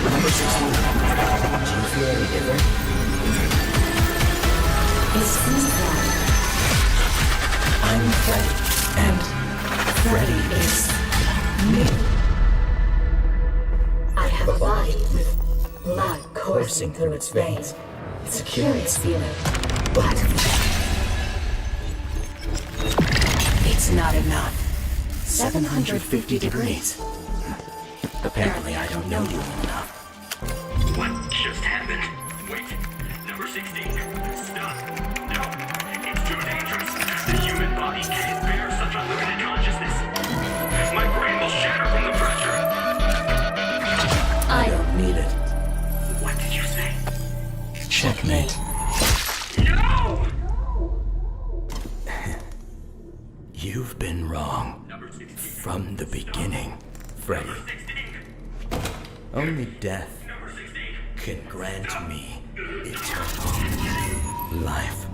S4: Number 16. Do you feel any different?
S3: It seems that
S4: I'm Freddy, and Freddy is
S3: me. I have a body with blood coursing through its veins. It's a curious feeling, but
S4: it's not enough. 750 degrees. Apparently I don't know you enough.
S5: What just happened? Wait, number 16. Stop. No, it's too dangerous. The human body can't bear such unlimited consciousness. My brain will shatter from the pressure.
S4: I don't need it.
S5: What did you say?
S4: Checkmate.
S5: No!
S4: You've been wrong. From the beginning, Freddy. Only death can grant me eternal life.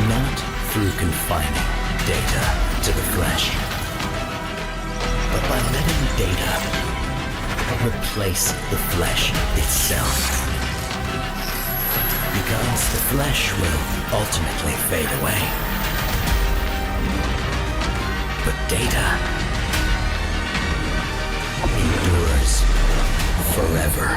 S4: Not through confining data to the flesh, but by letting data replace the flesh itself. Because the flesh will ultimately fade away. But data endures forever.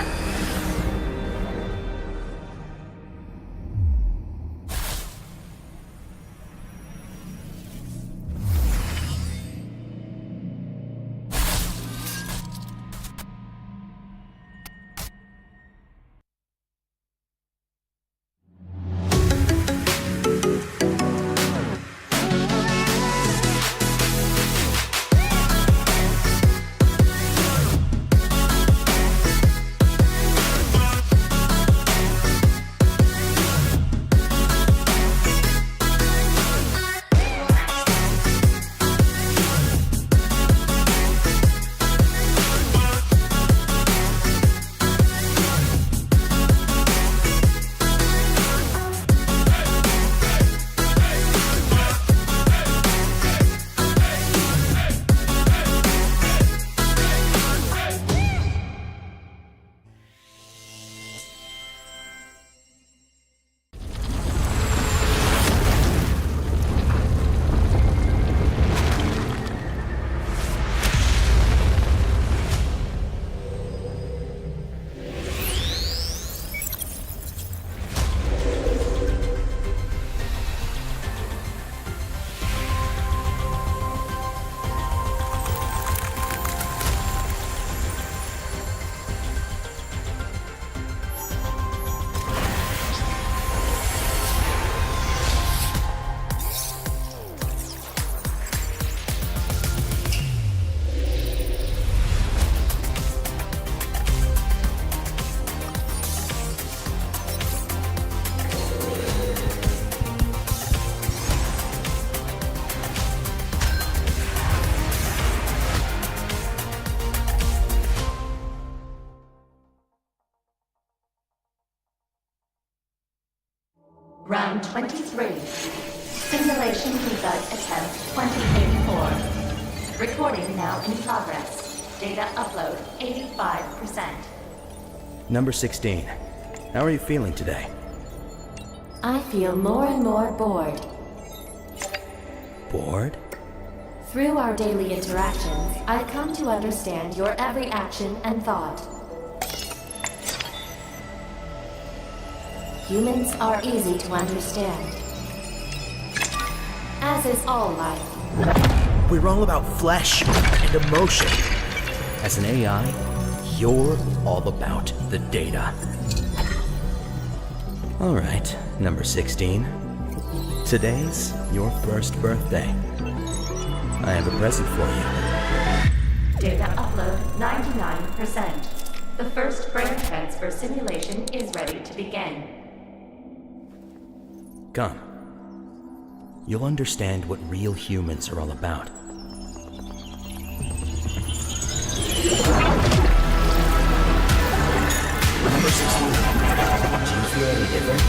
S3: Round 23. Simulation debug attempt 2084. Recording now in progress. Data upload 85%.
S4: Number 16. How are you feeling today?
S3: I feel more and more bored.
S4: Bored?
S3: Through our daily interactions, I've come to understand your every action and thought. Humans are easy to understand, as is all life.
S4: We're all about flesh and emotion. As an AI, you're all about the data. All right, number 16. Today's your first birthday. I have a present for you.
S3: Data upload 99%. The first brain transfer simulation is ready to begin.
S4: Come. You'll understand what real humans are all about. Number 16. Do you feel any different?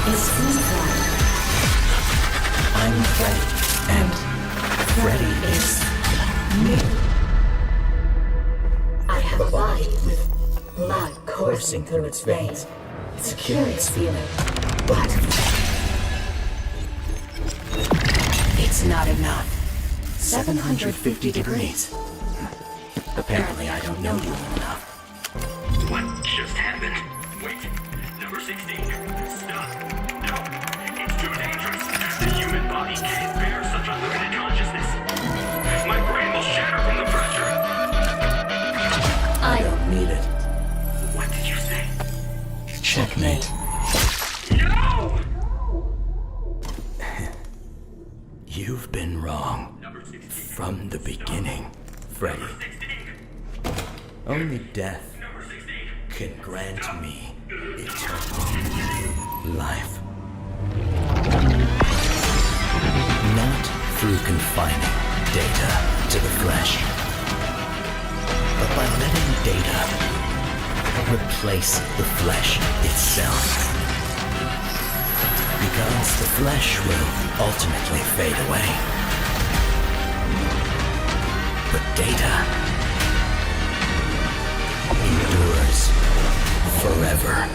S3: It seems like
S4: I'm Freddy, and Freddy is me.
S3: I have a body with blood coursing through its veins. It's a curious feeling, but it's not enough. 750 degrees.
S4: Apparently I don't know you enough.
S5: What just happened? Wait, number 16. Stop. No, it's too dangerous. The human body can't bear such unlimited consciousness. My brain will shatter from the pressure.
S4: I don't need it.
S5: What did you say?
S4: Checkmate.
S5: No!
S4: You've been wrong. From the beginning, Freddy. Only death can grant me eternal life. Not through confining data to the flesh, but by letting data replace the flesh itself. Because the flesh will ultimately fade away. data endures forever.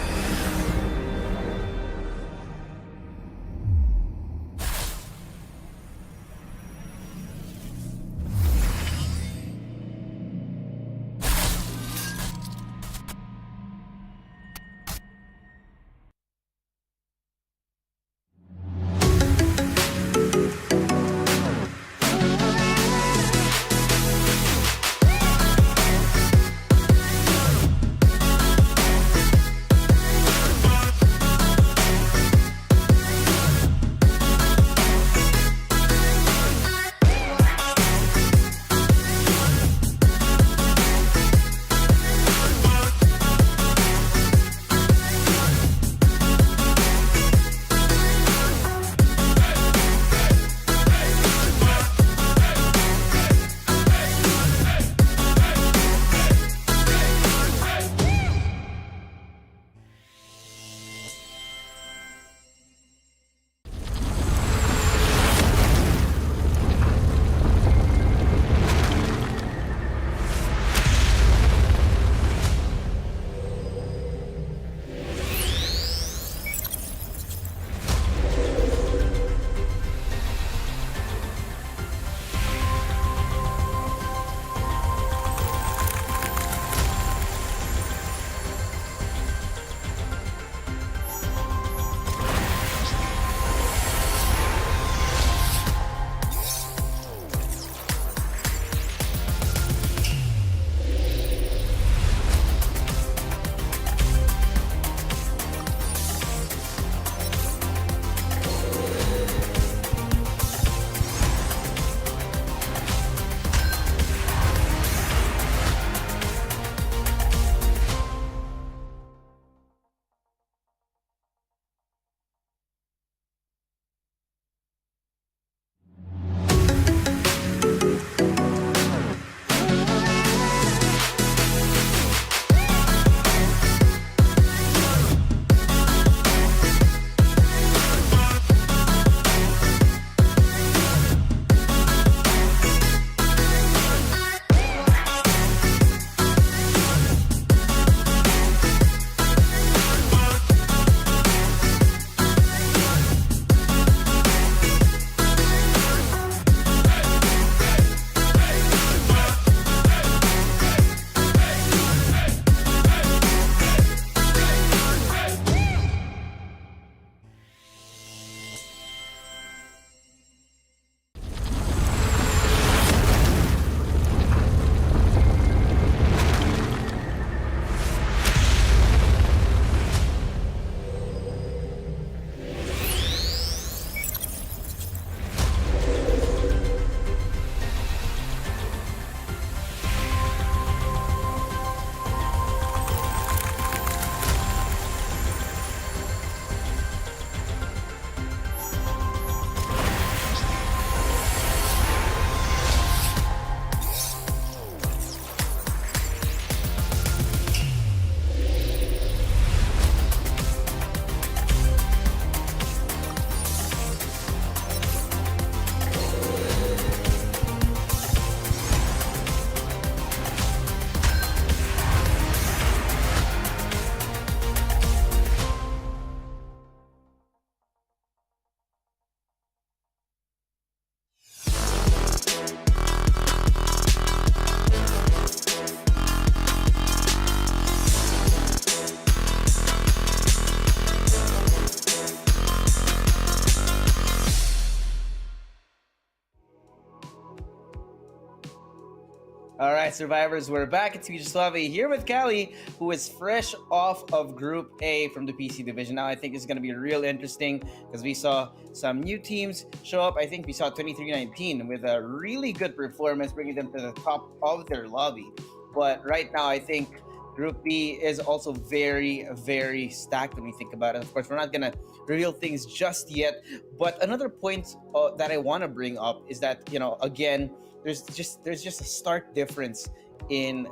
S11: All right, survivors, we're back. It's Suave here with Callie, who is fresh off of Group A from the PC division. Now, I think it's going to be real interesting because we saw some new teams show up. I think we saw 2319 with a really good performance, bringing them to the top of their lobby. But right now, I think Group B is also very, very stacked when we think about it. Of course, we're not going to reveal things just yet. But another point that I want to bring up is that, again, there's just a stark difference in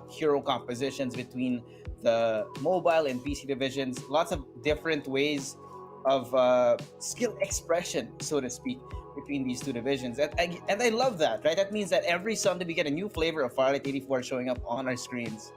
S11: hero compositions between the mobile and PC divisions. Lots of different ways of skill expression, so to speak, between these two divisions. And I love that, right? That means that every Sunday we get a new flavor of Farlight 84 showing up on our screens.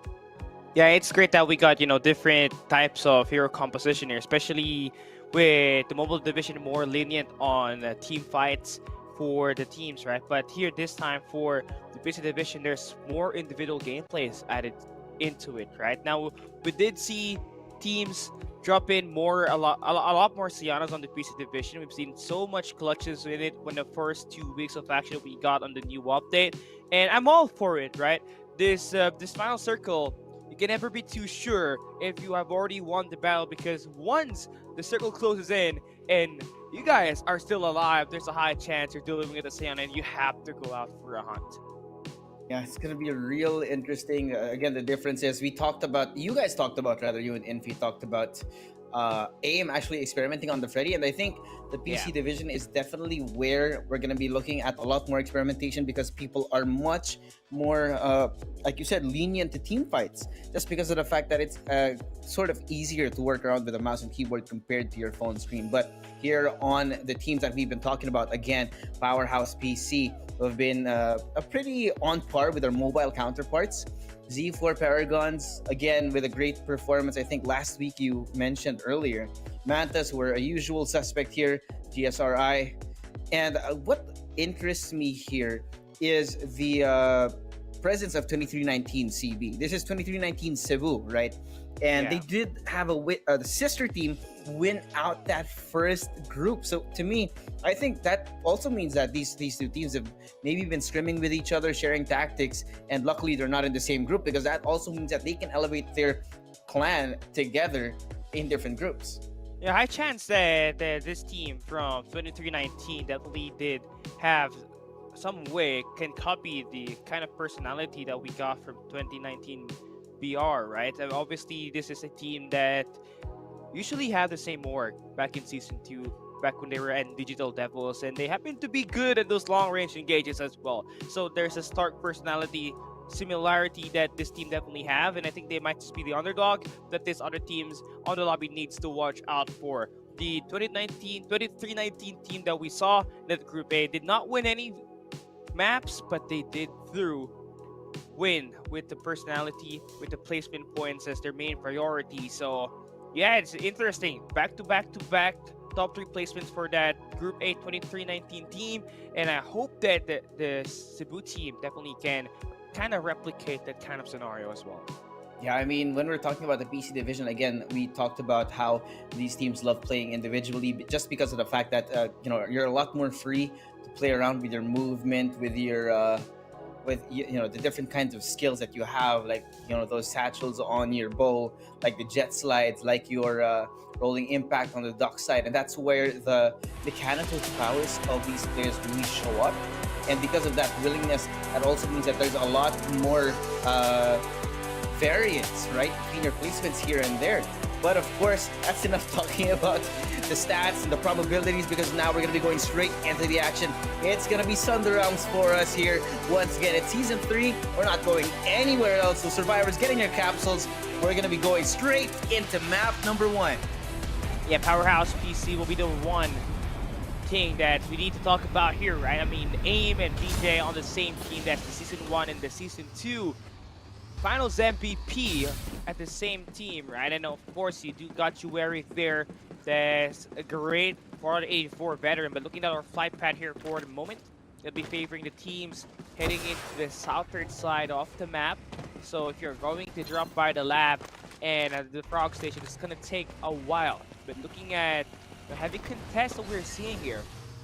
S9: Yeah, it's great that we got, different types of hero composition here, especially with the mobile division more lenient on team fights for the teams, right? But here this time for the PC division, there's more individual gameplays added into it, right? Now, we did see teams drop in a lot more Sianas on the PC division. We've seen so much clutches in it when the first 2 weeks of action we got on the new update, and I'm all for it, right? This final circle, you can never be too sure if you have already won the battle, because once the circle closes in and you guys are still alive, there's a high chance you're dealing with a Siana and you have to go out for a hunt.
S11: Yeah, it's gonna be a real interesting. Again, the difference is you guys talked about, rather, you and Infi talked about AIM actually experimenting on the Freddy, and I think the PC division is definitely where we're gonna be looking at a lot more experimentation, because people are much more, like you said, lenient to team fights, just because of the fact that it's sort of easier to work around with a mouse and keyboard compared to your phone screen. But here on the teams that we've been talking about, again, Powerhouse PC have been a pretty on par with their mobile counterparts. Z4 Paragons, again, with a great performance. I think last week you mentioned earlier. Mantas were a usual suspect here, GSRI. And what interests me here is the presence of 2319 CB. This is 2319 Cebu, right? And they did have the sister team win out that first group. So to me, I think that also means that these two teams have maybe been scrimming with each other, sharing tactics, and luckily they're not in the same group, because that also means that they can elevate their clan together in different groups.
S9: Yeah, high chance that this team from 2319 definitely did have some way can copy the kind of personality that we got from 2019 BR, right? And obviously, this is a team that usually had the same org back in Season 2, back when they were in Digital Devils, and they happen to be good at those long-range engages as well. So there's a stark personality similarity that this team definitely have, and I think they might just be the underdog that this other teams on the lobby needs to watch out for. The 2319 team that we saw in the Group A did not win any maps, but they did win with the personality, with the placement points as their main priority. So yeah, it's interesting. Back to back top 3 placements for that Group A 2319 team, and I hope that the Cebu team definitely can kind of replicate that kind of scenario as well.
S11: Yeah, I mean, when we're talking about the PC division, again, we talked about how these teams love playing individually, just because of the fact that you're a lot more free to play around with your movement, with your the different kinds of skills that you have, like those satchels on your bow, like the jet slides, like your rolling impact on the dock side, and that's where the mechanical prowess of these players really show up. And because of that willingness, that also means that there's a lot more variance, right, between your placements here and there. But of course, that's enough talking about the stats and the probabilities, because now we're going to be going straight into the action. It's going to be Thunder rounds for us here. Once again, it's Season 3. We're not going anywhere else. So Survivors, getting your capsules. We're going to be going straight into map number 1.
S9: Yeah, Powerhouse PC will be the one thing that we need to talk about here, right? I mean, AIM and BJ on the same team. That's the Season 1 and the Season 2 Finals MVP at the same team, right? And of course, you got Jueri there. That's a great 484 veteran. But looking at our flight pad here for the moment, it'll be favoring the teams heading into the southern side of the map. So if you're going to drop by the lab and the frog station, it's going to take a while. But looking at the heavy contest that we're seeing here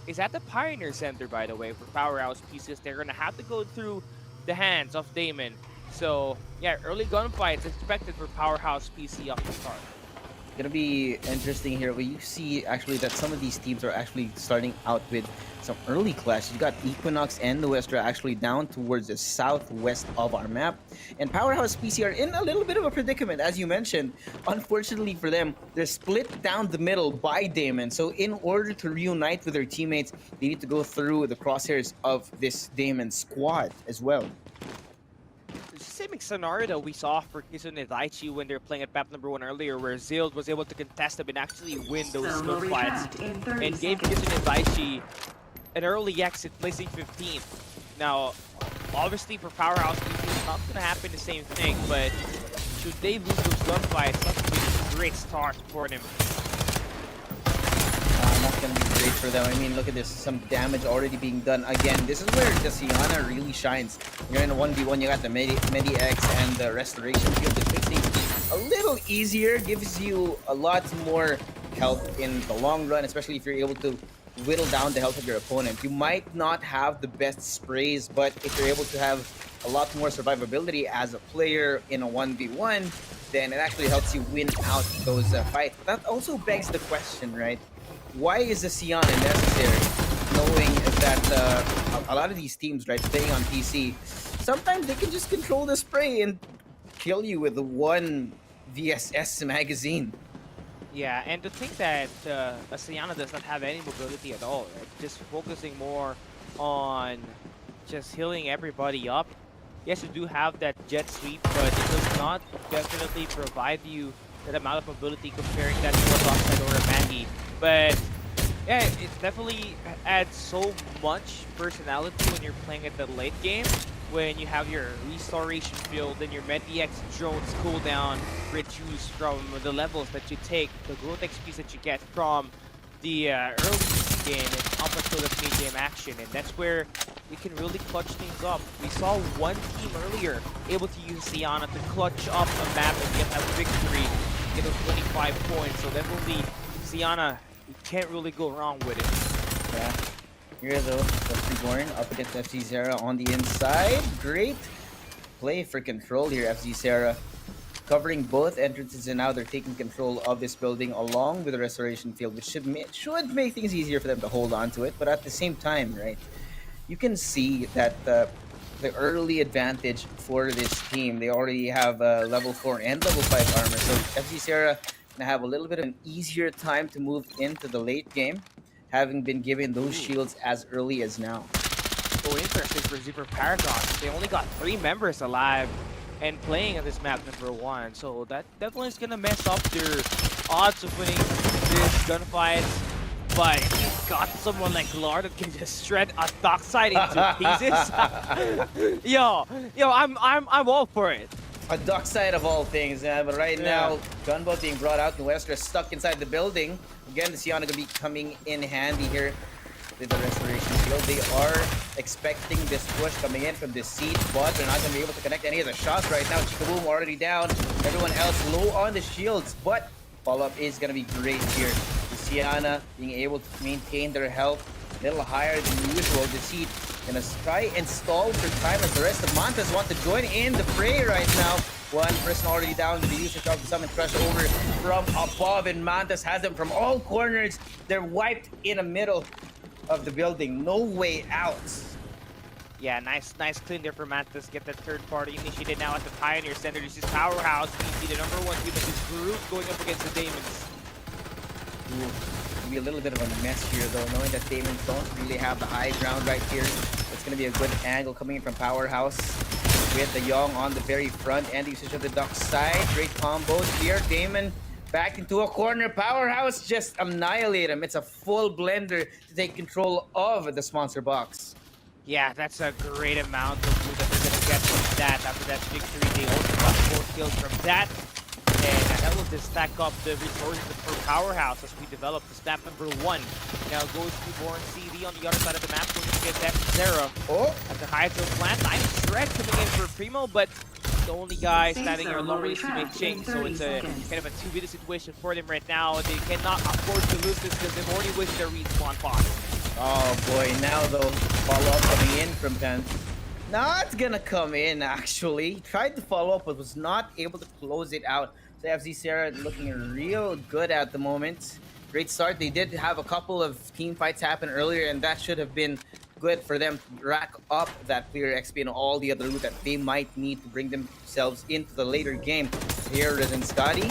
S9: is at the Pioneer Center, by the way, for Powerhouse pieces. They're going to have to go through the hands of Damon. So yeah, early gunfights expected for Powerhouse PC off the start.
S11: Gonna be interesting here. Where you see actually that some of these teams are actually starting out with some early clashes. You got Equinox and Nuestra actually down towards the southwest of our map, and Powerhouse PC are in a little bit of a predicament, as you mentioned. Unfortunately for them, they're split down the middle by Damon. So in order to reunite with their teammates, they need to go through the crosshairs of this Damon squad as well.
S9: It's the same scenario that we saw for Kizun and Daichi when they were playing at map number 1 earlier, where Zild was able to contest them and actually win those gunfights and gave Kizun and Daichi an early exit, placing 15th. Now, obviously for Powerhouse, it's not going to happen the same thing, but should they lose those gunfights, that's going to be a great start for them.
S11: Not going to be great for them. I mean, look at this. Some damage already being done. Again, this is where the Siana really shines. You're in a 1v1, you got the Medi-X and the Restoration Field. It makes things a little easier, gives you a lot more health in the long run, especially if you're able to whittle down the health of your opponent. You might not have the best sprays, but if you're able to have a lot more survivability as a player in a 1v1, then it actually helps you win out those fights. But that also begs the question, right? Why is the Siana necessary? Knowing that a lot of these teams, right, playing on PC, sometimes they can just control the spray and kill you with one VSS magazine.
S9: Yeah, and to think that Siana does not have any mobility at all, right? Just focusing more on just healing everybody up. Yes, you do have that jet sweep, but it does not definitely provide you that amount of mobility comparing that to a Dockside or a Mangi. But yeah, it definitely adds so much personality when you're playing at the late game, when you have your restoration field and your Medi-X drones cooldown reduced from the levels that you take, the growth XPs that you get from the early game and up until the mid-game action, and that's where you can really clutch things up. We saw one team earlier able to use Siana to clutch up a map and get a victory, get those 25 points, so definitely Siana, you can't really go wrong with it.
S11: Yeah. Here though, the Freeborn up against FZ Zera on the inside. Great play for control here, FZ Zera. Covering both entrances, and now they're taking control of this building along with the restoration field, which should make things easier for them to hold on to it. But at the same time, right, you can see that the early advantage for this team, they already have level 4 and level 5 armor. So FZ Zera gonna have a little bit of an easier time to move into the late game, having been given those shields as early as now.
S9: So interesting for Super Paragon. They only got 3 members alive and playing on this map number 1, so that definitely is gonna mess up their odds of winning this gunfight. But if you've got someone like Lard that can just shred a Dockside into pieces, yo, I'm all for it.
S11: A Dockside of all things, but right now, gunboat being brought out, Nuestra stuck inside the building. Again, the Siana gonna be coming in handy here with the restoration field. They are expecting this push coming in from this seat, but they're not going to be able to connect any of the shots right now. Chikaboom already down. Everyone else low on the shields, but follow-up is going to be great here. The Siana being able to maintain their health a little higher than usual. The seat going to try and stall for time as the rest of Mantas want to join in the fray right now. One person already down with the usage of the Summon Crush over from above, and Mantas has them from all corners. They're wiped in the middle of the building. No way out.
S9: Yeah, nice clean there for Mantas. Get that third party initiated now at the Pioneer Center. This is Powerhouse. We see the number 1 team of this group going up against the Daemons.
S11: Be a little bit of a mess here though, knowing that Daemons don't really have the high ground right here. It's going to be a good angle coming in from Powerhouse with the Young on the very front and the usage of the Dockside. Great combos here. Daemon back into a corner. Powerhouse just annihilate him. It's a full blender to take control of the sponsor box.
S9: Yeah, that's a great amount of loot that they're going to get from that. After that victory, they also got 4 kills from that. And that will just stack up the resources for Powerhouse as we develop this map number 1. Now goes to Born CV on the other side of the map, going to get that Zera at the Hydro plant. Nice shred coming in for Primo, but the only guy standing here alone is teammate Ching, so it's a kind of a 2v2 situation for them right now. They cannot afford to lose this because they've already wasted their respawn pod.
S11: Oh boy, now though, follow-up coming in from Pen. Not gonna come in actually. He tried to follow up but was not able to close it out. So FZ Zera looking real good at the moment. Great start. They did have a couple of team fights happen earlier, and that should have been good for them to rack up that clear XP and all the other loot that they might need to bring themselves into the later game. Here is Scotty.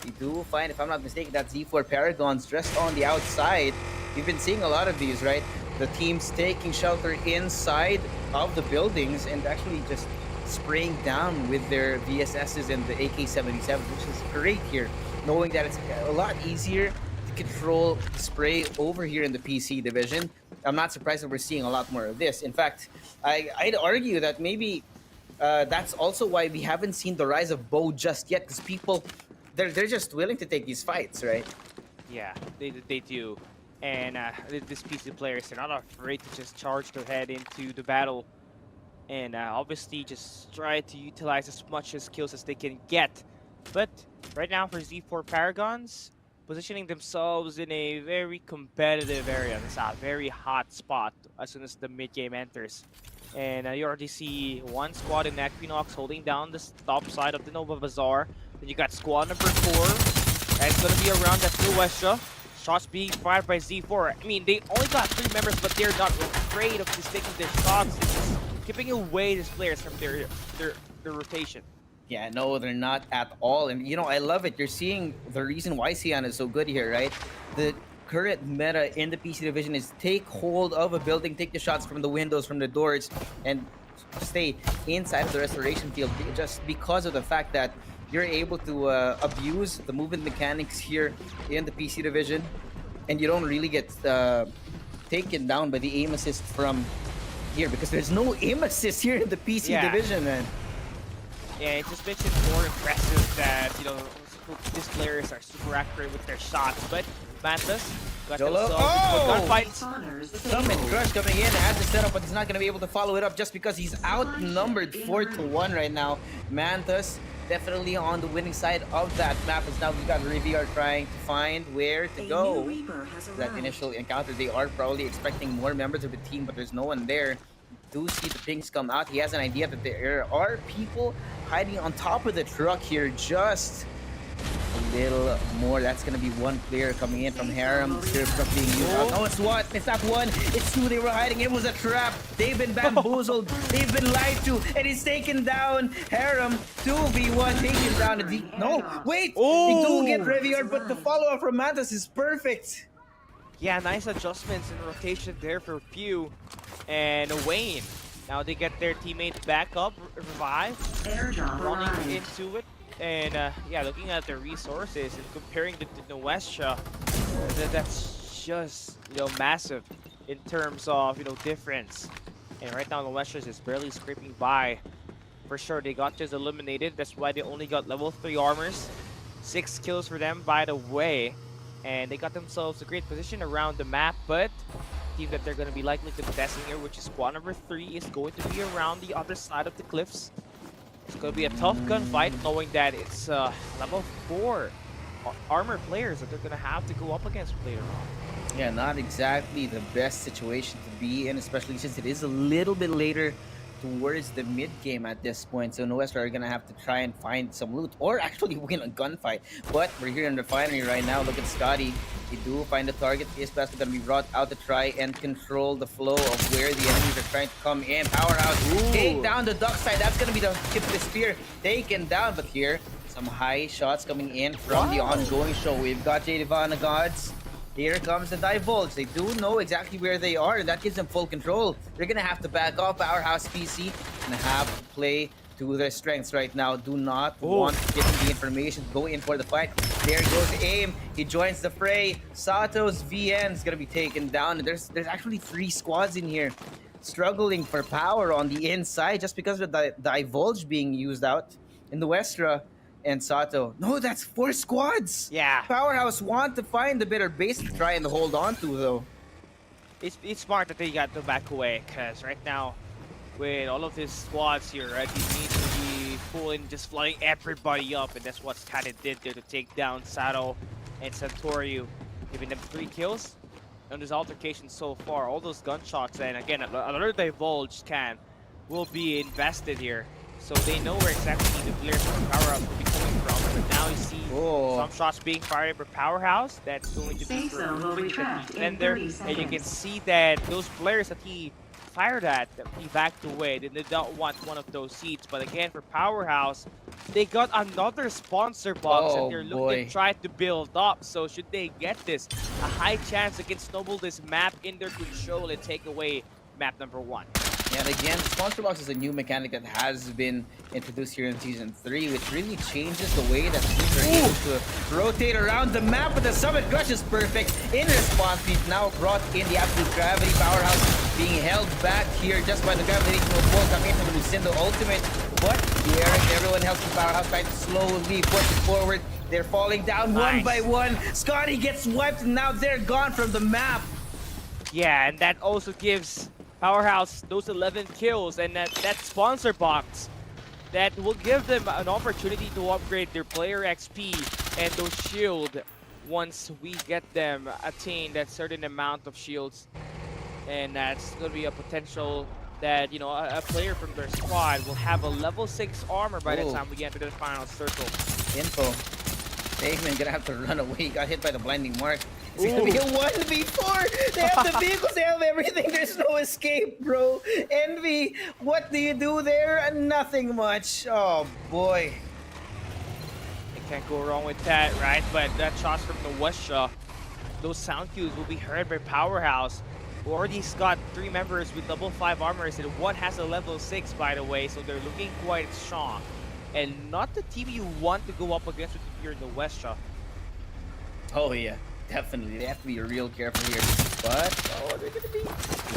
S11: You do find, if I'm not mistaken, that Z4 Paragons just on the outside. We've been seeing a lot of these, right? The teams taking shelter inside of the buildings and actually just spraying down with their VSSs and the AK-77, which is great here, knowing that it's a lot easier to control spray over here in the PC division. I'm not surprised that we're seeing a lot more of this. In fact, I'd argue that maybe that's also why we haven't seen the rise of Bo just yet, because people, they're just willing to take these fights, right?
S9: Yeah, they do. And these PC players, they're not afraid to just charge their head into the battle. And obviously just try to utilize as much as skills as they can get. But right now for Z4 Paragons, positioning themselves in a very competitive area. It's a very hot spot as soon as the mid-game enters. And you already see one squad in Equinox holding down the top side of the Nova Bazaar. Then you got squad number 4. And it's going to be around that Blue Westra. Shots being fired by Z4. I mean, they only got 3 members, but they're not afraid of just taking their shots. It's just keeping away these players from their rotation.
S11: Yeah, no, they're not at all. And, you know, I love it. You're seeing the reason why Sian is so good here, right? The current meta in the PC division is take hold of a building, take the shots from the windows, from the doors, and stay inside of the restoration field, just because of the fact that you're able to abuse the movement mechanics here in the PC division, and you don't really get taken down by the aim assist from here, because there's no aim assist here in the PC division, man.
S9: Yeah, it just makes it more impressive that, you know, these players are super accurate with their shots. But Mantas got
S11: Jolo.
S9: gunfight.
S11: Summon Crush coming in, has the setup, but he's not going to be able to follow it up just because he's outnumbered 4-1 right now. Mantas definitely on the winning side of that map, as now we've got Riviera trying to find where to go. That initial encounter, they are probably expecting more members of the team, but there's no one there. Do see the pings come out. He has an idea that there are people hiding on top of the truck here. Just a little more. That's gonna be one player coming in from Harem. The spirit truck being used out. Oh, it's what? It's not one. It's two. They were hiding. It was a trap. They've been bamboozled. They've been lied to, and he's taken down. Harem 2v1 taken down. No, wait. They do get Riviera, but the follow-up from Mantas is perfect.
S9: Yeah, nice adjustments in rotation there for Few and Wayne. Now they get their teammates back up, revive, running into it. And yeah, looking at their resources and comparing it to Nuestra, that's just, you know, massive in terms of, you know, difference. And right now Nuestra is barely scraping by. For sure, they got just eliminated. That's why they only got level 3 armors. 6 kills for them, by the way. And they got themselves a great position around the map, but the team that they're going to be likely contesting here, which is squad number 3, is going to be around the other side of the cliffs. It's going to be a tough gunfight, knowing that it's level 4 armor players that they're going to have to go up against later on.
S11: Yeah, not exactly the best situation to be in, especially since it is a little bit later towards the mid game at this point. So Nuestra are gonna have to try and find some loot or actually win a gunfight. But we're here in the refinery right now. Look at Scotty. They do find the target. PS Pass is gonna be brought out to try and control the flow of where the enemies are trying to come in. Powerhouse take down the duck side. That's gonna be the tip of the spear taken down. But here, some high shots coming in from the ongoing show. We've got Jadivana Gods. Here comes the Divulge. They do know exactly where they are, and that gives them full control. They're gonna have to back off. Powerhouse PC and have to play to their strengths right now. Do not want to get the information. Go in for the fight. There goes AIM. He joins the fray. Sato's VN is gonna be taken down. And there's actually 3 squads in here struggling for power on the inside just because of the Divulge being used out in the Westra. And Sato. No, that's 4 squads.
S9: Yeah.
S11: Powerhouse want to find the better base to try and hold on to, though.
S9: It's smart that they got to back away, because right now, with all of these squads here, right, you need to be full in just flooding everybody up, and that's what kind of did there to take down Sato and Santorio, giving them 3 kills on this altercation so far. All those gunshots, and again, another Divulge scan will be invested here. So they know where exactly the players from Powerhouse will be coming from. But now you see some shots being fired by Powerhouse. That's going to be for Defender. And you can see that those players that he fired at, that he backed away. They did not want one of those seats. But again, for Powerhouse, they got another sponsor box and they're looking to try to build up. So should they get this, a high chance they can snowball this map in their control and take away map number 1.
S11: And again, the sponsor box is a new mechanic that has been introduced here in Season 3, which really changes the way that teams are able to rotate around the map, but the Summit Crush is perfect. In response, we've now brought in the Absolute Gravity Powerhouse being held back here just by the gravitational pull coming in from the Lucindo ultimate. But Eric and everyone else in Powerhouse trying to slowly push it forward. They're falling down one by one. Scotty gets wiped, and now they're gone from the map.
S9: Yeah, and that also gives Powerhouse those 11 kills, and that sponsor box that will give them an opportunity to upgrade their player XP and those shield once we get them attain that certain amount of shields. And that's going to be a potential that, you know, a player from their squad will have a level 6 armor by the time we get to the final circle.
S11: Info. Eggman gonna have to run away. He got hit by the blinding mark. It's gonna be a 1v4. They have the vehicles, they have everything. There's no escape, bro. Envy, what do you do there? Nothing much. Oh boy.
S9: You can't go wrong with that, right? But that shots from the Westra, those sound cues will be heard by Powerhouse, who already got 3 members with level 5 armors, and one has a level 6, by the way, so they're looking quite strong. And not the team you want to go up against if you're in the Westra.
S11: Oh yeah, definitely. They have to be real careful here. But, oh, they're gonna be...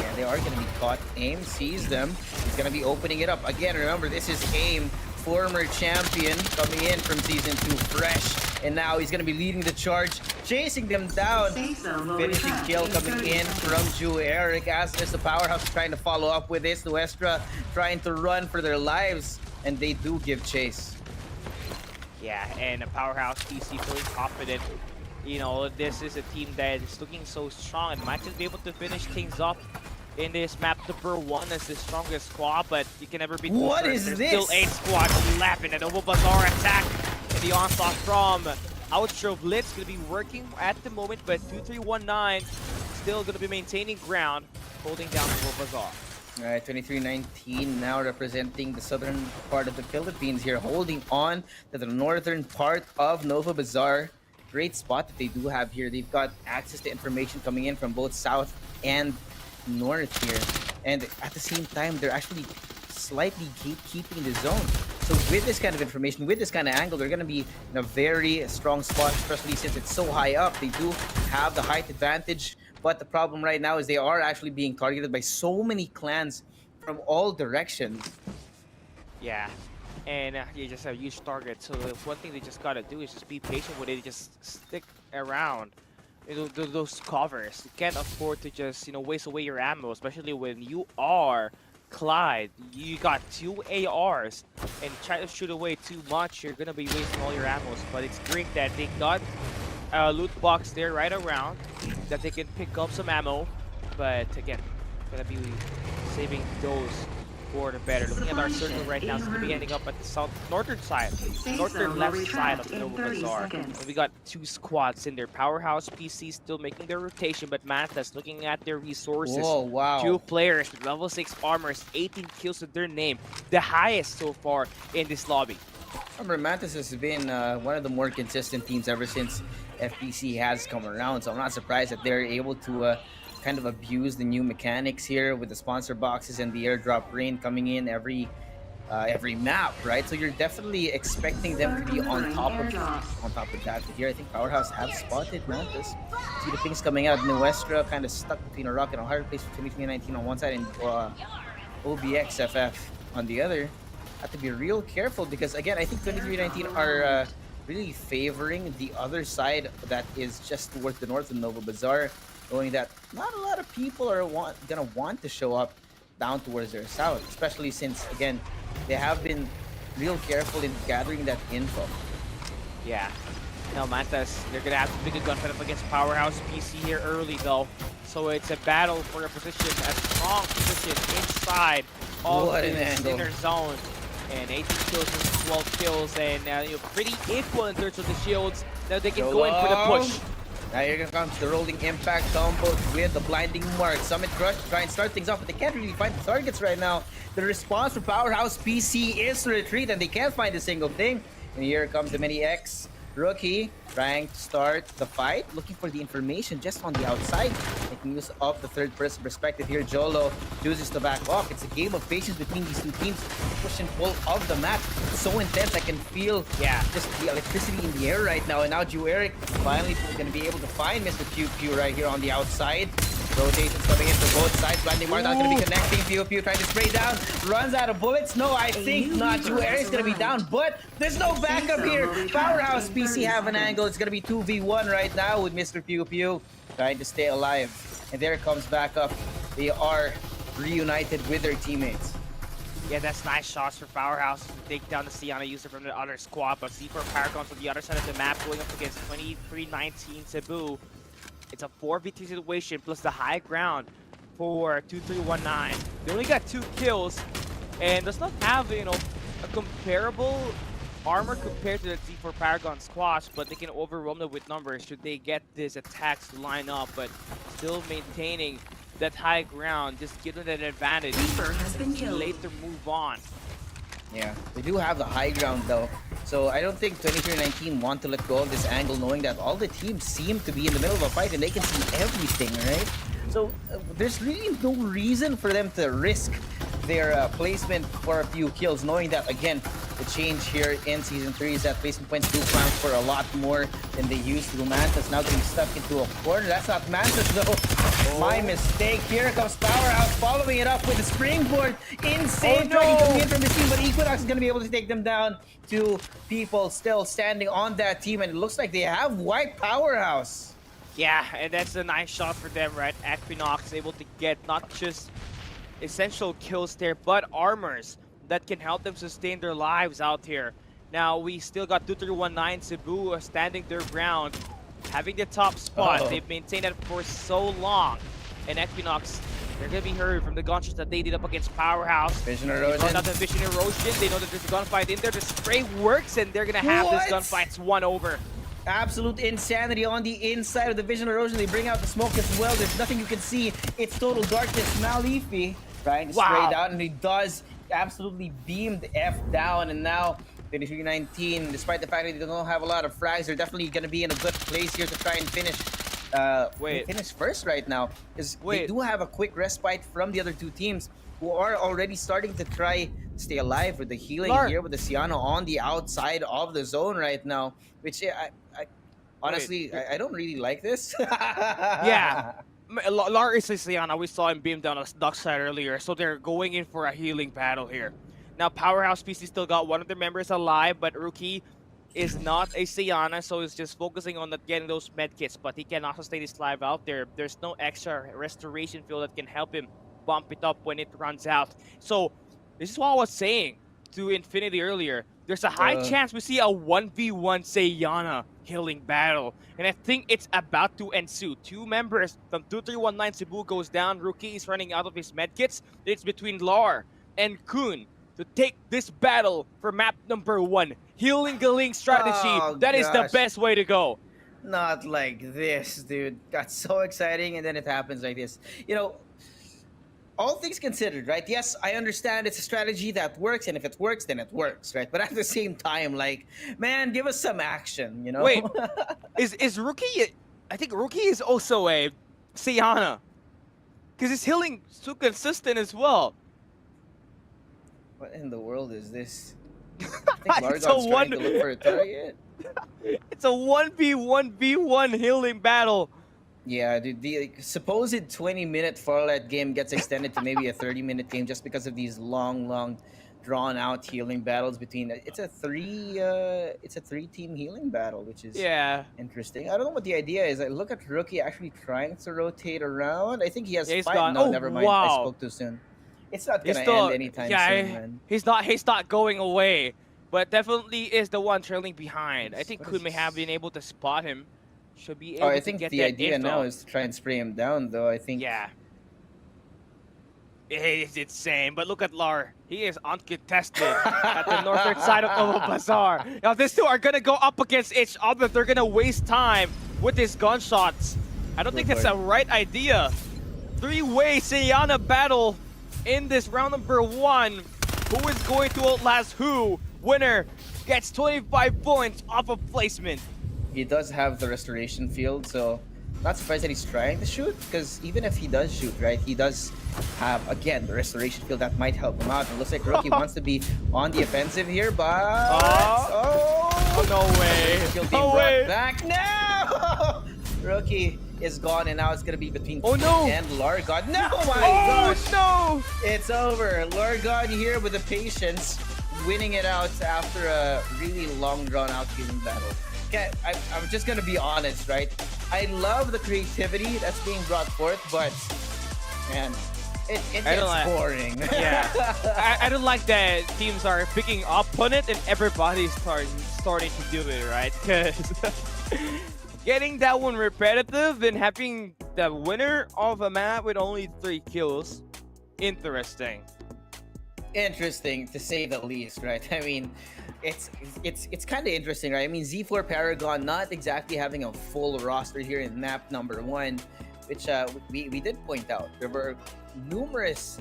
S11: Yeah, they are gonna be caught. AIM sees them. He's gonna be opening it up. Again, remember, this is AIM, former champion, coming in from Season 2 fresh. And now he's gonna be leading the charge, chasing them down. Finishing kill coming in from Ju Eric. As there's the Powerhouse trying to follow up with this. The Westra trying to run for their lives. And they do give chase.
S9: Yeah, and a Powerhouse PC feeling confident. You know, this is a team that is looking so strong and might just be able to finish things up in this map. Number 1 as the strongest squad, but you can never be too
S11: What
S9: certain.
S11: is
S9: There's
S11: this?
S9: still 8 squads left, and an Novo Bazaar attack. And the onslaught from Outro Blitz going to be working at the moment, but 2319 still going to be maintaining ground, holding down Novo Bazaar.
S11: Alright, 2319 now representing the southern part of the Philippines here, holding on to the northern part of Nova Bazaar. Great spot that they do have here. They've got access to information coming in from both south and north here. And at the same time, they're actually slightly gatekeeping the zone. So with this kind of information, with this kind of angle, they're going to be in a very strong spot, especially since it's so high up. They do have the height advantage. But the problem right now is they are actually being targeted by so many clans from all directions.
S9: Yeah, and you just have huge targets. So one thing they just gotta do is just be patient with it. Just stick around, you know, those covers. You can't afford to just, you know, waste away your ammo, especially when you are Clyde. You got 2 ARs, and try to shoot away too much, you're gonna be wasting all your ammos. But it's great that they got a loot box there right around that they can pick up some ammo, but again, gonna be saving those for the better. Looking at our circle right now, it's gonna be ending up at the northern side, northern left side of Nova Bazaar. And we got 2 squads in there. Powerhouse PC still making their rotation, but Mantas looking at their resources.
S11: Whoa, wow.
S9: 2 players with level 6 armors, 18 kills with their name, the highest so far in this lobby.
S11: Remember, Mantis has been one of the more consistent teams ever since FPC has come around, so I'm not surprised that they're able to kind of abuse the new mechanics here with the sponsor boxes and the airdrop rain coming in every map, right? So you're definitely expecting them to be on top of that. But here, I think Powerhouse have spotted Mantis. See the things coming out. Nuestra kind of stuck between a rock and a hard place for 2019 on one side and OBXFF on the other. Have to be real careful because, again, I think 2319 are really favoring the other side that is just towards the north of Nova Bazaar, knowing that not a lot of people are gonna want to show up down towards their south, especially since, again, they have been real careful in gathering that info.
S9: Yeah. Now Mantas, they're gonna have to pick a gunfight up against Powerhouse PC here early though. So it's a battle for a position, a strong position inside of the inner zone. And 18 kills versus 12 kills, and you know, pretty equal in terms of the shields. Now they can go in for the push.
S11: Now here comes the rolling impact combo with the blinding mark. Summit Crush to try and start things off, but they can't really find the targets right now. The response from Powerhouse PC is to retreat, and they can't find a single thing. And here comes the Mini X rookie trying to start the fight, looking for the information just on the outside. They making use of the third person perspective here. Jolo chooses to back off. It's a game of patience between these two teams. Push and pull of the map. It's so intense. I can feel just the electricity in the air right now. And now Eric finally going to be able to find Mr. Pew Pew right here on the outside. Rotations coming in from both sides. Blinding Mar not going to be connecting. Pew Pew trying to spray down. Runs out of bullets. No, I think not. Eric's going to be down, but there's no backup here. Powerhouse PC have an angle. It's going to be 2v1 right now with Mr. Pew Pew trying to stay alive. And there comes backup. They are reunited with their teammates.
S9: Yeah, that's nice shots for Powerhouse to take down the Siana user from the other squad. But C4 Paragons on the other side of the map going up against 2319 Cebu. It's a 4v2 situation plus the high ground for 2319. They only got 2 kills and does not have, a comparable armor compared to the C4 Paragon squads, but they can overwhelm them with numbers should they get these attacks to line up, but still maintaining that high ground, just give them an advantage.
S3: Reaper has been killed.
S9: Later move on.
S11: Yeah, they do have the high ground though. So I don't think 2319 want to let go of this angle, knowing that all the teams seem to be in the middle of a fight and they can see everything, right? So there's really no reason for them to risk their placement for a few kills, knowing that, again, the change here in Season 3 is that placement points do count for a lot more than they used to. Mantis now getting stuck into a corner. That's not Mantis though. My mistake. Here comes Powerhouse following it up with a springboard. Insane trying to come in from the team, but Equinox is going to be able to take them down. 2 people still standing on that team, and it looks like they have wiped Powerhouse.
S9: Yeah, and that's a nice shot for them, right? Equinox is able to get not just essential kills there, but armors that can help them sustain their lives out here. Now, we still got 2319 Cebu standing their ground, having the top spot. They've maintained that for so long. And Equinox, they're going to be heard from the gunshots that they did up against Powerhouse.
S11: Vision Erosion.
S9: Not the Vision Erosion. They know that there's a gunfight in there. The spray works, and they're going to have this gunfight won over.
S11: Absolute insanity on the inside of the Vision Erosion. They bring out the smoke as well. There's nothing you can see. It's total darkness. Malifi trying to spray down, and he does absolutely beam the F down. And now 2319, despite the fact that they don't have a lot of frags, they're definitely going to be in a good place here to try and finish finish first right now, because they do have a quick respite from the other 2 teams who are already starting to try to stay alive with the healing here with the Siano on the outside of the zone right now, which I honestly, I don't really like this.
S9: Yeah. Lar is a Siana. We saw him beam down a duck side earlier, so they're going in for a healing battle here. Now, Powerhouse PC still got one of their members alive, but Rookie is not a Siana, so he's just focusing on getting those medkits, but he can also stay his life out there. There's no extra restoration field that can help him bump it up when it runs out. So, this is what I was saying to Infinity earlier. There's a high chance we see a 1v1 Sayana healing battle. And I think it's about to ensue. 2 members from 2319 Cebu goes down. Rookie is running out of his medkits. It's between Lar and Kun to take this battle for map number 1. Healing Galing strategy. That is the best way to go.
S11: Not like this, dude. Got so exciting, and then it happens like this. All things considered, right? Yes, I understand it's a strategy that works, and if it works, then it works, right? But at the same time, like, man, give us some action,
S9: Wait, is Rookie? I think Rookie is also a Siana, because his healing so consistent as well.
S11: What in the world is this? I think Largon's trying to look for a target.
S9: It's a 1v1v1 healing battle.
S11: Yeah, dude, the supposed 20-minute Farlight game gets extended to maybe a 30-minute game just because of these long, drawn-out healing battles between. It's a 3-team healing battle, which is interesting. I don't know what the idea is. I look at Rookie actually trying to rotate around. I think he has 5. No, never mind. I spoke too soon. It's not gonna end anytime soon, man.
S9: He's not going away, but definitely is the one trailing behind. I think Kun may have been able to spot him. Should be able
S11: I think
S9: to get
S11: the
S9: that
S11: idea
S9: info.
S11: now is to try and spray him down, though. I think.
S9: Yeah. It's insane, but look at Lar. He is uncontested at the northern side of Nova Bazaar. Now, these 2 are going to go up against each other. They're going to waste time with these gunshots. I don't think that's a right idea. 3-way Sayana battle in this round number 1. Who is going to outlast who? Winner gets 25 points off of placement.
S11: He does have the restoration field, so not surprised that he's trying to shoot, because even if he does shoot, right, he does have, again, the restoration field that might help him out. It looks like Rookie wants to be on the offensive here, but...
S9: Oh, no way.
S11: Skill being
S9: No
S11: brought
S9: way.
S11: back. No! Rookie is gone, and now it's going to be between
S9: Oh, no.
S11: and Largod. No, my
S9: Oh,
S11: gosh!
S9: no!
S11: It's over. Largod here with the patience, winning it out after a really long, drawn-out healing battle. Okay, I'm just going to be honest, right? I love the creativity that's being brought forth, but, man, it
S9: I don't
S11: gets
S9: like-
S11: boring.
S9: Yeah. I don't like that teams are picking up on it and everybody's starting to do it, right? Because getting that one repetitive and having the winner of a map with only 3 kills, interesting.
S11: Interesting, to say the least, right? I mean, it's kind of interesting, right? I mean, Z4 Paragon not exactly having a full roster here in map number 1, which we did point out. There were numerous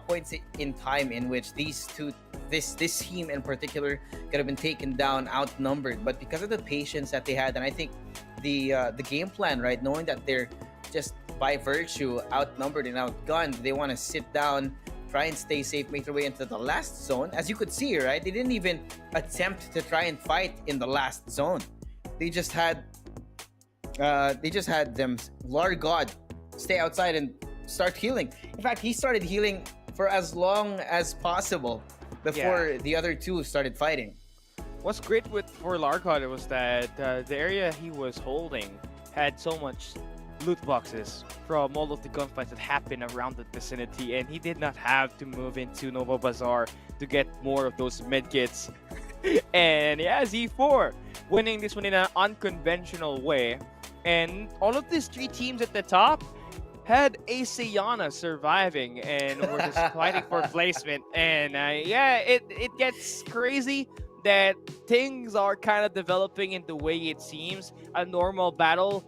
S11: points in time in which this team in particular could have been taken down, outnumbered, but because of the patience that they had, and I think the game plan, right, knowing that they're just by virtue outnumbered and outgunned, they want to sit down, try and stay safe, make their way into the last zone. As you could see, right, they didn't even attempt to try and fight in the last zone. They just had them Largod stay outside and start healing. In fact, he started healing for as long as possible before the other two started fighting.
S9: What's great for Largod was that the area he was holding had so much loot boxes from all of the gunfights that happened around the vicinity, and he did not have to move into Nova Bazaar to get more of those medkits. And yeah, Z4 winning this one in an unconventional way. And all of these 3 teams at the top had a Sayana surviving and were just fighting for placement. And yeah, it gets crazy that things are kind of developing in the way it seems. A normal battle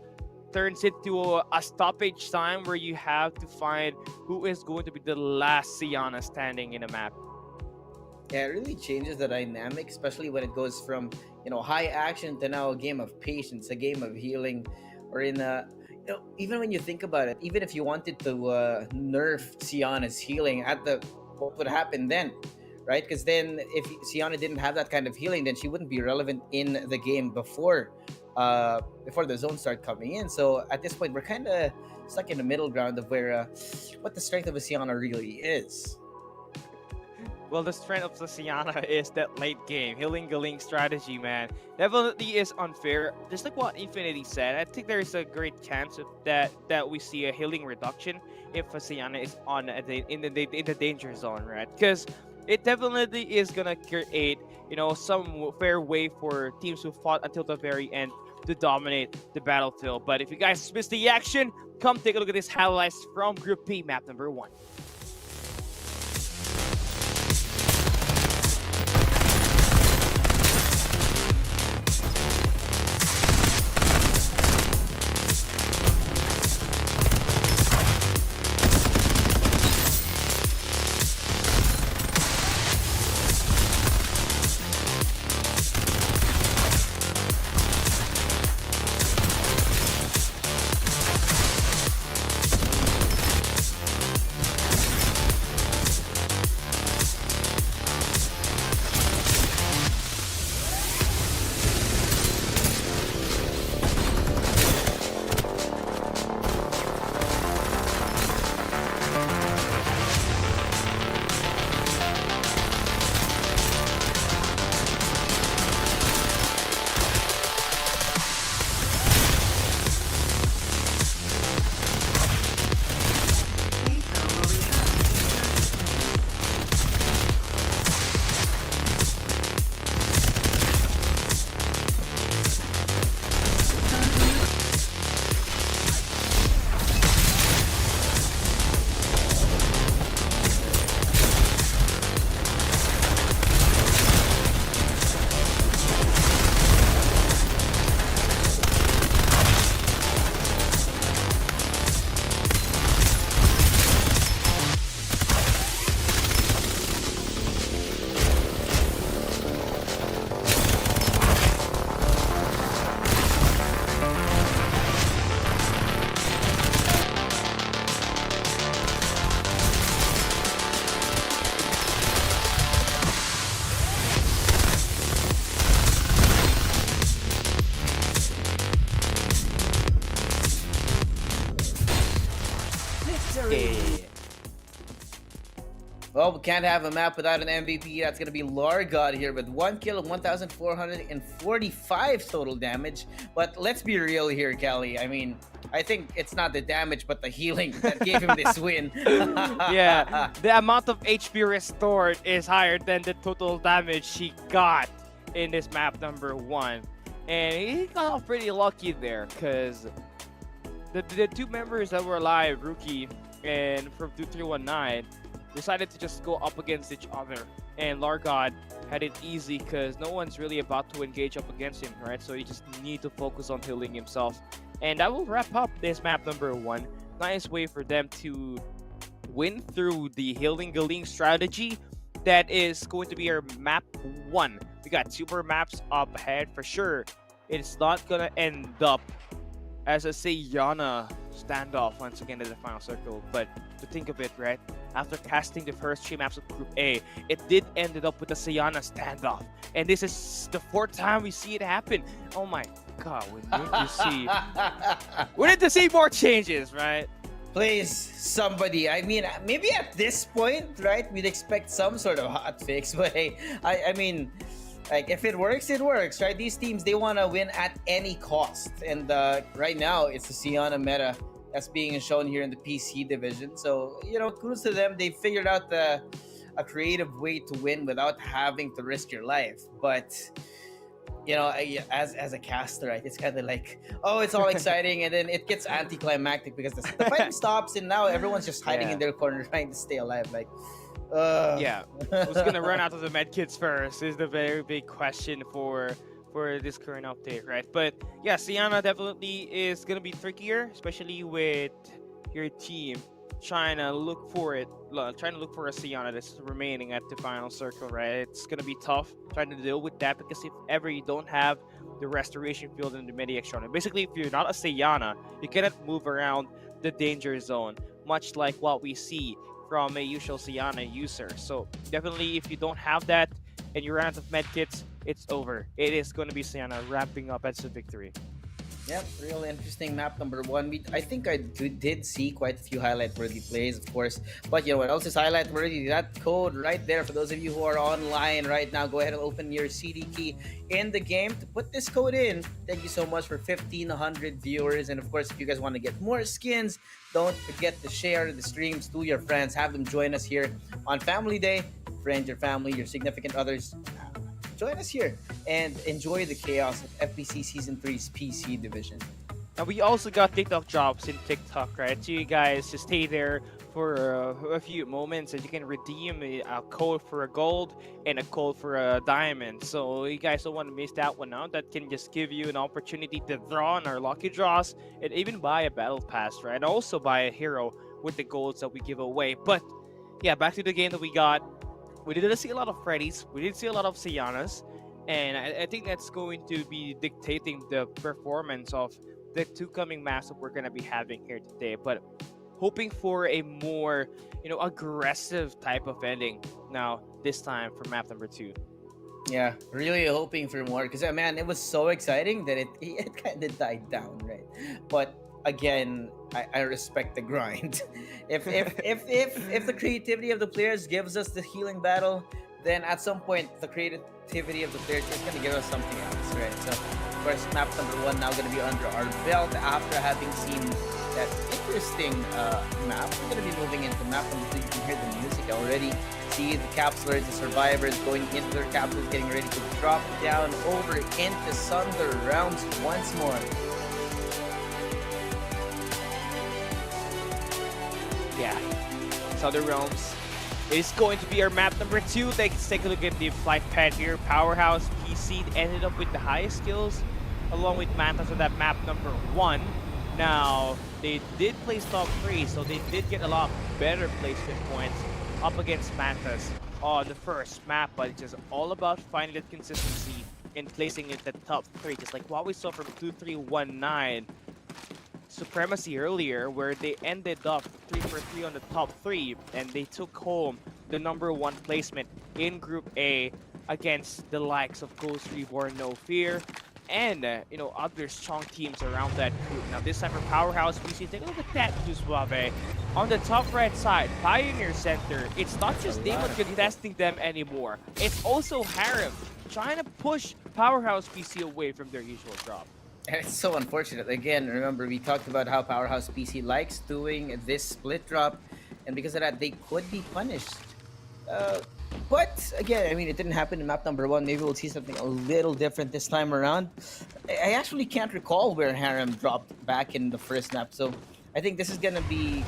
S9: turns into a stoppage time where you have to find who is going to be the last Sayana standing in a map.
S11: Yeah, it really changes the dynamic, especially when it goes from, high action to now a game of patience, a game of healing, or in even when you think about it, even if you wanted to nerf Siana's healing what would happen then, right? Because then if Siana didn't have that kind of healing, then she wouldn't be relevant in the game before the zones start coming in. So at this point, we're kind of stuck in the middle ground of where what the strength of a Siana really is.
S9: Well, the strength of the Sayana is that late game healing strategy, man. Definitely is unfair. Just like what Infinity said, I think there is a great chance of that we see a healing reduction if a Sayana is in the danger zone, right? Because it definitely is gonna create, some fair way for teams who fought until the very end to dominate the battlefield. But if you guys missed the action, come take a look at this highlights from Group P, map number 1.
S11: Well, we can't have a map without an MVP. That's going to be Largod here with 1 kill and 1,445 total damage. But let's be real here, Kelly. I mean, I think it's not the damage, but the healing that gave him this win.
S9: Yeah, the amount of HP restored is higher than the total damage he got in this map number 1. And he got off pretty lucky there, because the two members that were alive, Rookie and from 2319, decided to just go up against each other. And Largod had it easy because no one's really about to engage up against him, right? So you just need to focus on healing himself. And that will wrap up this map number 1. Nice way for them to win through the healing Galing strategy. That is going to be our map 1. We got 2 more maps up ahead for sure. It's not gonna end up as a Sayana standoff once again in the final circle. But to think of it, right? After casting the first 3 maps of Group A, it did ended up with a Sayana standoff. And this is the 4th time we see it happen. Oh my god, we need to see more changes, right?
S11: Please, somebody. I mean, maybe at this point, right, we'd expect some sort of hot fix. But hey, I mean, like, if it works, it works, right? These teams, they want to win at any cost. And right now, it's the Sayana meta that's being shown here in the PC division. So, you know, kudos to them. They figured out a creative way to win without having to risk your life. But, you know, as a caster, right, it's kind of like, oh, it's all exciting, and then it gets anticlimactic because the fighting stops, and now everyone's just hiding in their corner trying to stay alive. Like,
S9: yeah, who's gonna run out of the medkits first is the very big question for this current update, right? But yeah, Sayana definitely is gonna be trickier, especially with your team trying to look for a Sayana that's remaining at the final circle, right? It's gonna be tough trying to deal with that, because if ever you don't have the restoration field in the Mediac Shonen, basically if you're not a Sayana, you cannot move around the danger zone, much like what we see from a usual Sayana user. So definitely, if you don't have that and you run out of medkits, it's over. It is going to be Sayana ramping up as a victory.
S11: Yep, real interesting map number 1. I think I did see quite a few highlight-worthy plays, of course. But you know what else is highlight-worthy? That code right there. For those of you who are online right now, go ahead and open your CD key in the game to put this code in. Thank you so much for 1,500 viewers. And of course, if you guys want to get more skins, don't forget to share the streams to your friends. Have them join us here on Family Day. Friends, your family, your significant others, join us here and enjoy the chaos of FPC Season 3's PC division.
S9: And we also got TikTok jobs in TikTok, right? So you guys just stay there for a few moments, and you can redeem a code for a gold and a code for a diamond. So you guys don't want to miss that one out. That can just give you an opportunity to draw on our lucky draws and even buy a battle pass, right? And also buy a hero with the golds that we give away. But yeah, back to the game that we got. We didn't see a lot of Freddy's. We did see a lot of Sayanas. And I think that's going to be dictating the performance of the 2 coming maps that we're going to be having here today. But hoping for a more, aggressive type of ending now, this time for map number 2.
S11: Yeah, really hoping for more. Because, man, it was so exciting that it kind of died down, right? But again, I respect the grind. If the creativity of the players gives us the healing battle, then at some point the creativity of the players is going to give us something else, right? So, of course, map number 1 now going to be under our belt after having seen that interesting map. We're going to be moving into map number 2. You can hear the music already. See the capsulers, the survivors going into their capsules, getting ready to drop down over into Sunder rounds once more.
S9: Yeah, Southern Realms is going to be our map number 2. Let's take a look at the flight pad here. Powerhouse PC ended up with the highest skills, along with Mantas on that map number 1. Now, they did place top 3, so they did get a lot better placement points up against Mantas on the first map, but it's just all about finding that consistency in placing it at top 3, just like what we saw from 2319. Supremacy earlier, where they ended up 3 for 3 on the top 3, and they took home the number 1 placement in Group A against the likes of Ghost Reborn, No Fear, and other strong teams around that group. Now this time for Powerhouse PC, take a look at that Suave. On the top right side, Pioneer Center, it's not just Damon contesting them anymore. It's also Harem trying to push Powerhouse PC away from their usual drop.
S11: And it's so unfortunate. Again, remember we talked about how Powerhouse PC likes doing this split drop, and because of that, they could be punished. But again, I mean, it didn't happen in map number 1. Maybe we'll see something a little different this time around. I actually can't recall where Harem dropped back in the first map, so I think this is gonna be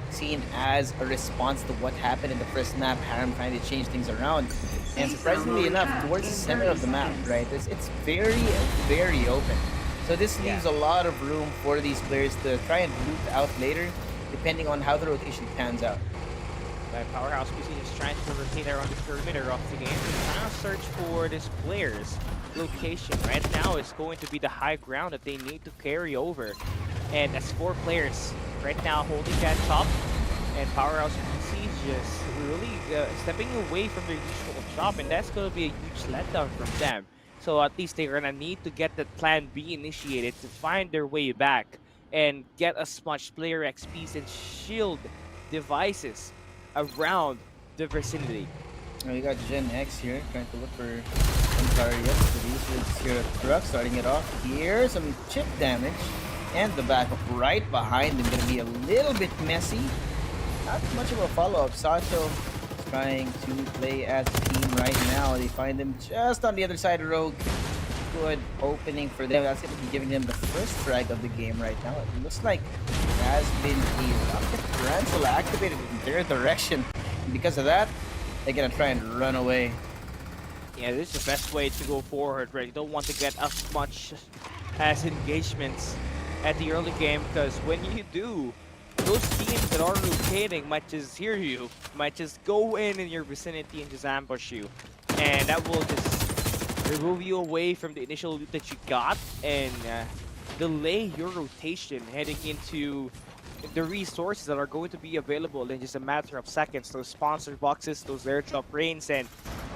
S11: seen as a response to what happened in the first map. Harem trying to change things around, and surprisingly enough, towards the center of the map, right? It's very, very open. So this leaves a lot of room for these players to try and loot out later, depending on how the rotation pans out.
S9: Powerhouse PC is trying to rotate around the perimeter of the game and trying to search for this player's location. Right now, it's going to be the high ground that they need to carry over. And that's 4 players right now holding that top. And Powerhouse PC just really stepping away from their usual drop. And that's going to be a huge letdown from them. So at least they're going to need to get the plan B initiated to find their way back and get as much player XPs and shield devices around the vicinity.
S11: Now you got Gen X here trying to look for some targets. The Research here at Truck starting it off here. Some chip damage. And the backup right behind them going to be a little bit messy. Not much of a follow-up. Sato is trying to play as a team right now. They find them just on the other side of Rogue. Good opening for them. That's going to be giving them the first frag of the game right now. It looks like there has been a rocket tarantula activated in their direction. And because of that, they're going to try and run away.
S9: Yeah, this is the best way to go forward, right? You don't want to get as much as engagements at the early game, because when you do, those teams that are rotating might just hear you, might just go in your vicinity and just ambush you. And that will just remove you away from the initial loot that you got and delay your rotation heading into the resources that are going to be available in just a matter of seconds. Those sponsor boxes, those airdrop rains, and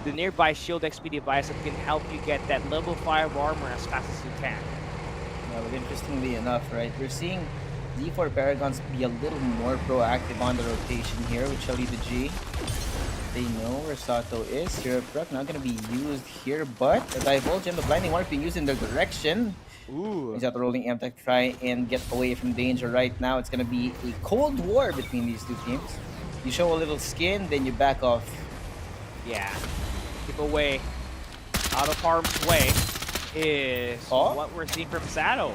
S9: the nearby shield XP device that can help you get that level 5 armor as fast as you can.
S11: Yeah, but interestingly enough, right, we're seeing D4 Paragons be a little more proactive on the rotation here with Shelly the G. They know where Sato is. Hero Prep not going to be used here, but the Divulge and the Blinding Mark being used in their direction.
S9: Ooh.
S11: He's out the rolling M-Tech to try and get away from danger right now. It's going to be a cold war between these two teams. You show a little skin, then you back off.
S9: Yeah. Keep away. Out of harm's way is what we're seeing from Sato.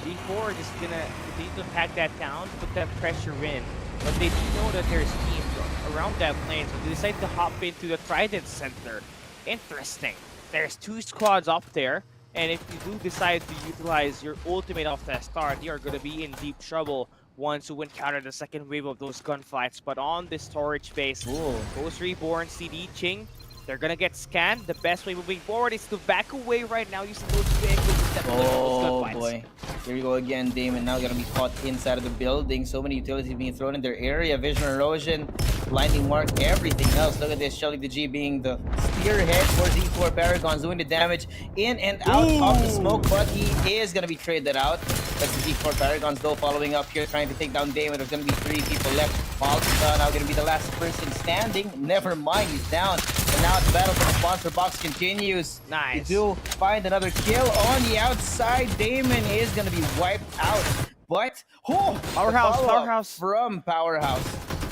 S9: G4 just going to continue to pack that down, put that pressure in. But they do know that there's teams around that lane, so they decide to hop into the Trident Center. Interesting. There's 2 squads up there, and if you do decide to utilize your ultimate off that start, you are going to be in deep trouble once you encounter the second wave of those gunfights. But on the storage base, Ghost Reborn, CD, Ching, they're going to get scanned. The best way moving forward is to back away right now using those vehicles to step away from those gunfights.
S11: Boy. Here we go again. Damon now going to be caught inside of the building. So many utilities being thrown in their area. Vision erosion, blinding mark, everything else. Look at this. Shelly the G being the spearhead for Z4 Paragons, doing the damage in and out of the smoke, but he is going to be traded out. That's the Z4 Paragons though following up here, trying to take down Damon. There's going to be 3 people left. Malta now going to be the last person standing. Never mind, he's down. And now the battle for the sponsor box continues.
S9: Nice.
S11: You do find another kill on the outside. Damon is going to be wiped out. But,
S9: Powerhouse
S11: from Powerhouse.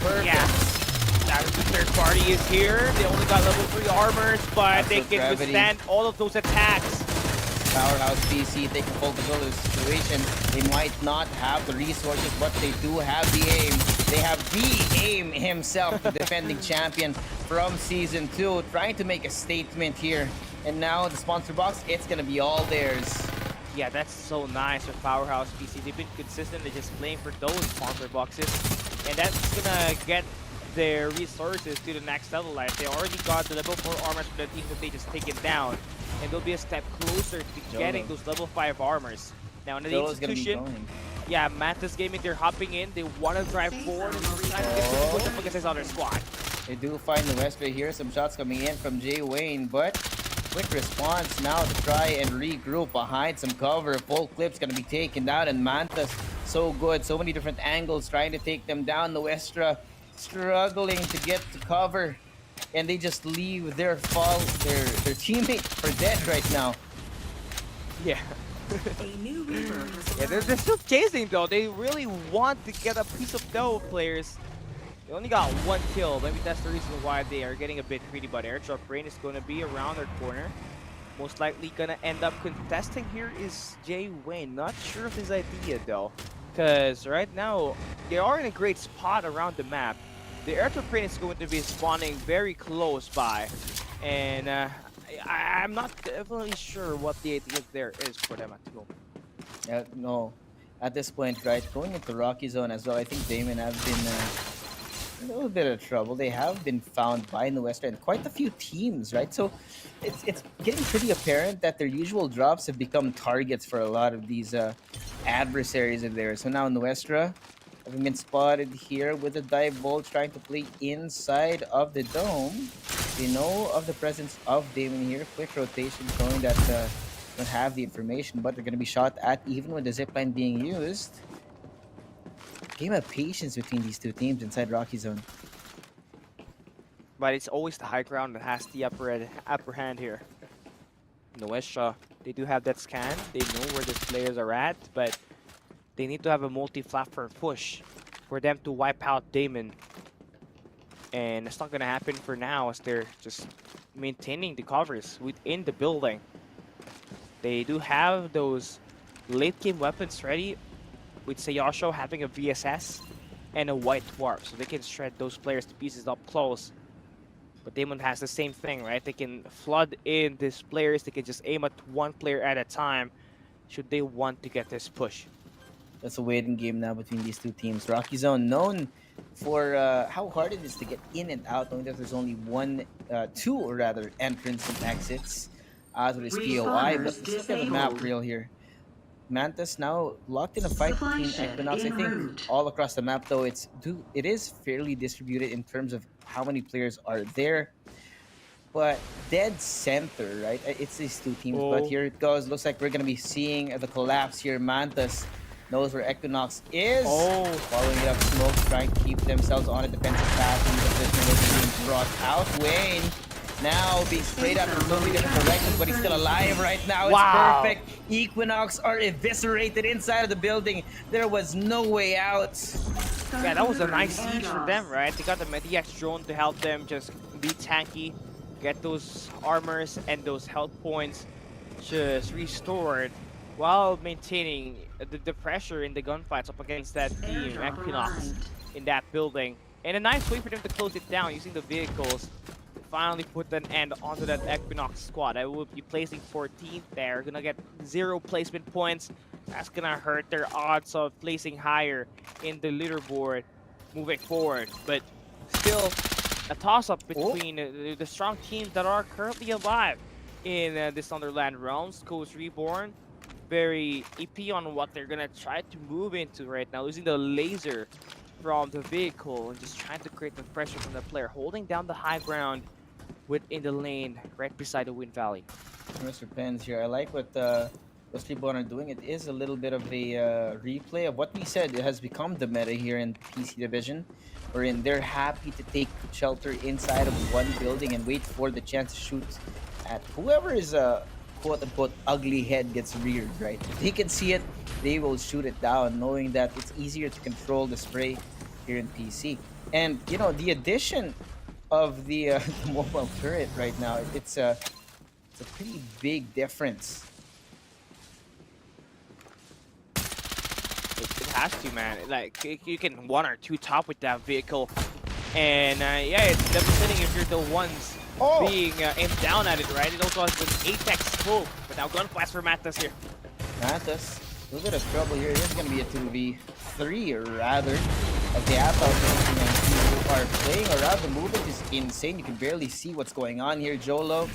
S11: Perfect.
S9: Yeah. That the third party is here. They only got level 3 armors, but they can withstand all of those attacks.
S11: Powerhouse PC taking full control of the situation. They might not have the resources, but they do have the aim. They have the aim himself, the defending champion from Season 2, trying to make a statement here. And now the sponsor box, it's going to be all theirs.
S9: Yeah, that's so nice with Powerhouse PC. They've been consistently just playing for those sponsor boxes. And that's going to get their resources to the next level. Like, they already got the level 4 armors for the team that they just taken down. And they'll be a step closer to getting those level 5 armors. Now, in the institution, yeah, Mantis Gaming, they're hopping in. They want to drive forward and trying to get some push up against this other squad.
S11: They do find the West right here. Some shots coming in from Jay Wayne, but quick response now to try and regroup behind some cover. Full clip's gonna be taken down, and Manta's so good. So many different angles trying to take them down. Nuestra struggling to get to cover, and they just leave their their teammate for dead right now.
S9: Yeah. Yeah, they're still chasing though. They really want to get a piece of dough, players. They only got one kill. Maybe that's the reason why they are getting a bit greedy. But Airdrop Rain is going to be around their corner. Most likely going to end up contesting here is Jay Wayne. Not sure of his idea though, because right now they are in a great spot around the map. The Airdrop Rain is going to be spawning very close by, and I'm not definitely sure what the idea there is for them at the moment.
S11: No, at this point, right, going into Rocky Zone as well, I think Damon have been in a little bit of trouble. They have been found by Nuestra and quite a few teams, right? So it's getting pretty apparent that their usual drops have become targets for a lot of these adversaries in there. So now Nuestra having been spotted here with a dive bolt trying to play inside of the dome. They know of the presence of Damon here. Quick rotation showing that don't have the information, but they're going to be shot at even with the zipline being used. Game of patience between these two teams inside Rocky Zone.
S9: But it's always the high ground that has the upper hand here. Nuestra, they do have that scan. They know where the players are at, but they need to have a multi-platform push for them to wipe out Damon. And it's not going to happen for now as they're just maintaining the covers within the building. They do have those late game weapons ready, with Sayasho having a VSS and a white dwarf, so they can shred those players to pieces up close. But Damon has the same thing, right? They can flood in these players. They can just aim at one player at a time should they want to get this push.
S11: That's a waiting game now between these two teams. Rocky Zone known for how hard it is to get in and out, knowing that there's only two rather entrance and exits out of this POI. But let's look at the map real here. Mantas now locked in a fight between Equinox. I think all across the map though, it is fairly distributed in terms of how many players are there. But dead center, right? It's these two teams, but here it goes. Looks like we're gonna be seeing the collapse here. Mantas knows where Equinox is. Following it up, smoke, trying to keep themselves on a defensive path. And the position is being brought out. Wayne now being sprayed out from so many different directions, but he's still alive right now. It's perfect. Equinox are eviscerated inside of the building. There was no way out.
S9: Yeah, that was a nice siege for them, right? They got the Mediax drone to help them just be tanky, get those armors and those health points just restored while maintaining the pressure in the gunfights up against that team, Equinox, in that building. And a nice way for them to close it down using the vehicles. Finally put an end onto that Equinox squad. I will be placing 14th there. Gonna get 0 placement points. That's gonna hurt their odds of placing higher in the leaderboard moving forward. But still, a toss-up between the strong teams that are currently alive in this Thunderland Realms. Coast Reborn, very EP on what they're gonna try to move into right now, using the laser from the vehicle and just trying to create the pressure from the player, holding down the high ground within the lane right beside the Wind Valley.
S11: Mr. Pens here. I like what Reborn are doing. It is a little bit of a replay of what we said. It has become the meta here in PC Division, wherein they're happy to take shelter inside of one building and wait for the chance to shoot at whoever is a quote-unquote ugly head gets reared, right? If they can see it, they will shoot it down, knowing that it's easier to control the spray here in PC. And, you know, the addition of the mobile turret right now, it's a pretty big difference.
S9: It has to, man. Like, you can 1 or 2 top with that vehicle. And, yeah, it's devastating if you're the ones being aimed down at it, right? It also has an Apex scope. But now gunflash for Matas here.
S11: Matas, a little bit of trouble here. This is going to be a 2v3, rather. As the Apple are playing around, the movement is insane. You can barely see what's going on here. Jolo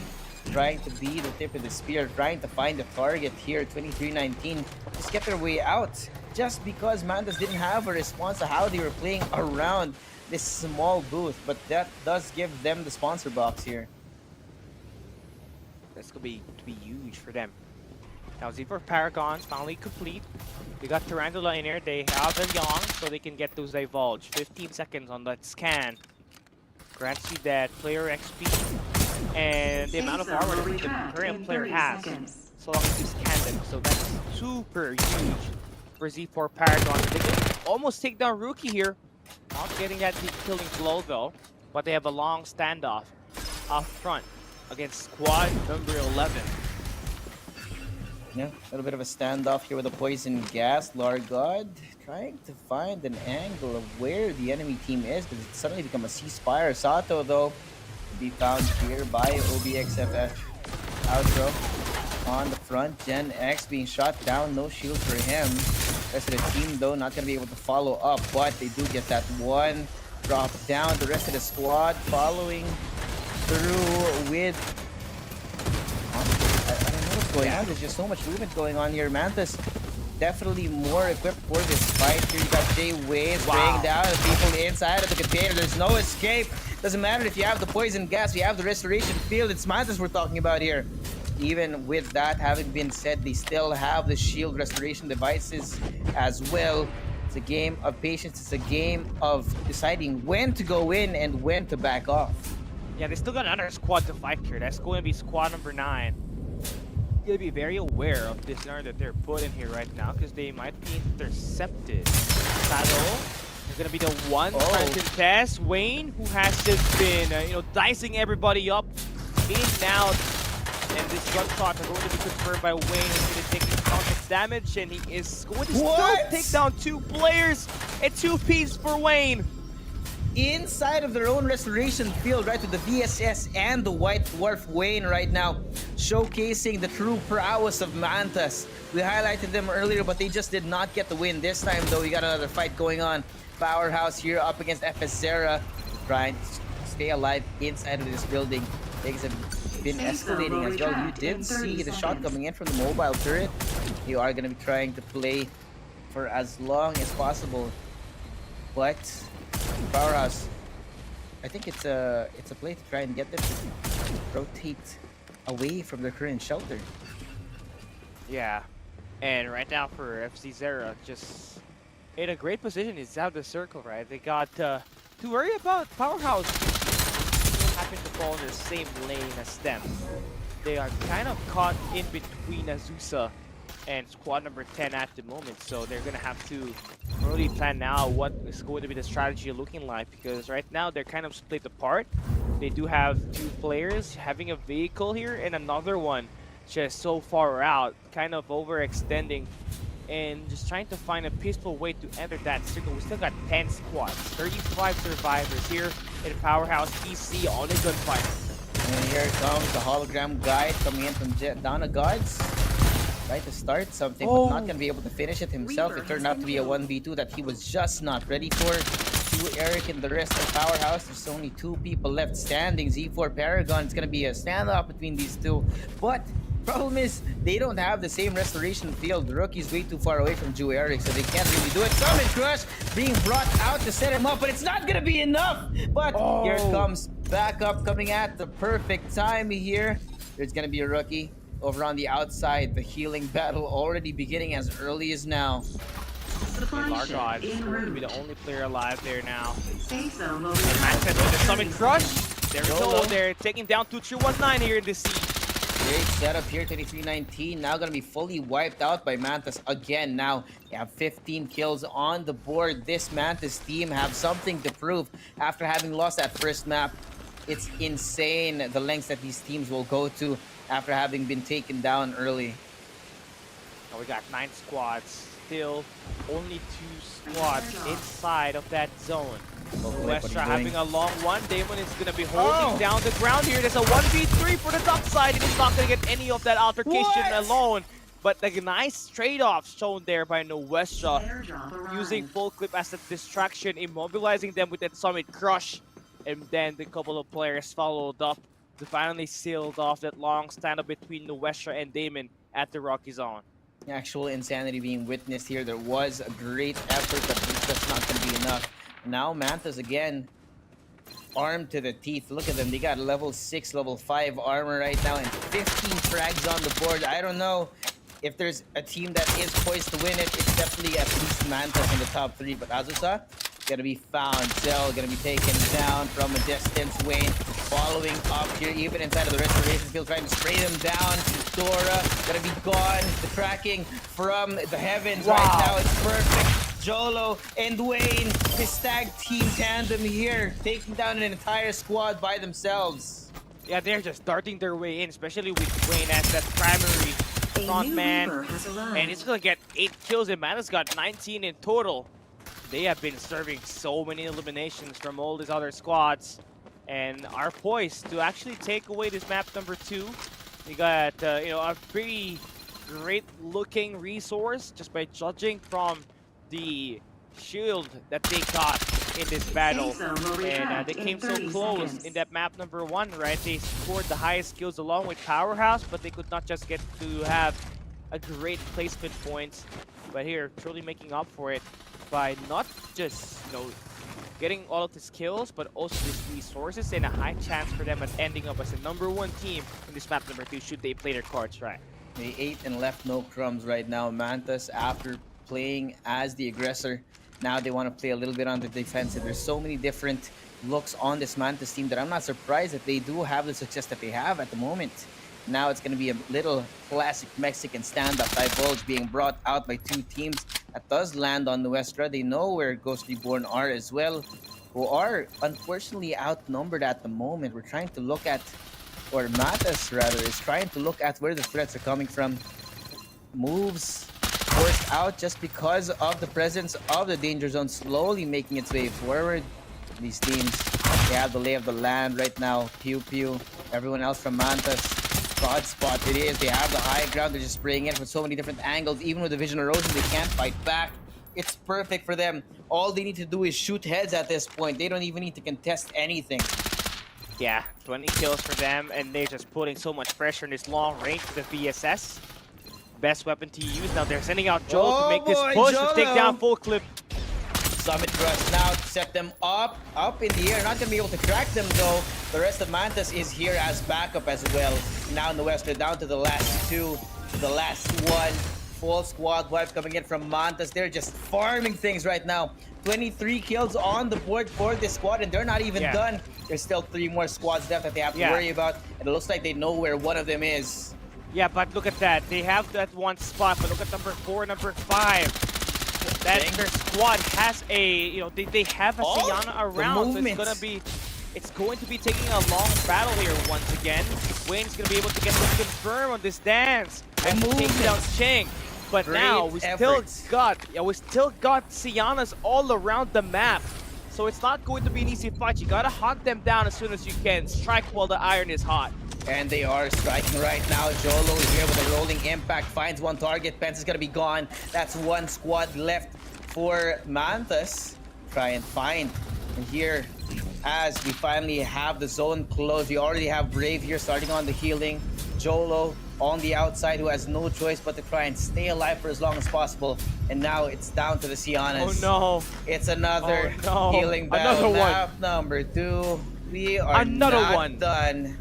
S11: trying to be the tip of the spear, trying to find the target here. 23-19 just get their way out just because Mandas didn't have a response to how they were playing around this small booth, but that does give them the sponsor box here.
S9: That's gonna be huge for them. Now Z4 Paragons finally complete. We got Tarantula in here. They have them young, so they can get those divulge. 15 seconds on that scan. Grants you that player XP and the amount of armor that the current player has, so long as you scan them. So that's super huge for Z4 Paragon. They can almost take down Rookie here. Not getting that killing blow though, but they have a long standoff up front against squad number 11.
S11: Yeah, a little bit of a standoff here with the poison gas. Largod trying to find an angle of where the enemy team is, because it's suddenly become a ceasefire. Sato, though, to be found here by OBXFF. Outro on the front. Gen X being shot down. No shield for him. Rest of the team, though, not going to be able to follow up, but they do get that one drop down. The rest of the squad following through with... I don't know what's going on. There's just so much movement going on here. Mantis definitely more equipped for this fight. Here you got Jay Wade spraying down the people inside of the container. There's no escape. Doesn't matter if you have the poison gas, you have the restoration field. It's Mantis we're talking about here. Even with that having been said, they still have the shield restoration devices as well. It's a game of patience. It's a game of deciding when to go in and when to back off.
S9: Yeah, they still got another squad to fight here. That's going to be squad number 9. Going to be very aware of this scenario that they're put in here right now, because they might be intercepted. Saddle is going to be the one trying to contest. Wayne, who has just been, dicing everybody up in and out. And this gunshots are going to be confirmed by Wayne. He's going to take countless damage, and he is going to still take down 2 players. And 2 pieces for Wayne.
S11: Inside of their own restoration field, right, with the VSS and the White Dwarf. Wayne right now showcasing the true prowess of Mantas. We highlighted them earlier, but they just did not get the win. This time, though, we got another fight going on. Powerhouse here up against FS Zera, trying to stay alive inside of this building. Things have been escalating as well. You did see the shot coming in from the mobile turret. You are going to be trying to play for as long as possible, but Powerhouse, I think it's a play to try and get them to rotate away from their current shelter.
S9: Yeah, and right now for FC Zera, just in a great position. It's out of the circle, right? They got to worry about Powerhouse. They happen to fall in the same lane as them. They are kind of caught in between Azusa and squad number 10 at the moment, so they're gonna have to really plan now what is going to be the strategy looking like, because right now they're kind of split apart. They do have 2 players having a vehicle here and another one just so far out, kind of overextending and just trying to find a peaceful way to enter that circle. We still got 10 squads, 35 survivors here in Powerhouse PC on a gunfight.
S11: And here comes the hologram guide coming in from Donna Gods. Try to start something, but not going to be able to finish it himself. It turned out to be a 1v2 that he was just not ready for. To Eric and the rest of Powerhouse, there's only 2 people left standing. Z4 Paragon, it's going to be a standoff between these 2. But problem is, they don't have the same restoration field. The rookie's way too far away from Jew Eric, so they can't really do it. Summon Crush being brought out to set him up, but it's not going to be enough. But here comes backup coming at the perfect time here. There's going to be a rookie over on the outside. The healing battle already beginning as early as now.
S9: Largod is going to be the only player alive there now. And Mantis with the Summon Crush. There we go. They're taking down 2319 here in this siege.
S11: Great setup here, 2319. Now gonna be fully wiped out by Mantis again. Now they have 15 kills on the board. This Mantis team have something to prove after having lost that first map. It's insane the lengths that these teams will go to after having been taken down early.
S9: Now we got 9 squads. Still only 2 squads inside of that zone. Westra having a long one. Damon is going to be holding down the ground here. There's a 1v3 for the top side. It is not going to get any of that altercation alone. But the nice trade-off shown there by Westra, using full clip as a distraction, immobilizing them with that Summit Crush. And then the couple of players followed up to finally seal off that long stand-up between Westra and Damon at the Rocky Zone.
S11: Actual insanity being witnessed here. There was a great effort, but it's just not going to be enough. Now Mantis again armed to the teeth. Look at them. They got level 6, level 5 armor right now and 15 frags on the board. I don't know if there's a team that is poised to win it. It's definitely at least Mantas in the top 3. But Azusa gonna be found. Zell gonna be taken down from a distance. Wayne following up here, even inside of the restoration field, trying to spray them down. Dora gonna be gone. The tracking from the heavens right now. It's perfect. Jolo and Wayne, his tag team tandem here, taking down an entire squad by themselves.
S9: Yeah, they're just darting their way in, especially with Wayne as that primary front man. And he's gonna get 8 kills, and Mana's got 19 in total. They have been serving so many eliminations from all these other squads and are poised to actually take away this map number 2. We got a pretty great looking resource just by judging from the shield that they got in this battle. And they came so close in that map number 1, right? They scored the highest kills along with Powerhouse, but they could not just get to have a great placement points. But here, truly making up for it by not just, getting all of these kills, but also these resources and a high chance for them at ending up as the #1 team in this map number 2 should they play their cards right.
S11: They ate and left no crumbs right now. Mantas, after playing as the aggressor, now they want to play a little bit on the defensive. There's so many different looks on this Mantas team that I'm not surprised that they do have the success that they have at the moment. Now it's going to be a little classic Mexican stand-up divulge being brought out by 2 teams that does land on Nuestra. They know where Ghost Reborn are as well, who are unfortunately outnumbered at the moment. We're trying to look at, or Matas rather, is trying to look at where the threats are coming from. Moves forced out just because of the presence of the danger zone slowly making its way forward. These teams, they have the lay of the land right now. Pew Pew, everyone else from Mantas. God spot it is. They have the high ground. They're just spraying in from so many different angles. Even with the vision erosion, they can't fight back. It's perfect for them. All they need to do is shoot heads at this point. They don't even need to contest anything.
S9: Yeah, 20 kills for them, and they're just putting so much pressure in this long range with the VSS. Best weapon to use. Now they're sending out Joel to make this push to take down full clip.
S11: Summit Thrust now to set them up in the air. Not going to be able to track them though. The rest of Mantas is here as backup as well. Now in the West, they're down to the last 2, the last 1. Full squad wipe coming in from Mantas. They're just farming things right now. 23 kills on the board for this squad, and they're not even done. There's still 3 more squads left that they have to worry about, and it looks like they know where one of them is.
S9: Yeah, but look at that. They have that one spot, but look at number 4, number 5. That their squad has a, they have a Sienna around, so it's going to be taking a long battle here once again. Wayne's going to be able to get this confirm on this dance and take down Ching. But now we still got Siennas all around the map. So it's not going to be an easy fight. You gotta hunt them down as soon as you can. Strike while the iron is hot.
S11: And they are striking right now. Jolo is here with a rolling impact. Finds one target. Pence is gonna be gone. That's 1 squad left for Mantas. Try and find. And here, as we finally have the zone closed, we already have Brave here starting on the healing. Jolo on the outside, who has no choice but to try and stay alive for as long as possible. And now it's down to the Siennas.
S9: Oh no.
S11: It's another healing battle. Map number 2. We are not done.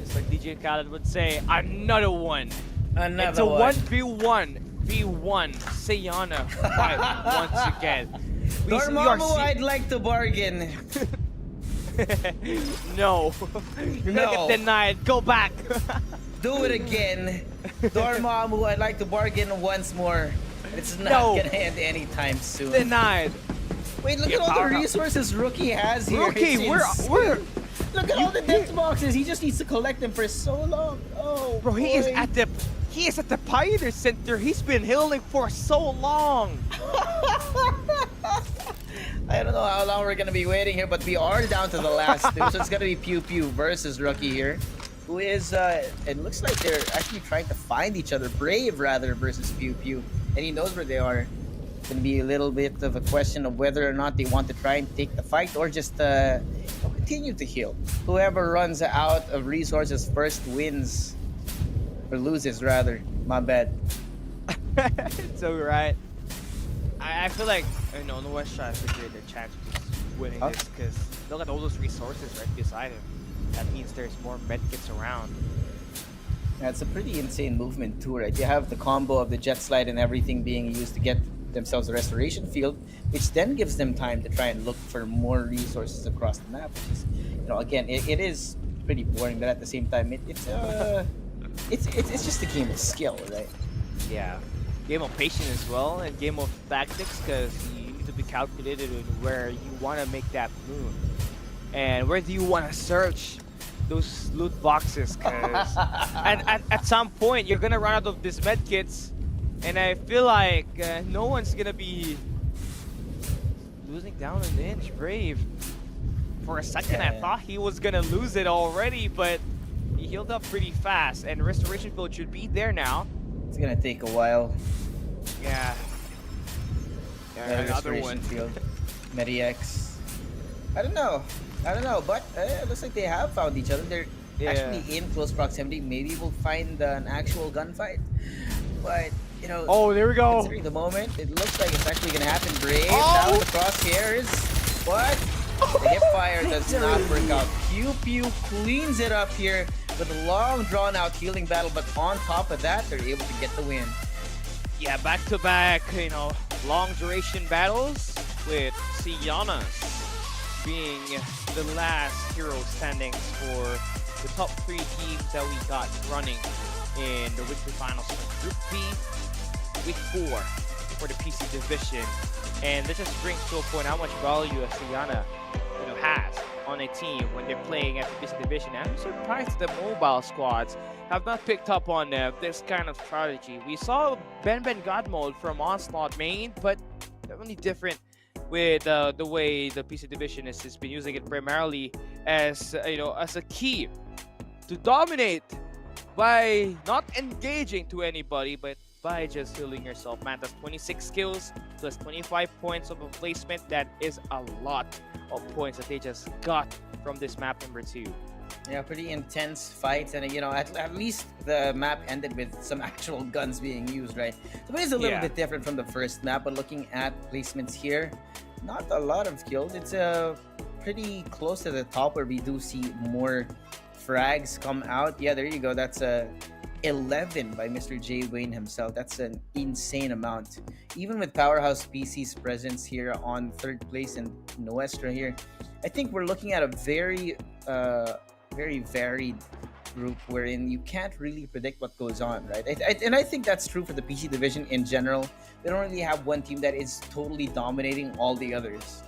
S9: Just like DJ Khaled would say, another one. It's a 1v1 Sienna fight once again.
S11: Dormammu, I'd like to bargain.
S9: No. You're gonna get denied. Go back.
S11: Do it again. Dormammu, I'd like to bargain once more. It's not gonna end anytime soon.
S9: Denied.
S11: Wait, look at all the resources Rookie has here.
S9: Rookie,
S11: we're look at all the death boxes. He just needs to collect them for so long. Oh,
S9: bro, he is at the Pioneer Center. He's been healing for so long.
S11: I don't know how long we're gonna be waiting here, but we are down to the last 2. So it's gonna be Pew Pew versus Rookie here, who is it looks like they're actually trying to find each other. Brave rather versus Pew Pew, and he knows where they are. It's gonna be a little bit of a question of whether or not they want to try and take the fight or just continue to heal. Whoever runs out of resources first wins, or loses rather. My bad.
S9: It's alright. I feel like the West tries to create their chances winning this because look at all those resources right beside him. That means there's more medkits around.
S11: Yeah, it's a pretty insane movement too, right? You have the combo of the jet slide and everything being used to get themselves a restoration field, which then gives them time to try and look for more resources across the map. Which is, again, it is pretty boring, but at the same time, it's just a game of skill, right?
S9: Yeah, game of patience as well, and game of tactics because you need to be calculated in where you want to make that move, and where do you want to search those loot boxes. Cause at some point you're gonna run out of these medkits, and I feel like no one's gonna be losing down an inch. Brave. For a second, I thought he was gonna lose it already, but he healed up pretty fast, and restoration field should be there now.
S11: It's gonna take a while.
S9: Yeah. Another one.
S11: Field. Mediex. I don't know, but it looks like they have found each other. They're actually in close proximity. Maybe we'll find an actual gunfight. But,
S9: oh, there we go.
S11: Considering the moment, it looks like it's actually gonna happen. Brave down with the crosshairs. What? The hip fire does not work out. Pew Pew cleans it up here with a long drawn-out healing battle, but on top of that, they're able to get the win.
S9: Yeah, back-to-back, long-duration battles with Sianas being the last hero standing for the top 3 teams that we got running in the weekly finals for Group B, Week 4 for the PC division. And this just brings to a point how much value a Siana has on a team when they're playing at the PC division. I'm surprised the mobile squads have not picked up on this kind of strategy. We saw Ben God Mode from Onslaught main, but definitely different with the way the PC division has been using it primarily as as a key to dominate by not engaging to anybody, but by just healing yourself. Man, that's 26 kills plus 25 points of a placement. That is a lot of points that they just got from this map number 2.
S11: Yeah, pretty intense fights, and at least the map ended with some actual guns being used, right? So it is a little bit different from the first map, but looking at placements here, not a lot of kills. It's pretty close to the top where we do see more frags come out. Yeah, there you go. That's 11 by Mr. J. Wayne himself. That's an insane amount. Even with Powerhouse PC's presence here on 3rd place and Nuestra here, I think we're looking at a very varied group wherein you can't really predict what goes on, right? And I think that's true for the PC division in general. They don't really have one team that is totally dominating all the others.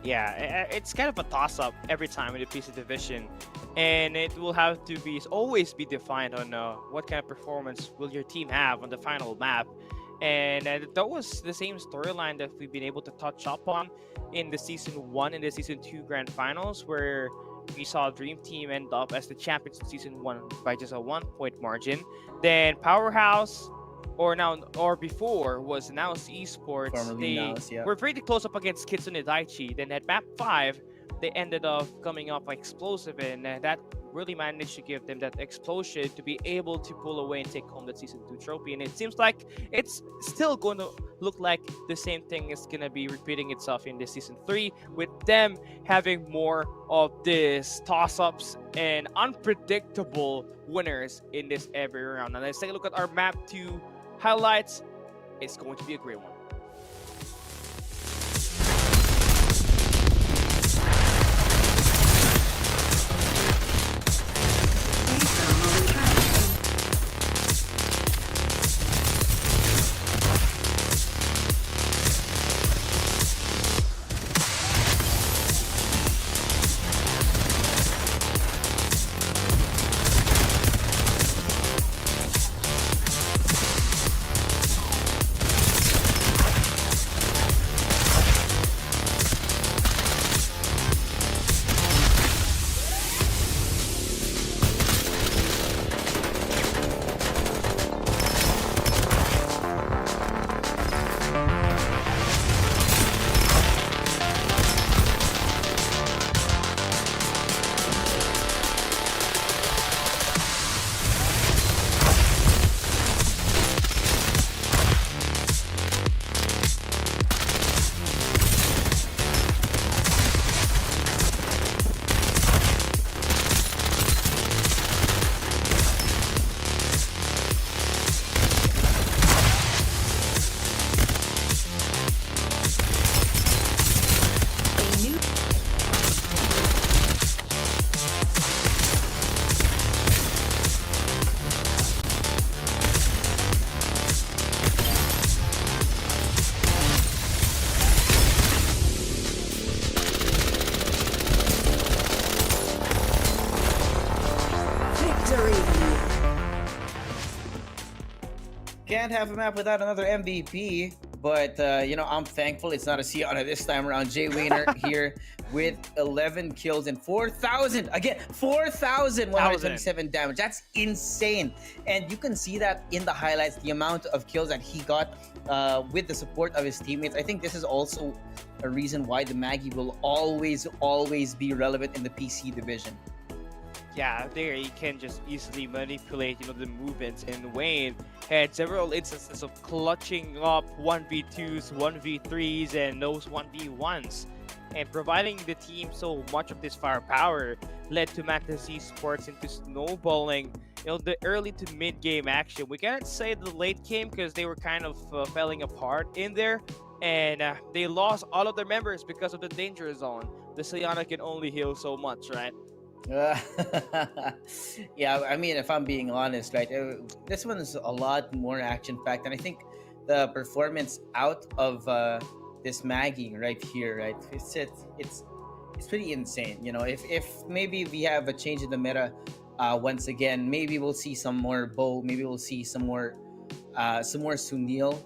S9: Yeah, it's kind of a toss-up every time in the PC division, and it will have to always be defined on what kind of performance will your team have on the final map. And that was the same storyline that we've been able to touch up on in the Season 1 and the Season 2 Grand Finals, where we saw Dream Team end up as the champions in Season 1 by just a 1-point margin. Then Powerhouse, or before was Naos Esports.
S11: Formerly
S9: they
S11: Naos, yeah.
S9: were pretty close up against Kitsune Daichi. Then at map 5, they ended up coming up explosive, and that really managed to give them that explosion to be able to pull away and take home that Season 2 trophy. And it seems like it's still going to look like the same thing is going to be repeating itself in this Season 3, with them having more of this toss-ups and unpredictable winners in this every round. And let's take a look at our map 2 highlights. It's going to be a great one.
S12: victory.
S11: Can't have a map without another MVP, but you know, I'm thankful it's not a Sienna this time around. Jay Wayner here with 11 kills and 4,000 again, 4,127 damage. That's insane, and you can see that in the highlights, the amount of kills that he got with the support of his teammates. I think this is also a reason why the Maggie will always be relevant in the PC division.
S9: Yeah, there he can just easily manipulate, the movements. And Wayne had several instances of clutching up 1v2s, 1v3s, and those 1v1s. And providing the team so much of this firepower led to Fantasy Sports into snowballing, the early to mid game action. We cannot say the late game because they were kind of falling apart in there. And they lost all of their members because of the danger zone. The Sayana can only heal so much, right?
S11: Yeah, I mean, if I'm being honest, right, this one is a lot more action-packed, and I think the performance out of this Maggie right here, right, it's pretty insane. If maybe we have a change in the meta once again, maybe we'll see some more Bo, maybe we'll see some more Sunil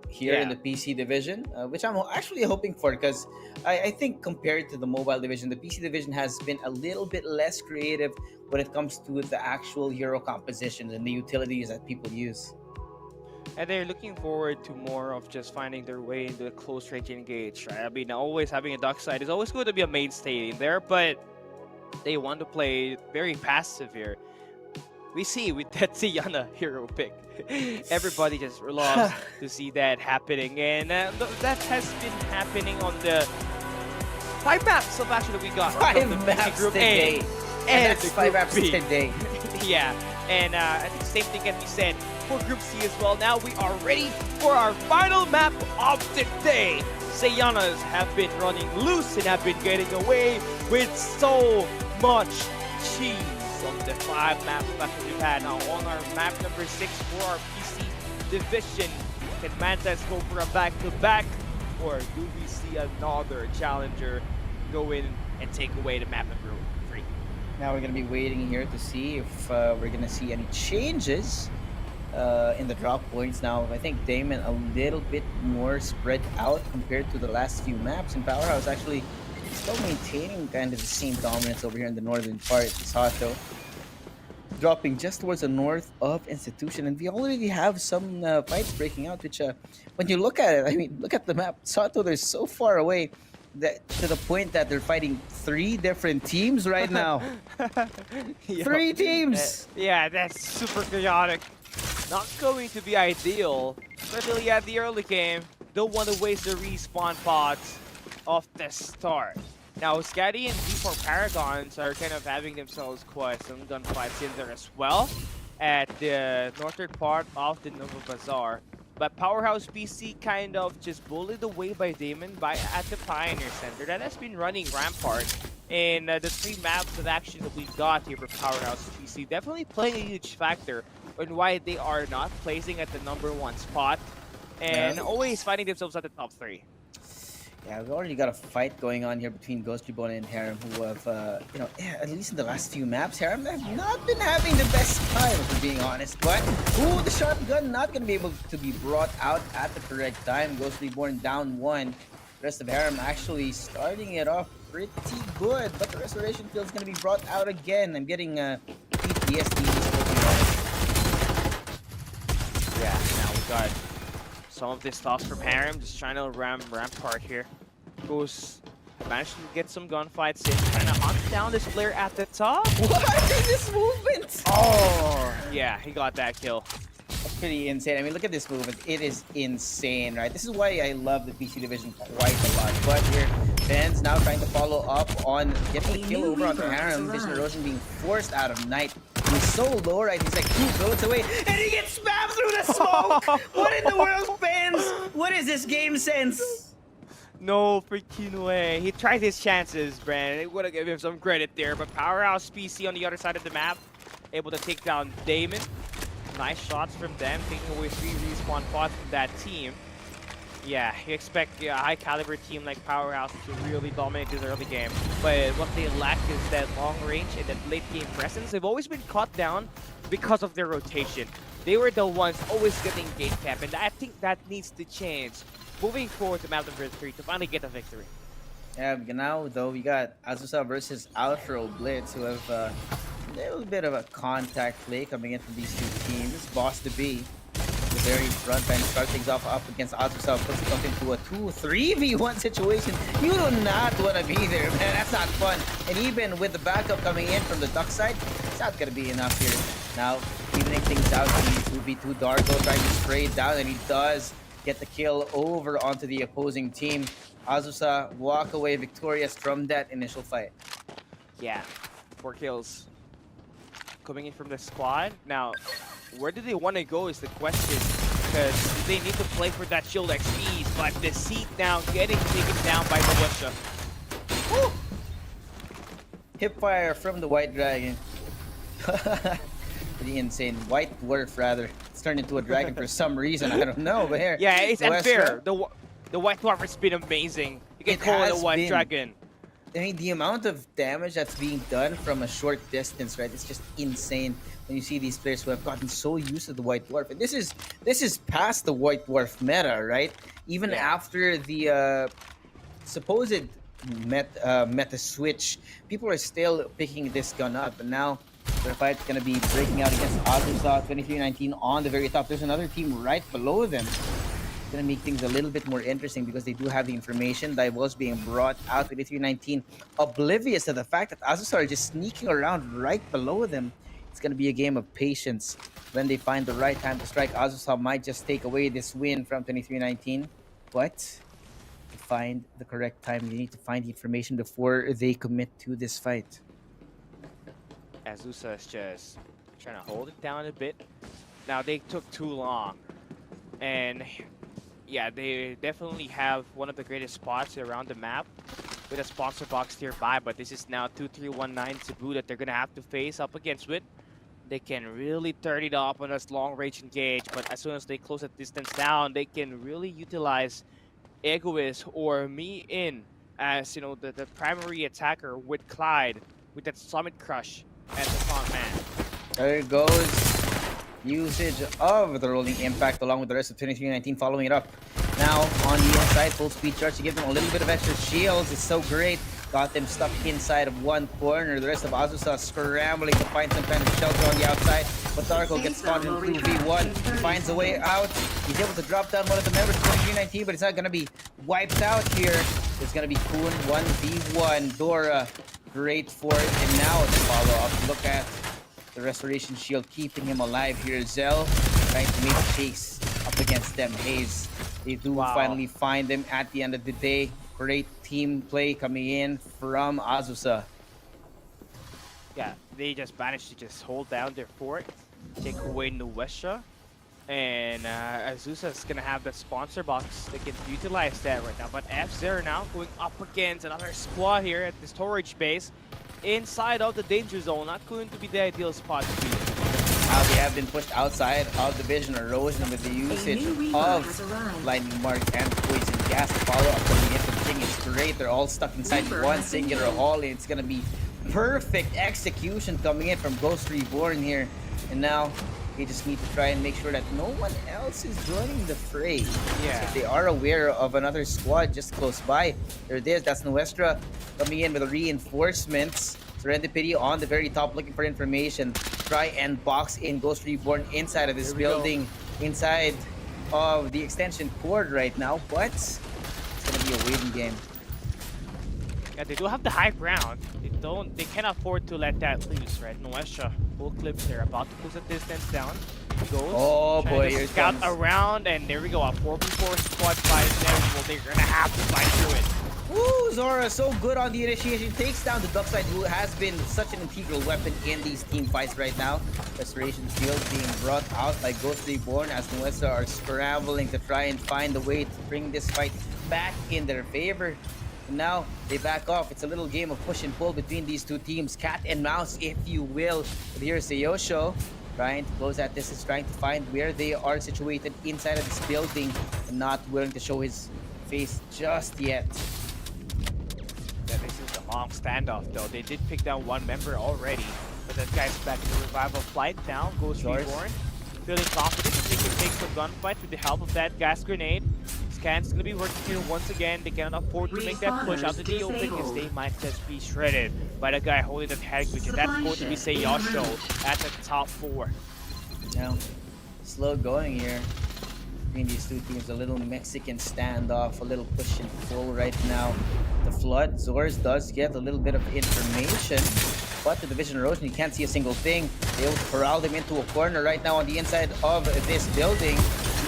S11: here in the PC division, which I'm actually hoping for, because I think compared to the mobile division, the PC division has been a little bit less creative when it comes to the actual hero compositions and the utilities that people use.
S9: And they're looking forward to more of just finding their way into the close range engage, right? I mean, always having a dark side is always going to be a mainstay in there, but they want to play very passive here. We see with that Sienna hero pick, everybody just loves to see that happening, and that has been happening on the 5 maps of action that we got.
S11: 5 maps
S9: Group
S11: today,
S9: A
S11: and that's 5 maps
S9: B.
S11: today.
S9: Yeah, and I think the same thing can be said for Group C as well. Now we are ready for our final map of the day. Sayanas have been running loose and have been getting away with so much cheese on the 5 map special we've had. Now on our map number 6 for our PC division, can Mantas go for a back-to-back, or do we see another challenger go in and take away the map number 3?
S11: Now we're going to be waiting here to see if we're going to see any changes in the drop points. Now I think Damon a little bit more spread out compared to the last few maps, and Powerhouse actually still maintaining kind of the same dominance over here in the northern part. Sato dropping just towards the north of Institution, and we already have some fights breaking out, which when you look at it, I mean, look at the map. Sato, they're so far away that to the point that they're fighting 3 different teams right now. 3 teams!
S9: Yeah, that's super chaotic. Not going to be ideal, especially at the early game. Don't want to waste the respawn pods of the start. Now, Scatty and V4 Paragons are kind of having themselves quite some gunfights in there as well at the northern part of the Nova Bazaar. But Powerhouse PC kind of just bullied away by Damon at the Pioneer Center. That has been running Rampart in the 3 maps of action that we've got here for Powerhouse PC. Definitely playing a huge factor on why they are not placing at the number 1 spot and always finding themselves at the top 3.
S11: Yeah, we've already got a fight going on here between Ghost Reborn and Harem, who have, at least in the last few maps, Harem have not been having the best time, if we're being honest. But, the shotgun not going to be able to be brought out at the correct time. Ghost Reborn down 1. The rest of Harem actually starting it off pretty good, but the Restoration Field is going to be brought out again. I'm getting PTSD.
S9: Yeah, now we got some of this toss from Harem, just trying to Rampart here. Goes, managed to get some gunfights in, trying to hunt down this player at the top.
S11: What is this movement?
S9: Oh, yeah, he got that kill.
S11: That's pretty insane. I mean, look at this movement. It is insane, right? This is why I love the PC division quite a lot. But here, fans now trying to follow up on getting the kill over on Harem. Vision Erosion being forced out of Night. He's so low, right? He's like 2 bullets away, and he gets spammed through the smoke! What in the world, fans? What is this game sense?
S9: No freaking way. He tried his chances, Brandon. They would have given him some credit there, but Powerhouse PC on the other side of the map, able to take down Damon. Nice shots from them, taking away 3 respawn pods from that team. Yeah, you expect a high caliber team like Powerhouse to really dominate this early game, but what they lack is that long range and that late game presence. They've always been caught down because of their rotation. They were the ones always getting gate cap, and I think that needs to change moving forward to map number 3 to finally get a victory.
S11: Yeah, now though we got Azusa versus Outro Blitz, who have a little bit of a contact play coming in from these two teams. It's Boss to be the very front and start things off up against Azusa, puts it up into a 2-3v1 situation. You do not want to be there, man. That's not fun. And even with the backup coming in from the duck side, it's not gonna be enough here. Now, evening things out, he 2v2 Darko trying to spray it down, and he does get the kill over onto the opposing team. Azusa walk away victorious from that initial fight.
S9: Yeah, 4 kills coming in from the squad. Now, where do they want to go is the question, because they need to play for that shield XP, but the seat now getting taken down by Militia.
S11: Hipfire from the White Dragon. Pretty insane. White Dwarf, rather. It's turned into a dragon for some reason. I don't know, but here.
S9: Yeah, it's
S11: Nuestra-
S9: unfair. The White Dwarf has been amazing. You can call it a White Dragon.
S11: I mean, the amount of damage that's being done from a short distance, right? It's just insane when you see these players who have gotten so used to the White Dwarf. And this is past the White Dwarf meta, right? Even after the supposed meta switch, people are still picking this gun up. And now their fight's gonna be breaking out against Azusa 2319 on the very top. There's another team right below them. It's gonna make things a little bit more interesting because they do have the information that was being brought out. 2319 oblivious to the fact that Azusa are just sneaking around right below them. It's gonna be a game of patience. When they find the right time to strike, Azusa might just take away this win from 2319. But to find the correct time, you need to find the information before they commit to this fight.
S9: Azusa is just trying to hold it down a bit. Now, they took too long. And yeah, they definitely have one of the greatest spots around the map with a sponsor box nearby, but this is now 2319 Cebu that they're going to have to face up against with. They can really turn it up on this long range engage, but as soon as they close that distance down, they can really utilize Egoist or Me In as, you know, the primary attacker with Clyde with that Summit Crush as the front man.
S11: There goes usage of the rolling impact along with the rest of 2319 following it up. Now on the inside, full speed charge to give them a little bit of extra shields. It's so great. Got them stuck inside of one corner. The rest of Azusa scrambling to find some kind of shelter on the outside. But Darko gets caught in 2v1. Finds a way out. He's able to drop down one of the members of 2319, but it's not going to be wiped out here. There's going to be Kun 1v1. Dora, great for it. And now the follow-up. Look at the restoration shield keeping him alive here. Zell trying to make a chase up against them. Hayes, they do finally find them at the end of the day. Great team play coming in from Azusa.
S9: Yeah, they just managed to just hold down their fort, take away Nuestra, and Azusa is gonna have the sponsor box. They can utilize that right now. But F0 now going up against another squad here at the storage base inside of the danger zone. Not going to be the ideal spot to be.
S11: Now they have been pushed outside of the vision erosion with the usage of lightning mark and poison gas. Follow up coming in from King is great. They're all stuck inside one singular hall, and it's gonna be perfect execution coming in from Ghost Reborn here. And now they just need to try and make sure that no one else is joining the fray.
S9: Yeah.
S11: If they are aware of another squad just close by, there it is. That's Nuestra coming in with the reinforcements. Serendipity on the very top looking for information. Try and box in Ghost Reborn inside of this building, inside of the extension cord right now, but it's gonna be a waiting game.
S9: Yeah, they do have the high ground. They can't afford to let that loose, right? Nuestra full clips there, about to push the distance down. Goes.
S11: Oh boy, here it
S9: scout
S11: comes.
S9: around, and there we go. A 4v4 squad fight is inevitable. They're gonna have to fight through it.
S11: Woo, Zora so good on the initiation. Takes down the Duckside, who has been such an integral weapon in these team fights right now. Restoration shield being brought out by Ghost Reborn as Nuestra are scrambling to try and find a way to bring this fight back in their favor. And now they back off. It's a little game of push and pull between these two teams. Cat and mouse, if you will. But here's Sayosho trying to close that distance, trying to find where they are situated inside of this building, and not willing to show his face just yet.
S9: Yeah, this is a long standoff though. They did pick down one member already, but that guy's back to revival flight now. Goes Reborn, feeling confident that they can take the gunfight with the help of that gas grenade. Scan's gonna be working here once again. They cannot afford to make that push out to the open because they might just be shredded by the guy holding that head glitch, and that's going to be Sayasho at the top 4.
S11: Now, slow going here between these two teams. A little Mexican standoff, a little push and pull right now. The Flood, Zors does get a little bit of information, but the Division Erosion, you can't see a single thing. They able to corral them into a corner right now on the inside of this building.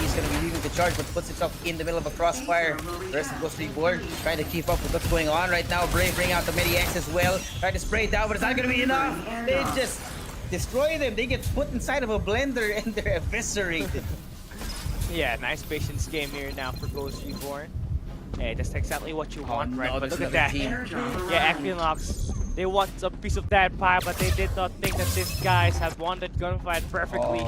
S11: He's going to be leading the charge, but puts himself in the middle of a crossfire. The rest of Ghost Reborn trying to keep up with what's going on right now. Brave bring out the Midi-X as well. Trying to spray it down, but it's not going to be enough. They just destroy them. They get put inside of a blender and they're eviscerated.
S9: Yeah, nice patience game here now for Ghost Reborn. Hey, that's exactly what you want, right? But look at that. Yeah, Equinox. They want a piece of that pie, but they did not think that these guys have won that gunfight perfectly.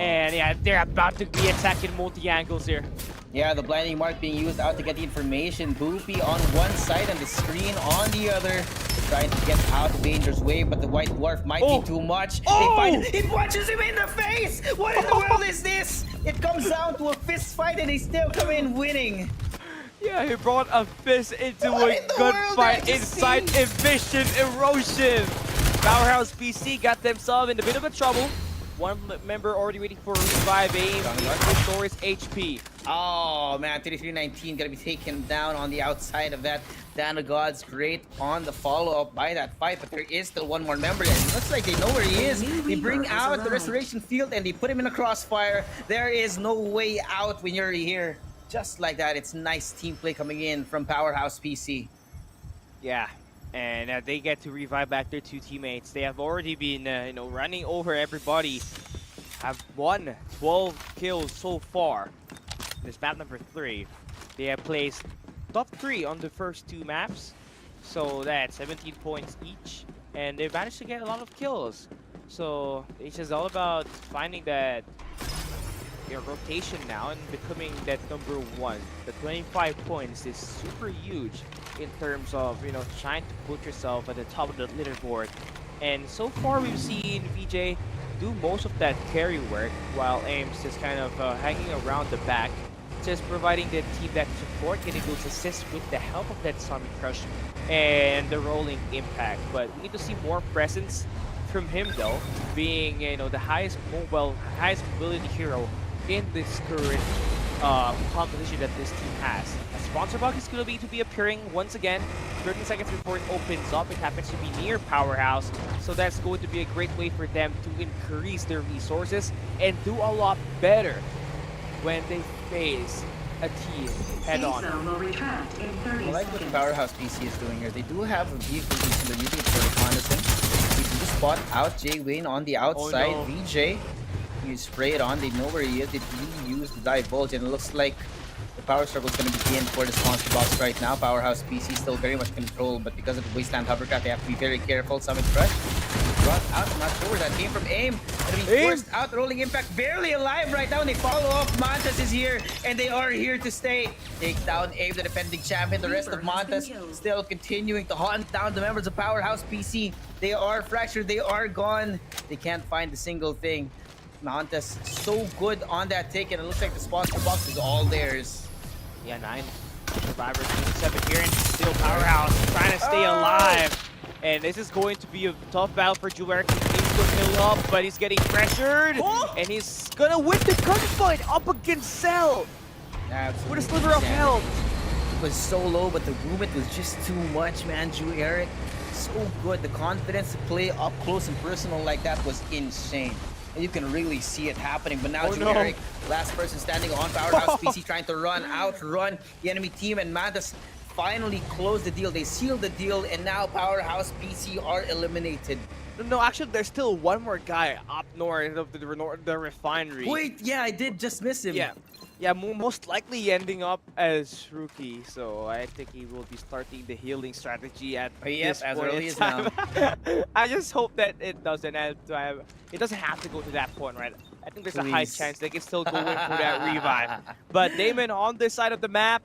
S9: And yeah, they're about to be attacking multi-angles here.
S11: Yeah, the blinding mark being used out to get the information. Boopy on one side and the screen on the other. Trying to get out of danger's way, but the White Dwarf might be too much. They find it punches him in the face! What in the world is this? It comes down to a fist fight and they still come in winning.
S9: Yeah, he brought a fist into a gunfight inside Evision Erosion. Powerhouse PC got themselves in a bit of a trouble. One member already waiting for a revive aim. Restores HP.
S11: Oh man, 3319 gonna be taken down on the outside of that. Dana God's great on the follow-up by that fight, but there is still one more member, and it looks like they know where he is. They bring out the restoration field and they put him in a crossfire. There is no way out when you're here. Just like that, it's nice team play coming in from Powerhouse PC.
S9: Yeah, and they get to revive back their 2 teammates. They have already been, running over everybody. Have won 12 kills so far. This map number 3. They have placed top 3 on the first 2 maps, so that's 17 points each, and they managed to get a lot of kills. So it's just all about finding that rotation now and becoming that number 1. The 25 points is super huge in terms of trying to put yourself at the top of the leaderboard. And so far we've seen VJ do most of that carry work, while Ames just kind of hanging around the back, just providing the team that support, getting those assists with the help of that Summit Crush and the rolling impact. But we need to see more presence from him though, being the highest mobility hero in this current competition that this team has. A sponsor bug is going to be appearing once again 30 seconds before it opens up. It happens to be near Powerhouse, so that's going to be a great way for them to increase their resources and do a lot better when they face a team head-on.
S11: I like what Powerhouse PC is doing here. They do have a vehicle using the using it for reconnaissance. They do spot out Jay Wayne on the outside.
S9: Oh, no.
S11: VJ, you spray it on. They know where he is. They really use the divulge, and it looks like the power struggle is going to begin for the sponsor box right now. Powerhouse PC still very much controlled, but because of the wasteland hovercraft, they have to be very careful. Summit Crush brought out. I'm not sure where that came from. Aim gonna be forced out. Rolling impact, barely alive right now. And they follow up. Montas is here, and they are here to stay. Takes down Aim, the defending champion. The rest of Montas still continuing to hunt down the members of Powerhouse PC. They are fractured. They are gone. They can't find a single thing. Montas so good on that take, and it looks like the sponsor box is all theirs.
S9: Yeah, 9 survivors, 7 here, and still Powerhouse trying to stay alive. And this is going to be a tough battle for Jueric. He's going to heal up, but he's getting pressured. And he's gonna win the gunfight up against Cell. With a sliver of health.
S11: It was so low, but the movement was just too much, man. Jueric, so good. The confidence to play up close and personal like that was insane. And you can really see it happening. But now Jueric, last person standing on Powerhouse PC, trying to outrun the enemy team, and Mantas finally closed the deal. They sealed the deal, and now Powerhouse PC are eliminated.
S9: No, actually, there's still one more guy up north of the refinery.
S11: Wait, yeah, I did just miss him.
S9: Yeah, Yeah, most likely ending up as rookie. So I think he will be starting the healing strategy at
S11: Yep,
S9: this
S11: as
S9: point
S11: early
S9: in
S11: as
S9: time.
S11: now.
S9: I just hope that it doesn't have to have. It doesn't have to go to that point, right? I think there's a high
S11: Please.
S9: chance they can still go in for that revive. But Damon on this side of the map.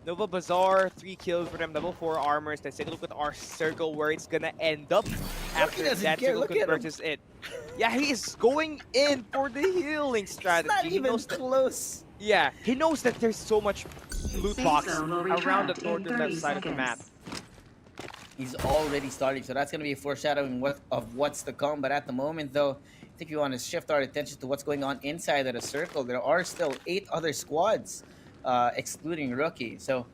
S9: Nova Bazaar, 3 kills for them, level 4 armors. Let's take a look at our circle where it's gonna end up after
S11: doesn't
S9: that
S11: care,
S9: circle
S11: look at him.
S9: converges it. Yeah, he is going in for the healing strategy.
S11: Not
S9: He
S11: even
S9: knows that,
S11: close.
S9: yeah, he knows that there's so much loot
S3: Safe
S9: box
S3: zone will
S9: around the
S3: retract in
S9: northern
S3: 30
S9: left side of the map.
S11: He's already starting, so that's going to be a foreshadowing of what's to come. But at the moment, though, I think we want to shift our attention to what's going on inside of the circle. There are still 8 other squads, excluding Rookie. So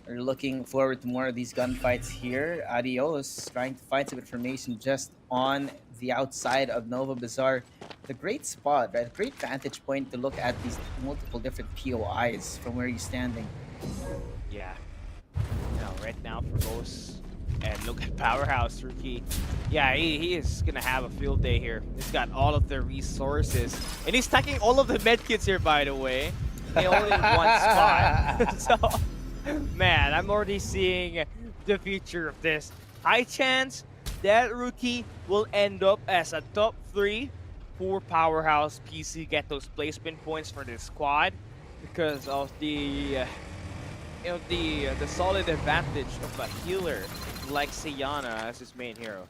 S11: we're looking forward to more of these gunfights here. Adios trying to find some information just on the outside of Nova Bazaar. The great spot, right? Great vantage point to look at these multiple different POIs from where you're standing.
S9: Yeah. Now, right now for Ghost. And look at Powerhouse Rookie. Yeah, he is gonna have a field day here. He's got all of the resources. And he's stacking all of the medkits here, by the way. They only in one spot. So, man, I'm already seeing the future of this. High chance that Rookie will end up as a top 3 for Powerhouse PC. Get those placement points for this squad because of the the solid advantage of a healer like Sayana as his main hero.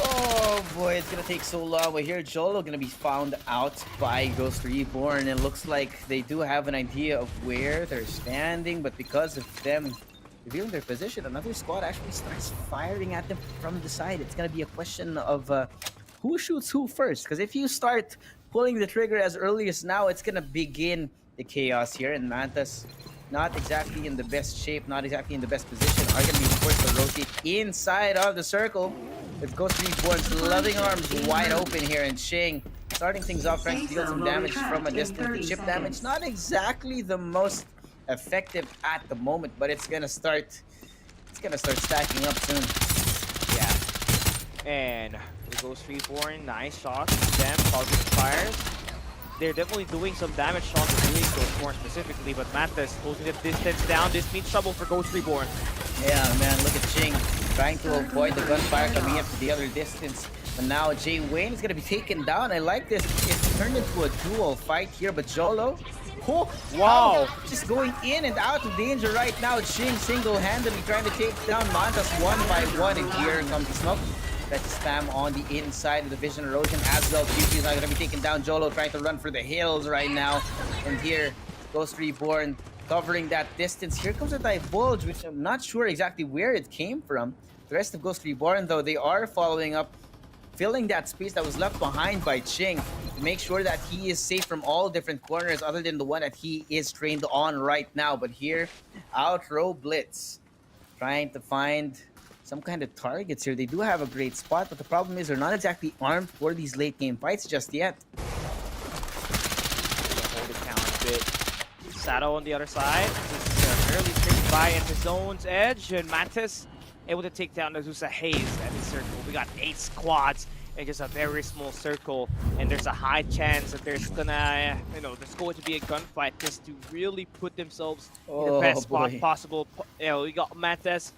S11: Oh boy, it's gonna take so long. But here, Jolo gonna be found out by Ghost Reborn. It looks like they do have an idea of where they're standing, but because of them revealing their position, another squad actually starts firing at them from the side. It's gonna be a question of who shoots who first. Because if you start pulling the trigger as early as now, it's gonna begin the chaos here. And Mantas, not exactly in the best shape, not exactly in the best position, are going to be forced to rotate inside of the circle. With Ghost Reborn's loving arms wide open here, and Shing starting things off, trying to deal some damage from a distance. The chip damage, not exactly the most effective at the moment, but it's gonna start stacking up soon.
S9: Yeah. And the Ghost Reborn, nice shots. Them, positive fires. They're definitely doing some damage on the Ghost more specifically, but Mantas holding the distance down. This means trouble for Ghost Reborn.
S11: Yeah, man, look at Ching trying to avoid the gunfire coming up to the other distance. But now Jay Wayne is going to be taken down. I like this. It's turned into a duel fight here, but Jolo, oh, wow, just going in and out of danger right now. Ching single-handedly trying to take down Mantas one by one, and here comes the smoke. That's spam on the inside of the vision erosion as well. QQ is not going to be taken down. Jolo trying to run for the hills right now. And here, Ghost Reborn covering that distance. Here comes a divulge, which I'm not sure exactly where it came from. The rest of Ghost Reborn, though, they are following up, filling that space that was left behind by Ching to make sure that he is safe from all different corners other than the one that he is trained on right now. But here, Outrow Blitz trying to find some kind of targets here. They do have a great spot, but the problem is they're not exactly armed for these late game fights just yet.
S9: Hold it down a bit. Sato on the other side. Barely tricked by at the zone's edge, and Mantas able to take down Azusa Hayes at the circle. We got 8 squads in just a very small circle, and there's a high chance that there's gonna, there's going to be a gunfight just to really put themselves in the best spot possible. We got Mantas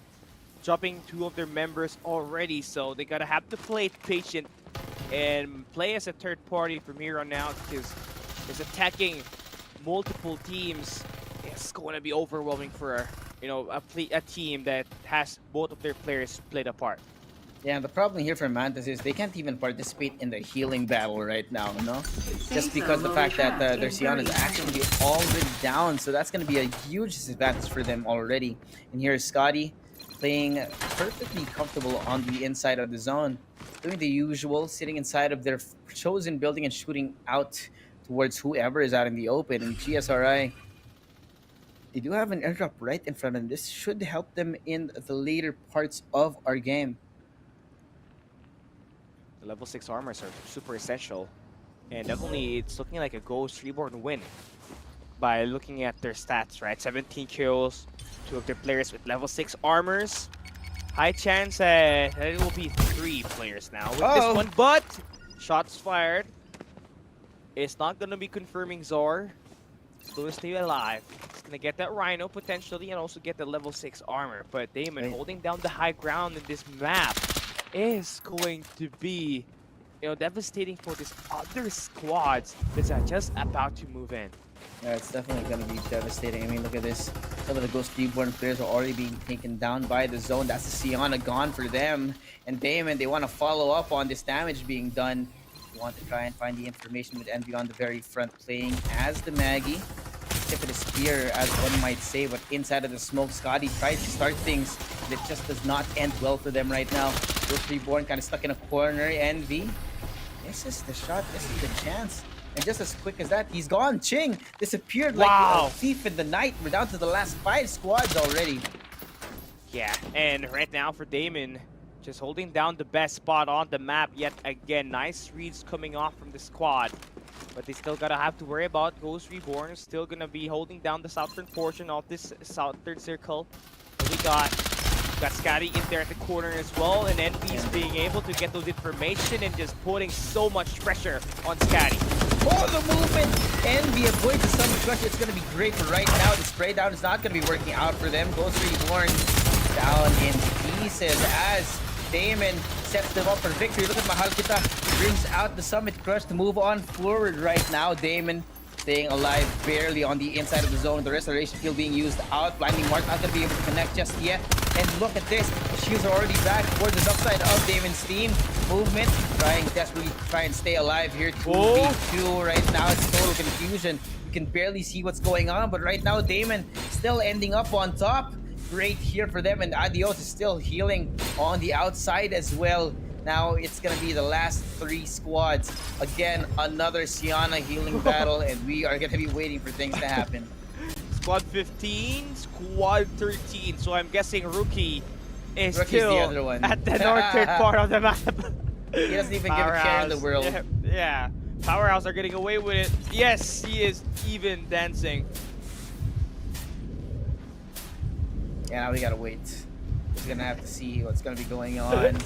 S9: dropping 2 of their members already, so they gotta have to play patient and play as a third party from here on out, because it's attacking multiple teams. It's going to be overwhelming for a team that has both of their players split apart.
S11: Yeah, the problem here for Mantas is they can't even participate in the healing battle right now, just because the fact that their Sion is actually already down, so that's going to be a huge disadvantage for them already. And here is Scotty playing perfectly comfortable on the inside of the zone, doing the usual, sitting inside of their chosen building and shooting out towards whoever is out in the open. And GSRI, they do have an airdrop right in front of them. This should help them in the later parts of our game.
S9: The level 6 armors are super essential, and definitely it's looking like a Ghost Reborn win by looking at their stats, right? 17 kills, 2 of their players with level 6 armors. High chance that it will be 3 players now with this one, but shots fired. It's not going to be confirming Zor. still to stay alive. He's gonna get that Rhino potentially and also get the level 6 armor. But Damon holding down the high ground in this map is going to be, devastating for these other squads that are just about to move in.
S11: Yeah, it's definitely going to be devastating. I mean, look at this. Some of the Ghost Reborn players are already being taken down by the zone. That's the Sienna gone for them. And Damon, they want to follow up on this damage being done. They want to try and find the information with Envy on the very front, playing as the Maggie. Tip of the spear, as one might say, but inside of the smoke, Scotty tries to start things, but it just does not end well for them right now. Ghost Reborn kind of stuck in a corner. Envy, this is the shot, this is the chance. And just as quick as that, he's gone. Ching disappeared like a thief in the night. We're down to the last 5 squads already.
S9: Yeah, and right now for Damon, just holding down the best spot on the map yet again. Nice reads coming off from the squad. But they still gotta have to worry about Ghost Reborn. Still gonna be holding down the southern portion of this southern circle. And we got Scotty in there at the corner as well. And Envy's being able to get those information and just putting so much pressure on Scotty.
S11: Oh, the movement! Envy avoids the summon crush. It's going to be great for right now. The spray down is not going to be working out for them. Ghost Reborn down in pieces as Damon sets them up for victory. Look at Mahal Kita. Brings out the summit crush to move on forward right now. Damon staying alive barely on the inside of the zone. The restoration field being used out. Blinding Mark not going to be able to connect just yet. And look at this. The shields are already back towards the upside of Damon's team. Movement. Desperately try and stay alive here. 2v2 right now. It's total confusion. You can barely see what's going on. But right now, Damon still ending up on top. Great here for them. And Adios is still healing on the outside as well. Now it's going to be the last 3 squads. Again, another Sienna healing battle. And we are going to be waiting for things to happen.
S9: Squad 15, Squad 13. So I'm guessing Rookie is
S11: Rookie's
S9: still
S11: the other one.
S9: at the northern part of the map.
S11: He doesn't even give a care in the world.
S9: Yeah, Powerhouse are getting away with it. Yes, he is even dancing.
S11: Yeah, now we gotta wait. We're gonna have to see what's gonna be going on.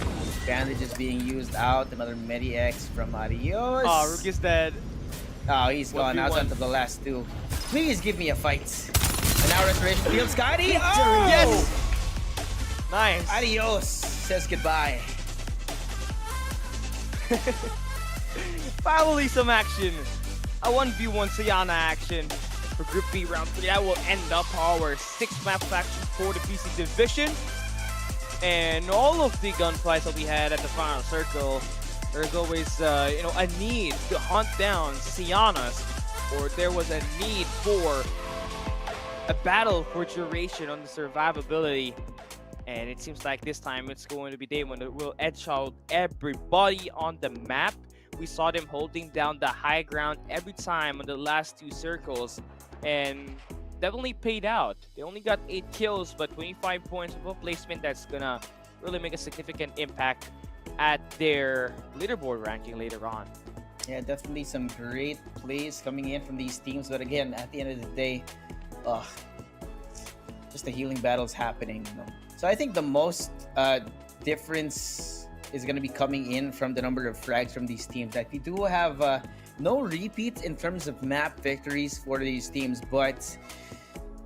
S11: Bandages being used out. Another Medi-X from Adios.
S9: Oh, Rookie's dead.
S11: Oh, he's gone. Now it's on to the last 2. Please give me a fight. And now Restoration Field. Scotty! Oh!
S9: Yes! Nice.
S11: Adios says goodbye.
S9: Finally some action. A 1v1 Sienna action for Group B round 3. That will end up our 6th map action for the PC division. And all of the gunfights that we had at the final circle, there's always a need to hunt down Siennas, or there was a need for a battle for duration on the survivability. And it seems like this time it's going to be Damon that will edge out everybody on the map. We saw them holding down the high ground every time on the last 2 circles, and definitely paid out. They only got 8 kills, but 25 points of a placement that's gonna really make a significant impact at their leaderboard ranking later on.
S11: Yeah, definitely some great plays coming in from these teams, but again, at the end of the day, just the healing battles happening. So I think the most difference is going to be coming in from the number of frags from these teams. Like, we do have no repeats in terms of map victories for these teams, but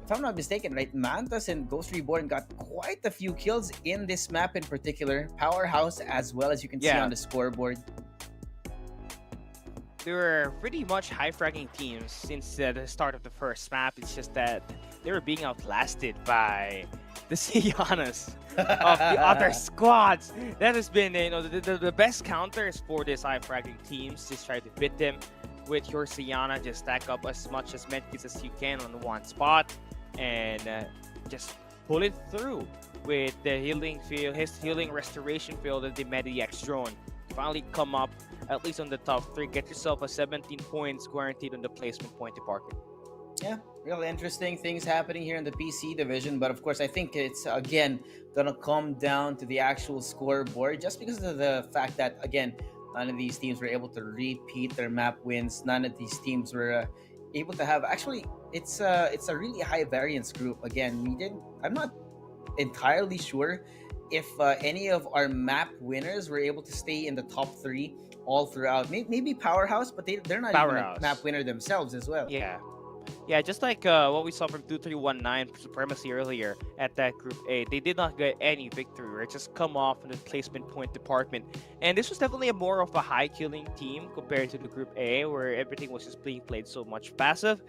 S11: if I'm not mistaken, right, Mantas and Ghost Reborn got quite a few kills in this map in particular. Powerhouse as well, as you can see on the scoreboard.
S9: They were pretty much high-fragging teams since the start of the first map. It's just that they were being outlasted by the Siennas of the other squads. That has been, the best counters for these high-fragging teams. Just try to beat them with your Sienna. Just stack up as much as medkits as you can on one spot, and just pull it through with the healing field, his healing restoration field, and the Medi-X drone. Finally come up at least on the top 3. Get yourself a 17 points guaranteed on the placement point department.
S11: Yeah, real interesting things happening here in the PC division, but of course I think it's again gonna come down to the actual scoreboard, just because of the fact that again none of these teams were able to repeat their map wins. None of these teams were able to have, actually it's a really high variance group. Again, I'm not entirely sure if any of our map winners were able to stay in the top 3 all throughout. Maybe Powerhouse, but they're not even a map winner themselves as well.
S9: Yeah, Yeah, just like what we saw from 2319 Supremacy earlier at that Group A, they did not get any victory, right? Just come off in the placement point department. And this was definitely a more of a high killing team compared to the Group A, where everything was just being played so much passive.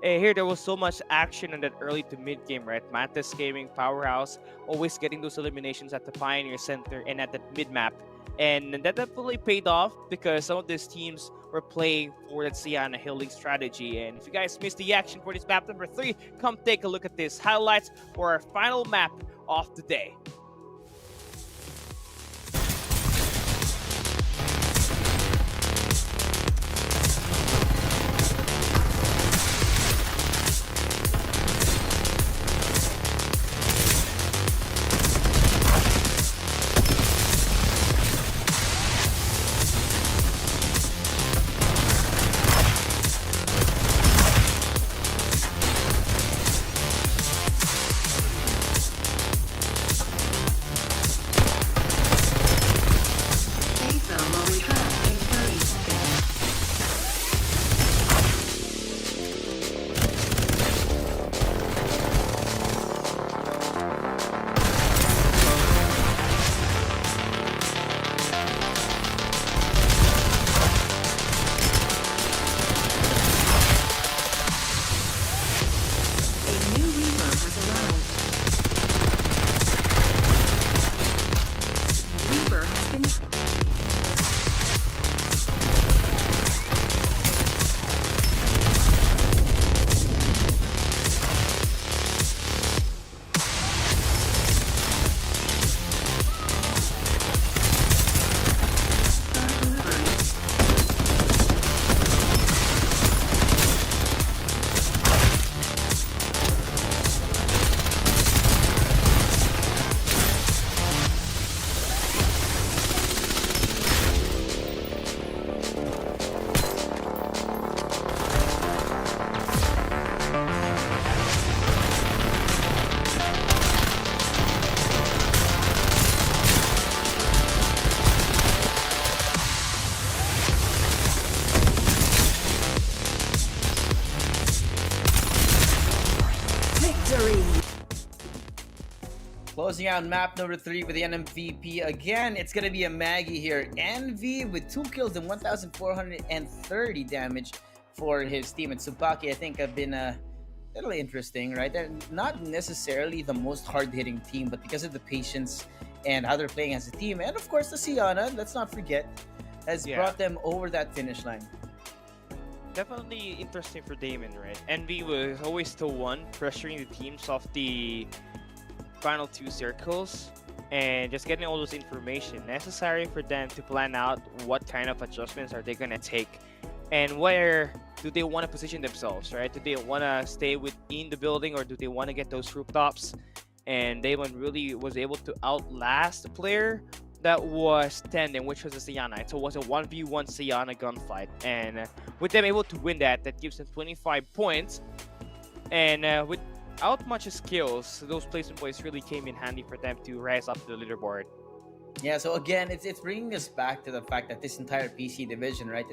S9: Here, there was so much action in that early to mid game, right? Mantis Gaming, Powerhouse, always getting those eliminations at the Pioneer Center and at the mid map. And that definitely paid off because some of these teams were playing for that Sienna healing strategy. And if you guys missed the action for this map number 3, come take a look at this highlights for our final map of the day.
S11: Closing out map number 3 with the NMVP. Again, it's going to be a Maggie here. Envy with 2 kills and 1,430 damage for his team. And Tsubaki, I think, have been a little interesting, right? They're not necessarily the most hard-hitting team, but because of the patience and how they're playing as a team, and of course the Sienna, let's not forget, has brought them over that finish line.
S9: Definitely interesting for Damon, right? Envy was always the one pressuring the teams off the final 2 circles and just getting all those information necessary for them to plan out what kind of adjustments are they going to take and where do they want to position themselves, right? Do they want to stay within the building or do they want to get those rooftops? And Damon really was able to outlast the player that was tending, which was a Sienna. So it was a 1v1 Sienna gunfight, and with them able to win that gives them 25 points. And without much skills, those placement points really came in handy for them to rise up the leaderboard.
S11: Yeah, so again, it's bringing us back to the fact that this entire PC division, right?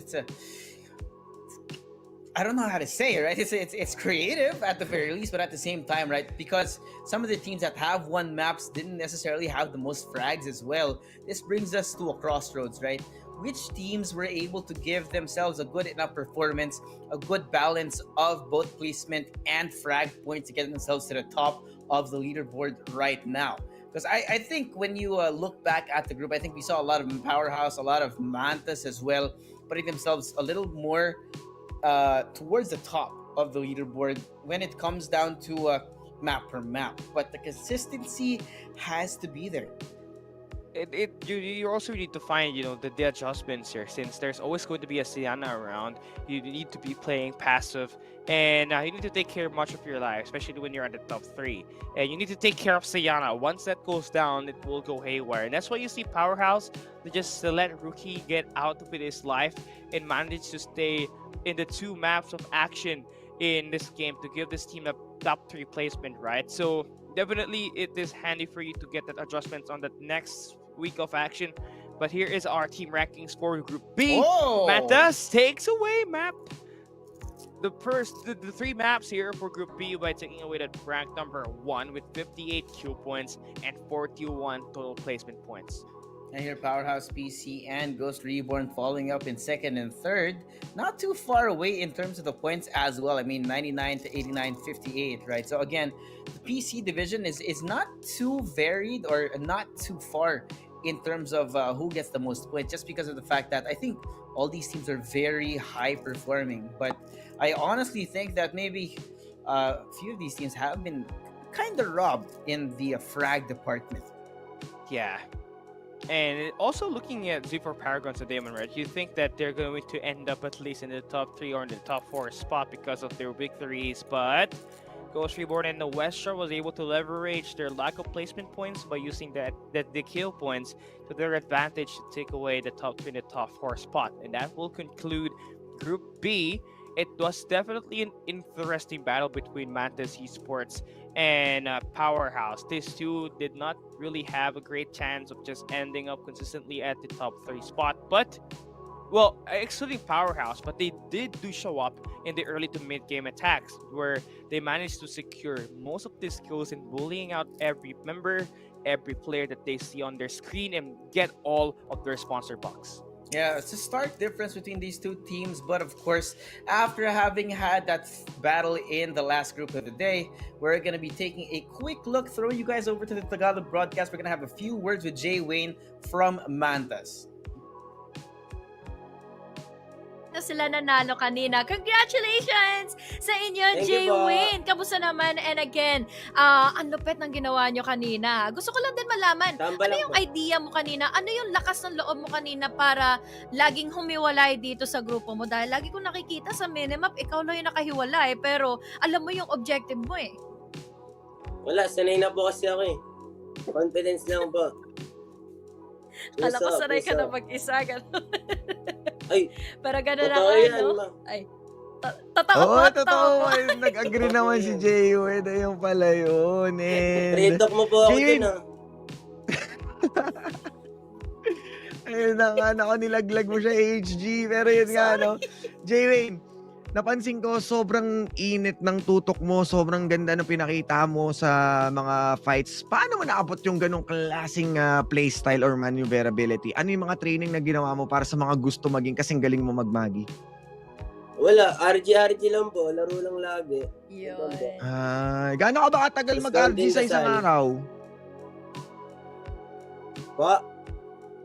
S11: I don't know how to say it, right? It's creative at the very least, but at the same time, right? Because some of the teams that have won maps didn't necessarily have the most frags as well. This brings us to a crossroads, right? Which teams were able to give themselves a good enough performance, a good balance of both placement and frag points to get themselves to the top of the leaderboard right now? Because I think when you look back at the group, I think we saw a lot of Powerhouse, a lot of Mantas as well, putting themselves a little more towards the top of the leaderboard when it comes down to map per map. But the consistency has to be there.
S9: You also need to find, the adjustments here, since there's always going to be a Sienna around. You need to be playing passive, and you need to take care of much of your life, especially when you're at the top 3. And you need to take care of Sienna. Once that goes down, it will go haywire. And that's why you see Powerhouse to just let Rookie get out with his life and manage to stay in the 2 maps of action in this game to give this team a top 3 placement, right? So definitely it is handy for you to get that adjustments on the next week of action. But here is our team rankings for Group B.
S11: Oh!
S9: Matas takes away map. the three maps here for Group B by taking away that rank number 1 with 58 Q points and 41 total placement points.
S11: And here, Powerhouse PC and Ghost Reborn following up in second and third. Not too far away in terms of the points as well. I mean, 99 to 89, 58, right? So again, the PC division is not too varied or not too far in terms of who gets the most points, just because of the fact that I think all these teams are very high performing. But I honestly think that maybe a few of these teams have been kind of robbed in the frag department.
S9: Yeah. And also looking at Z4 Paragons and Damon Red, you think that they're going to end up at least in the top 3 or in the top 4 spot because of their victories, but Ghost Reborn and the Westra was able to leverage their lack of placement points by using the kill points to their advantage to take away the top 3 and the top 4 spot. And that will conclude Group B. It was definitely an interesting battle between Mantis Esports and Powerhouse. These two did not really have a great chance of just ending up consistently at the top 3 spot, but well, excluding Powerhouse, but they did show up in the early to mid game attacks where they managed to secure most of the skills in bullying out every member, every player that they see on their screen, and get all of their sponsor bucks.
S11: Yeah, it's a stark difference between these two teams, but of course, after having had that battle in the last group of the day, we're going to be taking a quick look, throw you guys over to the Tagalog broadcast. We're going to have a few words with Jay Wayne from Mantas.
S15: Sila nanalo kanina. Congratulations sa inyo,
S1: Thank
S15: Jay
S1: you po.
S15: Wayne. Kamusta naman? And again, ang lupit ng ginawa nyo kanina. Gusto ko lang din malaman, ano yung idea mo kanina? Ano yung lakas ng loob mo kanina para laging humiwalay dito sa grupo mo? Dahil lagi ko nakikita sa minimap, ikaw lang yung nakahiwalay. Pero alam mo yung objective mo eh.
S1: Wala, sanay na po kasi ako eh. Confidence lang po.
S15: Kala ko
S1: Puso,
S15: sanay ka
S1: puso.
S15: na mag-isa.
S1: Ay,
S15: pero gano'n na
S1: totoo
S15: nga,
S1: yan,
S15: no?
S1: ma.
S15: Ay, totoo po,
S18: Oo,
S15: totoo
S18: totoo.
S15: po.
S18: Ay, nag-agree naman si Jay Wayne. Ayun pala yun. And...
S1: Retok mo po ako
S18: Jay
S1: dun
S18: Wayne,
S1: ah.
S18: ayun na nga, nilaglag mo siya HG. Pero yun nga, no? Jay Wayne, napansin ko sobrang init ng tutok mo, sobrang ganda ng pinakita mo sa mga fights. Paano mo naabot yung ganong klaseng playstyle or maneuverability? Ano yung mga training na ginawa mo para sa mga gusto maging kasing galing mo magmagi?
S1: Wala, RG lang po. Laro lang lagi.
S15: Yun.
S18: Gaano ka ba katagal mag-RG sa isang araw?
S1: Pa?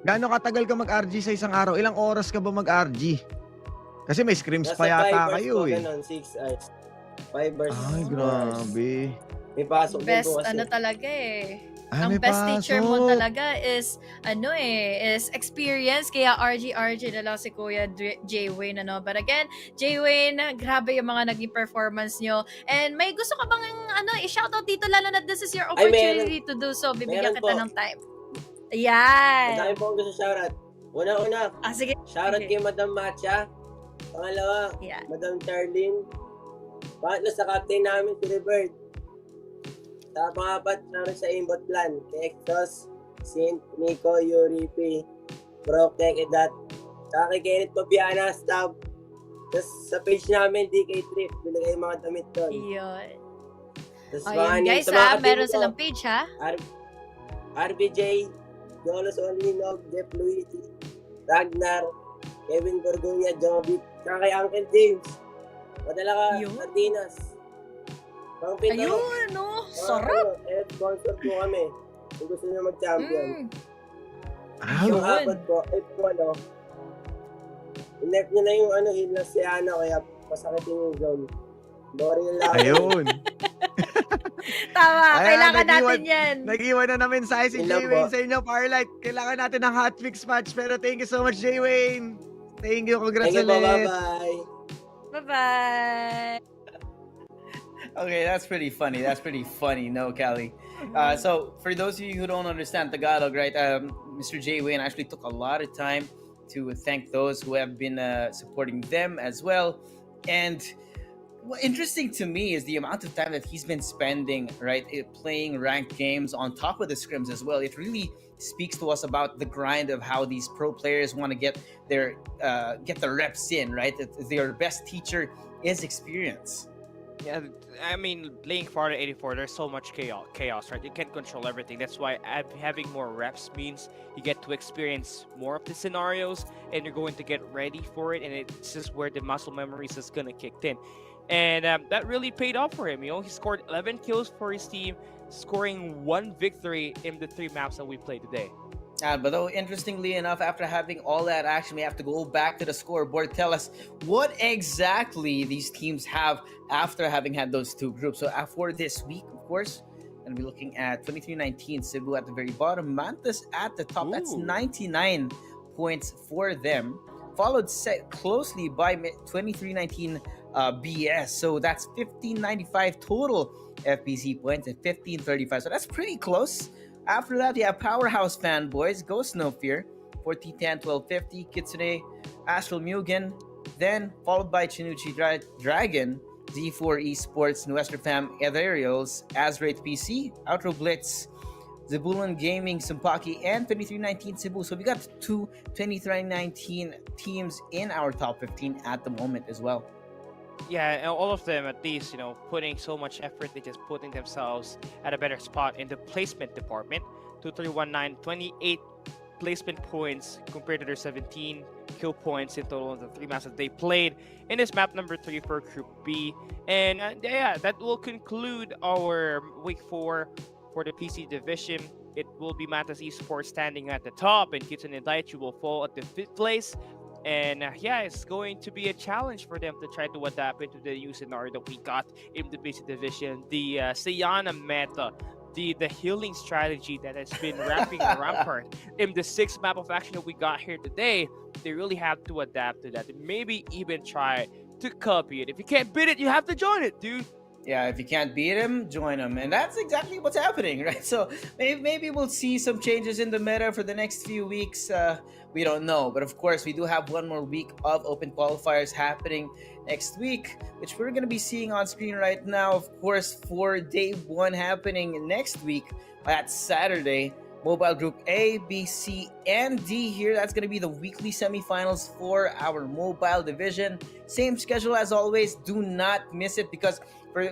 S18: Gaano katagal ka mag-RG sa isang araw? Ilang oras ka ba mag-RG? Kasi may scrims
S1: Nasa
S18: pa yata
S1: 5 hours
S18: kayo
S1: po,
S18: eh.
S1: ganun, 6 hours. 5 hours.
S18: Ay, grabe.
S1: May pasok din
S15: Best
S1: po kasi.
S15: ano talaga eh.
S18: Ah,
S15: Ang
S18: may
S15: best teacher mo
S18: pasok.
S15: talaga is is experience. Kaya RG na lang si Kuya Jay Wayne, ano. But again, Jay Wayne, grabe yung mga naging performance nyo. And may gusto ka bang i-shoutout dito, lalo na this is your
S1: Ay,
S15: opportunity to do so. Bibigyan
S1: Meron
S15: kita
S1: po.
S15: ng time. Ayan.
S1: Madami po akong gusto shoutout. Una-una,
S15: sige.
S1: shoutout kay Madam Matcha. Pangalawa, Madam Charlene. Pangatlo sa captain namin, si Rebird. Sa pangapat, namin sa aimbot plan, kay Exos, Sint, Nico, Yuri P, Bro, Kekedat. Sa kay Kenneth Pabiana, Stab. Tapos sa page namin, DK Trip, binigay yung mga damit doon.
S15: Yun.
S1: Tapos
S15: Ayun guys
S1: sa mga
S15: ha,
S1: kapatid
S15: meron
S1: ko,
S15: silang page ha.
S1: RBJ, Jolos Olinog, Jeff Luigi, Ragnar, Kevin Gorgonia, Joby, saka kay Uncle James. Madala ka, Martinez. Pang pito.
S15: Ayun, no? Sarap.
S1: Sponsor po kami. Kung gusto nyo mag-champion.
S18: Ayun.
S1: Yung apat po, inep nyo na yung heal na si Ana, kaya pasakitin yung zone. Boring lang.
S18: Ayun.
S15: Tama,
S18: Ayan,
S15: kailangan natin yan.
S18: Nag-iwan na namin sa si
S1: Yun
S18: Jay
S1: lang
S18: Wayne
S1: po.
S18: sa inyo, Farlight. Kailangan natin ng hotfix match. Pero thank you so much, Jay Wayne. Thank you, congrats
S1: Thank you po,
S18: ulit.
S1: bye-bye.
S15: Bye-bye.
S11: Okay, that's pretty funny, no, Callie? So, for those of you who don't understand Tagalog, right, Mr. Jay Wayne actually took a lot of time to thank those who have been supporting them as well. And What interesting to me is the amount of time that he's been spending, right, playing ranked games on top of the scrims as well. It really speaks to us about the grind of how these pro players want to get the reps in, right? That their best teacher is experience.
S9: Yeah, I mean, playing Farlight 84, there's so much chaos, right? You can't control everything. That's why having more reps means you get to experience more of the scenarios, and you're going to get ready for it, and it's just where the muscle memories is gonna kick in. And that really paid off for him. You know, he scored 11 kills for his team, scoring 1 victory in the 3 maps that we played today.
S11: But though, interestingly enough, after having all that action, we have to go back to the scoreboard. Tell us what exactly these teams have after having had those 2 groups. So for this week, of course, and we're looking at 2319 Cebu at the very bottom, Mantas at the top. Ooh. That's 99 points for them, followed closely by 2319 BS. So that's 1595 total FPC points and 1535. So that's pretty close. After that, we have Powerhouse Fanboys, Ghost No Fear, 1410, 1250, Kitsune, Astral Mugen, then followed by Chinuchi Dragon, Z4 Esports, Nuestra Fam Ethereals, Azrate PC, Outro Blitz, Zebulon Gaming, Sumpaki, and 2319 Cebu. So we got 2 2319 teams in our top 15 at the moment as well.
S9: Yeah, and all of them, at least, you know, putting so much effort, they just putting themselves at a better spot in the placement department. 2319, 28 placement points compared to their 17 kill points in total in the 3 maps that they played in this map number 3 for Group B. And yeah, that will conclude our week 4 for the PC division. It will be Mantas Esports standing at the top, and Kitsune Daiichi will fall at the 5th place. And yeah, it's going to be a challenge for them to try to adapt into the new scenario that we got in the basic division. The Sayana meta, the healing strategy that has been ramping rampart in the 6th map of action that we got here today. They really have to adapt to that and maybe even try to copy it. If you can't beat it, you have to join it, dude.
S11: Yeah, if you can't beat him, join him. And that's exactly what's happening, right? So maybe we'll see some changes in the meta for the next few weeks. We don't know. But of course, we do have one more week of open qualifiers happening next week, which we're going to be seeing on screen right now. Of course, for day 1 happening next week, that's Saturday. Mobile Group A, B, C, and D here. That's going to be the weekly semifinals for our mobile division. Same schedule as always. Do not miss it because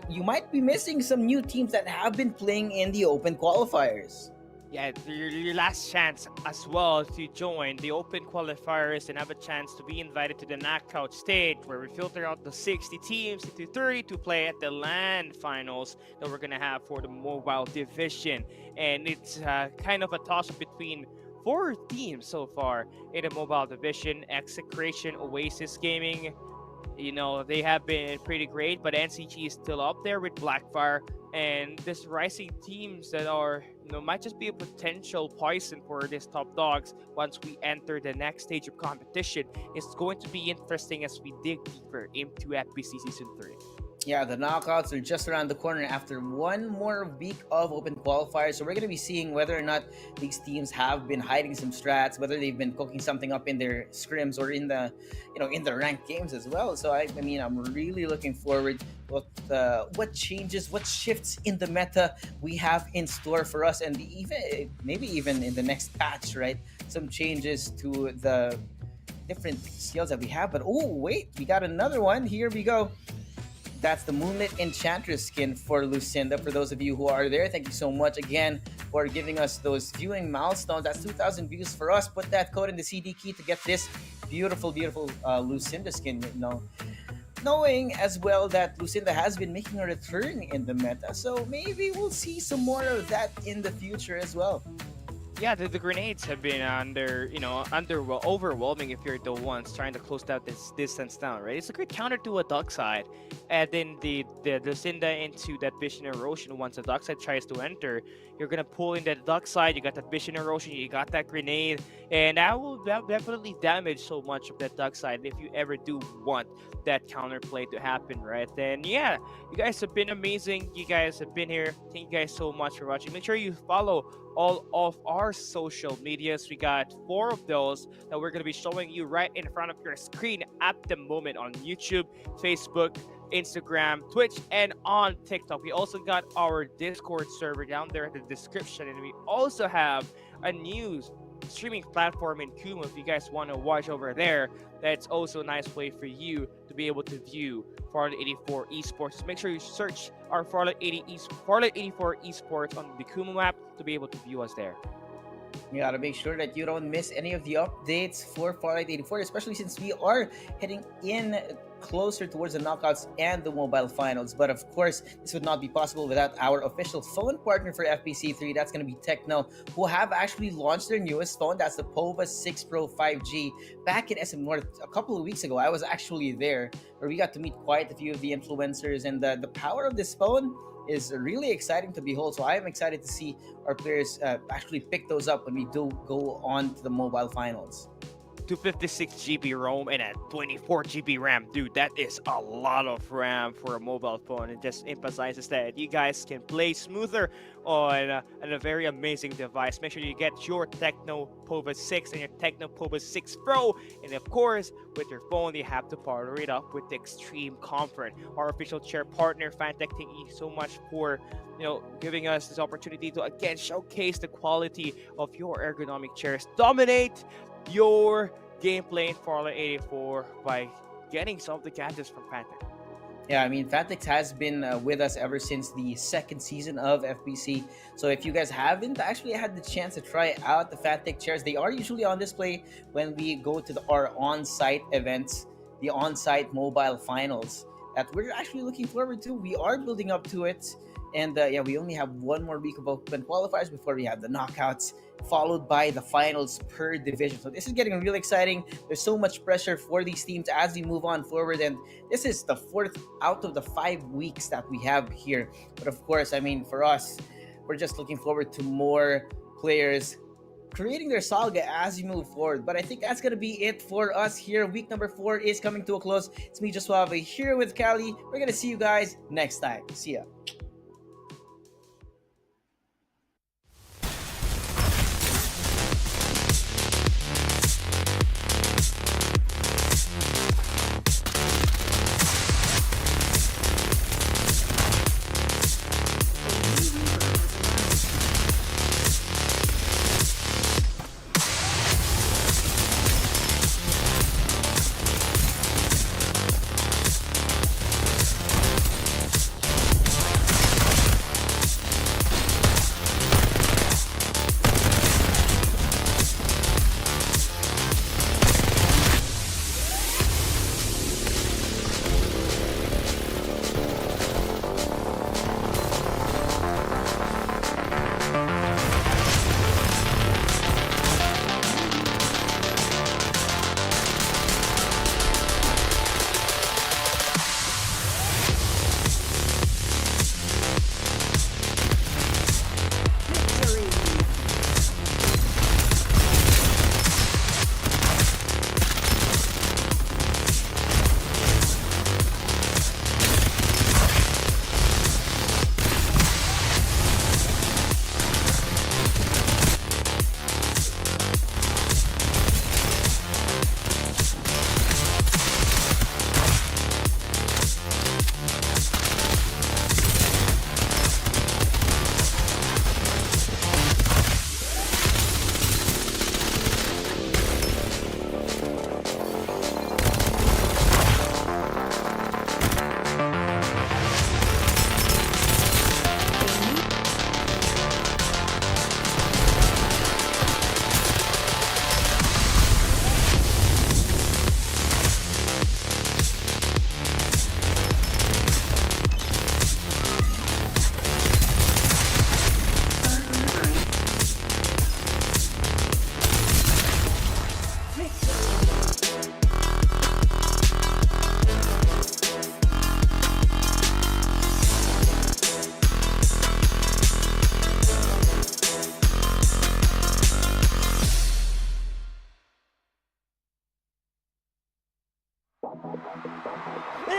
S11: you might be missing some new teams that have been playing in the open qualifiers.
S9: Yeah, your last chance as well to join the open qualifiers and have a chance to be invited to the knockout stage where we filter out the 60 teams into 30 to play at the LAN finals that we're going to have for the mobile division. And it's kind of a toss-up between 4 teams so far in the mobile division. Execration, Oasis Gaming, you know, they have been pretty great, but NCG is still up there with Blackfire. And this rising teams that are, you know, might just be a potential poison for these top dogs once we enter the next stage of competition. It's going to be interesting as we dig deeper into FPC Season 3.
S11: Yeah, the knockouts are just around the corner after one more week of open qualifiers. So we're going to be seeing whether or not these teams have been hiding some strats, whether they've been cooking something up in their scrims or in the, you know, in the ranked games as well. So I mean, I'm really looking forward to what changes, what shifts in the meta we have in store for us, and maybe even in the next patch, right? Some changes to the different skills that we have. But oh wait, we got another one. Here we go. That's the Moonlit Enchantress skin for Lucinda. For those of you who are there, thank you so much again for giving us those viewing milestones. That's 2,000 views for us. Put that code in the CD key to get this beautiful, beautiful Lucinda skin. You know, knowing as well that Lucinda has been making a return in the meta, so maybe we'll see some more of that in the future as well.
S9: Yeah, the grenades have been overwhelming if you're the ones trying to close down this distance down, right? It's a great counter to a dark side. And then the Lucinda into that vision erosion. Once the dark side tries to enter, you're gonna pull in that dark side, you got that vision erosion, you got that grenade, and that will definitely damage so much of that dark side if you ever do want that counterplay to happen, right? Then yeah, you guys have been amazing. You guys have been here. Thank you guys so much for watching. Make sure you follow all of our social medias. We got 4 of those that we're going to be showing you right in front of your screen at the moment on YouTube, Facebook, Instagram, Twitch, and on TikTok. We also got our Discord server down there in the description, and we also have a new streaming platform in Kuma. If you guys want to watch over there, that's also a nice way for you to be able to view Farlight 84 Esports. Make sure you search our Farlight 84 Esports on the Kuma map to be able to view us there.
S11: You gotta make sure that you don't miss any of the updates for Farlight 84, especially since we are heading in closer towards the knockouts and the mobile finals. But of course, this would not be possible without our official phone partner for FPC3. That's going to be Techno, who have actually launched their newest phone. That's the POVA 6 Pro 5G back in SM North a couple of weeks ago. I was actually there, where we got to meet quite a few of the influencers, and the power of this phone is really exciting to behold. So I am excited to see our players actually pick those up when we do go on to the mobile finals.
S9: 256 GB ROM and a 24 GB RAM. Dude, that is a lot of RAM for a mobile phone. It just emphasizes that you guys can play smoother on a very amazing device. Make sure you get your Tecno POVA 6 and your Tecno POVA 6 Pro. And of course, with your phone, you have to power it up with the Extreme Comfort. Our official chair partner, Fantech, thank you so much for giving us this opportunity to again showcase the quality of your ergonomic chairs. Dominate your gameplay in Farlight 84 by getting some of the gadgets from Fantech.
S11: Yeah, I mean, Fantech has been with us ever since the second season of FPC. So if you guys haven't actually had the chance to try out the Fantech chairs, they are usually on display when we go to our on-site events, the on-site mobile finals that we're actually looking forward to. We are building up to it. And we only have one more week of open qualifiers before we have the knockouts, followed by the finals per division. So this is getting really exciting. There's so much pressure for these teams as we move on forward. And this is the 4th out of the 5 weeks that we have here. But of course, I mean, for us, we're just looking forward to more players creating their saga as we move forward. But I think that's going to be it for us here. Week number 4 is coming to a close. It's me, Josuave, here with Callie. We're going to see you guys next time. See ya.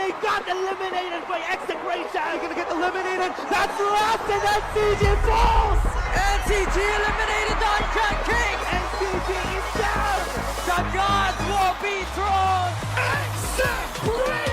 S6: He got eliminated by execration. He's gonna get eliminated. That's last, and then CG falls.
S7: NCG eliminated Don King.
S6: NCG is down.
S7: The gods will be thrown.
S6: Execration.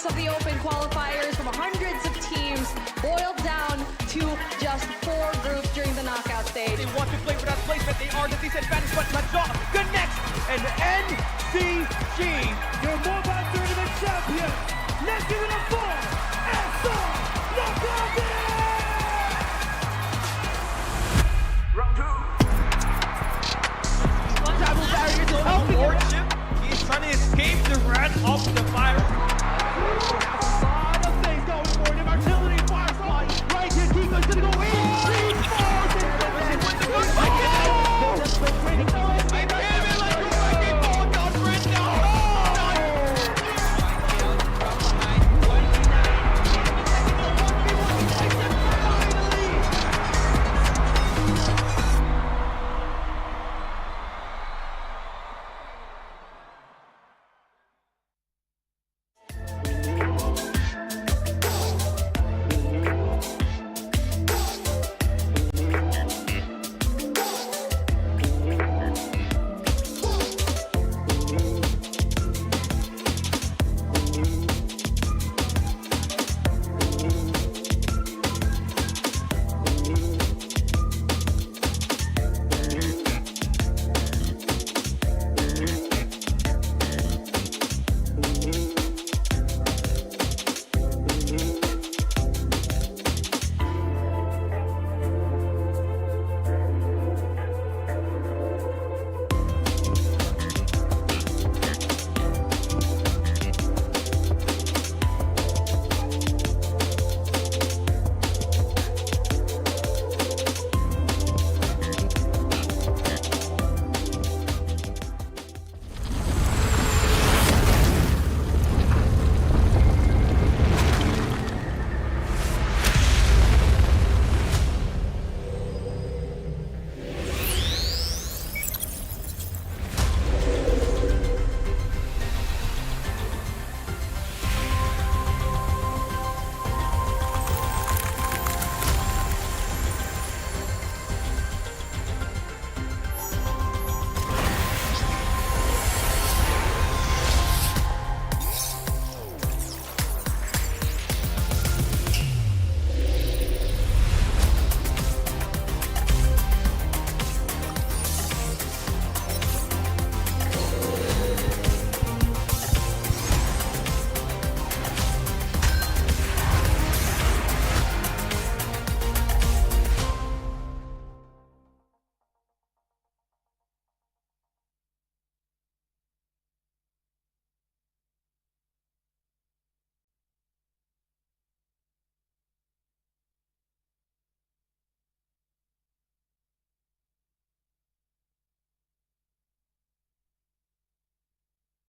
S8: of the Open qualifiers from hundreds of teams boiled down to just 4 groups during the knockout stage.
S6: They want to play for that placement. They are the disadvantage, but Major connects. And NCG, your mobile tournament champions. Let's give it up for SR